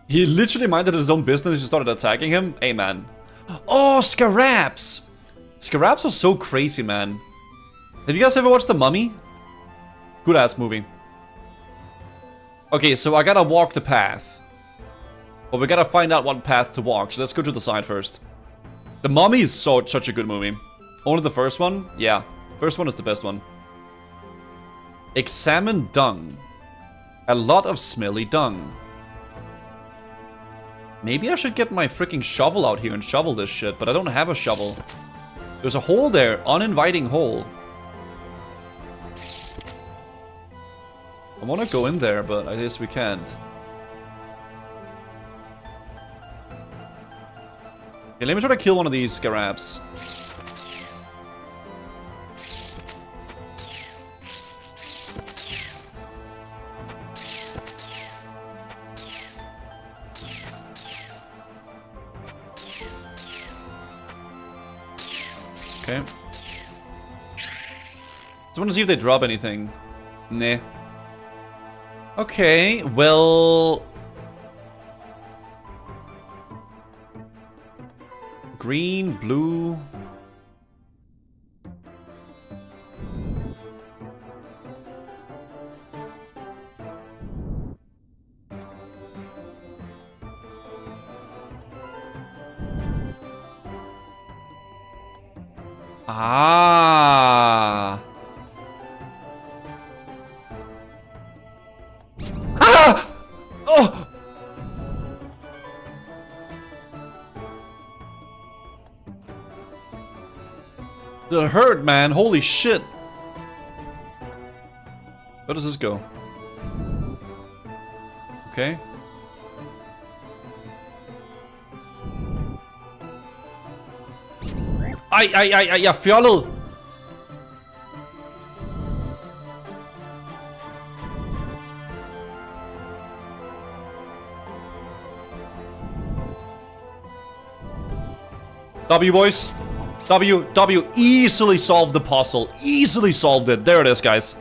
He literally minded his own business and started attacking him. Hey, man. Oh, Scarabs! Scarabs was so crazy, man. Have you guys ever watched The Mummy? Good ass movie. Okay, so I gotta walk the path. But we gotta find out what path to walk. So let's go to the side first. The Mummy is such a good movie. Only the first one? Yeah. First one is the best one. Examine dung. A lot of smelly dung. Maybe I should get my freaking shovel out here and shovel this shit, but I don't have a shovel. There's a hole there, uninviting hole. I want to go in there, but I guess we can't. Okay, let me try to kill one of these scarabs. Okay. Just want to see if they drop anything. Nah. Okay, well... Green, blue... Ah. Ah! Oh! That hurt, man. Holy shit. Where does this go? Okay. Jeg er fjollet! W, boys. W. Easily solved the puzzle. Easily solved it. There it is, guys.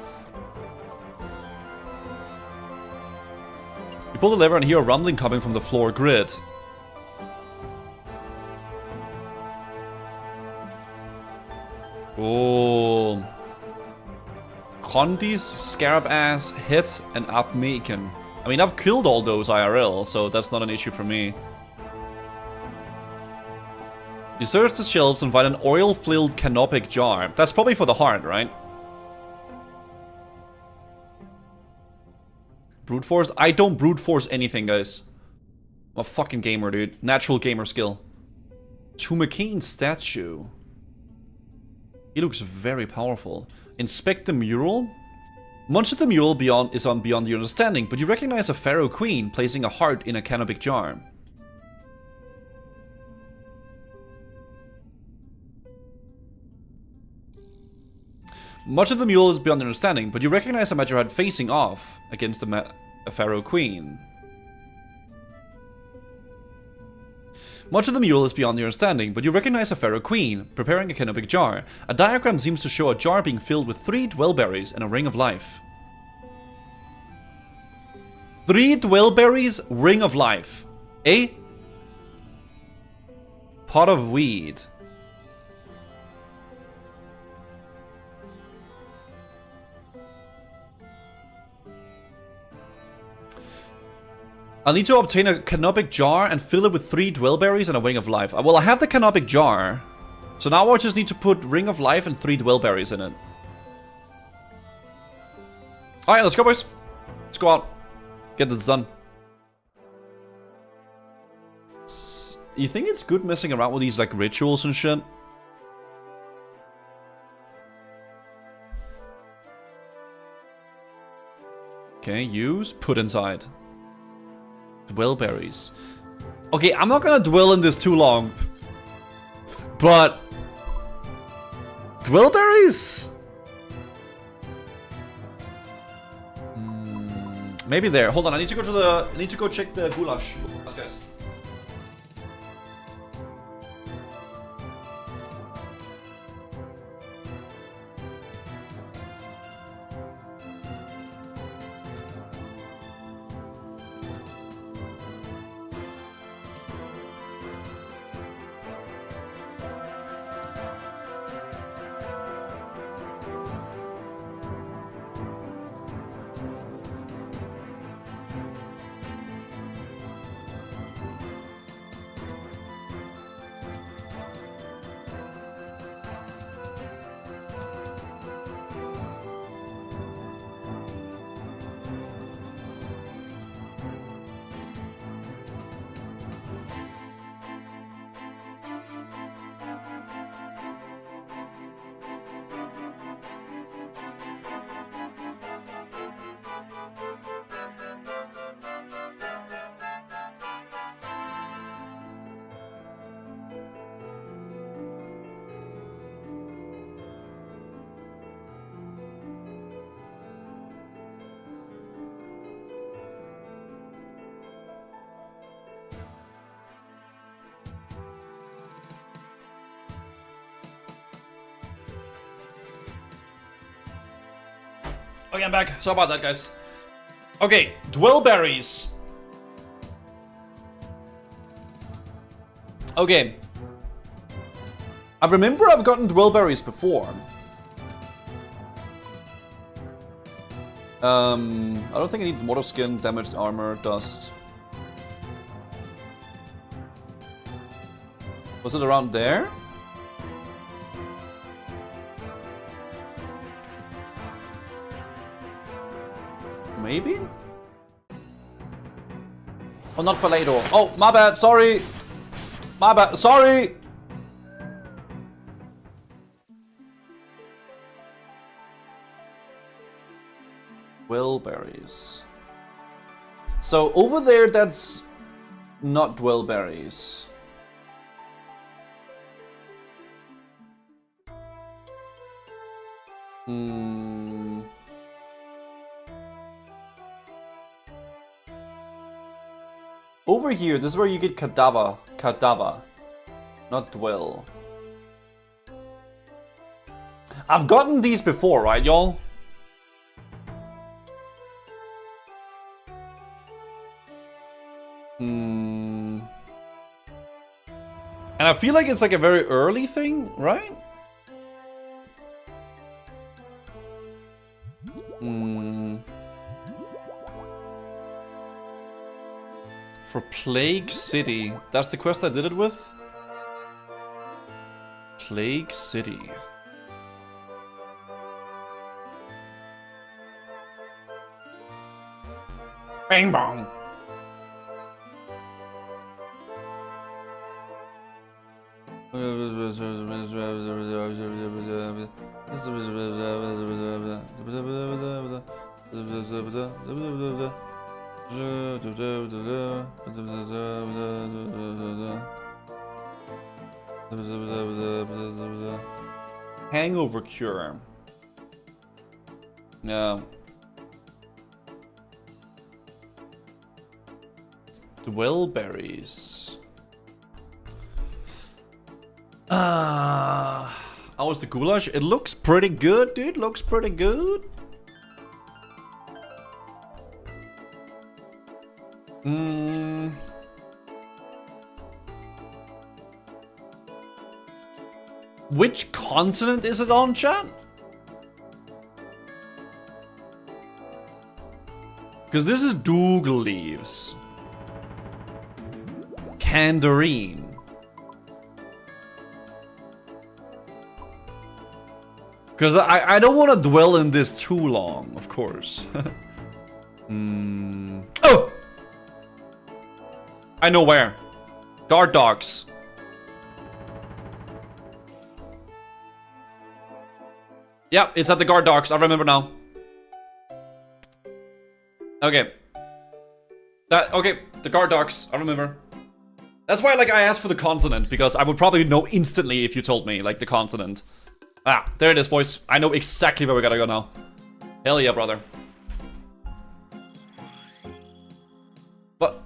You pull the lever and hear a rumbling coming from the floor grid. Oh. Condis, Scarab Ass, Hit, and Apmeken. I mean, I've killed all those IRL, so that's not an issue for me. You search the shelves and find an oil-filled canopic jar. That's probably for the heart, right? Brute force? I don't brute force anything, guys. I'm a fucking gamer, dude. Natural gamer skill. To McCain's statue. He looks very powerful. Inspect the mural. Much of the mural is beyond your understanding, but you recognize a pharaoh queen placing a heart in a canopic jar. Much of the mural is beyond understanding, but you recognize a magic heart facing off against a pharaoh queen. Much of the mural is beyond your understanding, but you recognize a pharaoh queen preparing a canopic jar. A diagram seems to show a jar being filled with 3 dwellberries and a ring of life. 3 dwellberries, ring of life. A pot of weed. I'll need to obtain a canopic jar and fill it with 3 dwellberries and a ring of life. Well, I have the canopic jar. So now I just need to put ring of life and 3 dwellberries in it. Alright, let's go, boys. Let's go out. Get this done. You think it's good messing around with these, like, rituals and shit? Okay, use, put inside. Dwellberries. Okay, I'm not gonna dwell in this too long. But... Dwellberries? Maybe there. Hold on, I need to go to the... I need to go check the goulash. Guys. Okay, I'm back. Sorry about that, guys. Okay, dwellberries. Okay. I remember I've gotten dwellberries before. I don't think I need mortal skin, damaged armor, dust. Was it around there? Maybe? Oh, not for later. Oh, my bad, sorry. My bad, sorry. Dwellberries. So over there, that's not dwellberries. Over here, this is where you get cadaver, not dwell. I've gotten these before, right, y'all? And I feel like it's like a very early thing, right? For Plague City. That's the quest I did it with? Plague City. Bang bong. Hangover cure. No. Dwellberries. How was the goulash? It looks pretty good, dude. Looks pretty good. Which continent is it on, chat? Because this is Dougal leaves. Candarine. Because I don't want to dwell in this too long, of course. Oh! I know where. Guard dogs. Yeah, it's at the guard dogs. I remember now. Okay. Okay, the guard dogs. I remember. That's why, like, I asked for the continent, because I would probably know instantly if you told me, like, the continent. Ah, there it is, boys. I know exactly where we gotta go now. Hell yeah, brother. What?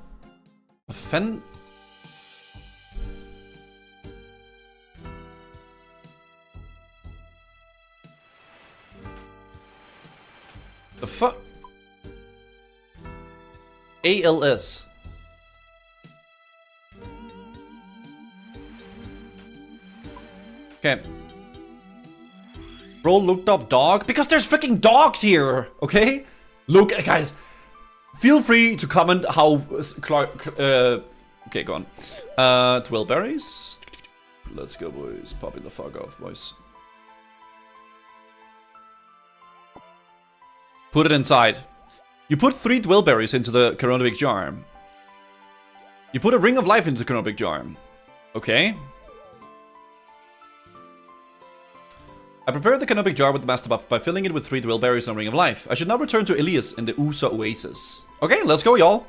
Fen... The fuck? ALS. Okay. Bro looked up dog because there's freaking dogs here, okay? Look, guys, feel free to comment how okay, go on. Dwellberries. Let's go, boys. Popping the fuck off, boys. Put it inside. You put 3 dwellberries into the Coronavic jar. You put a ring of life into the Coronavic jar. Okay. I prepared the Canopic jar with the master buff by filling it with 3 dwellberries and a ring of life. I should now return to Elias in the Usa Oasis. Okay, let's go, y'all.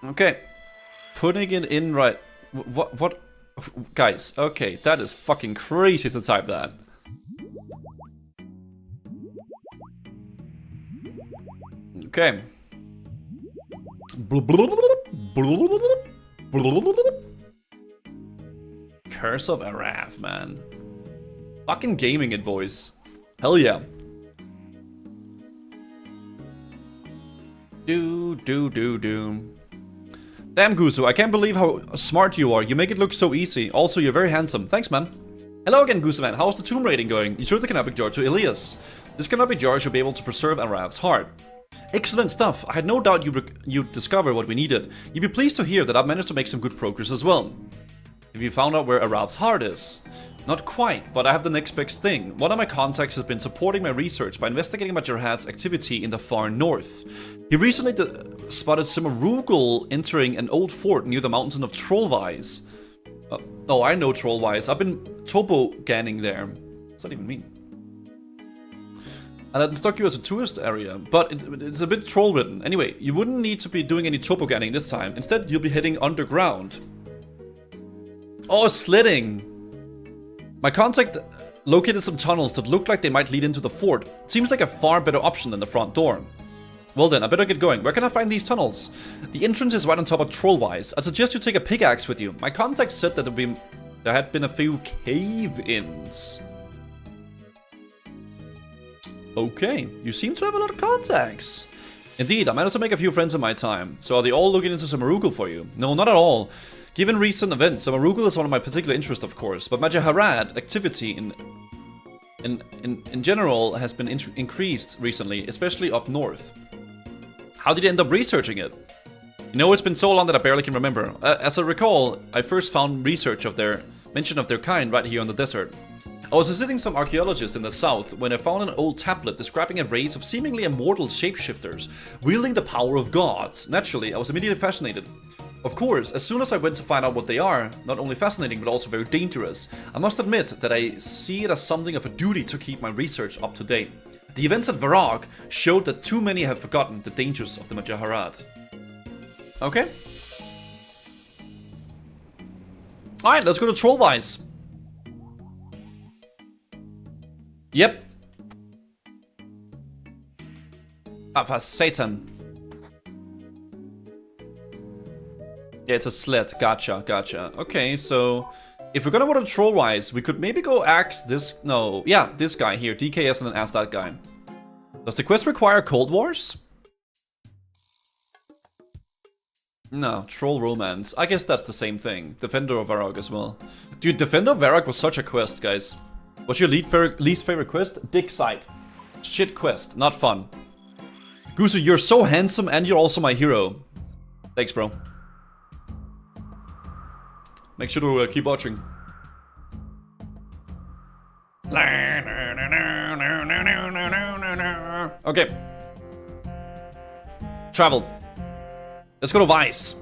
Okay. Putting it in right... What? Guys, okay, that is fucking crazy to type that. Okay. Curse of Arrav, man. Fucking gaming it, boys. Hell yeah. Do. Damn, Gusu, I can't believe how smart you are. You make it look so easy. Also, you're very handsome. Thanks, man. Hello again, Gusu man. How's the tomb raiding going? You showed the Canopic jar to Elias. This Canopic jar should be able to preserve Arrav's heart. Excellent stuff. I had no doubt you'd discover what we needed. You'd be pleased to hear that I've managed to make some good progress as well. Have you found out where Arrav's heart is? Not quite, but I have the next best thing. One of my contacts has been supporting my research by investigating Majorhat's activity in the far north. He recently spotted some Rugal entering an old fort near the mountain of Trollwise. Oh, I know Trollwise. I've been topo-ganning there. What does that even mean? And I'd stuck you as a tourist area, but it's a bit troll-ridden. Anyway, you wouldn't need to be doing any topo-ganning this time. Instead, you'll be heading underground. Oh, sledding! My contact located some tunnels that look like they might lead into the fort. Seems like a far better option than the front door. Well then, I better get going. Where can I find these tunnels? The entrance is right on top of Trollwise. I'd suggest you take a pickaxe with you. My contact said that there had been a few cave-ins. Okay, you seem to have a lot of contacts. Indeed, I managed to make a few friends in my time. So are they all looking into Samarugal for you? No, not at all. Given recent events, Samarugal is one of my particular interests, of course, but Majorhat activity in general has been increased recently, especially up north. How did you end up researching it? You know, it's been so long that I barely can remember. As I recall, I first found research of their mention of their kind right here on the desert. I was visiting some archaeologists in the south when I found an old tablet describing a race of seemingly immortal shapeshifters, wielding the power of gods. Naturally, I was immediately fascinated. Of course, as soon as I went to find out what they are, not only fascinating but also very dangerous, I must admit that I see it as something of a duty to keep my research up to date. The events at Varag showed that too many have forgotten the dangers of the Majaharat. Okay. Alright, let's go to Trollwise. Yep. Ah, for Satan. Yeah, it's a sled. Gotcha, gotcha. Okay, so if we're gonna go to Trollwise, we could maybe go ask this. No, yeah, this guy here, DKS, and then ask that guy. Does the quest require Cold Wars? No, Troll Romance. I guess that's the same thing. Defender of Varag as well. Dude, Defender of Varag was such a quest, guys. What's your least favorite quest? Dig Site. Shit quest, not fun. Gusu, you're so handsome and you're also my hero. Thanks, bro. Make sure to keep watching. Okay. Travel. Let's go to Vice.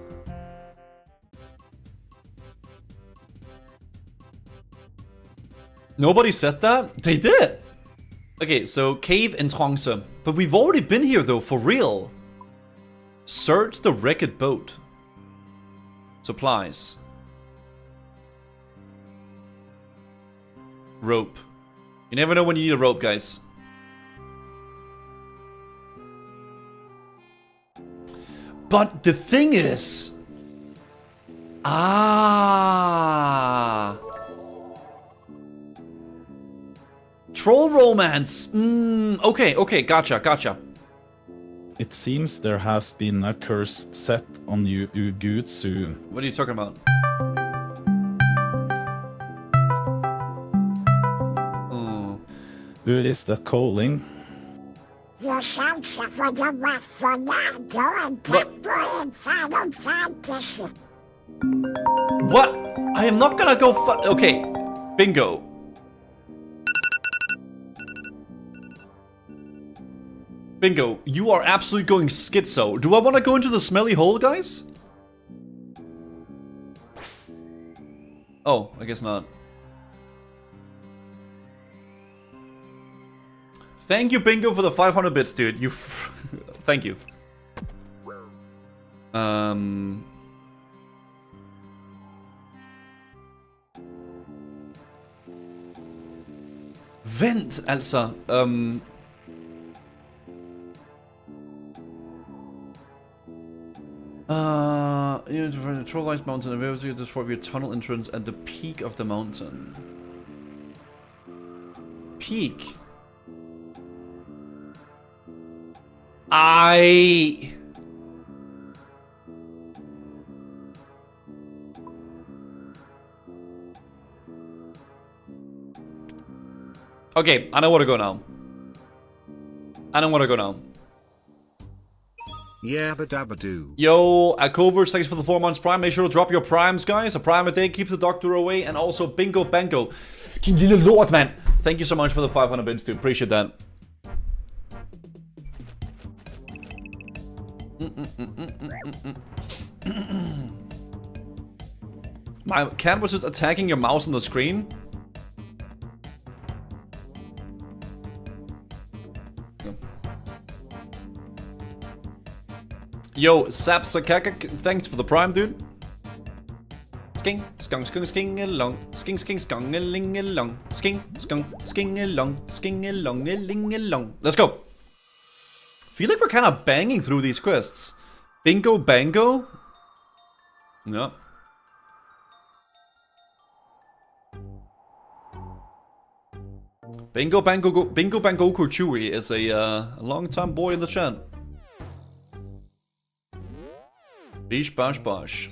Nobody said that? They did! Okay, so cave in Trongse. But we've already been here though, for real. Search the wrecked boat. Supplies. Rope. You never know when you need a rope, guys. But the thing is... Ah... Troll Romance. Okay, okay, gotcha. It seems there has been a curse set on Ugutsu. What are you talking about? Who is the calling? Your chance for the West for NATO and Temple in Final Fantasy. What? I am not gonna go okay. Bingo. Bingo, you are absolutely going schizo. Do I want to go into the smelly hole, guys? Oh, I guess not. Thank you, Bingo, for the 500 bits, dude. You thank you. Vent, altså. You need to find the Trollwise Mountain and to destroy your tunnel entrance at the peak of the mountain. Peak? Okay, I know where to go now. Yabba dabba doo. Yo, Covers, thanks for the 4 months prime. Make sure to drop your primes, guys. A prime a day keeps the doctor away. And also Bingo Bango. Lille lort, man. Thank you so much for the 500 bits, dude. Appreciate that. My cat was just attacking your mouse on the screen. Yo, Sap Sakaka, thanks for the prime, dude. Sking, skung, skung, sking along. Sking, sking, skung, a ling along. Sking, skung, sking along. Sking along, a ling along. Let's go. Feel like we're kind of banging through these quests. Bingo Bango? No. Bingo Bango Kurchui is a long-time boy in the chat. Bish bash bash.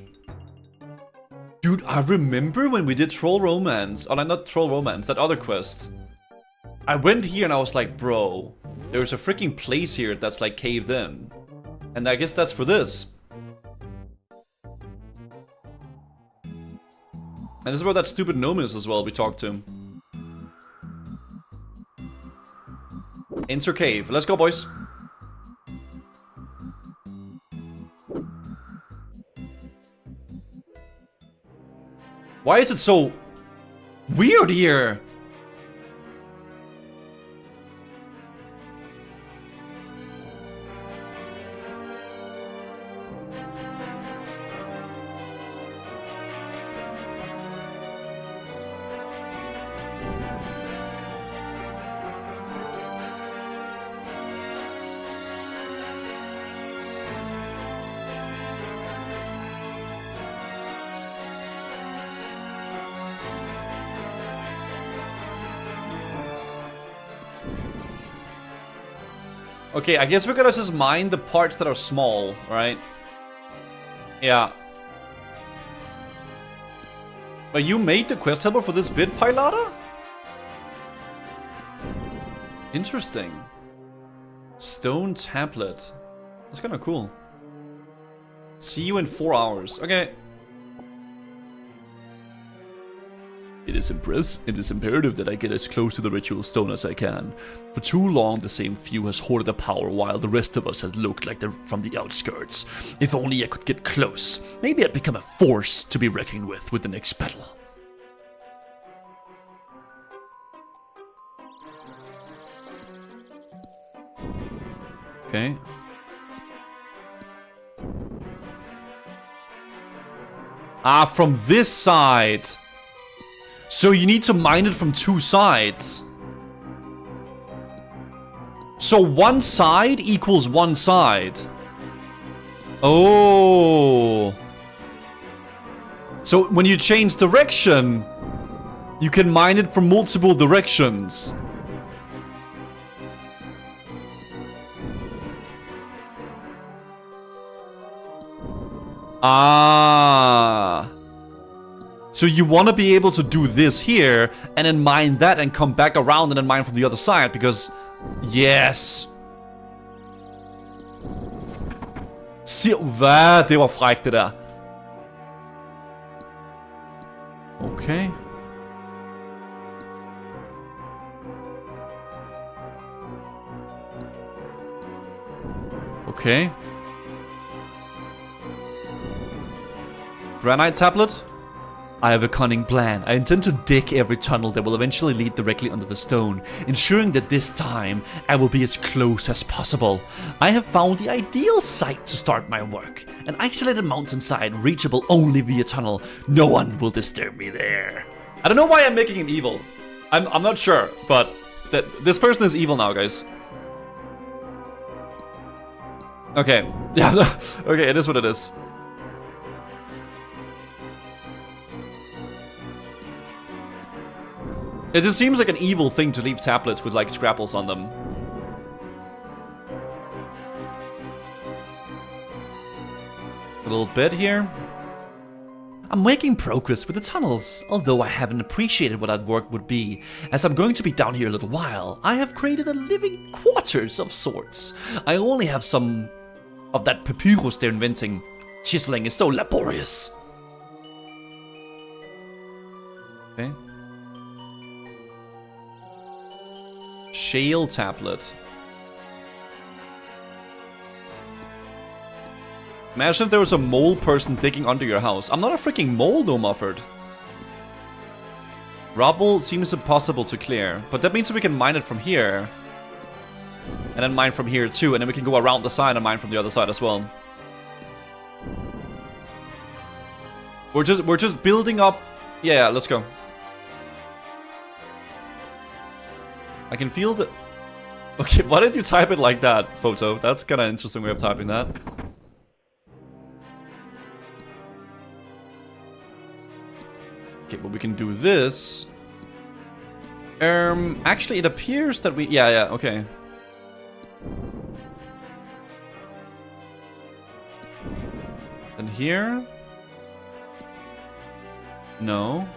Dude, I remember when we did Troll Romance. Oh, no, not Troll Romance, that other quest. I went here and I was like, bro, there's a freaking place here that's like caved in. And I guess that's for this. And this is where that stupid gnome is as well we talked to. Enter cave. Let's go, boys. Why is it so weird here? Okay, I guess we're gonna just mine the parts that are small, right? Yeah. But you made the quest helper for this bit, Pilata? Interesting. Stone tablet. That's kinda cool. See you in 4 hours. Okay. It is imperative that I get as close to the ritual stone as I can. For too long, the same few has hoarded the power while the rest of us has looked like they're from the outskirts. If only I could get close. Maybe I'd become a force to be reckoned with the next battle. Okay. Ah, from this side. So you need to mine it from 2 sides. So 1 side equals 1 side. Oh. So when you change direction, you can mine it from multiple directions. Ah. So you want to be able to do this here, and then mine that, and come back around, and then mine from the other side, because... Yes! Se hvad? Det var frækt, det der. Okay. Okay. Granite tablet? I have a cunning plan. I intend to dig every tunnel that will eventually lead directly under the stone, ensuring that this time I will be as close as possible. I have found the ideal site to start my work. An isolated mountainside reachable only via tunnel. No one will disturb me there. I don't know why I'm making him evil. I'm not sure, but this person is evil now, guys. Okay. Yeah, okay, it is what it is. It just seems like an evil thing to leave tablets with, like, scrapples on them. A little bit here. I'm making progress with the tunnels, although I haven't appreciated what that work would be. As I'm going to be down here a little while, I have created a living quarters of sorts. I only have some of that papyrus they're inventing. Chiseling is so laborious. Okay. Shale tablet. Imagine if there was a mole person digging under your house. I'm not a freaking mole though, Mufford. Rubble seems impossible to clear, but that means that we can mine it from here. And then mine from here too, and then we can go around the side and mine from the other side as well. We're just building up. Yeah, let's go. I can feel the... Okay, why did you type it like that, Photo? That's kind of interesting way of typing that. Okay, but we can do this. Actually, it appears that we... Yeah, okay. And here? No.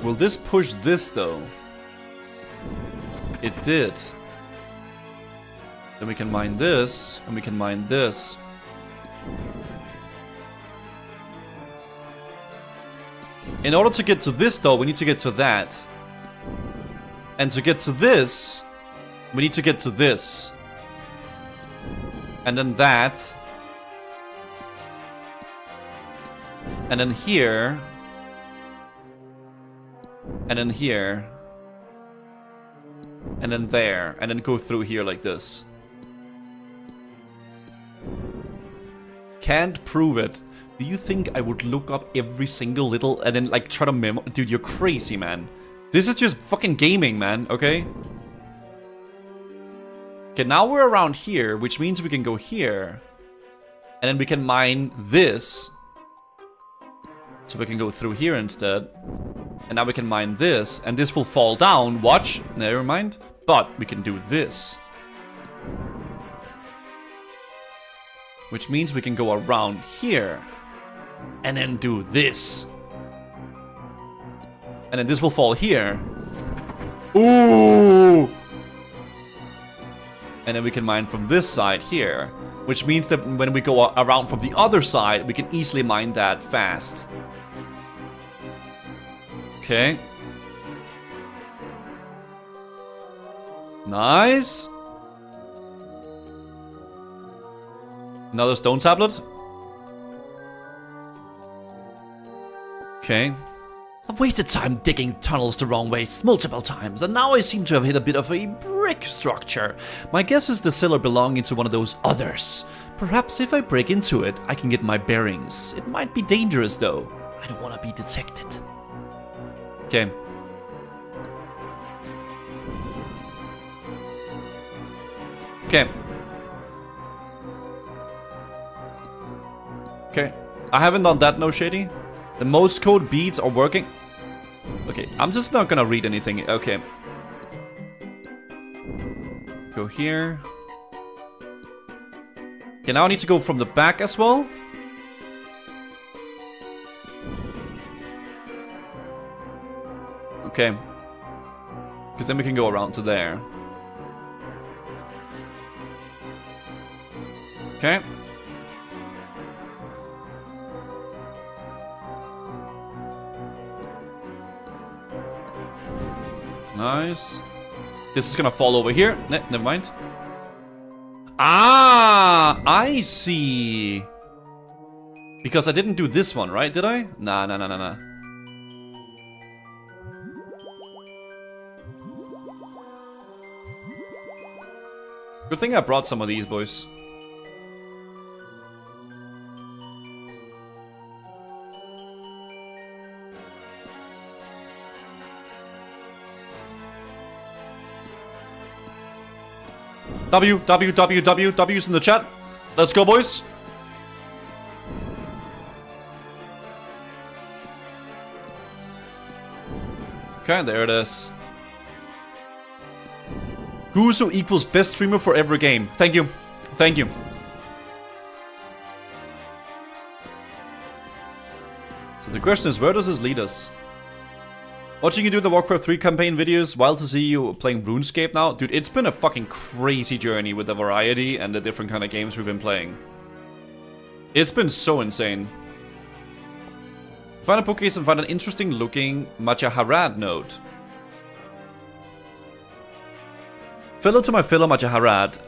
Will this push this, though? It did. Then we can mine this, and we can mine this. In order to get to this, though, we need to get to that. And to get to this, we need to get to this. And then that. And then here. And then here. And then there. And then go through here like this. Can't prove it. Do you think I would look up every single little and then like try to memo? Dude, you're crazy, man. This is just fucking gaming, man, okay? Okay, now we're around here, which means we can go here. And then we can mine this. So we can go through here instead. And now we can mine this, and this will fall down. Watch, never mind. But we can do this. Which means we can go around here. And then do this. And then this will fall here. Ooh! And then we can mine from this side here. Which means that when we go around from the other side, we can easily mine that fast. Okay. Nice. Another stone tablet. Okay. I've wasted time digging tunnels the wrong way multiple times, and now I seem to have hit a bit of a brick structure. My guess is the cellar belonging to one of those others. Perhaps if I break into it, I can get my bearings. It might be dangerous though. I don't want to be detected. Okay. Okay. Okay. I haven't done that, no shady. The most code beads are working. Okay, I'm just not gonna read anything. Okay. Go here. Okay, now I need to go from the back as well. Okay. Because then we can go around to there. Okay. Nice. This is gonna fall over here. Never mind. Ah, I see. Because I didn't do this one, right? Did I? Nah. Good thing I brought some of these, boys. W's in the chat. Let's go, boys. Okay, there it is. Guzo equals best streamer for every game. Thank you. Thank you. So the question is, where does this lead us? Watching you do the Warcraft 3 campaign videos, wild to see you playing RuneScape now. Dude, it's been a fucking crazy journey with the variety and the different kind of games we've been playing. It's been so insane. Find a bookcase and find an interesting looking Majaharad node. Fellow to my fellow Majaharad,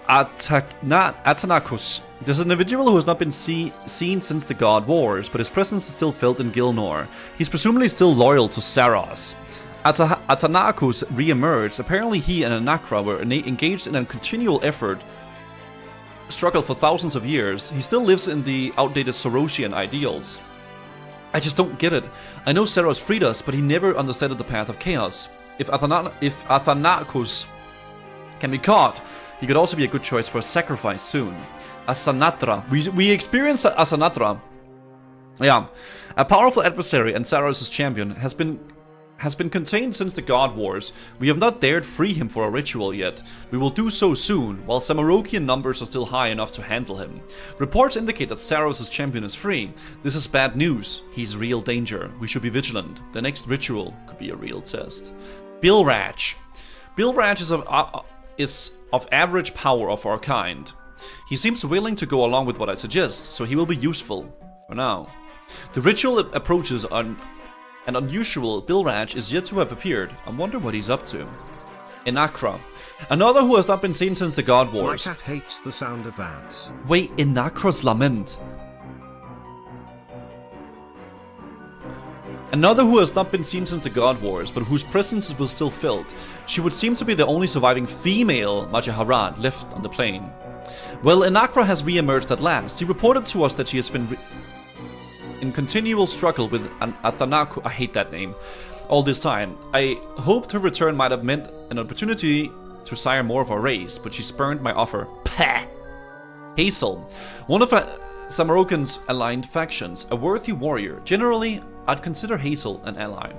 Atanakus. There's an individual who has not been seen since the God Wars, but his presence is still felt in Gilnor. He's presumably still loyal to Saros. Atanakus re-emerged. Apparently he and Anakra were engaged in a continual struggle for thousands of years. He still lives in the outdated Sorosian ideals. I just don't get it. I know Saros freed us, but he never understood the path of chaos. If Atanakus can be caught, he could also be a good choice for a sacrifice soon. Asanatra. We experience Asanatra. Yeah. A powerful adversary and Saros' champion has been contained since the God Wars. We have not dared free him for a ritual yet. We will do so soon, while Samarokian numbers are still high enough to handle him. Reports indicate that Saros' champion is free. This is bad news. He's real danger. We should be vigilant. The next ritual could be a real test. Bilraj. Bilraj is of average power of our kind. He seems willing to go along with what I suggest, so he will be useful for now. The ritual approaches on an unusual Bilraj is yet to have appeared. I wonder what he's up to. Inakra. Another who has not been seen since the God Wars. My cat hates the sound of ads. Wait, Inakra's lament. Another who has not been seen since the God Wars, but whose presence was still felt. She would seem to be the only surviving female Majaharad left on the plane. Well, Inakra has re-emerged at last. He reported to us that she has been in continual struggle with an Athanaku, I hate that name, all this time. I hoped her return might have meant an opportunity to sire more of our race, but she spurned my offer. Pah! Hazel, one of Samarokan's aligned factions, a worthy warrior. Generally, I'd consider Hazel an ally.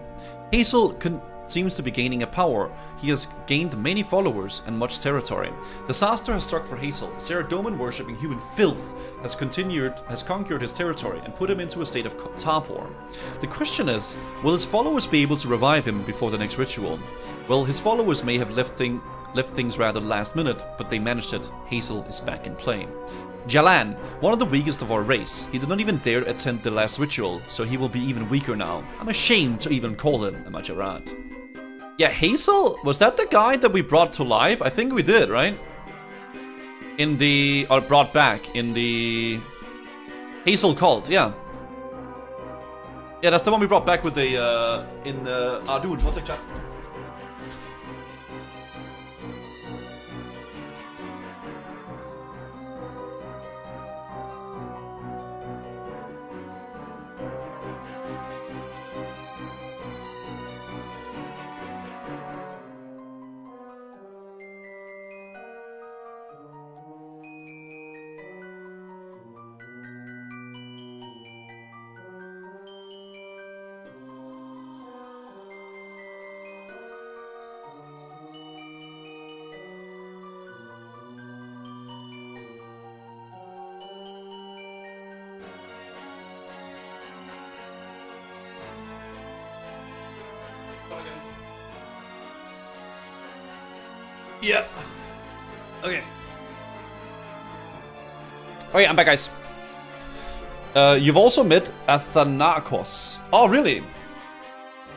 Hazel seems to be gaining a power. He has gained many followers and much territory. Disaster has struck for Hazel. Saradomin worshipping human filth has conquered his territory and put him into a state of torpor. The question is, will his followers be able to revive him before the next ritual? Well, his followers may have left things rather last minute, but they managed it. Hazel is back in play. Jalan, one of the weakest of our race. He did not even dare to attend the last ritual, so he will be even weaker now. I'm ashamed to even call him a Majorat. Yeah, Hazel? Was that the guy that we brought to life? I think we did, right? Or brought back in the Hazel cult, yeah. Yeah, that's the one we brought back with the, dude, one sec, chat. Yeah. Okay. Okay, I'm back, guys. You've also met Athanakos. Oh, really?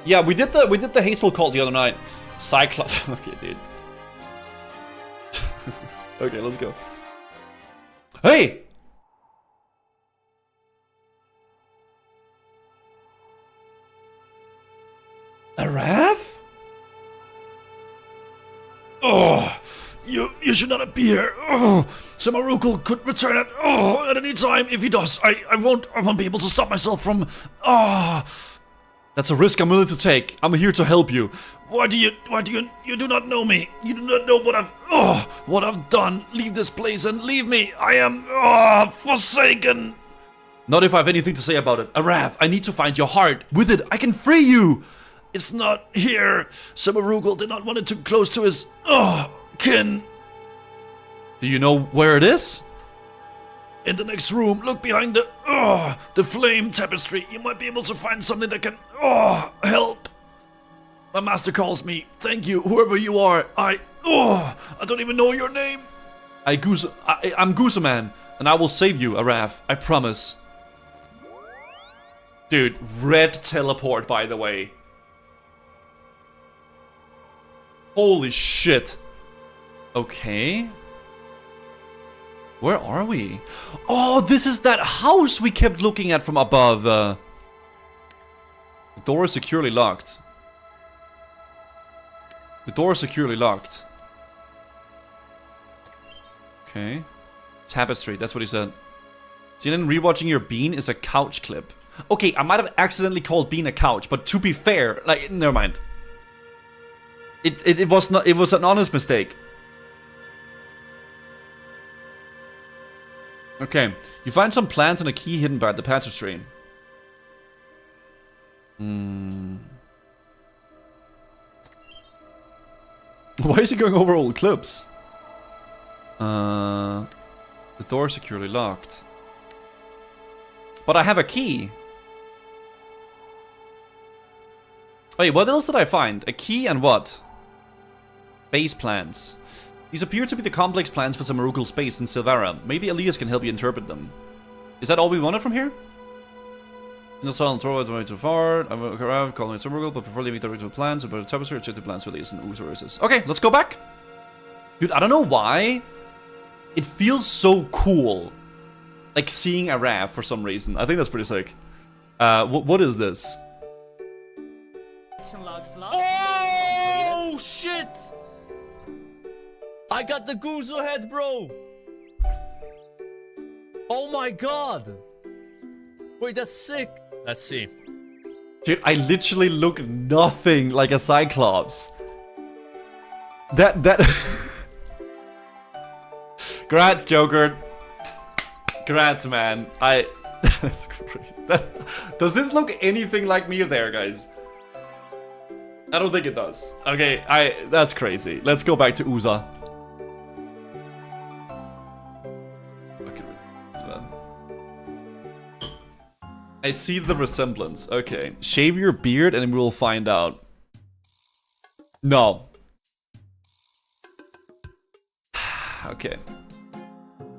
Yeah, we did the Hazel cult the other night. Cyclops. Okay, dude. Okay, let's go. Hey! Arrav? Oh, you should not be here. Oh, Samarukul could return at any time. If he does, I won't be able to stop myself from. That's a risk I'm willing to take. I'm here to help you. Why do you do not know me? You do not know what I've done. Leave this place and leave me. I am forsaken. Not if I have anything to say about it. Arrav, I need to find your heart. With it, I can free you. It's not here. Samarukul did not want it too close to his kin. Do you know where it is? In the next room. Look behind the flame tapestry. You might be able to find something that can help. My master calls me. Thank you, whoever you are. I don't even know your name. I'm Goosaman, and I will save you, Arrav. I promise. Dude, red teleport, by the way. Holy shit. Okay. Where are we? Oh, this is that house we kept looking at from above. The door is securely locked. The door is securely locked. Okay. Tapestry, that's what he said. CNN rewatching your bean is a couch clip. Okay, I might have accidentally called bean a couch, but to be fair, like, never mind. It was not. It was an honest mistake. Okay, you find some plants and a key hidden by the tapestry. Why is he going over old clips? The door is securely locked. But I have a key. Wait, what else did I find? A key and what? Base plans. These appear to be the complex plans for Samarugal space in Silvara. Maybe Elias can help you interpret them. Is that all we wanted from here? In the silent throw it way too far. I'm Arrav calling it Samarugal, but before leaving the original plans, about the tapestry, check the plans for Elias and OSRS. Okay, let's go back. Dude, I don't know why. It feels so cool. Like seeing Arrav for some reason. I think that's pretty sick. What is this? Oh shit! I got the Guzo head, bro! Oh my god! Wait, that's sick! Let's see. Dude, I literally look nothing like a Cyclops. That... Congrats, Joker. Congrats, man. That's crazy. Does this look anything like me there, guys? I don't think it does. Okay, that's crazy. Let's go back to Uza. I see the resemblance. Okay. Shave your beard and we will find out. No. Okay.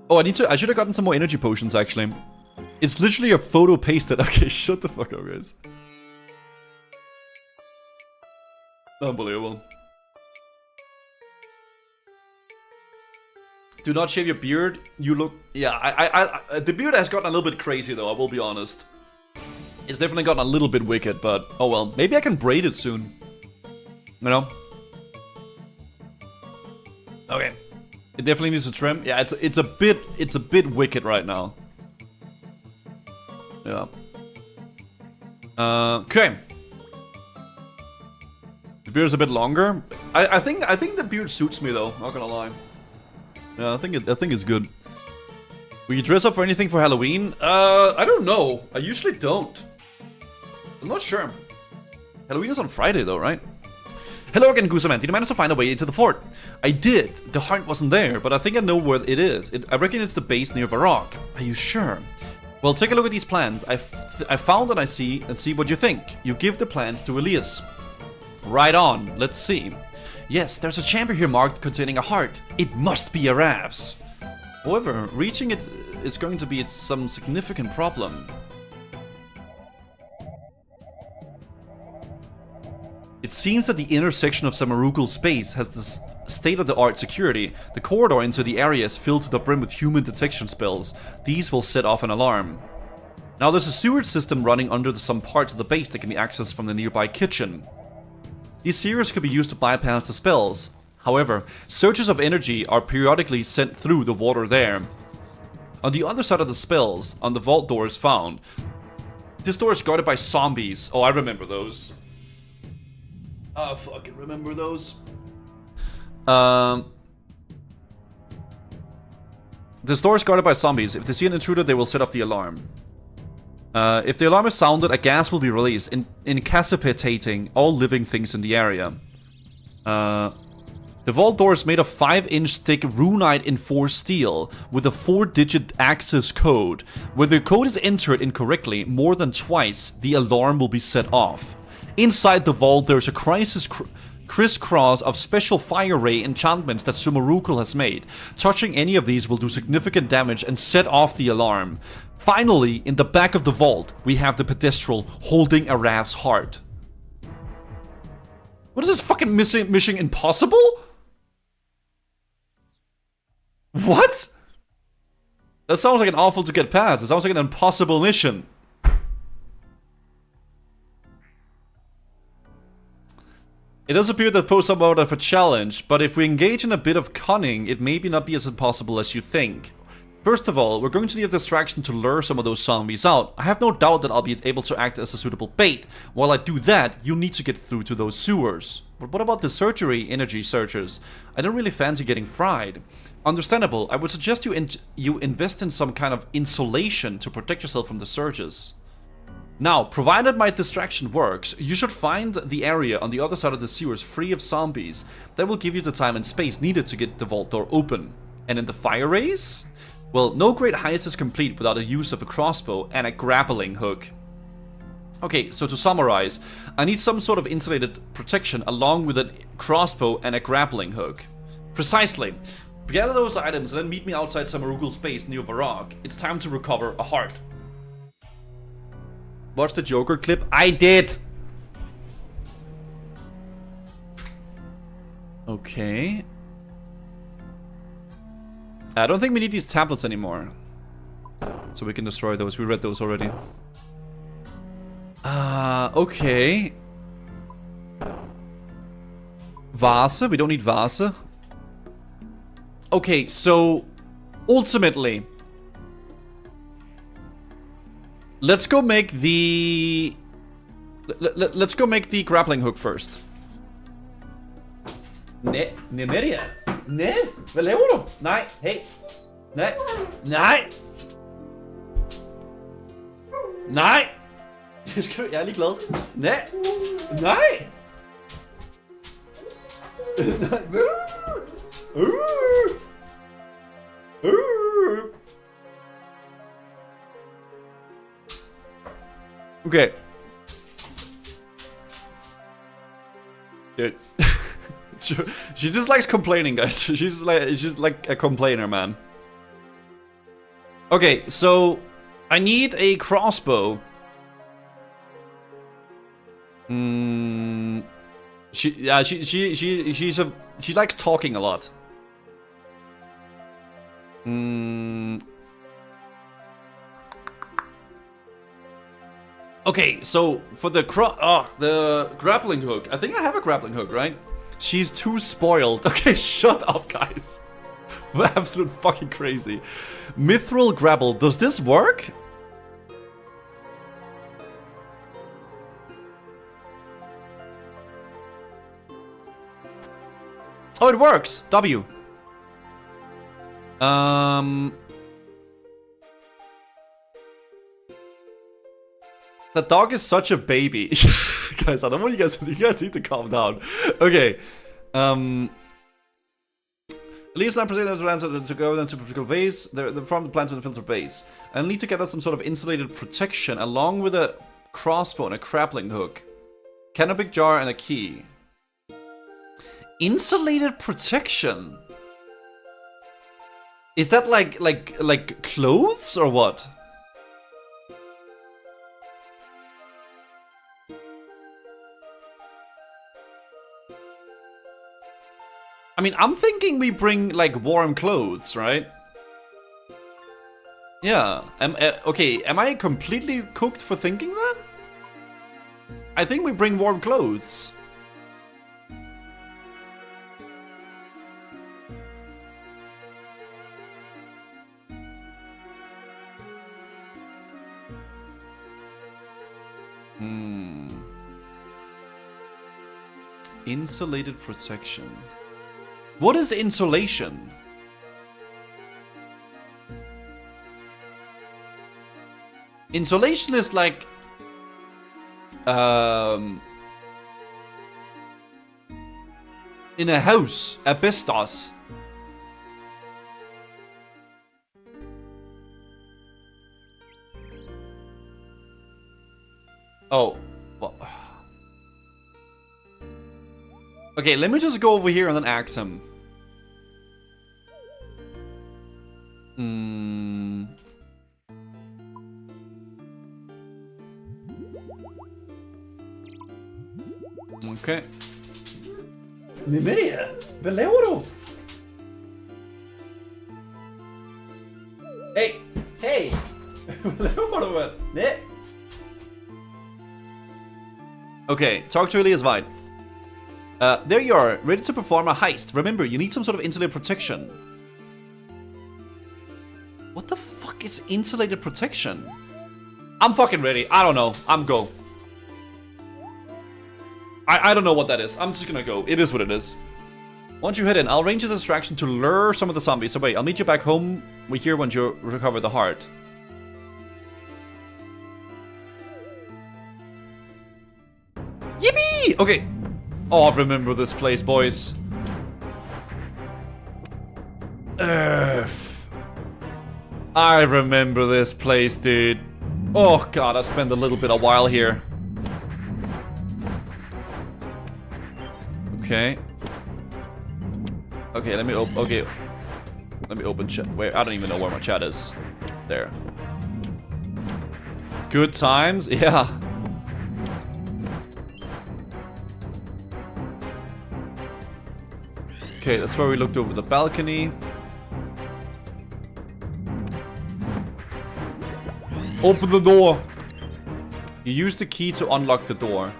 Oh, I should have gotten some more energy potions, actually. It's literally a photo pasted. Okay, shut the fuck up, guys. Unbelievable. Do not shave your beard. You look... Yeah, the beard has gotten a little bit crazy, though, I will be honest. It's definitely gotten a little bit wicked, but... Oh well, maybe I can braid it soon. You know? Okay. It definitely needs a trim. Yeah, it's a bit wicked right now. Yeah. Okay. The beard is a bit longer. I think the beard suits me though. Not gonna lie. Yeah, I think it's good. Will you dress up for anything for Halloween? I don't know. I usually don't. I'm not sure. Halloween is on Friday though, right? Hello again, Gooseman. Did you manage to find a way into the fort? I did. The heart wasn't there, but I think I know where it is. I reckon it's the base near Varrock. Are you sure? Well, take a look at these plans. I found and see what you think. You give the plans to Elias. Right on. Let's see. Yes, there's a chamber here marked containing a heart. It must be Arrav's. However, reaching it is going to be some significant problem. It seems that the inner section of Samarugal space has this state-of-the-art security. The corridor into the area is filled to the brim with human detection spells. These will set off an alarm. Now there's a sewage system running under some parts of the base that can be accessed from the nearby kitchen. These sewers could be used to bypass the spells. However, surges of energy are periodically sent through the water there. On the other side of the spells, on the vault door is found. This door is guarded by zombies. Oh, I remember those. I fucking remember those. This door is guarded by zombies. If they see an intruder, they will set off the alarm. If the alarm is sounded, a gas will be released, incapacitating all living things in the area. The vault door is made of 5-inch thick runite enforced steel with a 4-digit access code. When the code is entered incorrectly more than twice, the alarm will be set off. Inside the vault, there's a crisscross of special fire ray enchantments that Samarugal has made. Touching any of these will do significant damage and set off the alarm. Finally, in the back of the vault, we have the pedestal holding Arrav's heart. What is this fucking mission impossible? What? That sounds like an awful to get past. It sounds like an impossible mission. It does appear that pose somewhat of a challenge, but if we engage in a bit of cunning, it may not be as impossible as you think. First of all, we're going to need a distraction to lure some of those zombies out. I have no doubt that I'll be able to act as a suitable bait. While I do that, you need to get through to those sewers. But what about the surgery energy searchers? I don't really fancy getting fried. Understandable, I would suggest you invest in some kind of insulation to protect yourself from the surges. Now, provided my distraction works, you should find the area on the other side of the sewers free of zombies. That will give you the time and space needed to get the vault door open. And in the fire rays? Well, no great heist is complete without the use of a crossbow and a grappling hook. Okay, so to summarize, I need some sort of insulated protection along with a crossbow and a grappling hook. Precisely. Gather those items and then meet me outside Samarugal's base near Varag. It's time to recover a heart. Watch the Joker clip? I did! Okay. I don't think we need these tablets anymore. So we can destroy those. We read those already. Okay. Vase. We don't need vase. Okay, so ultimately, let's go make the let's go make the grappling hook first. Ne, Nemeria. Ne, hvad laver du? Nej, hey. Nej, nej. Nej. Det skal du, jeg er lige glad. Nej. Nej. Okay. Dude. She just likes complaining, guys. She's like a complainer, man. Okay, so I need a crossbow. She likes talking a lot. Okay, so for the grappling hook, I think I have a grappling hook, right? She's too spoiled. Okay, shut up, guys. We're absolute fucking crazy. Mithril grapple. Does this work? Oh, it works. W. The dog is such a baby. Guys, I don't want you guys need to calm down. Okay. At least 9% of the plants to go into a particular base. They're from the plant to the filter base. I need to get us some sort of insulated protection along with a crossbow and a grappling hook. Canopic jar and a key. Insulated protection? Is that like clothes or what? I mean, I'm thinking we bring like warm clothes, right? Yeah. Okay, am I completely cooked for thinking that? I think we bring warm clothes. Insulated protection. What is insulation? Insulation is like in a house, asbestos. Oh, well. Okay, let me just go over here and then ask him. Okay. Nymeria, hvad laver du? Hey, hey. Hvad laver du, mand? Nej. Okay, talk to Elias White. There you are, ready to perform a heist. Remember, you need some sort of insulated protection. What the fuck is insulated protection? I'm fucking ready. I don't know. I'm go. I don't know what that is. I'm just gonna go. It is what it is. Once you head in, I'll arrange a distraction to lure some of the zombies away. I'll meet you back home. We're here once you recover the heart. Yippee! Okay. Oh, I remember this place, boys. Earth. I remember this place, dude. Oh god, I spent a little bit of while here. Okay. Okay, let me open chat. Wait, I don't even know where my chat is. There. Good times? Yeah. Okay, that's where we looked over the balcony. Open the door! You use the key to unlock the door.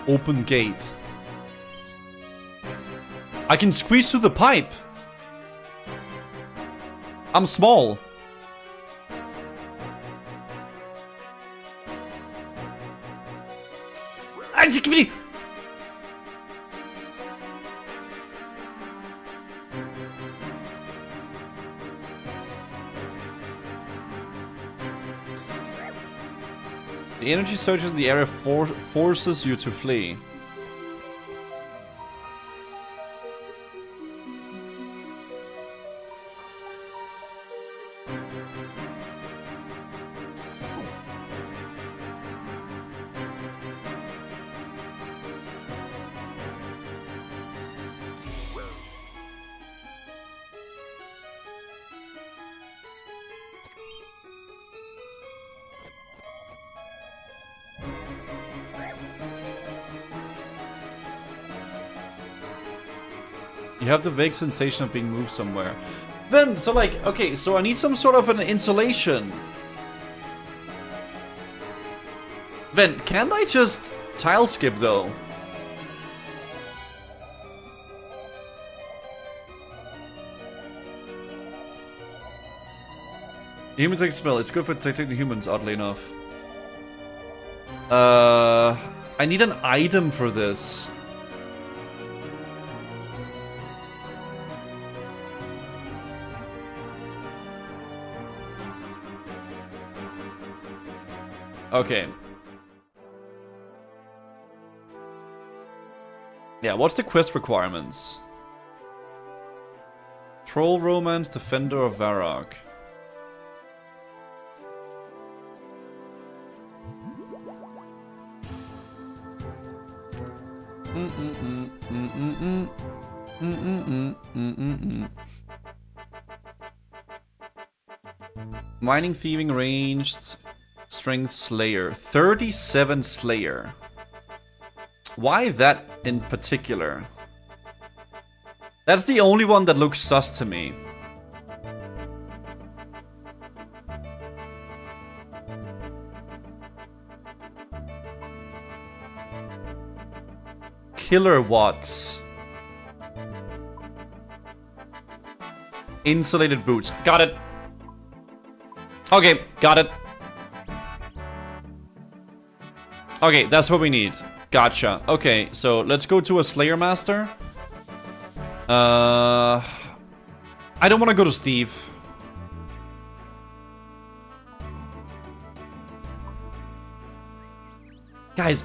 Open gate. I can squeeze through the pipe! I'm small. The energy surges in the area forces you to flee. You have the vague sensation of being moved somewhere. Then, so like, okay, so I need some sort of an insulation. Then, can't I just tile skip though? The human takes smell. It's good for detecting humans, oddly enough. I need an item for this. Okay. Yeah, what's the quest requirements? Troll Romance, Defender of Varrock. Mining, thieving, ranged, strength, slayer. 37 slayer. Why that in particular? That's the only one that looks sus to me. Killer Watts. Insulated boots. Got it. Okay, got it. Okay, that's what we need. Gotcha. Okay, so let's go to a Slayer Master. I don't want to go to Steve. Guys,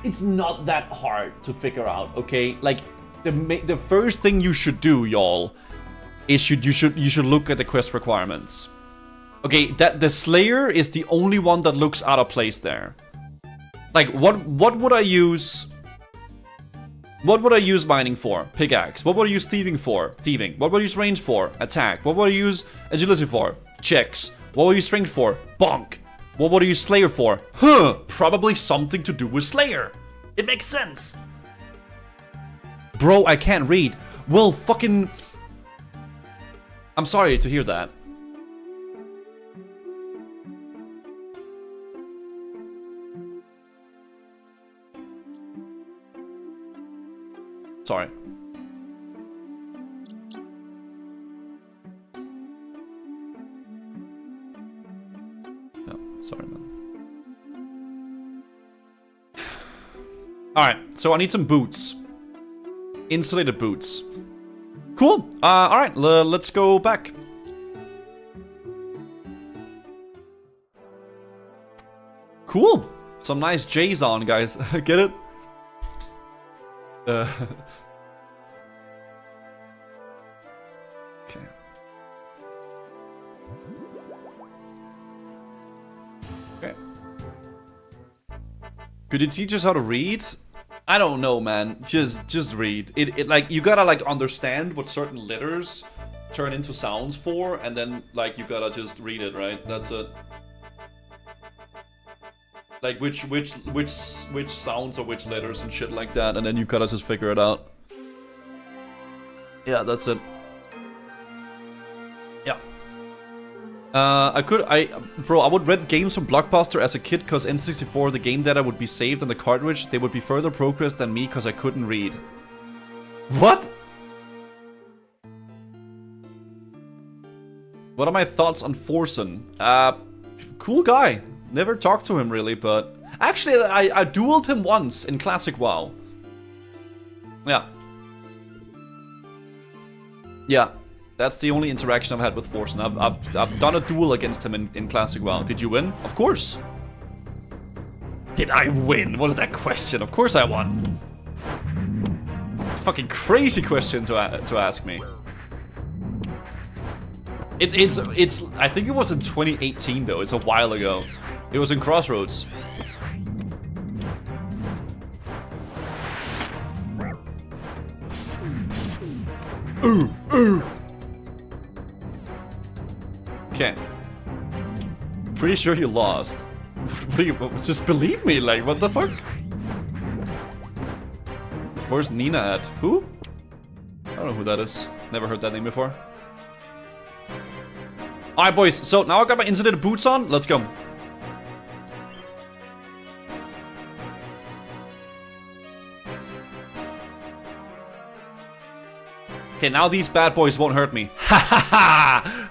it's not that hard to figure out, okay? Like, the first thing you should do, y'all, is you should look at the quest requirements. Okay, that the Slayer is the only one that looks out of place there. Like, what would I use? What would I use mining for? Pickaxe. What would I use thieving for? Thieving. What would I use range for? Attack. What would I use agility for? Checks. What would I use strength for? Bonk. What would I use Slayer for? Huh, probably something to do with Slayer. It makes sense. Bro, I can't read. Well, fucking... I'm sorry to hear that. Sorry. No, sorry, man. Alright, so I need some boots. Insulated boots. Cool. Alright, let's go back. Cool. Some nice J's on, guys. Get it? Okay. Could you teach us how to read? I don't know, man. Just read. It like you gotta like understand what certain letters turn into sounds for, and then like you gotta just read it, right? That's it. Like which sounds or which letters and shit like that, and then you gotta just figure it out. Yeah, that's it. Yeah. Bro, I would rent games from Blockbuster as a kid cause N64, the game data would be saved on the cartridge. They would be further progressed than me cause I couldn't read. What? What are my thoughts on Forsen? Cool guy. Never talked to him really, but... Actually, I dueled him once in Classic WoW. Yeah. Yeah. That's the only interaction I've had with Forsen. I've done a duel against him in Classic WoW. Did you win? Of course. Did I win? What is that question? Of course I won. It's a fucking crazy question to ask me. It's I think it was in 2018 though. It's a while ago. It was in Crossroads. Ooh. Okay. Pretty sure you lost. Just believe me, like, what the fuck? Where's Nina at? Who? I don't know who that is. Never heard that name before. Alright, boys. So, now I got my insulated boots on. Let's go. Okay, now these bad boys won't hurt me. Ha ha ha!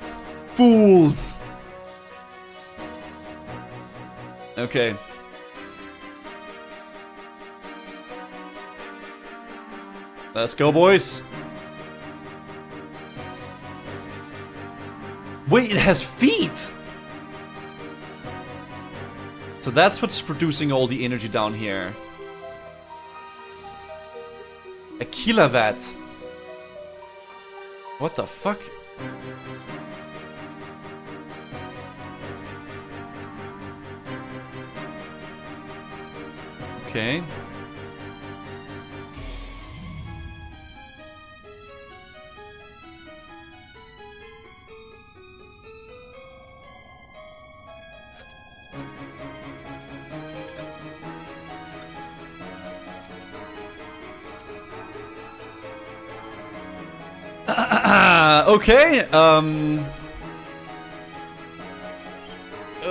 Fools! Okay. Let's go, boys. Wait, it has feet! So that's what's producing all the energy down here. A kilowatt. What the fuck? Okay.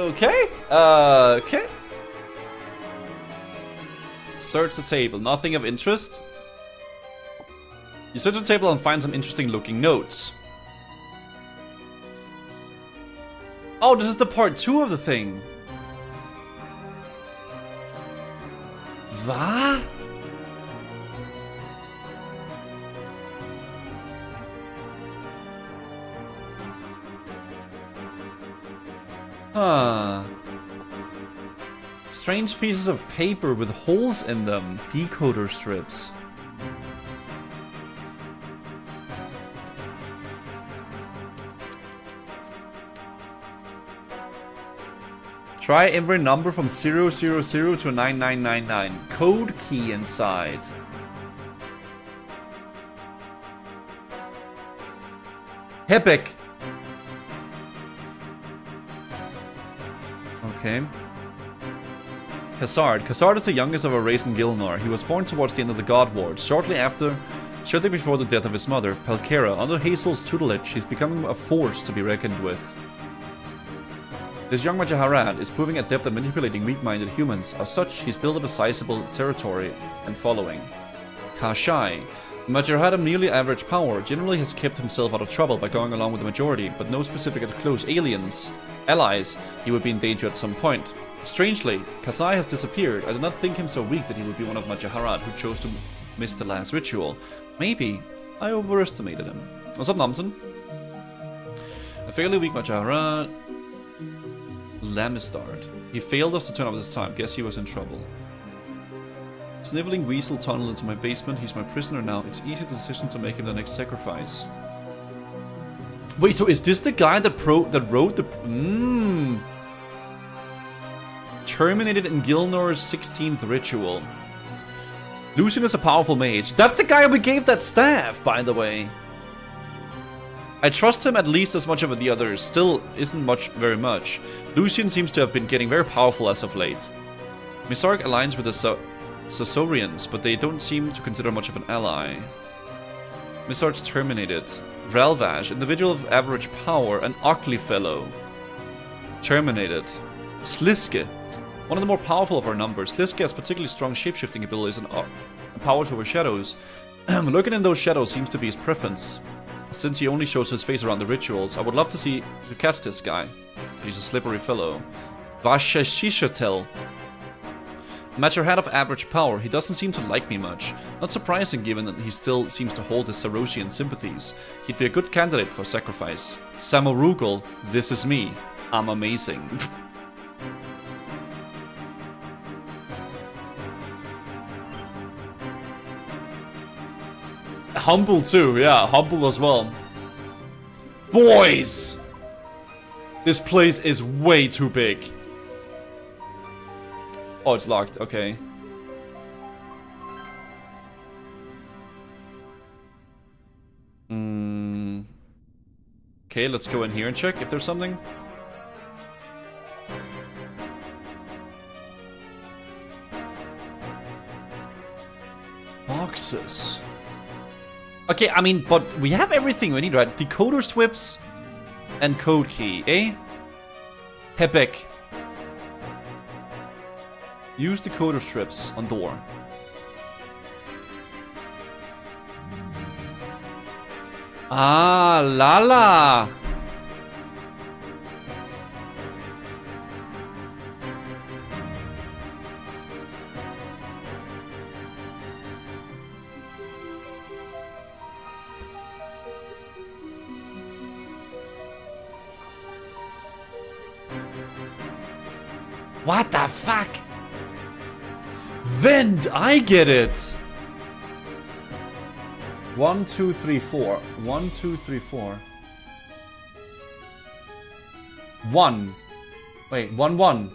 Okay, okay. Search the table, nothing of interest. You search the table and find some interesting looking notes. Oh, this is the part 2 of the thing. Va? Huh. Strange pieces of paper with holes in them. Decoder strips. Try every number from 000 to 9999. Code key inside. Epic. Okay. Kassard is the youngest of a race in Gilnor. He was born towards the end of the God Wars, shortly before the death of his mother, Palkera. Under Hazel's tutelage, he's becoming a force to be reckoned with. This young Majaharad is proving adept at manipulating weak-minded humans. As such, he's built up a sizable territory and following. Kashai. Majaharad had a nearly average power, generally has kept himself out of trouble by going along with the majority, but no specific and close allies, he would be in danger at some point. Strangely, Kasai has disappeared. I did not think him so weak that he would be one of Majaharad who chose to miss the last ritual. Maybe I overestimated him. What's up, Nomson? A fairly weak Majaharad. Lamistard. He failed us to turn up this time. Guess he was in trouble. Sniveling weasel tunnel into my basement. He's my prisoner now. It's easy decision to make him the next sacrifice. Wait, so is this the guy that wrote the... Terminated in Gilnor's 16th ritual. Lucian is a powerful mage. That's the guy we gave that staff, by the way. I trust him at least as much as the others. Still isn't very much. Lucian seems to have been getting very powerful as of late. Misark aligns with the Sasorians, but they don't seem to consider much of an ally. Misark's terminated. Vralvash, individual of average power, an ugly fellow. Terminated. Sliske, one of the more powerful of our numbers. Sliske has particularly strong shapeshifting abilities and powers over shadows. Looking in those shadows seems to be his preference. Since he only shows his face around the rituals, I would love to catch this guy. He's a slippery fellow. Vashashishatel. Matter had of average power, he doesn't seem to like me much. Not surprising given that he still seems to hold his Sarosian sympathies. He'd be a good candidate for sacrifice. Samorugal, this is me. I'm amazing. Humble too, yeah, humble as well. Boys! This place is way too big. Oh, it's locked, okay. Okay, let's go in here and check if there's something. Boxes. Okay, I mean, but we have everything we need, right? Decoder swips and code key, eh? Hebek. Use decoder strips on door. Ah, Lala. What the fuck? Vend, I get it. 1, 2, 3, 4. 1, 2, 3, 4. 1. Wait, 1, 1.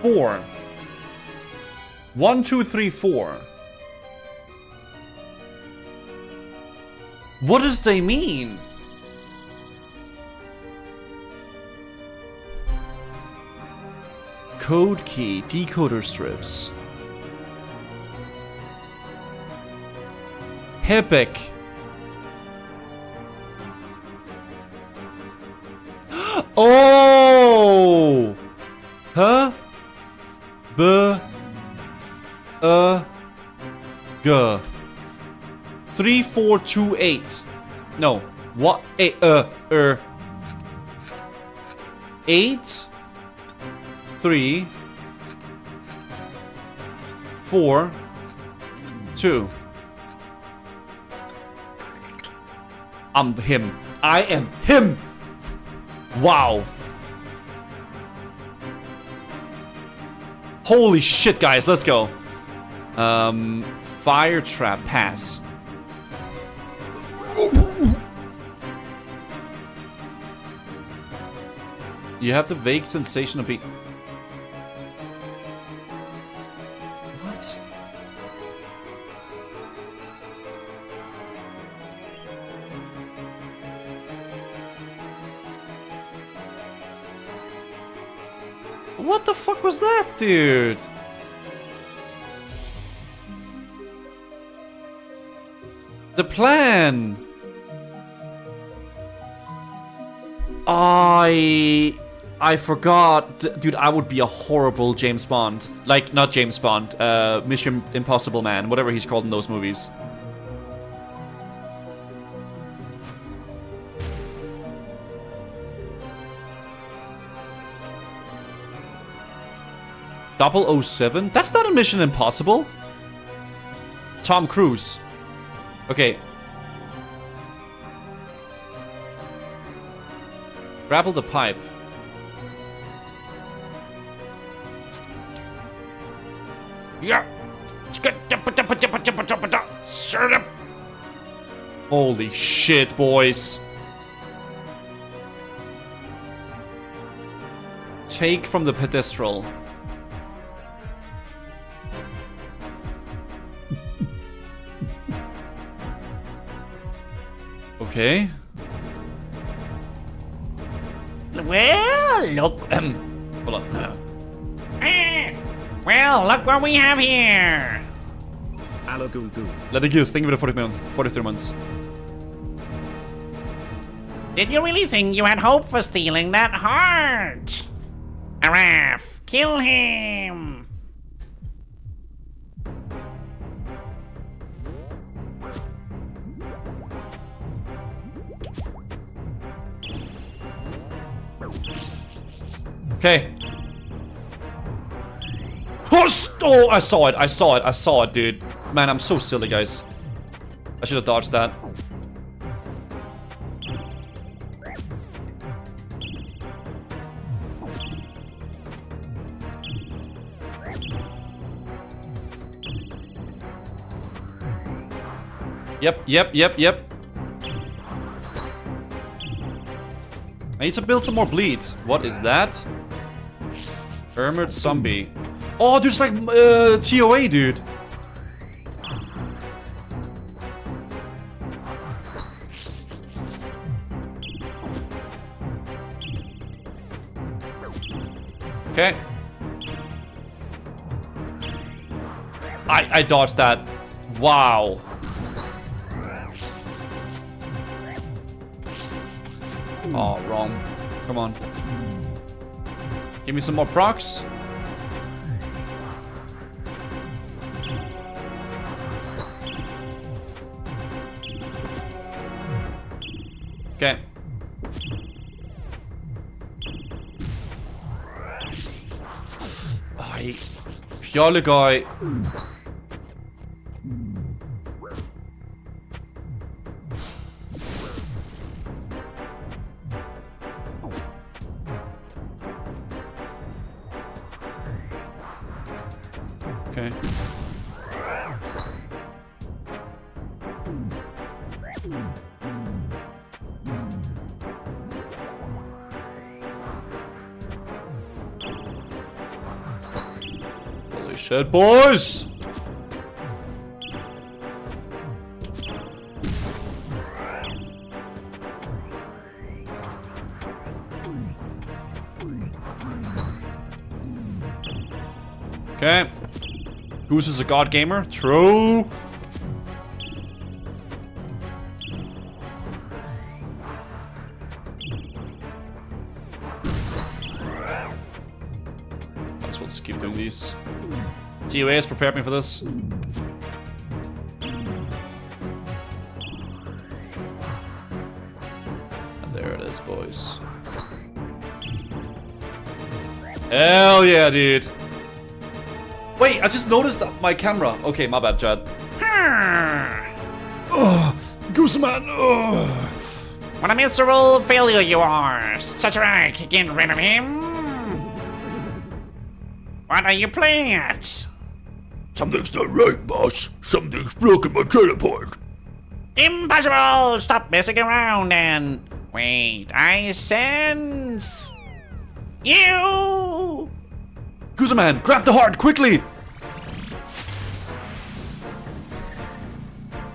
Four. 1, 2, 3, 4. What does they mean? Code key, decoder strips. Hebek. Oh! Huh? G. 3, 4, 2, 8. No. What? 8. 3, 4, 2. I'm him. I am him. Wow. Holy shit, guys, let's go. Fire trap pass. You have the vague sensation of being... What? What the fuck was that, dude? The plan. I forgot. Dude, I would be a horrible James Bond. Like, not James Bond. Mission Impossible Man. Whatever he's called in those movies. .007? That's not a Mission Impossible. Tom Cruise. Okay. Grapple the pipe. Yeah. Holy shit, boys. Take from the pedestal. Okay. Well, look. Hold on. Well, look what we have here. Ledigius, thank you for the 43 months. Did you really think you had hope for stealing that heart? Arrav, kill him. Okay. Oh, I saw it, dude. Man, I'm so silly, guys. I should have dodged that. Yep. I need to build some more bleed. What is that? Armored zombie. Oh, there's like TOA, dude. Okay. I dodged that. Wow. Oh, wrong. Come on. Give me some more procs. Okay. Ay, fjolle guy. Okay. Holy shit, boys! Okay. Goose is a god gamer. True. Might as well just keep doing these. TOA has prepared me for this. And there it is, boys. Hell yeah, dude. Wait, I just noticed my camera. Okay, my bad, Chad. Oh, Gooseman. Oh. What a miserable failure you are. Such a wreck. Get rid of him. What are you playing at? Something's not right, boss. Something's blocking my teleport. Impossible! Stop messing around and... Wait, I sense... You! Gooseman, grab the heart, quickly!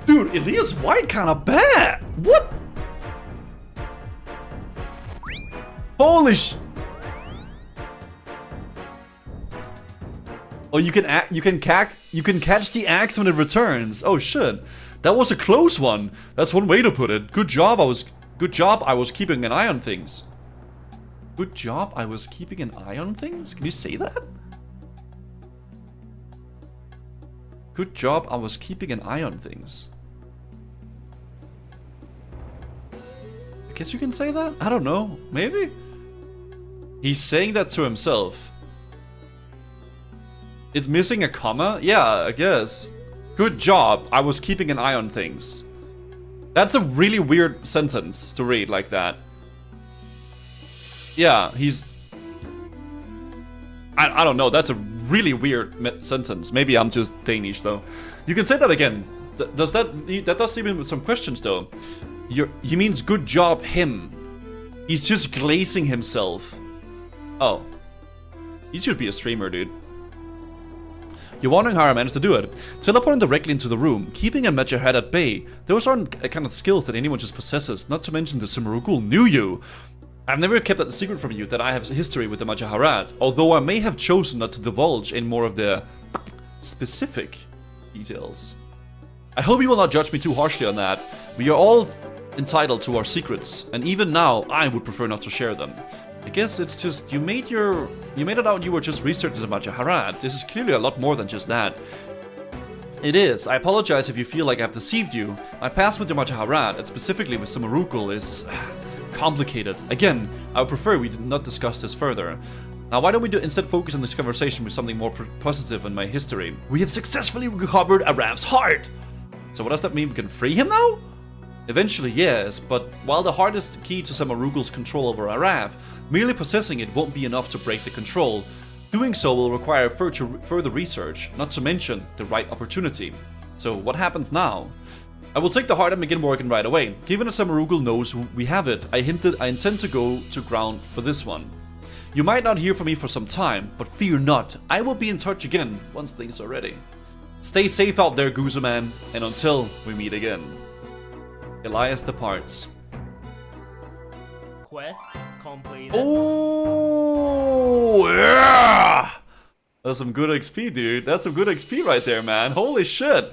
Dude, Elias White kinda bad! What? Holy sh... Oh, you can catch the axe when it returns. Oh shit. That was a close one. That's one way to put it. Good job, I was keeping an eye on things. Good job, I was keeping an eye on things? Can you say that? Good job, I was keeping an eye on things. I guess you can say that? I don't know. Maybe? He's saying that to himself. It's missing a comma? Yeah, I guess. Good job, I was keeping an eye on things. That's a really weird sentence to read like that. Yeah, he's... I don't know, that's a really weird sentence. Maybe I'm just Danish, though. You can say that again. Does that does leave me with some questions, though. He means good job, him. He's just glazing himself. Oh. He should be a streamer, dude. You're wondering how I managed to do it. Teleporting directly into the room, keeping a Major Hat at bay. Those aren't a kind of skills that anyone just possesses, not to mention the Simurugul knew you. I've never kept that a secret from you that I have history with the Majaharat, although I may have chosen not to divulge in more of the specific details. I hope you will not judge me too harshly on that. We are all entitled to our secrets, and even now, I would prefer not to share them. I guess it's just, you made it out you were just researching the Majaharat. This is clearly a lot more than just that. It is. I apologize if you feel like I've deceived you. My past with the Majaharat, and specifically with Simurugul, is complicated. Again, I would prefer we did not discuss this further. Now, why don't we instead focus on this conversation with something more positive in my history? We have successfully recovered Arrav's heart! So what does that mean? We can free him now? Eventually, yes, but while the heart is the key to Simurugul's control over Arrav, merely possessing it won't be enough to break the control. Doing so will require further research, not to mention the right opportunity. So what happens now? I will take the heart and begin working right away. Given that Simurugul knows we have it, I intend to go to ground for this one. You might not hear from me for some time, but fear not, I will be in touch again once things are ready. Stay safe out there, Guzaman, and until we meet again. Elias departs. Quest completed. Oh, yeah! That's some good XP, dude. That's some good XP right there, man. Holy shit.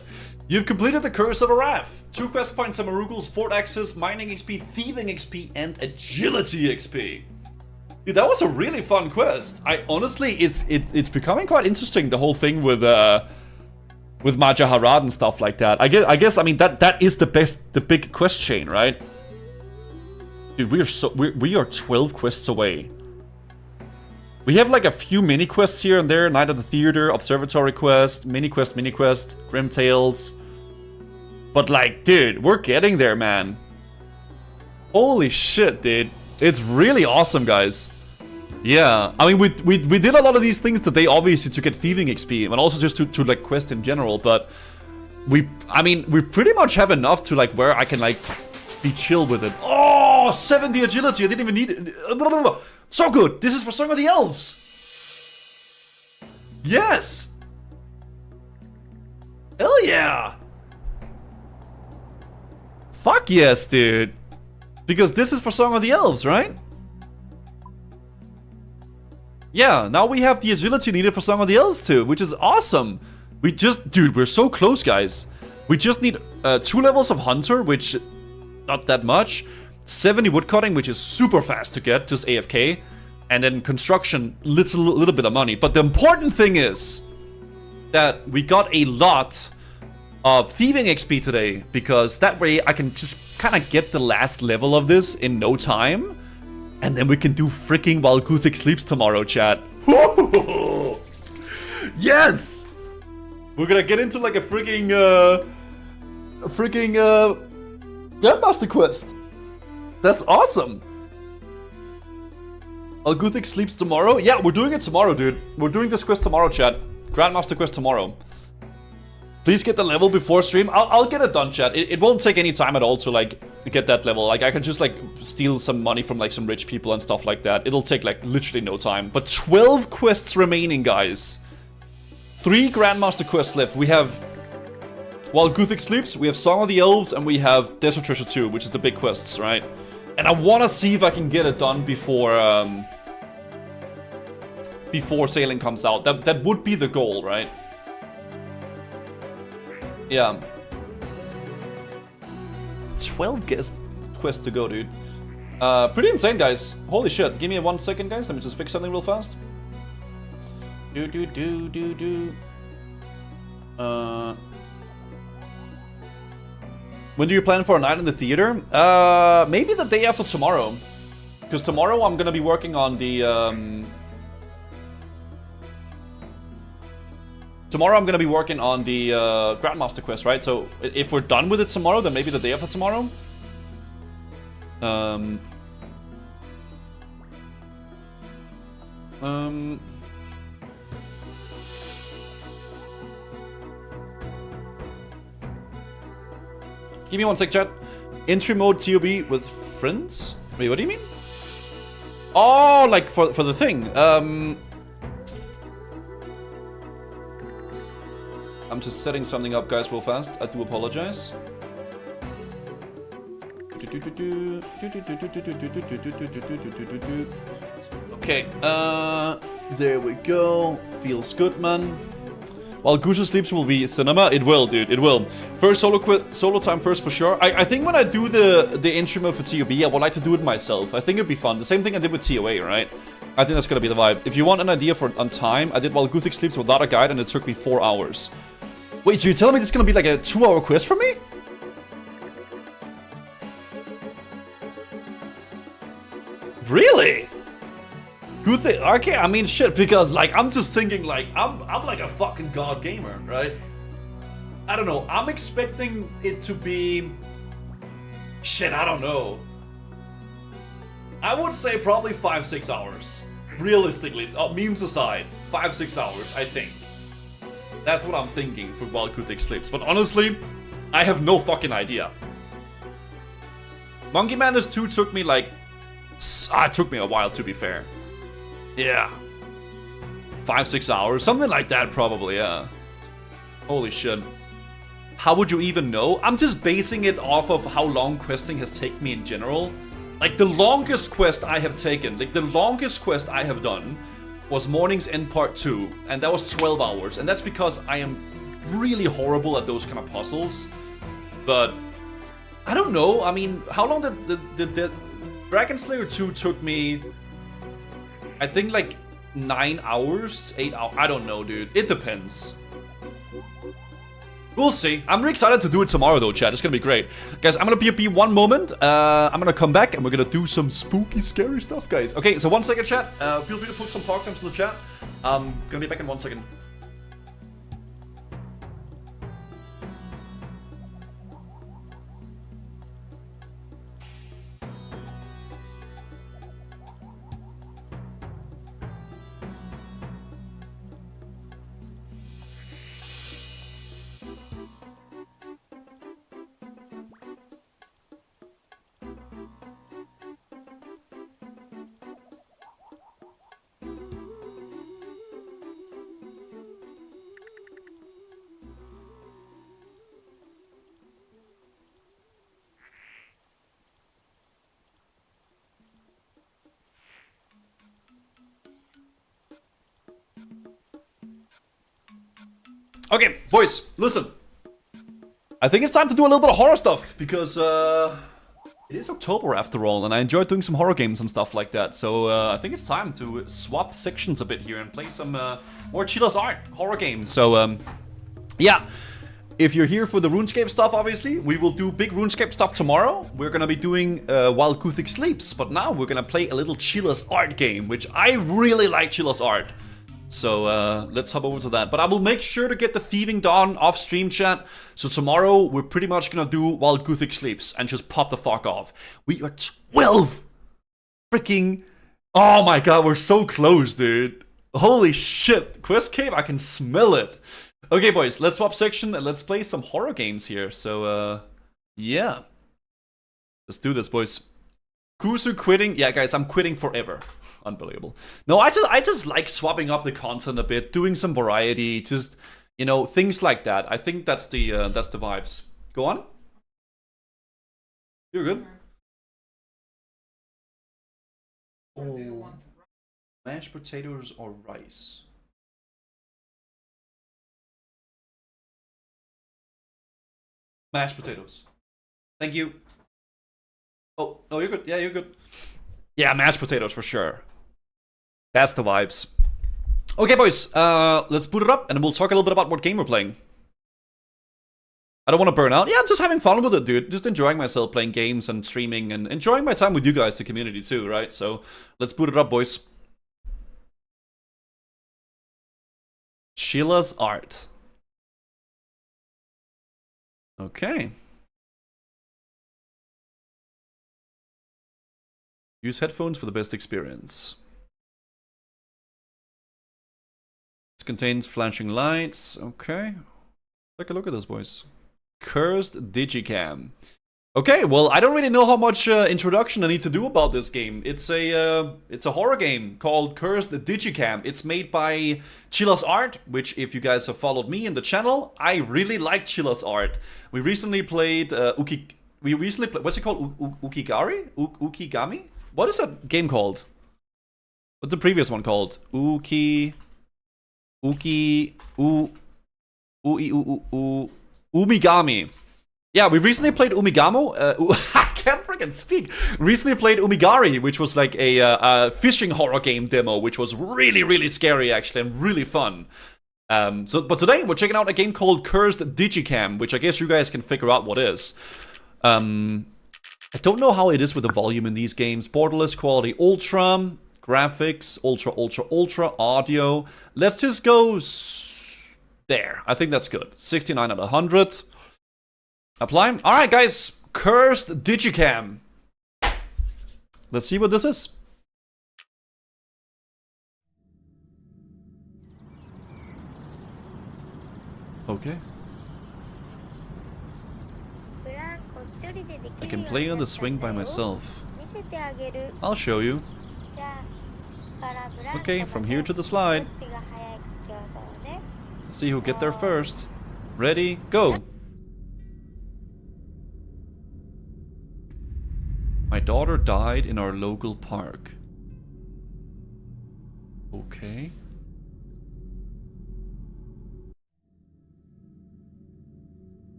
You've completed the Curse of Arrav. 2 quest points, Simurugul's Fort Access, Mining XP, Thieving XP, and Agility XP. Dude, that was a really fun quest. Honestly, it's becoming quite interesting, the whole thing with Majaharat and stuff like that. I guess I mean that is the big quest chain, right? Dude, we are 12 quests away. We have like a few mini quests here and there. Night at the Theater, Observatory quest, mini quest, Grim Tales. But like, dude, we're getting there, man. Holy shit, dude. It's really awesome, guys. Yeah, I mean, we did a lot of these things today, obviously, to get Thieving XP, and also just to like, quest in general, but we pretty much have enough to, like, where I can, like, be chill with it. Oh, 70 agility, I didn't even need it. So good, this is for Song of the Elves. Yes. Hell yeah. Fuck yes, dude. Because this is for Song of the Elves, right? Yeah, now we have the agility needed for Song of the Elves too, which is awesome. Dude, we're so close, guys. We just need 2 levels of Hunter, which, not that much. 70 woodcutting, which is super fast to get, just AFK. And then construction, little bit of money. But the important thing is that we got a lot of Thieving XP today, because that way I can just kind of get the last level of this in no time. And then we can do freaking while Guthix sleeps tomorrow, chat. Yes! We're gonna get into like a freaking Grandmaster quest. That's awesome. While Guthix sleeps tomorrow? Yeah, we're doing it tomorrow, dude. We're doing this quest tomorrow, chat. Grandmaster quest tomorrow. Please get the level before stream. I'll get it done, chat. It won't take any time at all to, like, get that level. Like, I can just, like, steal some money from, like, some rich people and stuff like that. It'll take, like, literally no time. But 12 quests remaining, guys. 3 Grandmaster quests left. We have While Guthix Sleeps, we have Song of the Elves, and we have Desert Treasure 2, which is the big quests, right? And I want to see if I can get it done before Sailing comes out. That would be the goal, right? Yeah. 12 quests to go, dude. Pretty insane, guys. Holy shit. Give me 1 second, guys. Let me just fix something real fast. When do you plan for a night in the theater? Maybe the day after tomorrow. Because tomorrow I'm gonna be working on the, Tomorrow I'm gonna be working on the Grandmaster quest, right? So if we're done with it tomorrow, then maybe the day after tomorrow. Give me one sec, chat. Entry mode TOB with friends? Wait, what do you mean? Oh, like for the thing. I'm just setting something up, guys, real fast. I do apologize. Okay, there we go. Feels good, man. While Goose sleeps will be cinema. It will, dude. It will. First solo time first for sure. I think when I do the entry mode for TOB, I would like to do it myself. I think it'd be fun. The same thing I did with TOA, right? I think that's gonna be the vibe. If you want an idea for on time, I did While Guthix sleeps without a guide, and it took me 4 hours. Wait, so you're telling me this is gonna be like a 2-hour quest for me? Really? Guthix, okay, I mean shit, because like I'm just thinking like I'm like a fucking god gamer, right? I don't know. I'm expecting it to be shit, I don't know. I would say probably 5-6 hours. Realistically, memes aside, 5-6 hours, I think. That's what I'm thinking for While Guthix sleeps. But honestly, I have no fucking idea. Monkey Madness 2 took me like... it took me a while, to be fair. Yeah. 5-6 hours, something like that probably, yeah. Holy shit. How would you even know? I'm just basing it off of how long questing has taken me in general. Like the longest quest I have taken, like the longest quest I have done was Morning's End Part 2, and that was 12 hours. And that's because I am really horrible at those kind of puzzles. But I don't know, I mean, how long did Dragon Slayer 2 took me? I think like 9 hours, 8 hours, I don't know, dude. It depends. We'll see. I'm really excited to do it tomorrow though, chat. It's gonna be great. Guys, I'm gonna be one moment. I'm gonna come back and we're gonna do some spooky, scary stuff, guys. Okay, so 1 second, chat. Feel free to put some park times in the chat. I'm gonna be back in 1 second. Okay, boys, listen. I think it's time to do a little bit of horror stuff, because it is October after all, and I enjoy doing some horror games and stuff like that. So I think it's time to swap sections a bit here and play some more Chilla's Art horror games. So yeah, if you're here for the RuneScape stuff, obviously, we will do big RuneScape stuff tomorrow. We're gonna be doing While Guthix sleeps, but now we're gonna play a little Chilla's Art game, which I really like Chilla's Art. So let's hop over to that. But I will make sure to get the Thieving done off stream, chat. So tomorrow we're pretty much gonna do While Guthix sleeps and just pop the fuck off. We are 12 freaking... Oh my god, we're so close, dude. Holy shit. Quest Cave, I can smell it. Okay, boys, let's swap section and let's play some horror games here. So, yeah. Let's do this, boys. Kusu quitting. Yeah, guys, I'm quitting forever. Unbelievable. No, I just like swapping up the content a bit, doing some variety, just, you know, things like that. I think that's the vibes. Go on. You're good. Oh. Mashed potatoes or rice? Mashed potatoes. Thank you. Oh, no, you're good. Yeah, you're good. Yeah, mashed potatoes for sure. That's the vibes. Okay, boys, let's boot it up and we'll talk a little bit about what game we're playing. I don't want to burn out. Yeah, I'm just having fun with it, dude. Just enjoying myself playing games and streaming and enjoying my time with you guys, the community too, right? So let's boot it up, boys. Chilla's Art. Okay. Use headphones for the best experience. contains flashing lights. Okay. Take a look at this, boys. Cursed Digicam. Okay, well, I don't really know how much introduction I need to do about this game. It's a horror game called Cursed Digicam. It's made by Chilla's Art, which, if you guys have followed me in the channel, I really like Chilla's Art. We recently played what's it called? Ukigami? What is that game called? What's the previous one called? Umigami. Yeah, we recently played Umigamo. I can't freaking speak. Recently played Umigari, which was like a fishing horror game demo, which was really, really scary actually and really fun. But today we're checking out a game called Cursed Digicam, which I guess you guys can figure out what is. I don't know how it is with the volume in these games. Borderless quality, ultra, graphics, ultra, audio. Let's just go there. I think that's good. 69 out of 100. Apply. Alright, guys. Cursed Digicam. Let's see what this is. Okay. I can play on the swing by myself. I'll show you. Okay, from here to the slide. Let's see who'll get there first. Ready, go. My daughter died in our local park. Okay.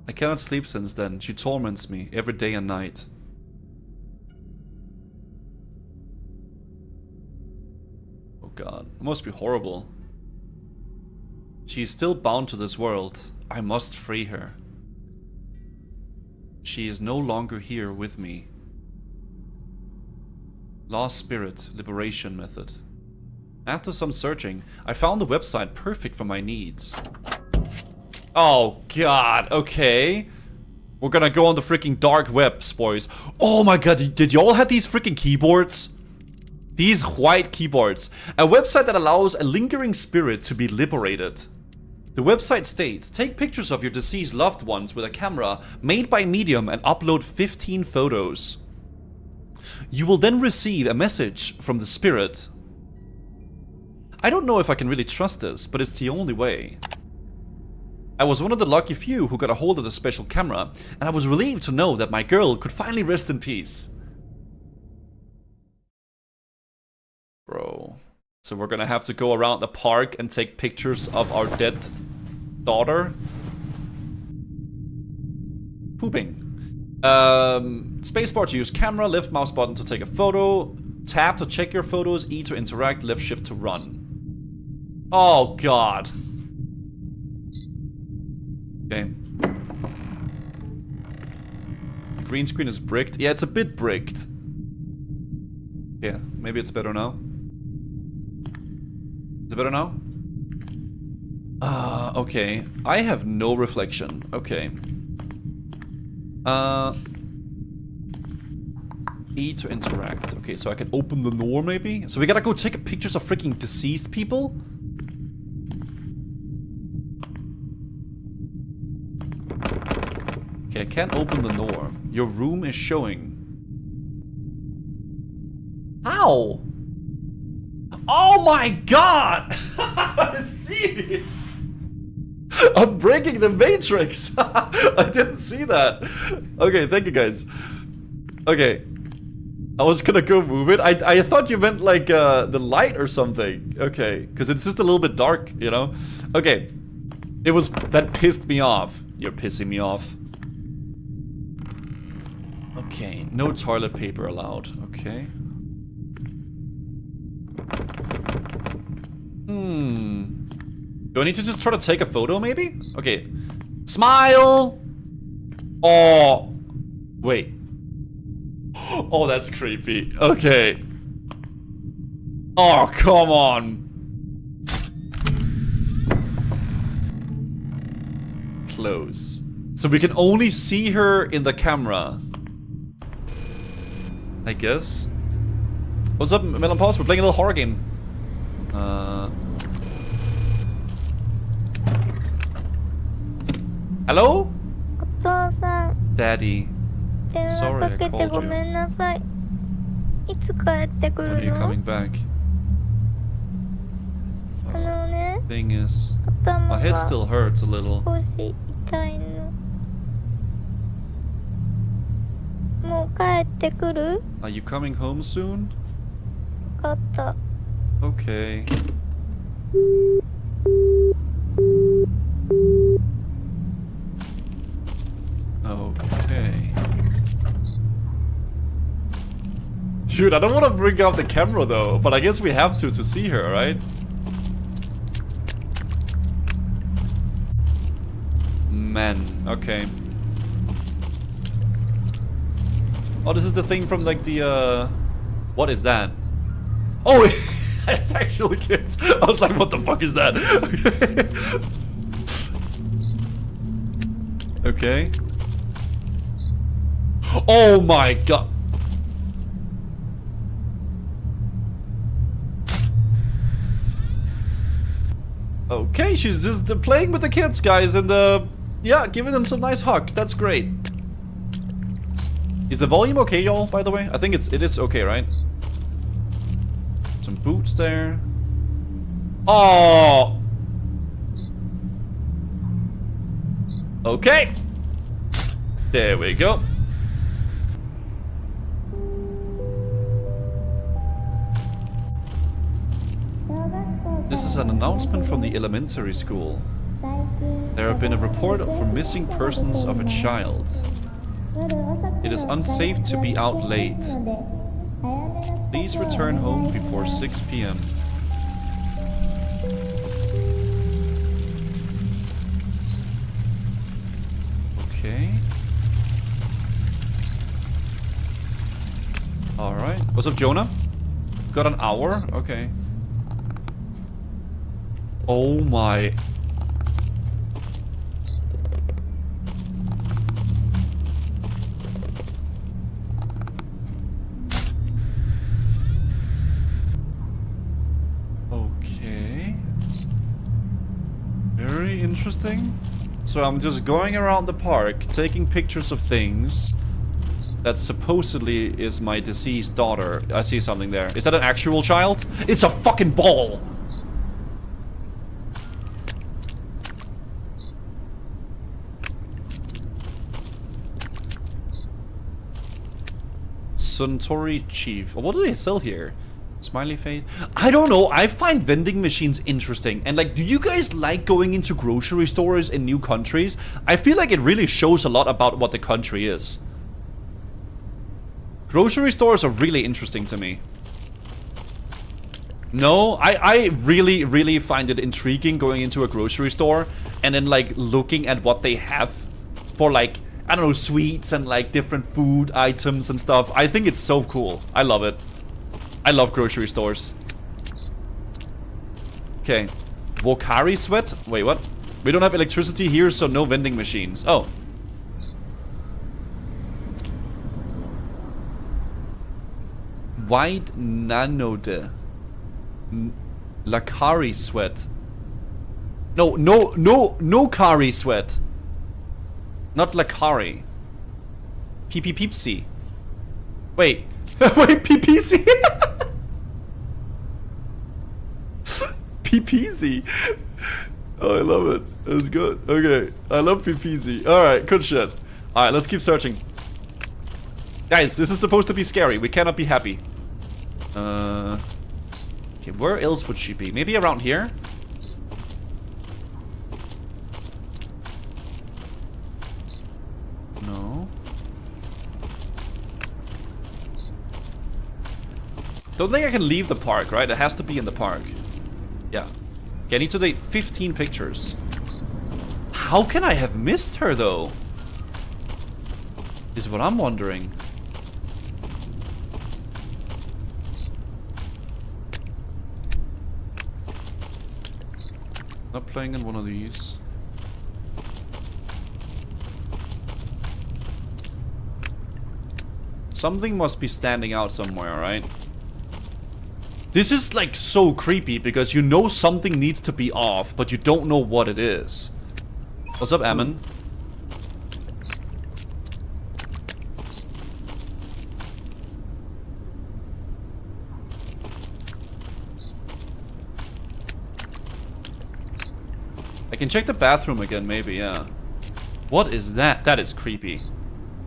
I cannot sleep since then. She torments me every day and night. Oh god, it must be horrible. She is still bound to this world. I must free her. She is no longer here with me. Lost Spirit Liberation Method. After some searching, I found the website perfect for my needs. Oh god, okay. We're gonna go on the freaking dark webs, boys. Oh my god, did y'all have these freaking keyboards? These white keyboards. A website that allows a lingering spirit to be liberated. The website states, take pictures of your deceased loved ones with a camera made by Medium and upload 15 photos. You will then receive a message from the spirit. I don't know if I can really trust this, but it's the only way. I was one of the lucky few who got a hold of the special camera, and I was relieved to know that my girl could finally rest in peace. Bro. So we're gonna have to go around the park and take pictures of our dead daughter. Pooping. Spacebar to use camera, left mouse button to take a photo, tab to check your photos, E to interact, left shift to run. Oh god. Okay. The green screen is bricked. Yeah, it's a bit bricked. Yeah, maybe it's better now. Is it better now? Okay. I have no reflection. Okay. E to interact. Okay, so I can open the door maybe? So we gotta go take pictures of freaking deceased people? Okay, I can't open the door. Your room is showing. How? Oh my god! I see! I'm breaking the matrix! I didn't see that. Okay, thank you guys. Okay. I was gonna go move it. I thought you meant like the light or something. Okay, because it's just a little bit dark, you know? Okay. That pissed me off. You're pissing me off. Okay, no toilet paper allowed. Okay. Do I need to just try to take a photo, maybe? Okay. Smile! Oh. Wait. Oh, that's creepy. Okay. Oh, come on. Close. So we can only see her in the camera. I guess. What's up, Melon Pause? We're playing a little horror game. Hello? Daddy. Sorry I called you. When are you coming back? Thing is, my head still hurts a little. Are you coming home soon? Okay. Okay. Dude, I don't want to bring out the camera though, but I guess we have to see her, right? Man, okay. Oh, this is the thing from like the, what is that? Oh, it's actually kids. I was like, what the fuck is that? Okay. Oh my god. Okay, she's just playing with the kids, guys, and yeah, giving them some nice hugs. That's great. Is the volume okay, y'all, by the way? I think it is okay, right? Some boots there. Oh. Okay. There we go. This is an announcement from the elementary school. There have been a report for missing persons of a child. It is unsafe to be out late. Please return home before 6 p.m. Okay. Alright. What's up, Jonah? Got an hour? Okay. Oh my. Okay. Very interesting. So I'm just going around the park, taking pictures of things that supposedly is my deceased daughter. I see something there. Is that an actual child? It's a fucking ball! Suntory Chief. What do they sell here? Smiley face. I don't know. I find vending machines interesting. And like, do you guys like going into grocery stores in new countries? I feel like it really shows a lot about what the country is. Grocery stores are really interesting to me. No, I really find it intriguing going into a grocery store and then like looking at what they have for like, I don't know, sweets and like different food items and stuff. I think it's so cool. I love it. I love grocery stores. Okay. Wokari sweat? Wait, what? We don't have electricity here, so no vending machines. Oh. White nanode. Lakari sweat. No Kari sweat. Not Lakari. Peepsy. Wait. Wait, PPC? PPC. Oh, I love it. That's good. Okay. I love PPC. Alright, good shit. Alright, let's keep searching. Guys, this is supposed to be scary. We cannot be happy. Okay, where else would she be? Maybe around here? No. Don't think I can leave the park, right? It has to be in the park. Yeah. Okay, I need to take 15 pictures. How can I have missed her, though? Is what I'm wondering. Not playing in one of these. Something must be standing out somewhere, right? This is like so creepy because you know something needs to be off, but you don't know what it is. What's up, Ammon? I can check the bathroom again, maybe, yeah. What is that? That is creepy.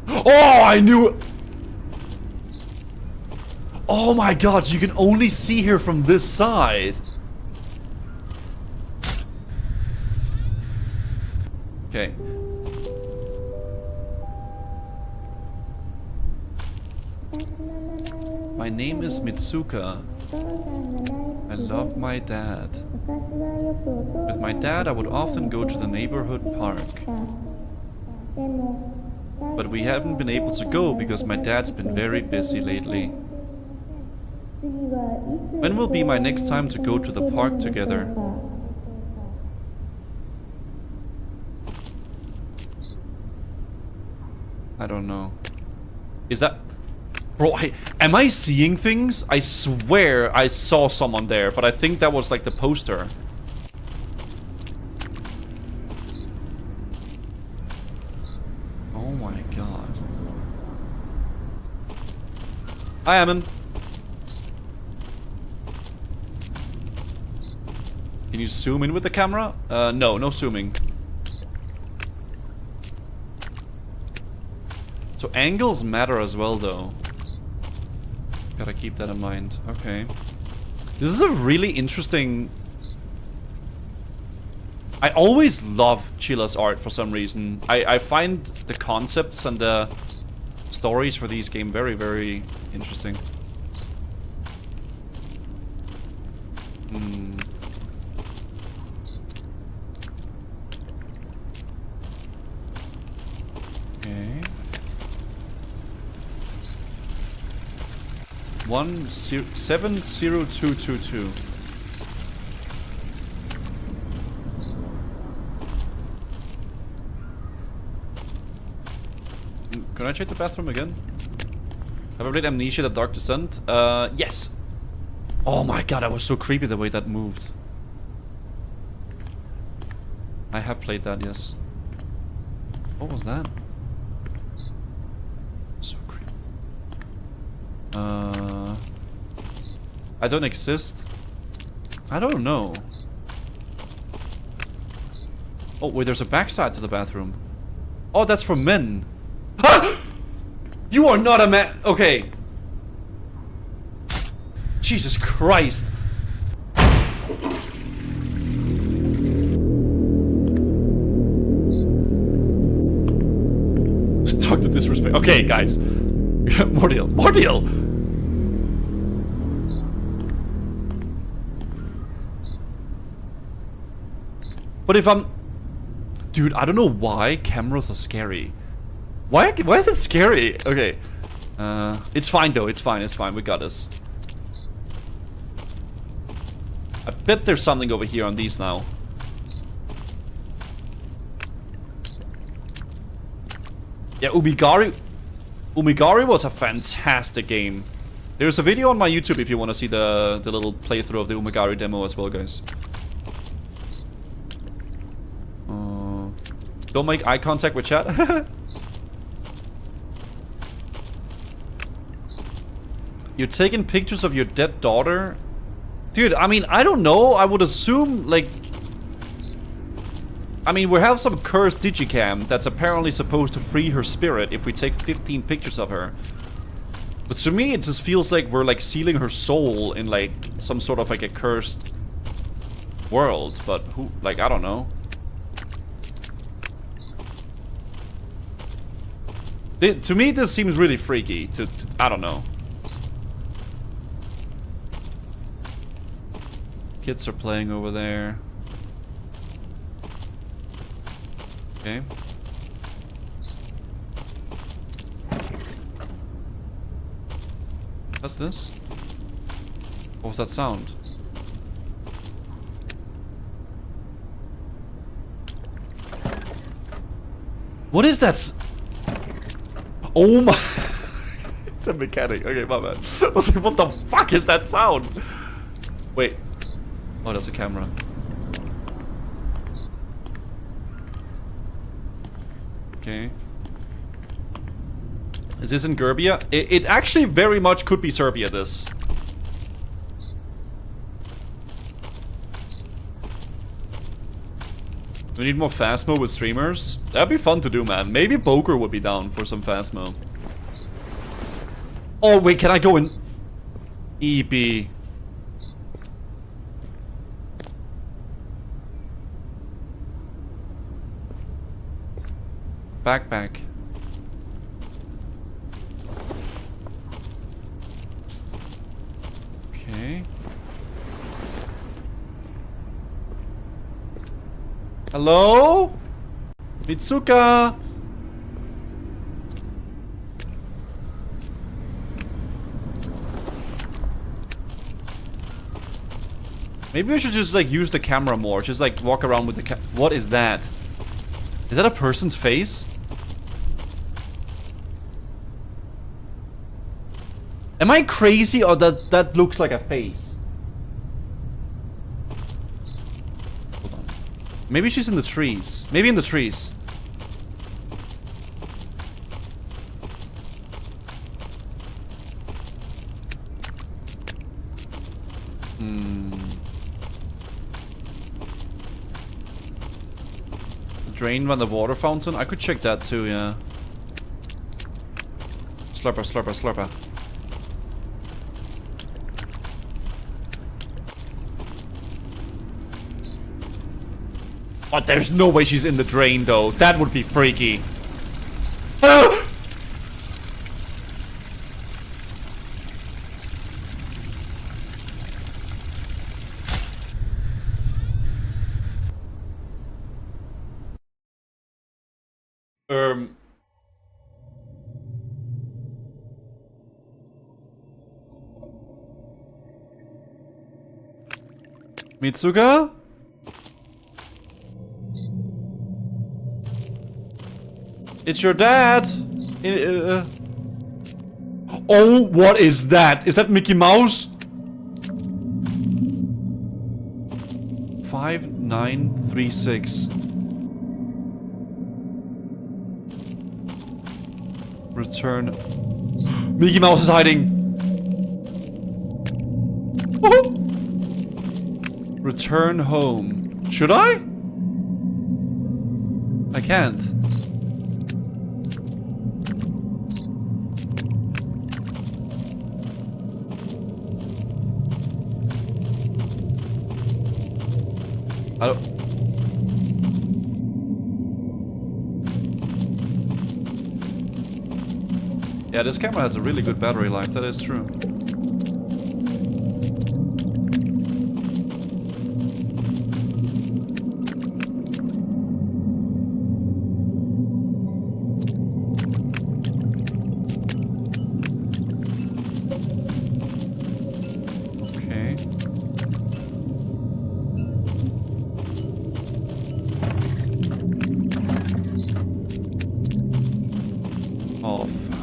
Oh, I knew it! Oh my god, so you can only see her from this side. Okay. My name is Mitsuka. I love my dad. With my dad, I would often go to the neighborhood park. But we haven't been able to go because my dad's been very busy lately. When will be my next time to go to the park together? I don't know. Is that... Bro, am I seeing things? I swear I saw someone there, but I think that was like the poster. Oh my god. Hi, Ammon. Can you zoom in with the camera? No zooming. So angles matter as well, though. Gotta keep that in mind. Okay. This is a really interesting... I always love Chilla's art for some reason. I find the concepts and the stories for these games very, very interesting. Okay. 70222. Can I check the bathroom again? Have I played Amnesia: The Dark Descent? Yes. Oh my god, that was so creepy the way that moved. I have played that, yes. What was that? So creepy. I don't exist. I don't know. Oh wait, there's a backside to the bathroom. Oh, that's for men. You are not a man. Okay. Jesus Christ. Talk to disrespect. Okay, guys. Mordial. Mordial! But if I'm... Dude, I don't know why cameras are scary. Why is it scary? Okay. It's fine though, it's fine, we got this. I bet there's something over here on these now. Yeah, Umigari was a fantastic game. There's a video on my YouTube if you want to see the little playthrough of the Umigari demo as well, guys. Don't make eye contact with chat. You're taking pictures of your dead daughter? Dude, I mean, I don't know. I would assume, like... I mean, we have some cursed Digicam that's apparently supposed to free her spirit if we take 15 pictures of her. But to me, it just feels like we're, like, sealing her soul in, like, some sort of, like, a cursed world. But who... Like, I don't know. To me, this seems really freaky. I don't know. Kids are playing over there. Okay. Is that this? What was that sound? What is that? Oh my... It's a mechanic. Okay, my bad. I was like, what the fuck is that sound? Wait. Oh, that's a camera. Okay. Is this in Gerbia? It actually very much could be Serbia, this. We need more Phasmo with streamers. That'd be fun to do, man. Maybe Boker would be down for some Phasmo. Oh, wait, can I go in? EB. Backpack. Okay. Hello? Mitsuka? Maybe we should just like use the camera more. Just like walk around with the What is that? Is that a person's face? Am I crazy or does that looks like a face? Hold on. Maybe she's in the trees. Maybe in the trees. Drain by the water fountain? I could check that too, yeah. Slurper, slurper, slurper. Oh, there's no way she's in the drain, though. That would be freaky. Ah! Mitsuka? It's your dad. Oh, what is that? Is that Mickey Mouse? 5936. Return. Mickey Mouse is hiding. Oh. Return home. Should I? I can't. I don't... Yeah, this camera has a really good battery life, that is true.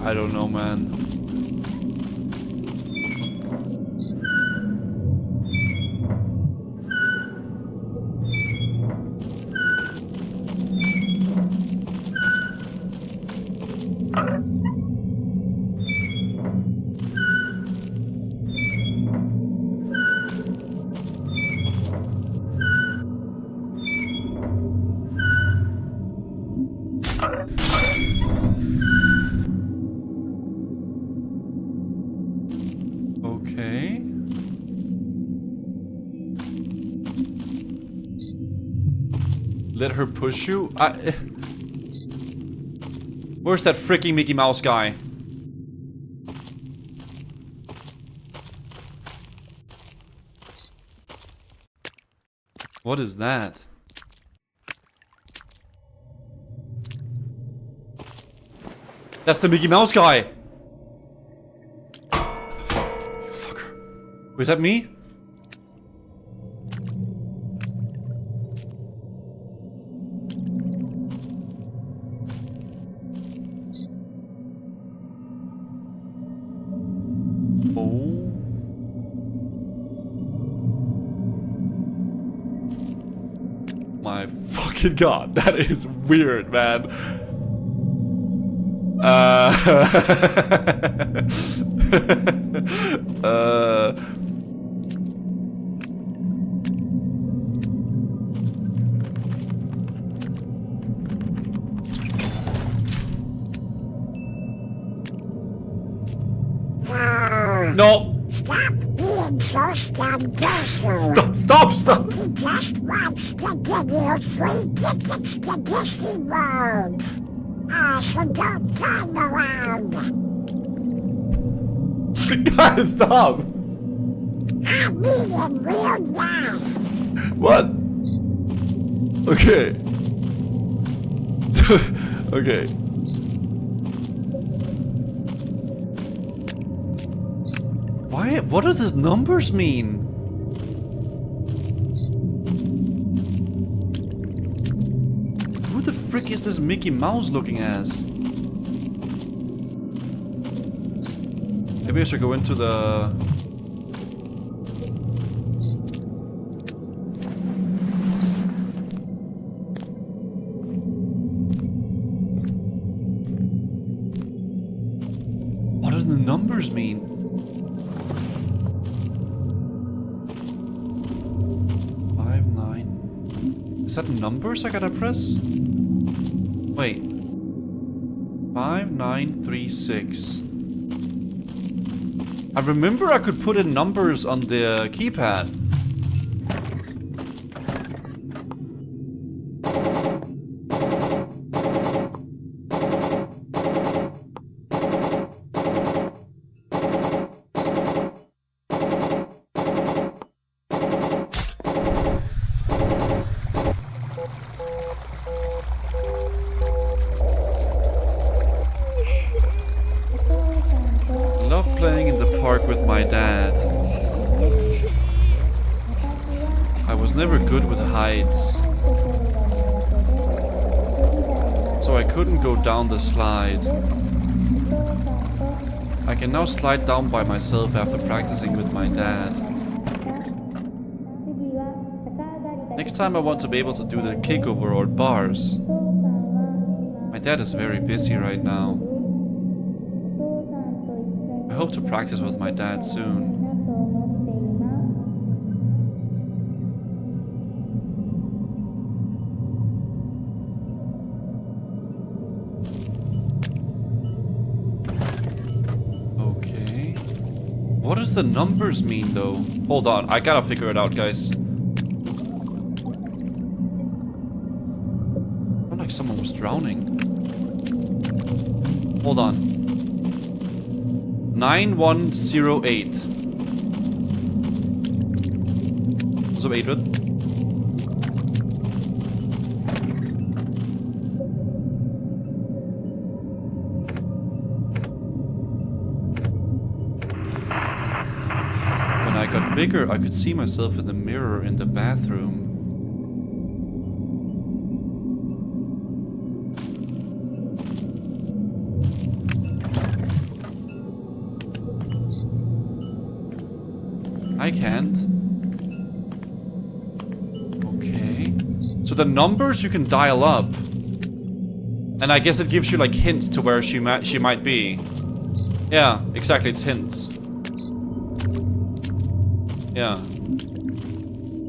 I don't know, man. Let her push you? Where's that freaking Mickey Mouse guy? What is that? That's the Mickey Mouse guy! You fucker. Was that me? My fucking god, that is weird, man. No. Stop being so standoffish. Stop. He just wants to give you free tickets to Disney World. So don't turn around. Guys, stop. I mean in real life. What? Okay. Okay. Why? What do these numbers mean? Who the frick is this Mickey Mouse looking as? Maybe I should go into the... What do the numbers mean? Is that numbers I gotta press? Wait. 5936. I remember I could put in numbers on the keypad. Playing in the park with my dad. I was never good with heights, so I couldn't go down the slide. I can now slide down by myself after practicing with my dad. Next time I want to be able to do the kickover or bars. My dad is very busy right now. I hope to practice with my dad soon. Okay. What does the numbers mean though? Hold on, I gotta figure it out, guys. Felt like someone was drowning. Hold on. 9108. Så 8 When I got bigger, I could see myself in the mirror in the bathroom. I can't. Okay. So the numbers you can dial up. And I guess it gives you like hints to where she might be. Yeah, exactly, it's hints. Yeah.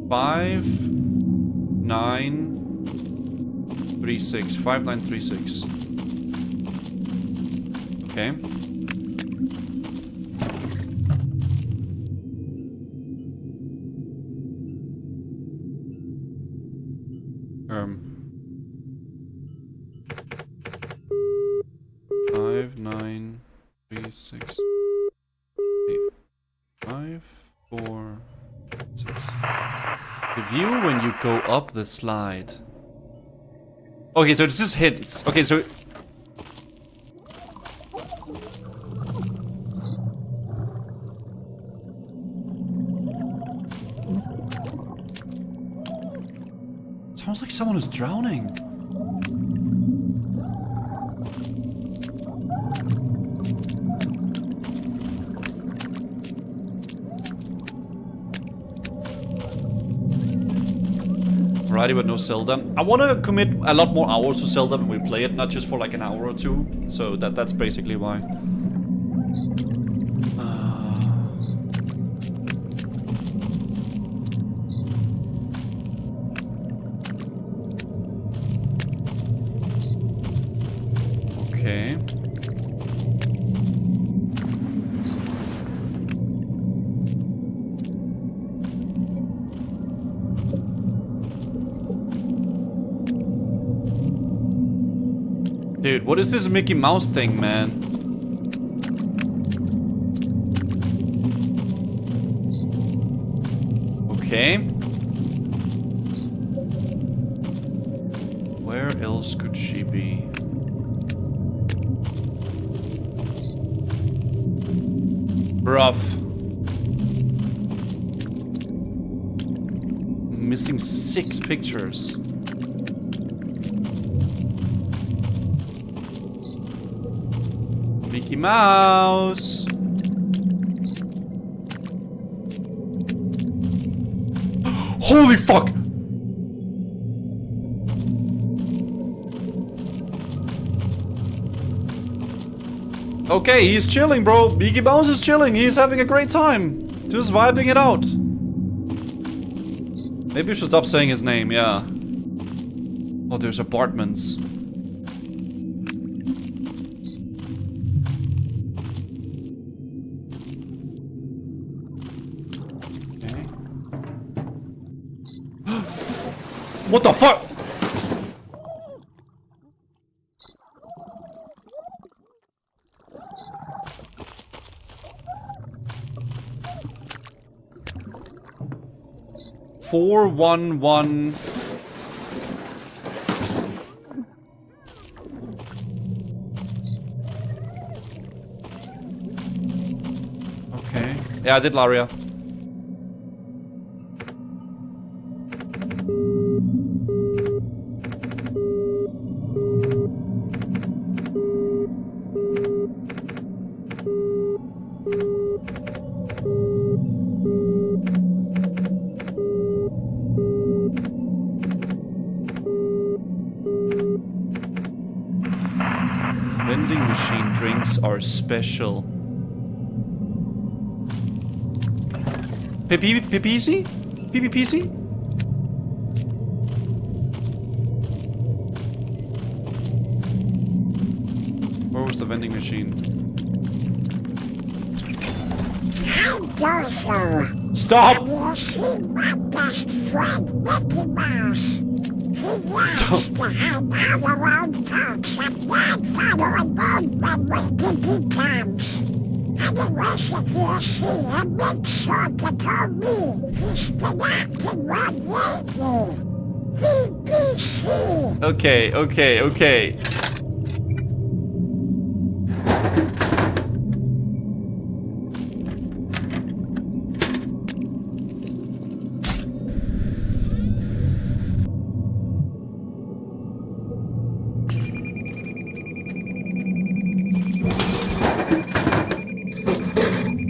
5936. 5936. Okay. Five, 9, 3, 6, 8, 5, 4, 6. The view when you go up the slide. Okay, so this is hints. Okay, so sounds like someone is drowning. Variety but no Zelda. I want to commit a lot more hours to Zelda when we play it, not just for like an hour or two. So that's basically why. Okay. Dude, what is this Mickey Mouse thing, man? Okay. Where else could she be? Rough. Missing 6 pictures. Mickey Mouse. Holy fuck! Okay, he's chilling, bro. Mickey Mouse is chilling. He's having a great time. Just vibing it out. Maybe we should stop saying his name, yeah. Oh, there's apartments. Okay. What the fuck? Four, 1, 1. Okay. Yeah, I did Laria. Vending machine drinks are special. PPC? PPPC? Where was the vending machine? Hi, Dozer. Stop! Have you seen my best friend, Mickey Mouse? He used to hang out around parks at night following moon when we Digicams. Anyways, if you see him, make sure to tell me. He's been acting wrong lately. VBC. Okay, okay, okay.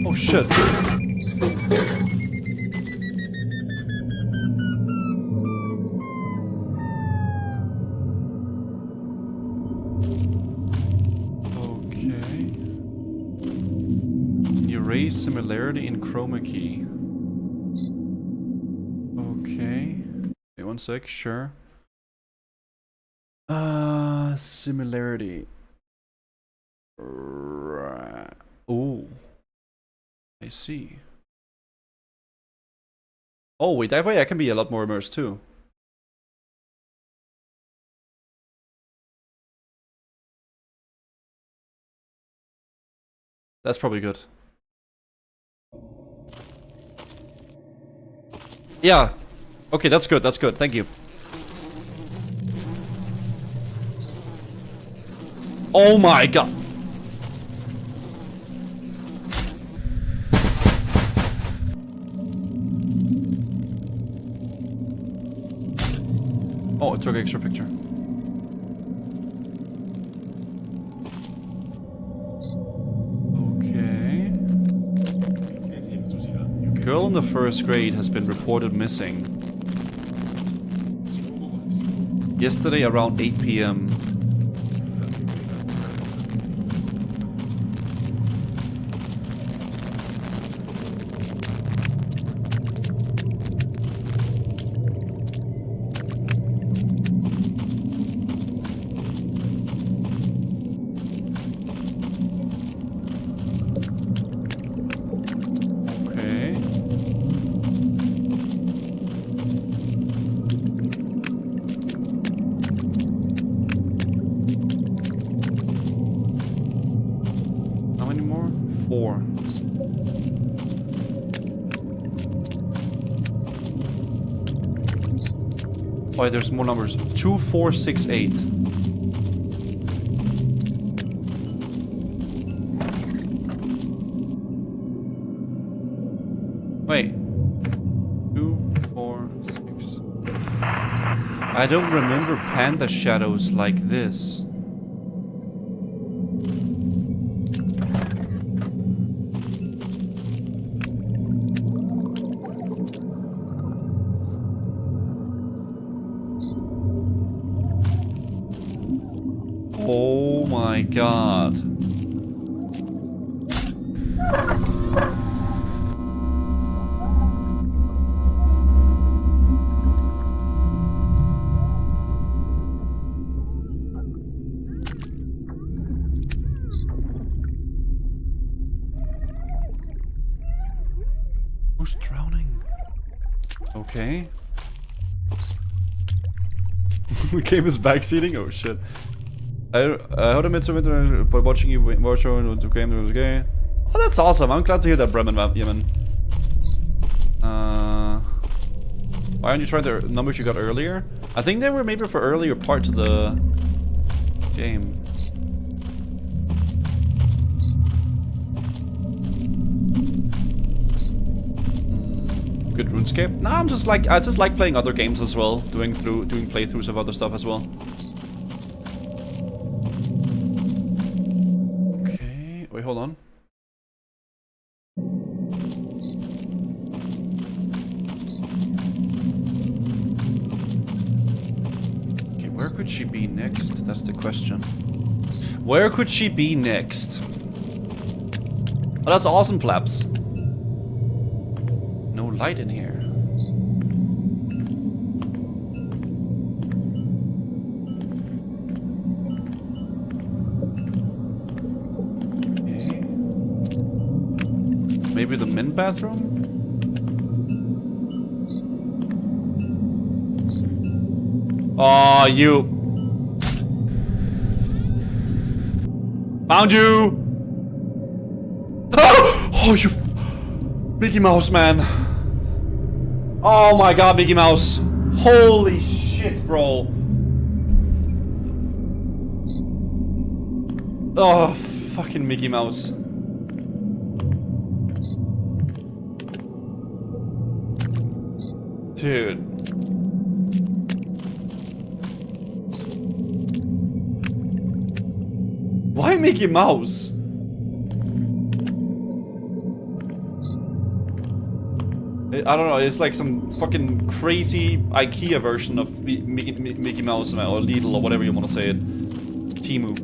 Oh shit. Okay. Erase similarity in chroma key. Okay. Wait one sec, sure. Similarity. Right. Oh. I see. Oh wait, that way I can be a lot more immersed too. That's probably good. Yeah. Okay, that's good, that's good. Thank you. Oh my god. Oh, it took an extra picture. Okay. Girl in the first grade has been reported missing. Yesterday around 8 p.m. Oh, there's more numbers. 2468. Wait. 2, 4, 6. I don't remember panda shadows like this. Oh my god. Who's drowning? Okay. The game is backseating? Oh shit. I heard him by watching you watch show and the game was okay. Oh, that's awesome. I'm glad to hear that, Bremen Yemen. Why aren't you trying the numbers you got earlier? I think they were maybe for earlier parts of the game. Good RuneScape? Nah, I just like playing other games as well, doing playthroughs of other stuff as well. Wait, hold on. Okay, where could she be next? That's the question. Where could she be next? Oh, that's awesome, Flaps. No light in here. Maybe the men's bathroom? Oh, you. Found you! Oh, you Mickey Mouse, man. Oh my god, Mickey Mouse. Holy shit, bro. Oh, fucking Mickey Mouse. Dude. Why Mickey Mouse? I don't know, it's like some fucking crazy IKEA version of Mickey Mouse or Lidl or whatever you want to say it. Temu.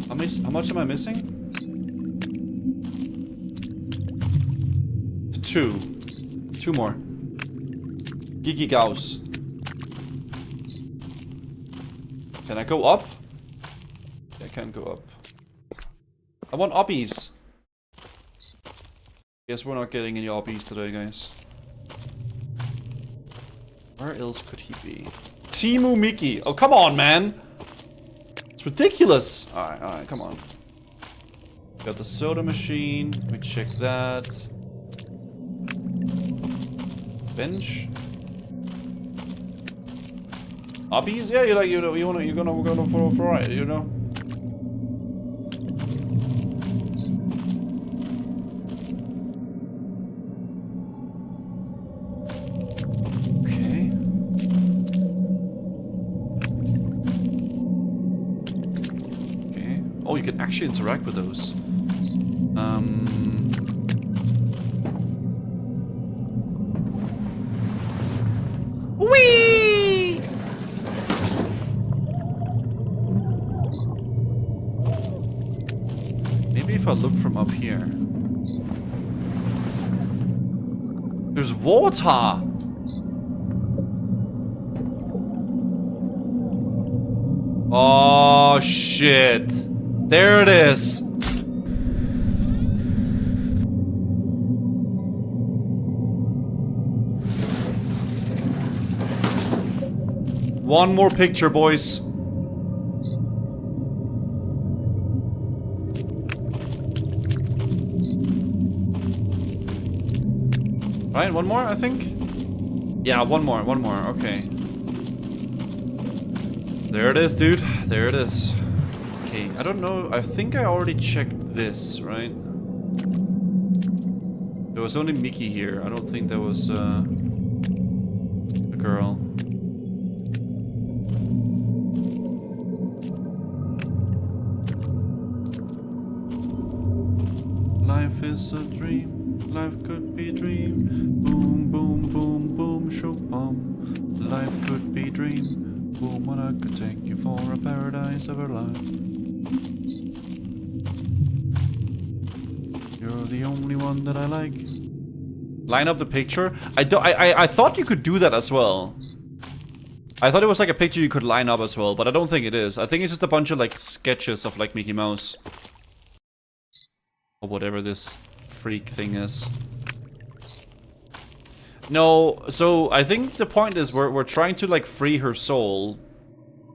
How much am I missing? 2 more. Gigi Gauss. Can I go up? Yeah, I can go up. I want obbies. Guess we're not getting any obbies today, guys. Where else could he be? Temu Mickey. Oh, come on, man. It's ridiculous. Alright, come on. Got the soda machine. We check that. Bench. Obbies? Yeah, you're gonna for right, you know. Okay. Oh, you can actually interact with those. Whee! Maybe if I look from up here. There's water! Oh shit. There it is. One more picture, boys. Right, one more, I think? Yeah, one more, okay. There it is, dude. There it is. Okay, I don't know. I think I already checked this, right? There was only Mickey here. I don't think there was a girl. Life is a dream. Life could be a dream. Boom, boom, boom, boom, shoop, boom. Life could be a dream. Boom, what I could take you for a paradise of our life. You're the only one that I like. Line up the picture. I thought you could do that as well. I thought it was like a picture you could line up as well, but I don't think it is. I think it's just a bunch of like sketches of like Mickey Mouse. Or whatever this freak thing is. No, so I think the point is we're trying to like free her soul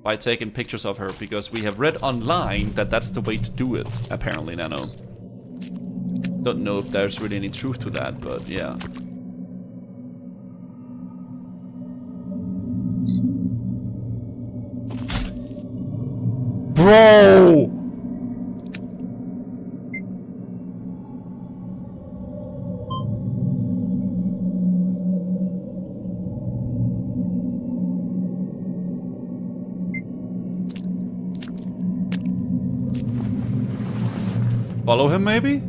by taking pictures of her because we have read online that that's the way to do it, apparently, Nano. Don't know if there's really any truth to that, but yeah. Bro! Follow him, maybe?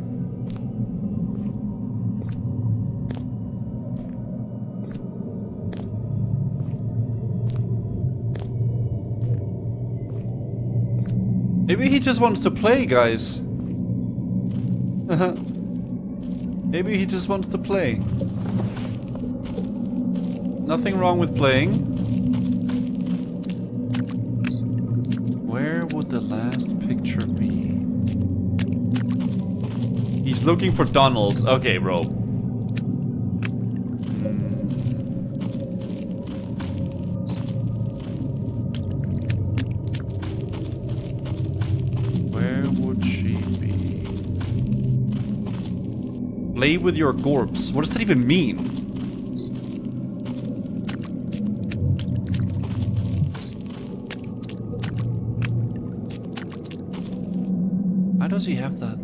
Maybe he just wants to play, guys. Maybe he just wants to play. Nothing wrong with playing. Where would the last picture be? He's looking for Donald. Okay, bro. Where would she be? Play with your corpse. What does that even mean? How does he have that?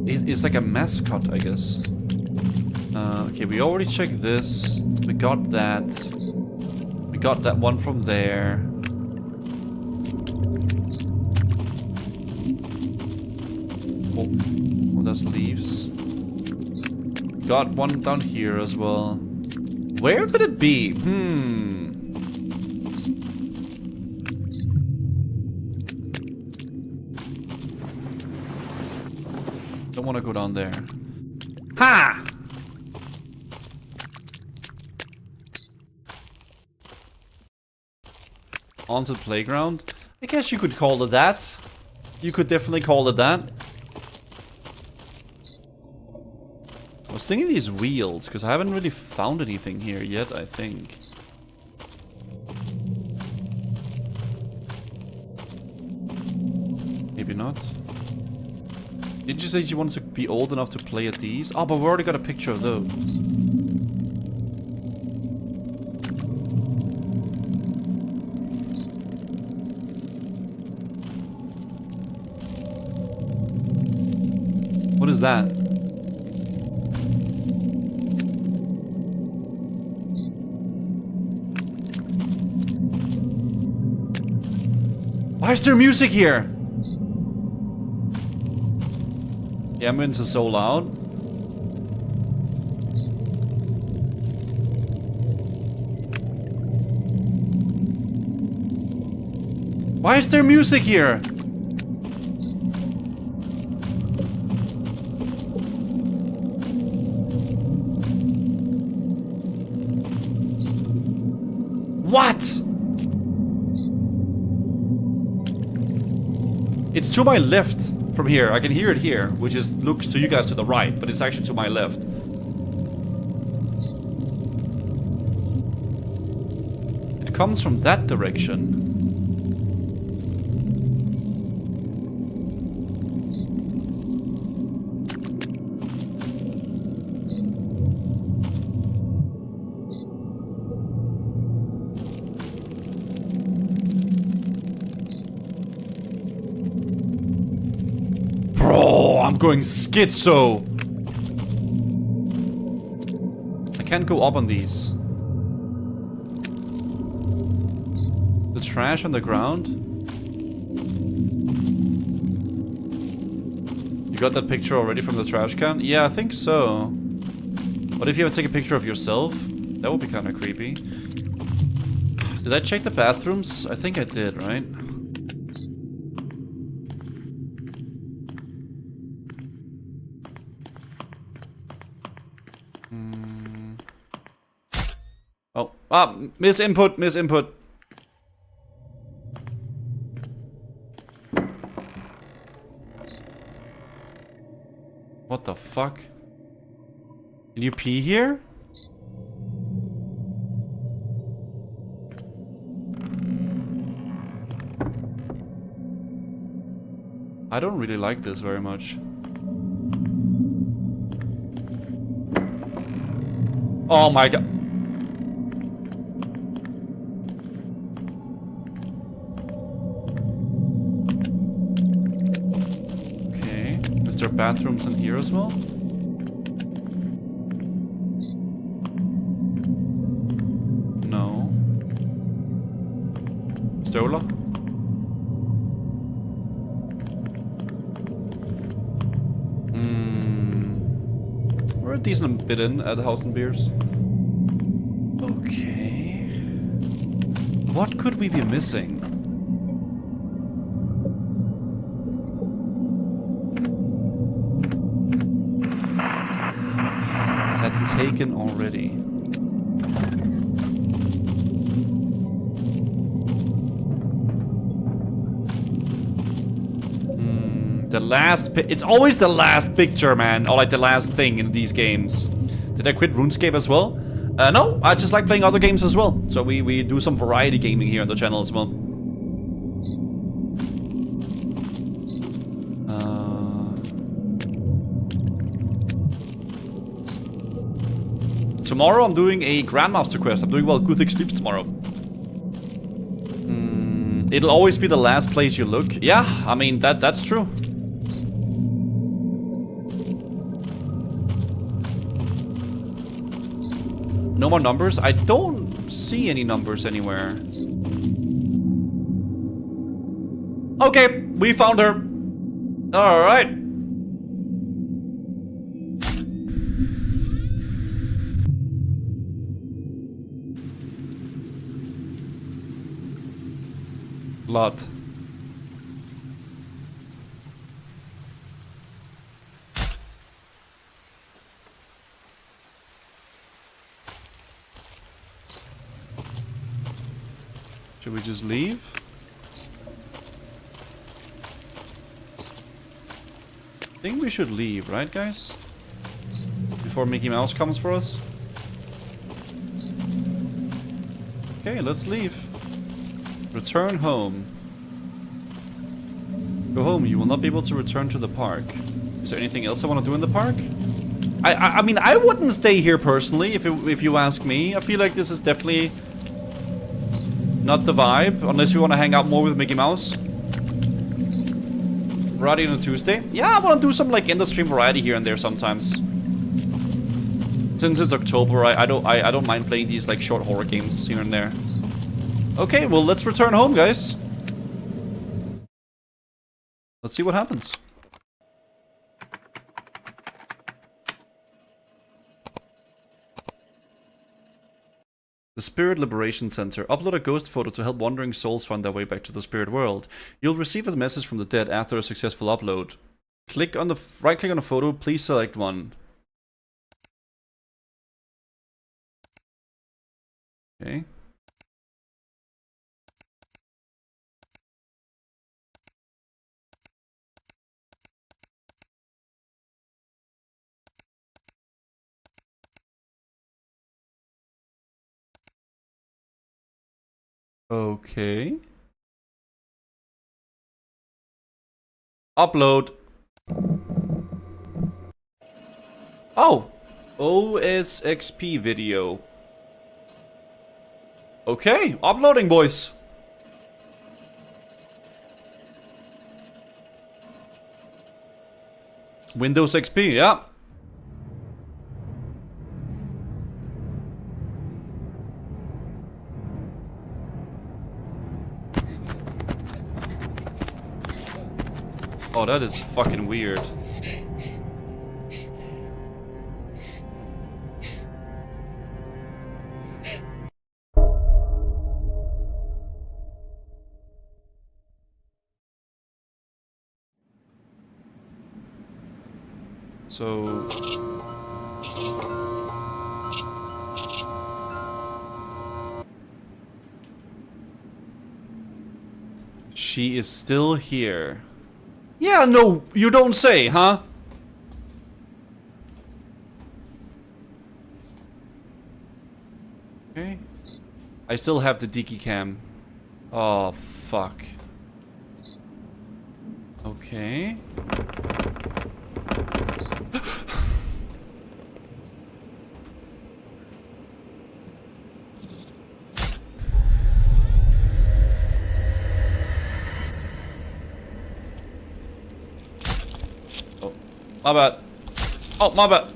It's like a mascot, I guess. Okay, we already checked this. We got that. We got that one from there. Oh, that's leaves. Got one down here as well. Where could it be? Don't want to go down there. Ha! Onto the playground? I guess you could call it that. You could definitely call it that. I was thinking these wheels, because I haven't really found anything here yet, I think. Maybe not. Did you say you wanted to be old enough to play at these? Oh, but we already got a picture of those. What is that? Why is there music here? The ambience is so loud. Why is there music here? What? It's to my left from here. I can hear it here, which is looks to you guys to the right, but it's actually to my left. It comes from that direction. Bro, I'm going schizo. I can't go up on these. The trash on the ground. You got that picture already from the trash can? Yeah, I think so. What if you ever take a picture of yourself? That would be kind of creepy. Did I check the bathrooms? I think I did, right? Oh, miss input. What the fuck? Can you pee here? I don't really like this very much. Oh my god. Okay. Is there bathrooms in here as well? No. Stola? We're a decent bit in at House and Beers. Okay. What could we be missing? That's taken already. The last it's always the last picture, man. Or like the last thing in these games. Did I quit RuneScape as well? No, I just like playing other games as well. So we do some variety gaming here on the channel as well. Tomorrow I'm doing a Grandmaster quest. I'm doing while Guthix sleeps tomorrow. It'll always be the last place you look. Yeah, I mean that's true. No more numbers? I don't see any numbers anywhere. Okay, we found her. Alright. Blood. Should we just leave? I think we should leave, right guys? Before Mickey Mouse comes for us. Okay, let's leave. Return home. Go home, you will not be able to return to the park. Is there anything else I want to do in the park? I mean, I wouldn't stay here personally, if you ask me. I feel like this is definitely not the vibe, unless we want to hang out more with Mickey Mouse. Variety on a Tuesday? Yeah, I want to do some like end-of-stream variety here and there sometimes. Since it's October, I don't mind playing these like short horror games here and there. Okay, well let's return home, guys. Let's see what happens. The Spirit Liberation Center. Upload a ghost photo to help wandering souls find their way back to the spirit world. You'll receive a message from the dead after a successful upload. Click on the right-click on a photo. Please select one. Okay. Okay. Upload. Oh! OSXP video. Okay, uploading, boys. Windows XP, yeah. Oh, that is fucking weird. So... she is still here. Yeah, no, you don't say, huh? Okay. I still have the Digicam. Oh, fuck. Okay. My bad. Oh, my bad.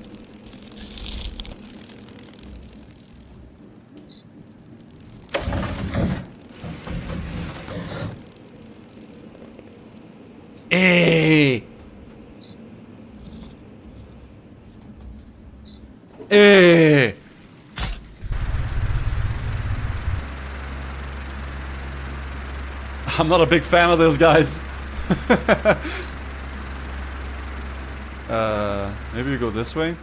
Hey. Hey. I'm not a big fan of this, guys. Maybe we go this way.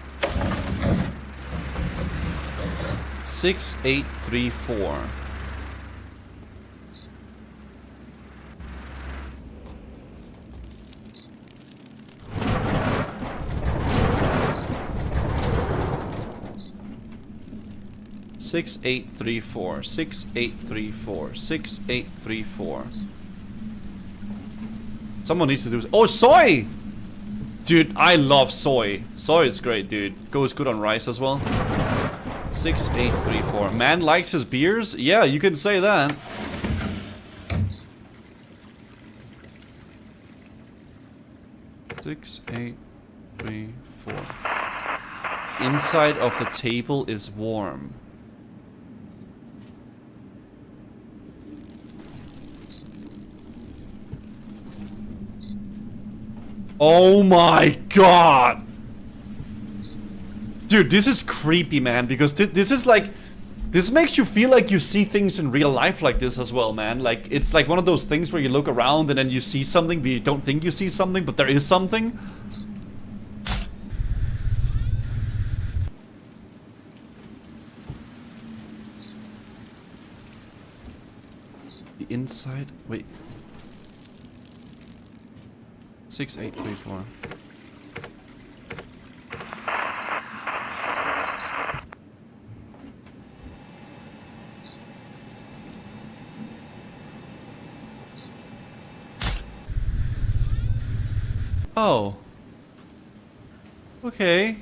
6834. Six, 834, 6834, 6834. Someone needs to do this. Oh, soy! Dude, I love soy. Soy is great, dude. Goes good on rice as well. 6834. Man likes his beers? Yeah, you can say that. Six, 8, 3, 4. Inside of the table is warm. Oh my god! Dude, this is creepy, man, because this is like... This makes you feel like you see things in real life like this as well, man. Like, it's like one of those things where you look around and then you see something, but you don't think you see something, but there is something. The inside... Wait... 6834. Oh. Okay.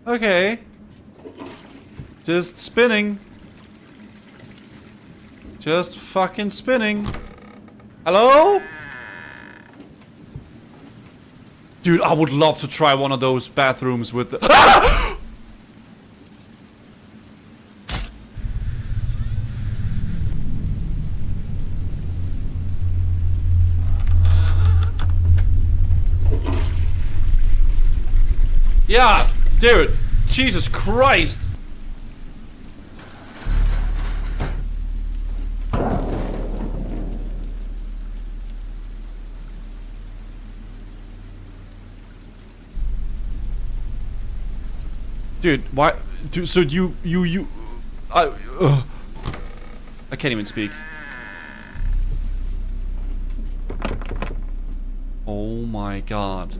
Okay. Just spinning. Just fucking spinning. Hello? Dude, I would love to try one of those bathrooms with the... Ah! Yeah, dude. Jesus Christ. Dude, why? Dude, so I can't even speak. Oh my god.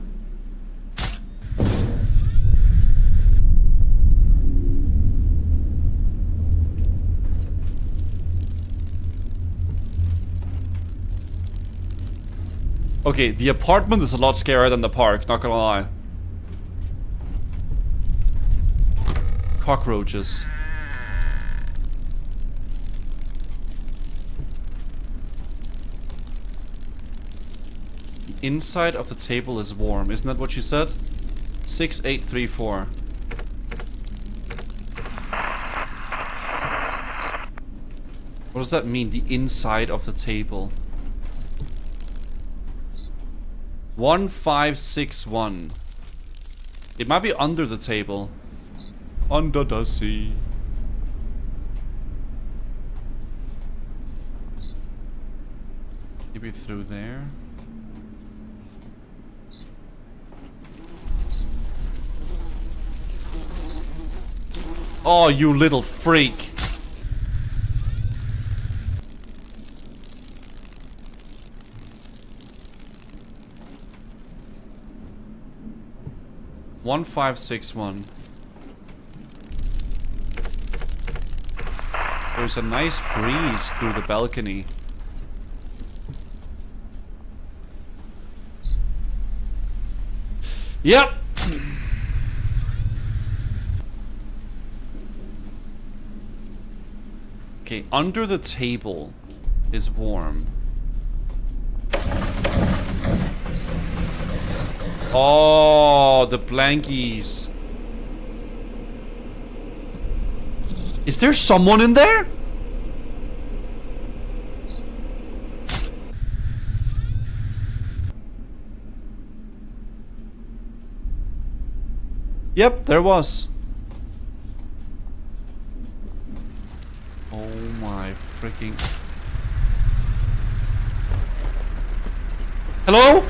Okay, the apartment is a lot scarier than the park, not gonna lie. Cockroaches. The inside of the table is warm, isn't that what you said? 6834. What does that mean, the inside of the table? 1561. It might be under the table. Under the sea. Maybe through there. Oh, you little freak. One 561. There's a nice breeze through the balcony. Yep. Okay, under the table is warm. Oh, the blankies. Is there someone in there? Yep, there was. Oh my freaking... Hello?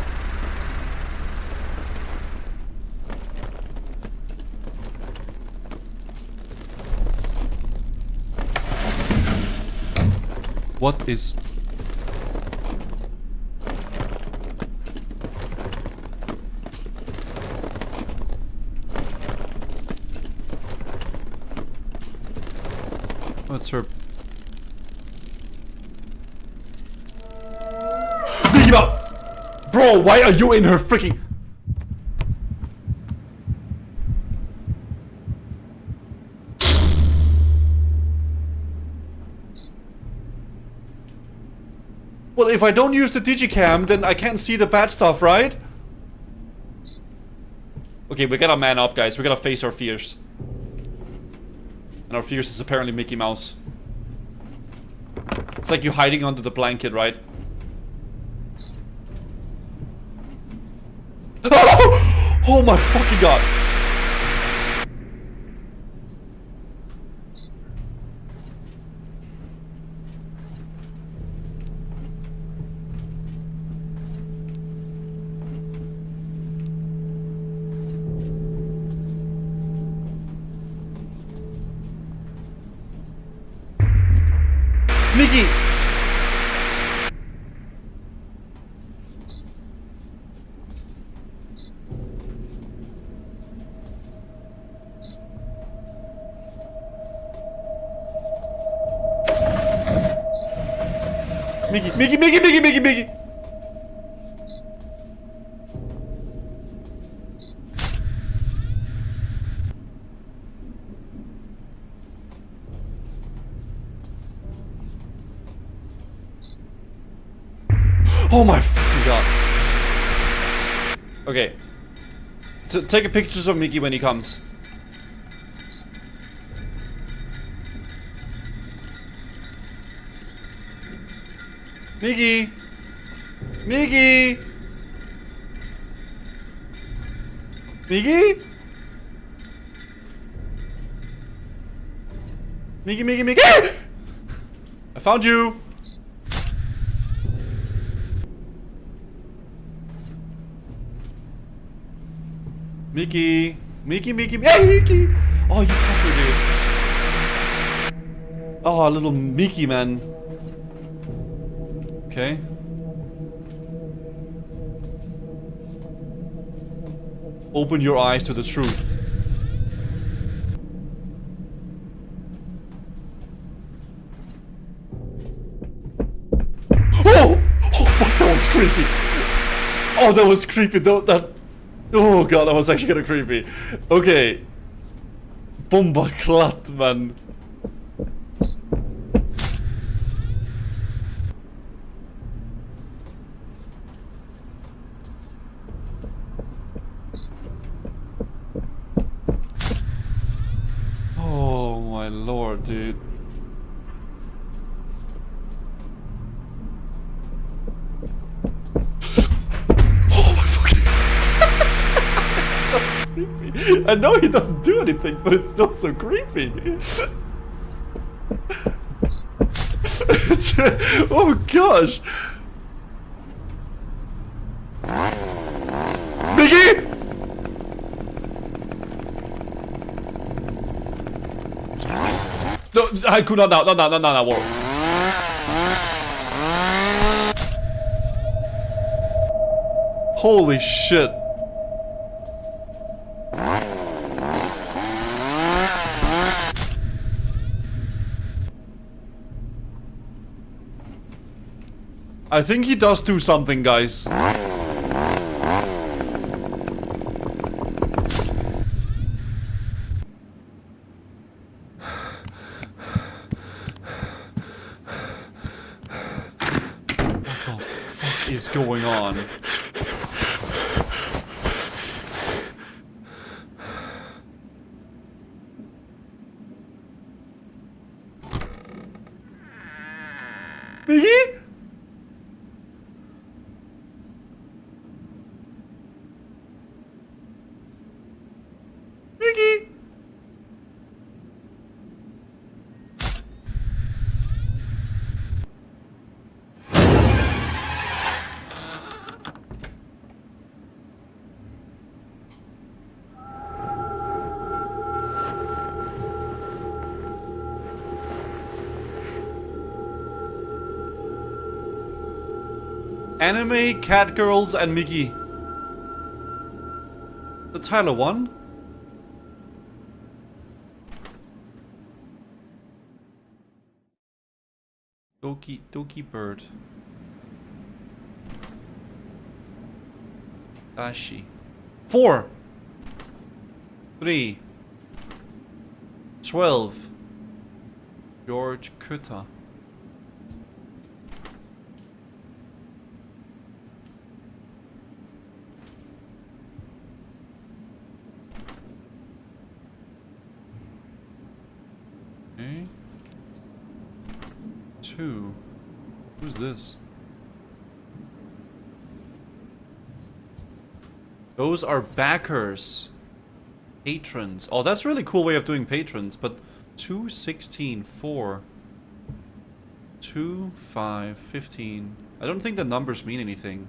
What is... What's her... Bro, why are you in her freaking... Well, if I don't use the Digicam, then I can't see the bad stuff, right? Okay, we gotta man up, guys. We gotta face our fears. And our fears is apparently Mickey Mouse. It's like you hiding under the blanket, right? Oh my fucking god! Mickey! Mickey! Oh my fucking god. Okay. Take a pictures of Mickey when he comes. Mickey! Mickey! Mickey? Mickey, Mickey, Mickey! I found you! Mickey! Mickey, Mickey, Mickey! Oh, you fucker, dude. Oh, little Mickey, man. Okay. Open your eyes to the truth. Oh! Oh, fuck, that was creepy. Oh, that was creepy. Oh god, that was actually kind of creepy. Okay. Bomba klatt, man. Oh my lord, dude. I know he doesn't do anything, but it's still so creepy. Oh gosh. Mickey! No, I could not now. No. Whoa. Holy shit. I think he does do something, guys. What the fuck is going on? Mickey? Mickey? Anime, cat girls, and Mickey. The Tyler one? Doki bird. Dashi. 4 3 12 George Kuta. Okay. 2. Who's this? Those are backers. Patrons. Oh, that's a really cool way of doing patrons, but 2, 16, 4, 2, 5, 15. I don't think the numbers mean anything.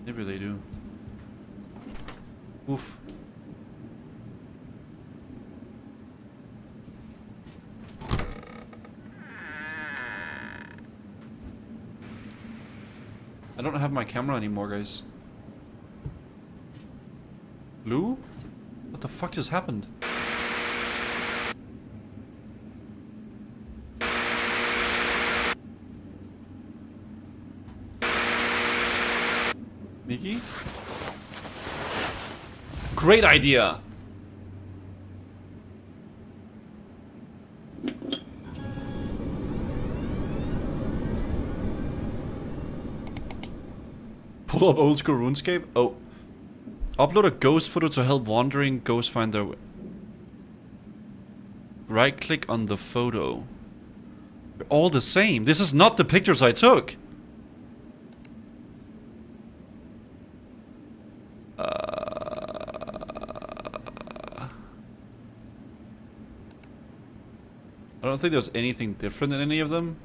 Maybe they do. Oof. I don't have my camera anymore, guys. Blue? What the fuck just happened? Mickey? Great idea! Pull up old school RuneScape? Oh. Upload a ghost photo to help wandering ghosts find their way. Right click on the photo. They're all the same. This is not the pictures I took. I don't think there's anything different in any of them.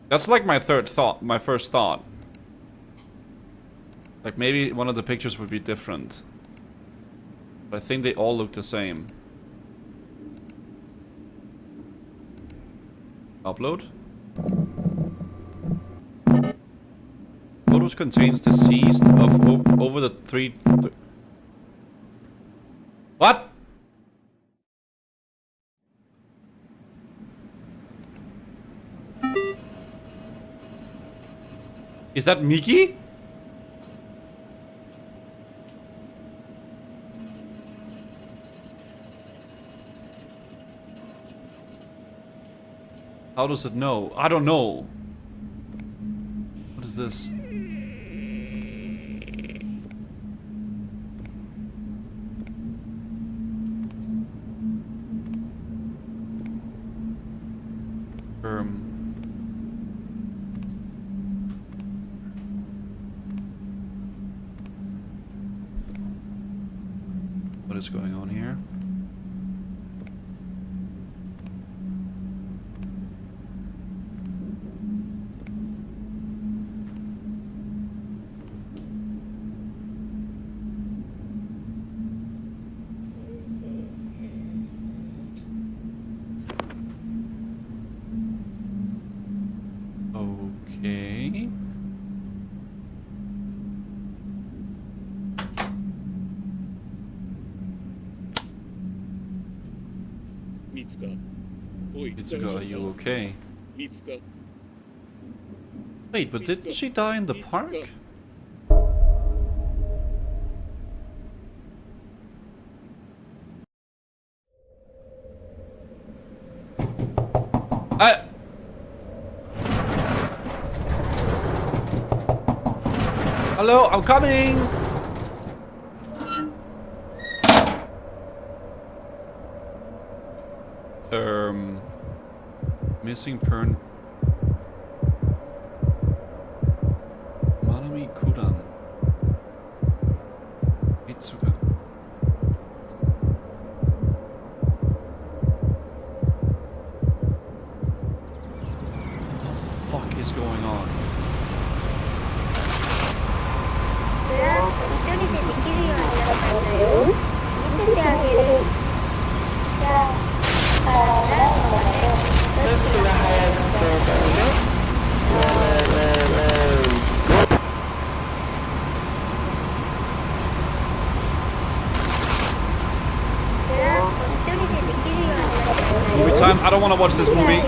That's like my first thought. Like maybe one of the pictures would be different. But I think they all look the same. Upload. Photos contains deceased of over the three... What? Is that Mickey? How does it know? I don't know. What is this? What is going on here? Okay. Mitsuka, are you okay? Wait, but didn't she die in the park? Hello, I'm coming! Missing Pern. Manami Kudan. Mitsuka. What the fuck is going on? Movie time? I don't want to watch this movie.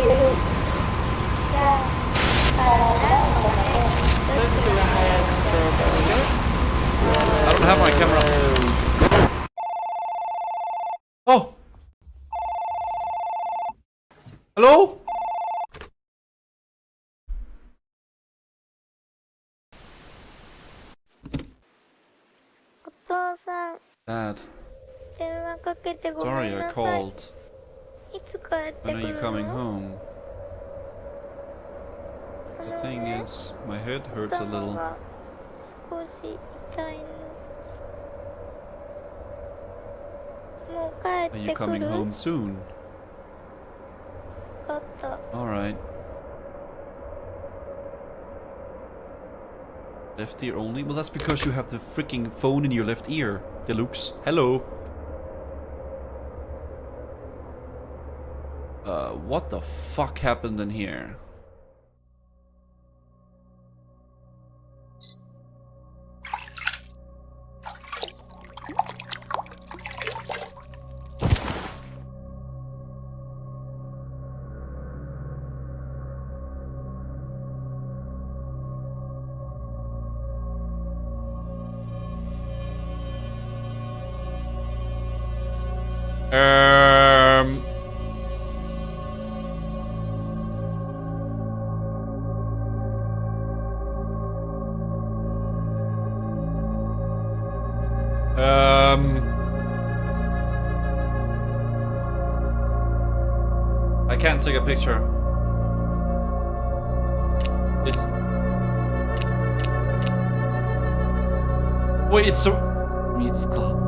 I don't have my camera. Oh! Hello? Dad. Sorry I called. When are you coming home? The thing is, my head hurts a little. Are you coming home soon? Alright. Left ear only? Well, that's because you have the freaking phone in your left ear, Deluxe. Hello. What the fuck happened in here? I can't take a picture. It's... Wait, it's so... Mitsuka.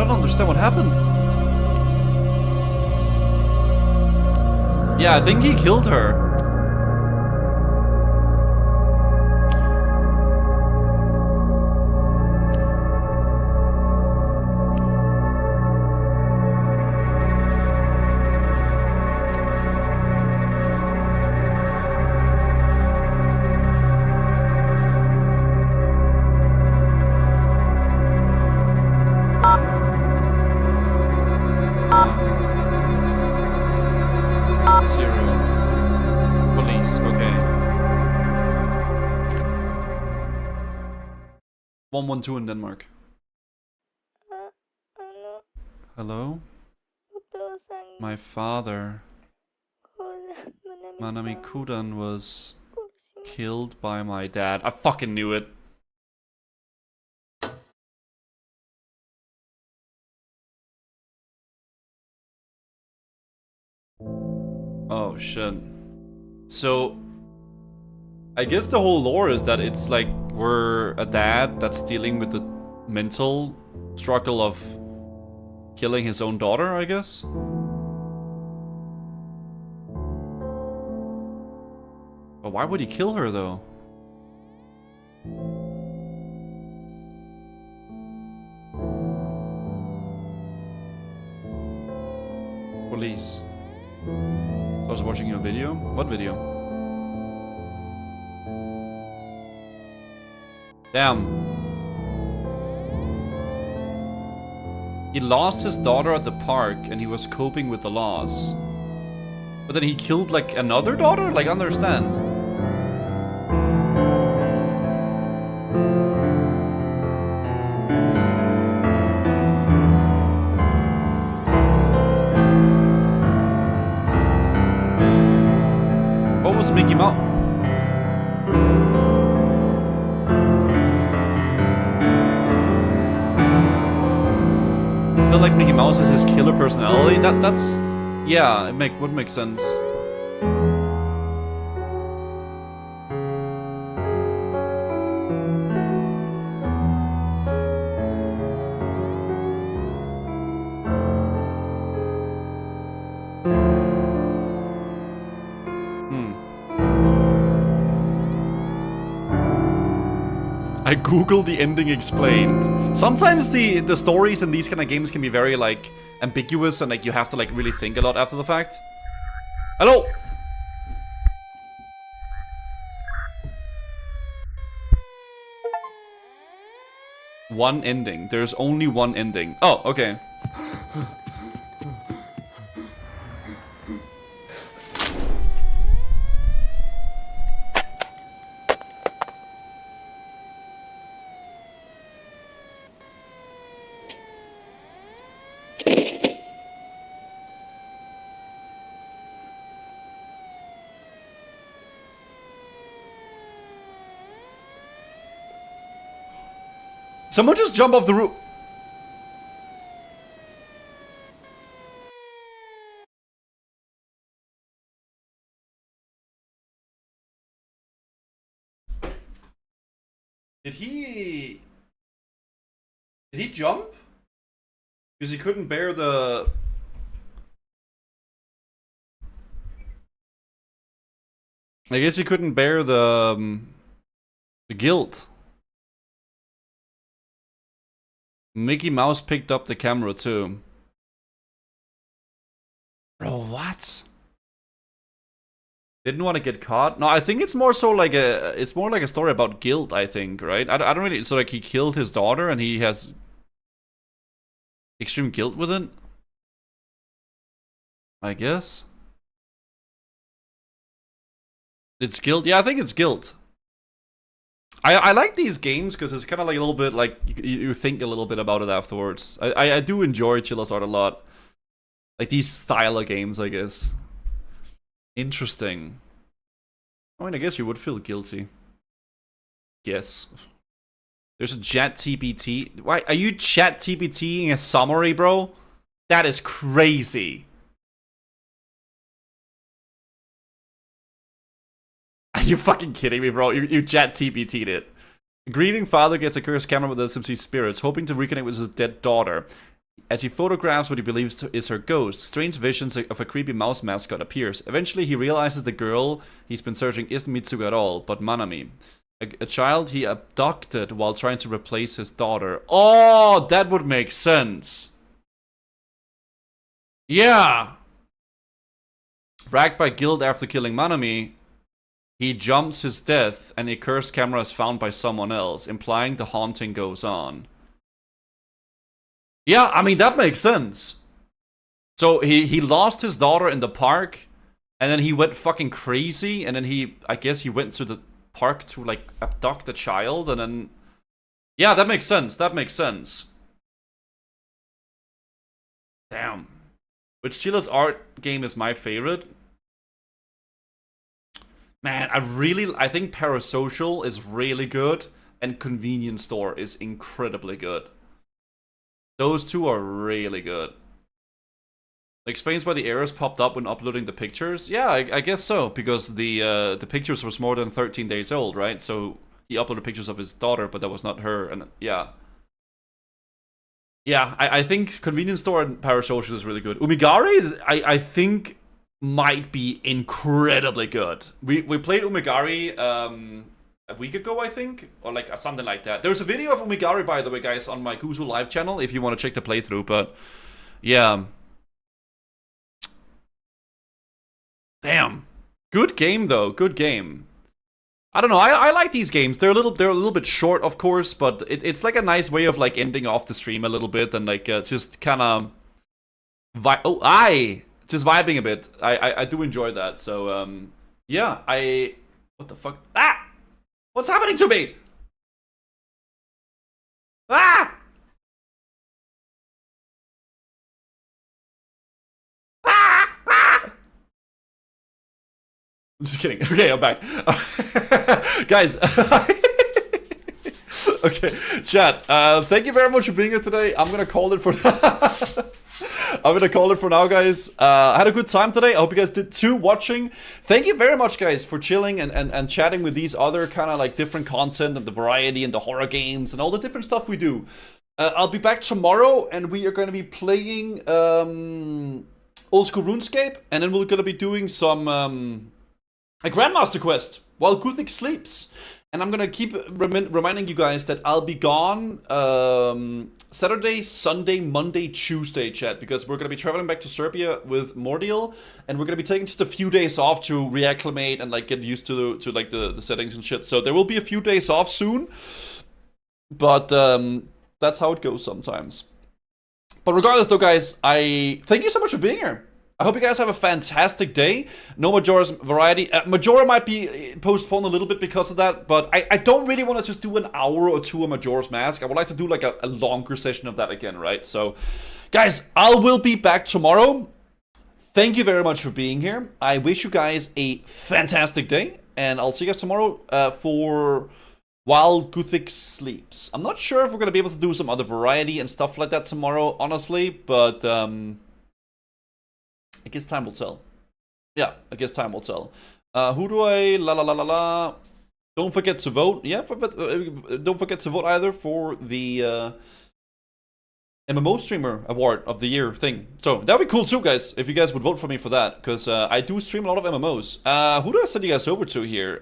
don't understand what happened. Yeah, I think he killed her. Police, okay. 112 in Denmark. Hello? My father, Manami Kudan, was killed by my dad. I fucking knew it. Oh shit. So, I guess the whole lore is that it's like we're a dad that's dealing with the mental struggle of killing his own daughter, I guess. But why would he kill her though? Police. I was watching your video. What video? Damn. He lost his daughter at the park and he was coping with the loss. But then he killed like another daughter? Like, I understand. What was Mickey Mouse? I feel like Mickey Mouse is his killer personality. That's yeah, would make sense. I googled the ending explained. Sometimes the stories in these kind of games can be very like ambiguous and like you have to like really think a lot after the fact. Hello. One ending. There's only one ending. Oh, okay. Someone just jump off the roof. Did he jump? Because he couldn't bear the... I guess he couldn't bear the guilt. Mickey Mouse picked up the camera too. Bro, what? Didn't want to get caught? No, I think it's more so like it's more like a story about guilt, I think, right? I don't really, so like he killed his daughter and he has extreme guilt with it? I guess. It's guilt? Yeah, I think it's guilt. I like these games because it's kind of like a little bit like you think a little bit about it afterwards. I do enjoy Chilla's art a lot. Like these style of games, I guess. Interesting. I mean, I guess you would feel guilty. Yes. There's a chat TPT. Why are you chat TPTing a summary, bro? That is crazy. Are you fucking kidding me, bro? You chat TPT'd it. A grieving father gets a cursed camera with the SMC spirits, hoping to reconnect with his dead daughter. as he photographs what he believes is her ghost. Strange visions of a creepy mouse mascot appears. Eventually, he realizes the girl he's been searching isn't Mitsuko at all, but Manami. A child he abducted while trying to replace his daughter. Oh, that would make sense. Yeah. Racked by guilt after killing Manami, he jumps his death and a cursed camera is found by someone else, implying the haunting goes on. Yeah, I mean, that makes sense. So he lost his daughter in the park, and then he went fucking crazy, and then I guess he went to the park to, like, abduct the child, and then... Yeah, that makes sense, that makes sense. Damn. Which Sheila's art game is my favorite? Man, I think Parasocial is really good, and Convenience Store is incredibly good. Those two are really good. Explains why the errors popped up when uploading the pictures. Yeah, I guess so, because the pictures was more than 13 days old, right? So he uploaded pictures of his daughter, but that was not her, and yeah. Yeah, I think Convenience Store and Parasocial is really good. Umigari, I think, might be incredibly good. We played Umigari a week ago, I think, or like something like that. There's a video of Umigari, by the way, guys, on my Guzu live channel if you want to check the playthrough, but yeah. Damn. Good game, though. Good game. I don't know. I like these games. They're a little bit short, of course, but it's like a nice way of like ending off the stream a little bit and like just kind of just vibing a bit. I do enjoy that. So yeah. What the fuck? Ah! What's happening to me? Ah! I'm just kidding. Okay, I'm back. Guys. Okay, chat. Thank you very much for being here today. I'm gonna call it for I'm gonna call it for now, guys. I had a good time today. I hope you guys did too watching. Thank you very much, guys, for chilling and chatting with these other kind of like different content and the variety and the horror games and all the different stuff we do. I'll be back tomorrow and we are gonna be playing Old School RuneScape, and then we're gonna be doing some a Grandmaster quest while Guthix sleeps. And I'm gonna keep reminding you guys that I'll be gone Saturday, Sunday, Monday, Tuesday, chat, because we're gonna be traveling back to Serbia with Mordial, and we're gonna be taking just a few days off to reacclimate and like get used to like the settings and shit. So there will be a few days off soon, but that's how it goes sometimes. But regardless, though, guys, I thank you so much for being here. I hope you guys have a fantastic day. No Majora's Variety. Majora might be postponed a little bit because of that, but I don't really want to just do an hour or two of Majora's Mask. I would like to do like a longer session of that again, right? So, guys, I will be back tomorrow. Thank you very much for being here. I wish you guys a fantastic day, and I'll see you guys tomorrow for while Guthix sleeps. I'm not sure if we're going to be able to do some other variety and stuff like that tomorrow, honestly, but I guess time will tell. Yeah, I guess time will tell. Who do I... Don't forget to vote. Yeah, don't forget to vote either for the MMO Streamer Award of the Year thing. So, that would be cool too, guys, if you guys would vote for me for that. Because I do stream a lot of MMOs. Who do I send you guys over to here?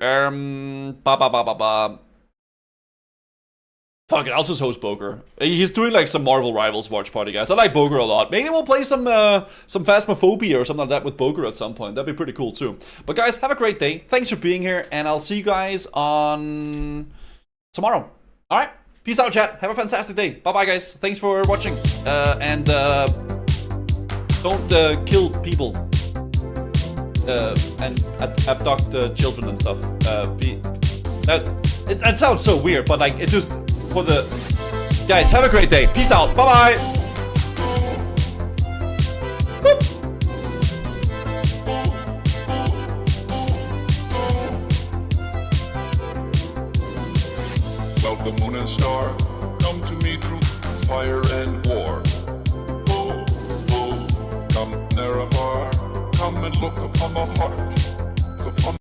Fuck it, I'll just host Boger. He's doing like some Marvel Rivals watch party, guys. I like Boger a lot. Maybe we'll play some Phasmophobia or something like that with Boger at some point. That'd be pretty cool too. But guys, have a great day. Thanks for being here, and I'll see you guys on tomorrow. Alright? Peace out, chat. Have a fantastic day. Bye-bye, guys. Thanks for watching. And don't kill people. And abduct children and stuff. That sounds so weird, but like, it just... For the guys, have a great day. Peace out. Bye bye. Well, the moon and star come to me through fire and war. Oh, oh, come Nerevar, come and look upon my heart. Upon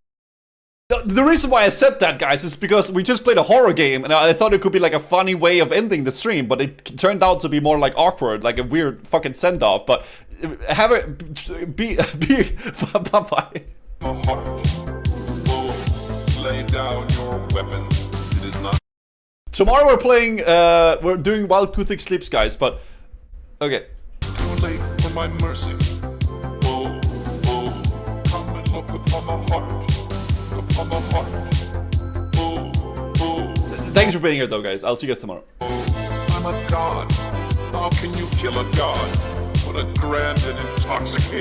The reason why I said that, guys, is because we just played a horror game, and I thought it could be like a funny way of ending the stream, but it turned out to be more like awkward, like a weird fucking send-off. But have it be bye-bye. Lay down your weapons. It is not. Tomorrow we're playing. We're doing while Guthix sleeps, guys. But okay. Too late for my mercy. Oh, oh, come and look upon my heart. Upon my heart. Oh, oh. Thanks for being here, though, guys. I'll see you guys tomorrow. Oh, I'm a god. How can you kill a god? What a grand and intoxicating.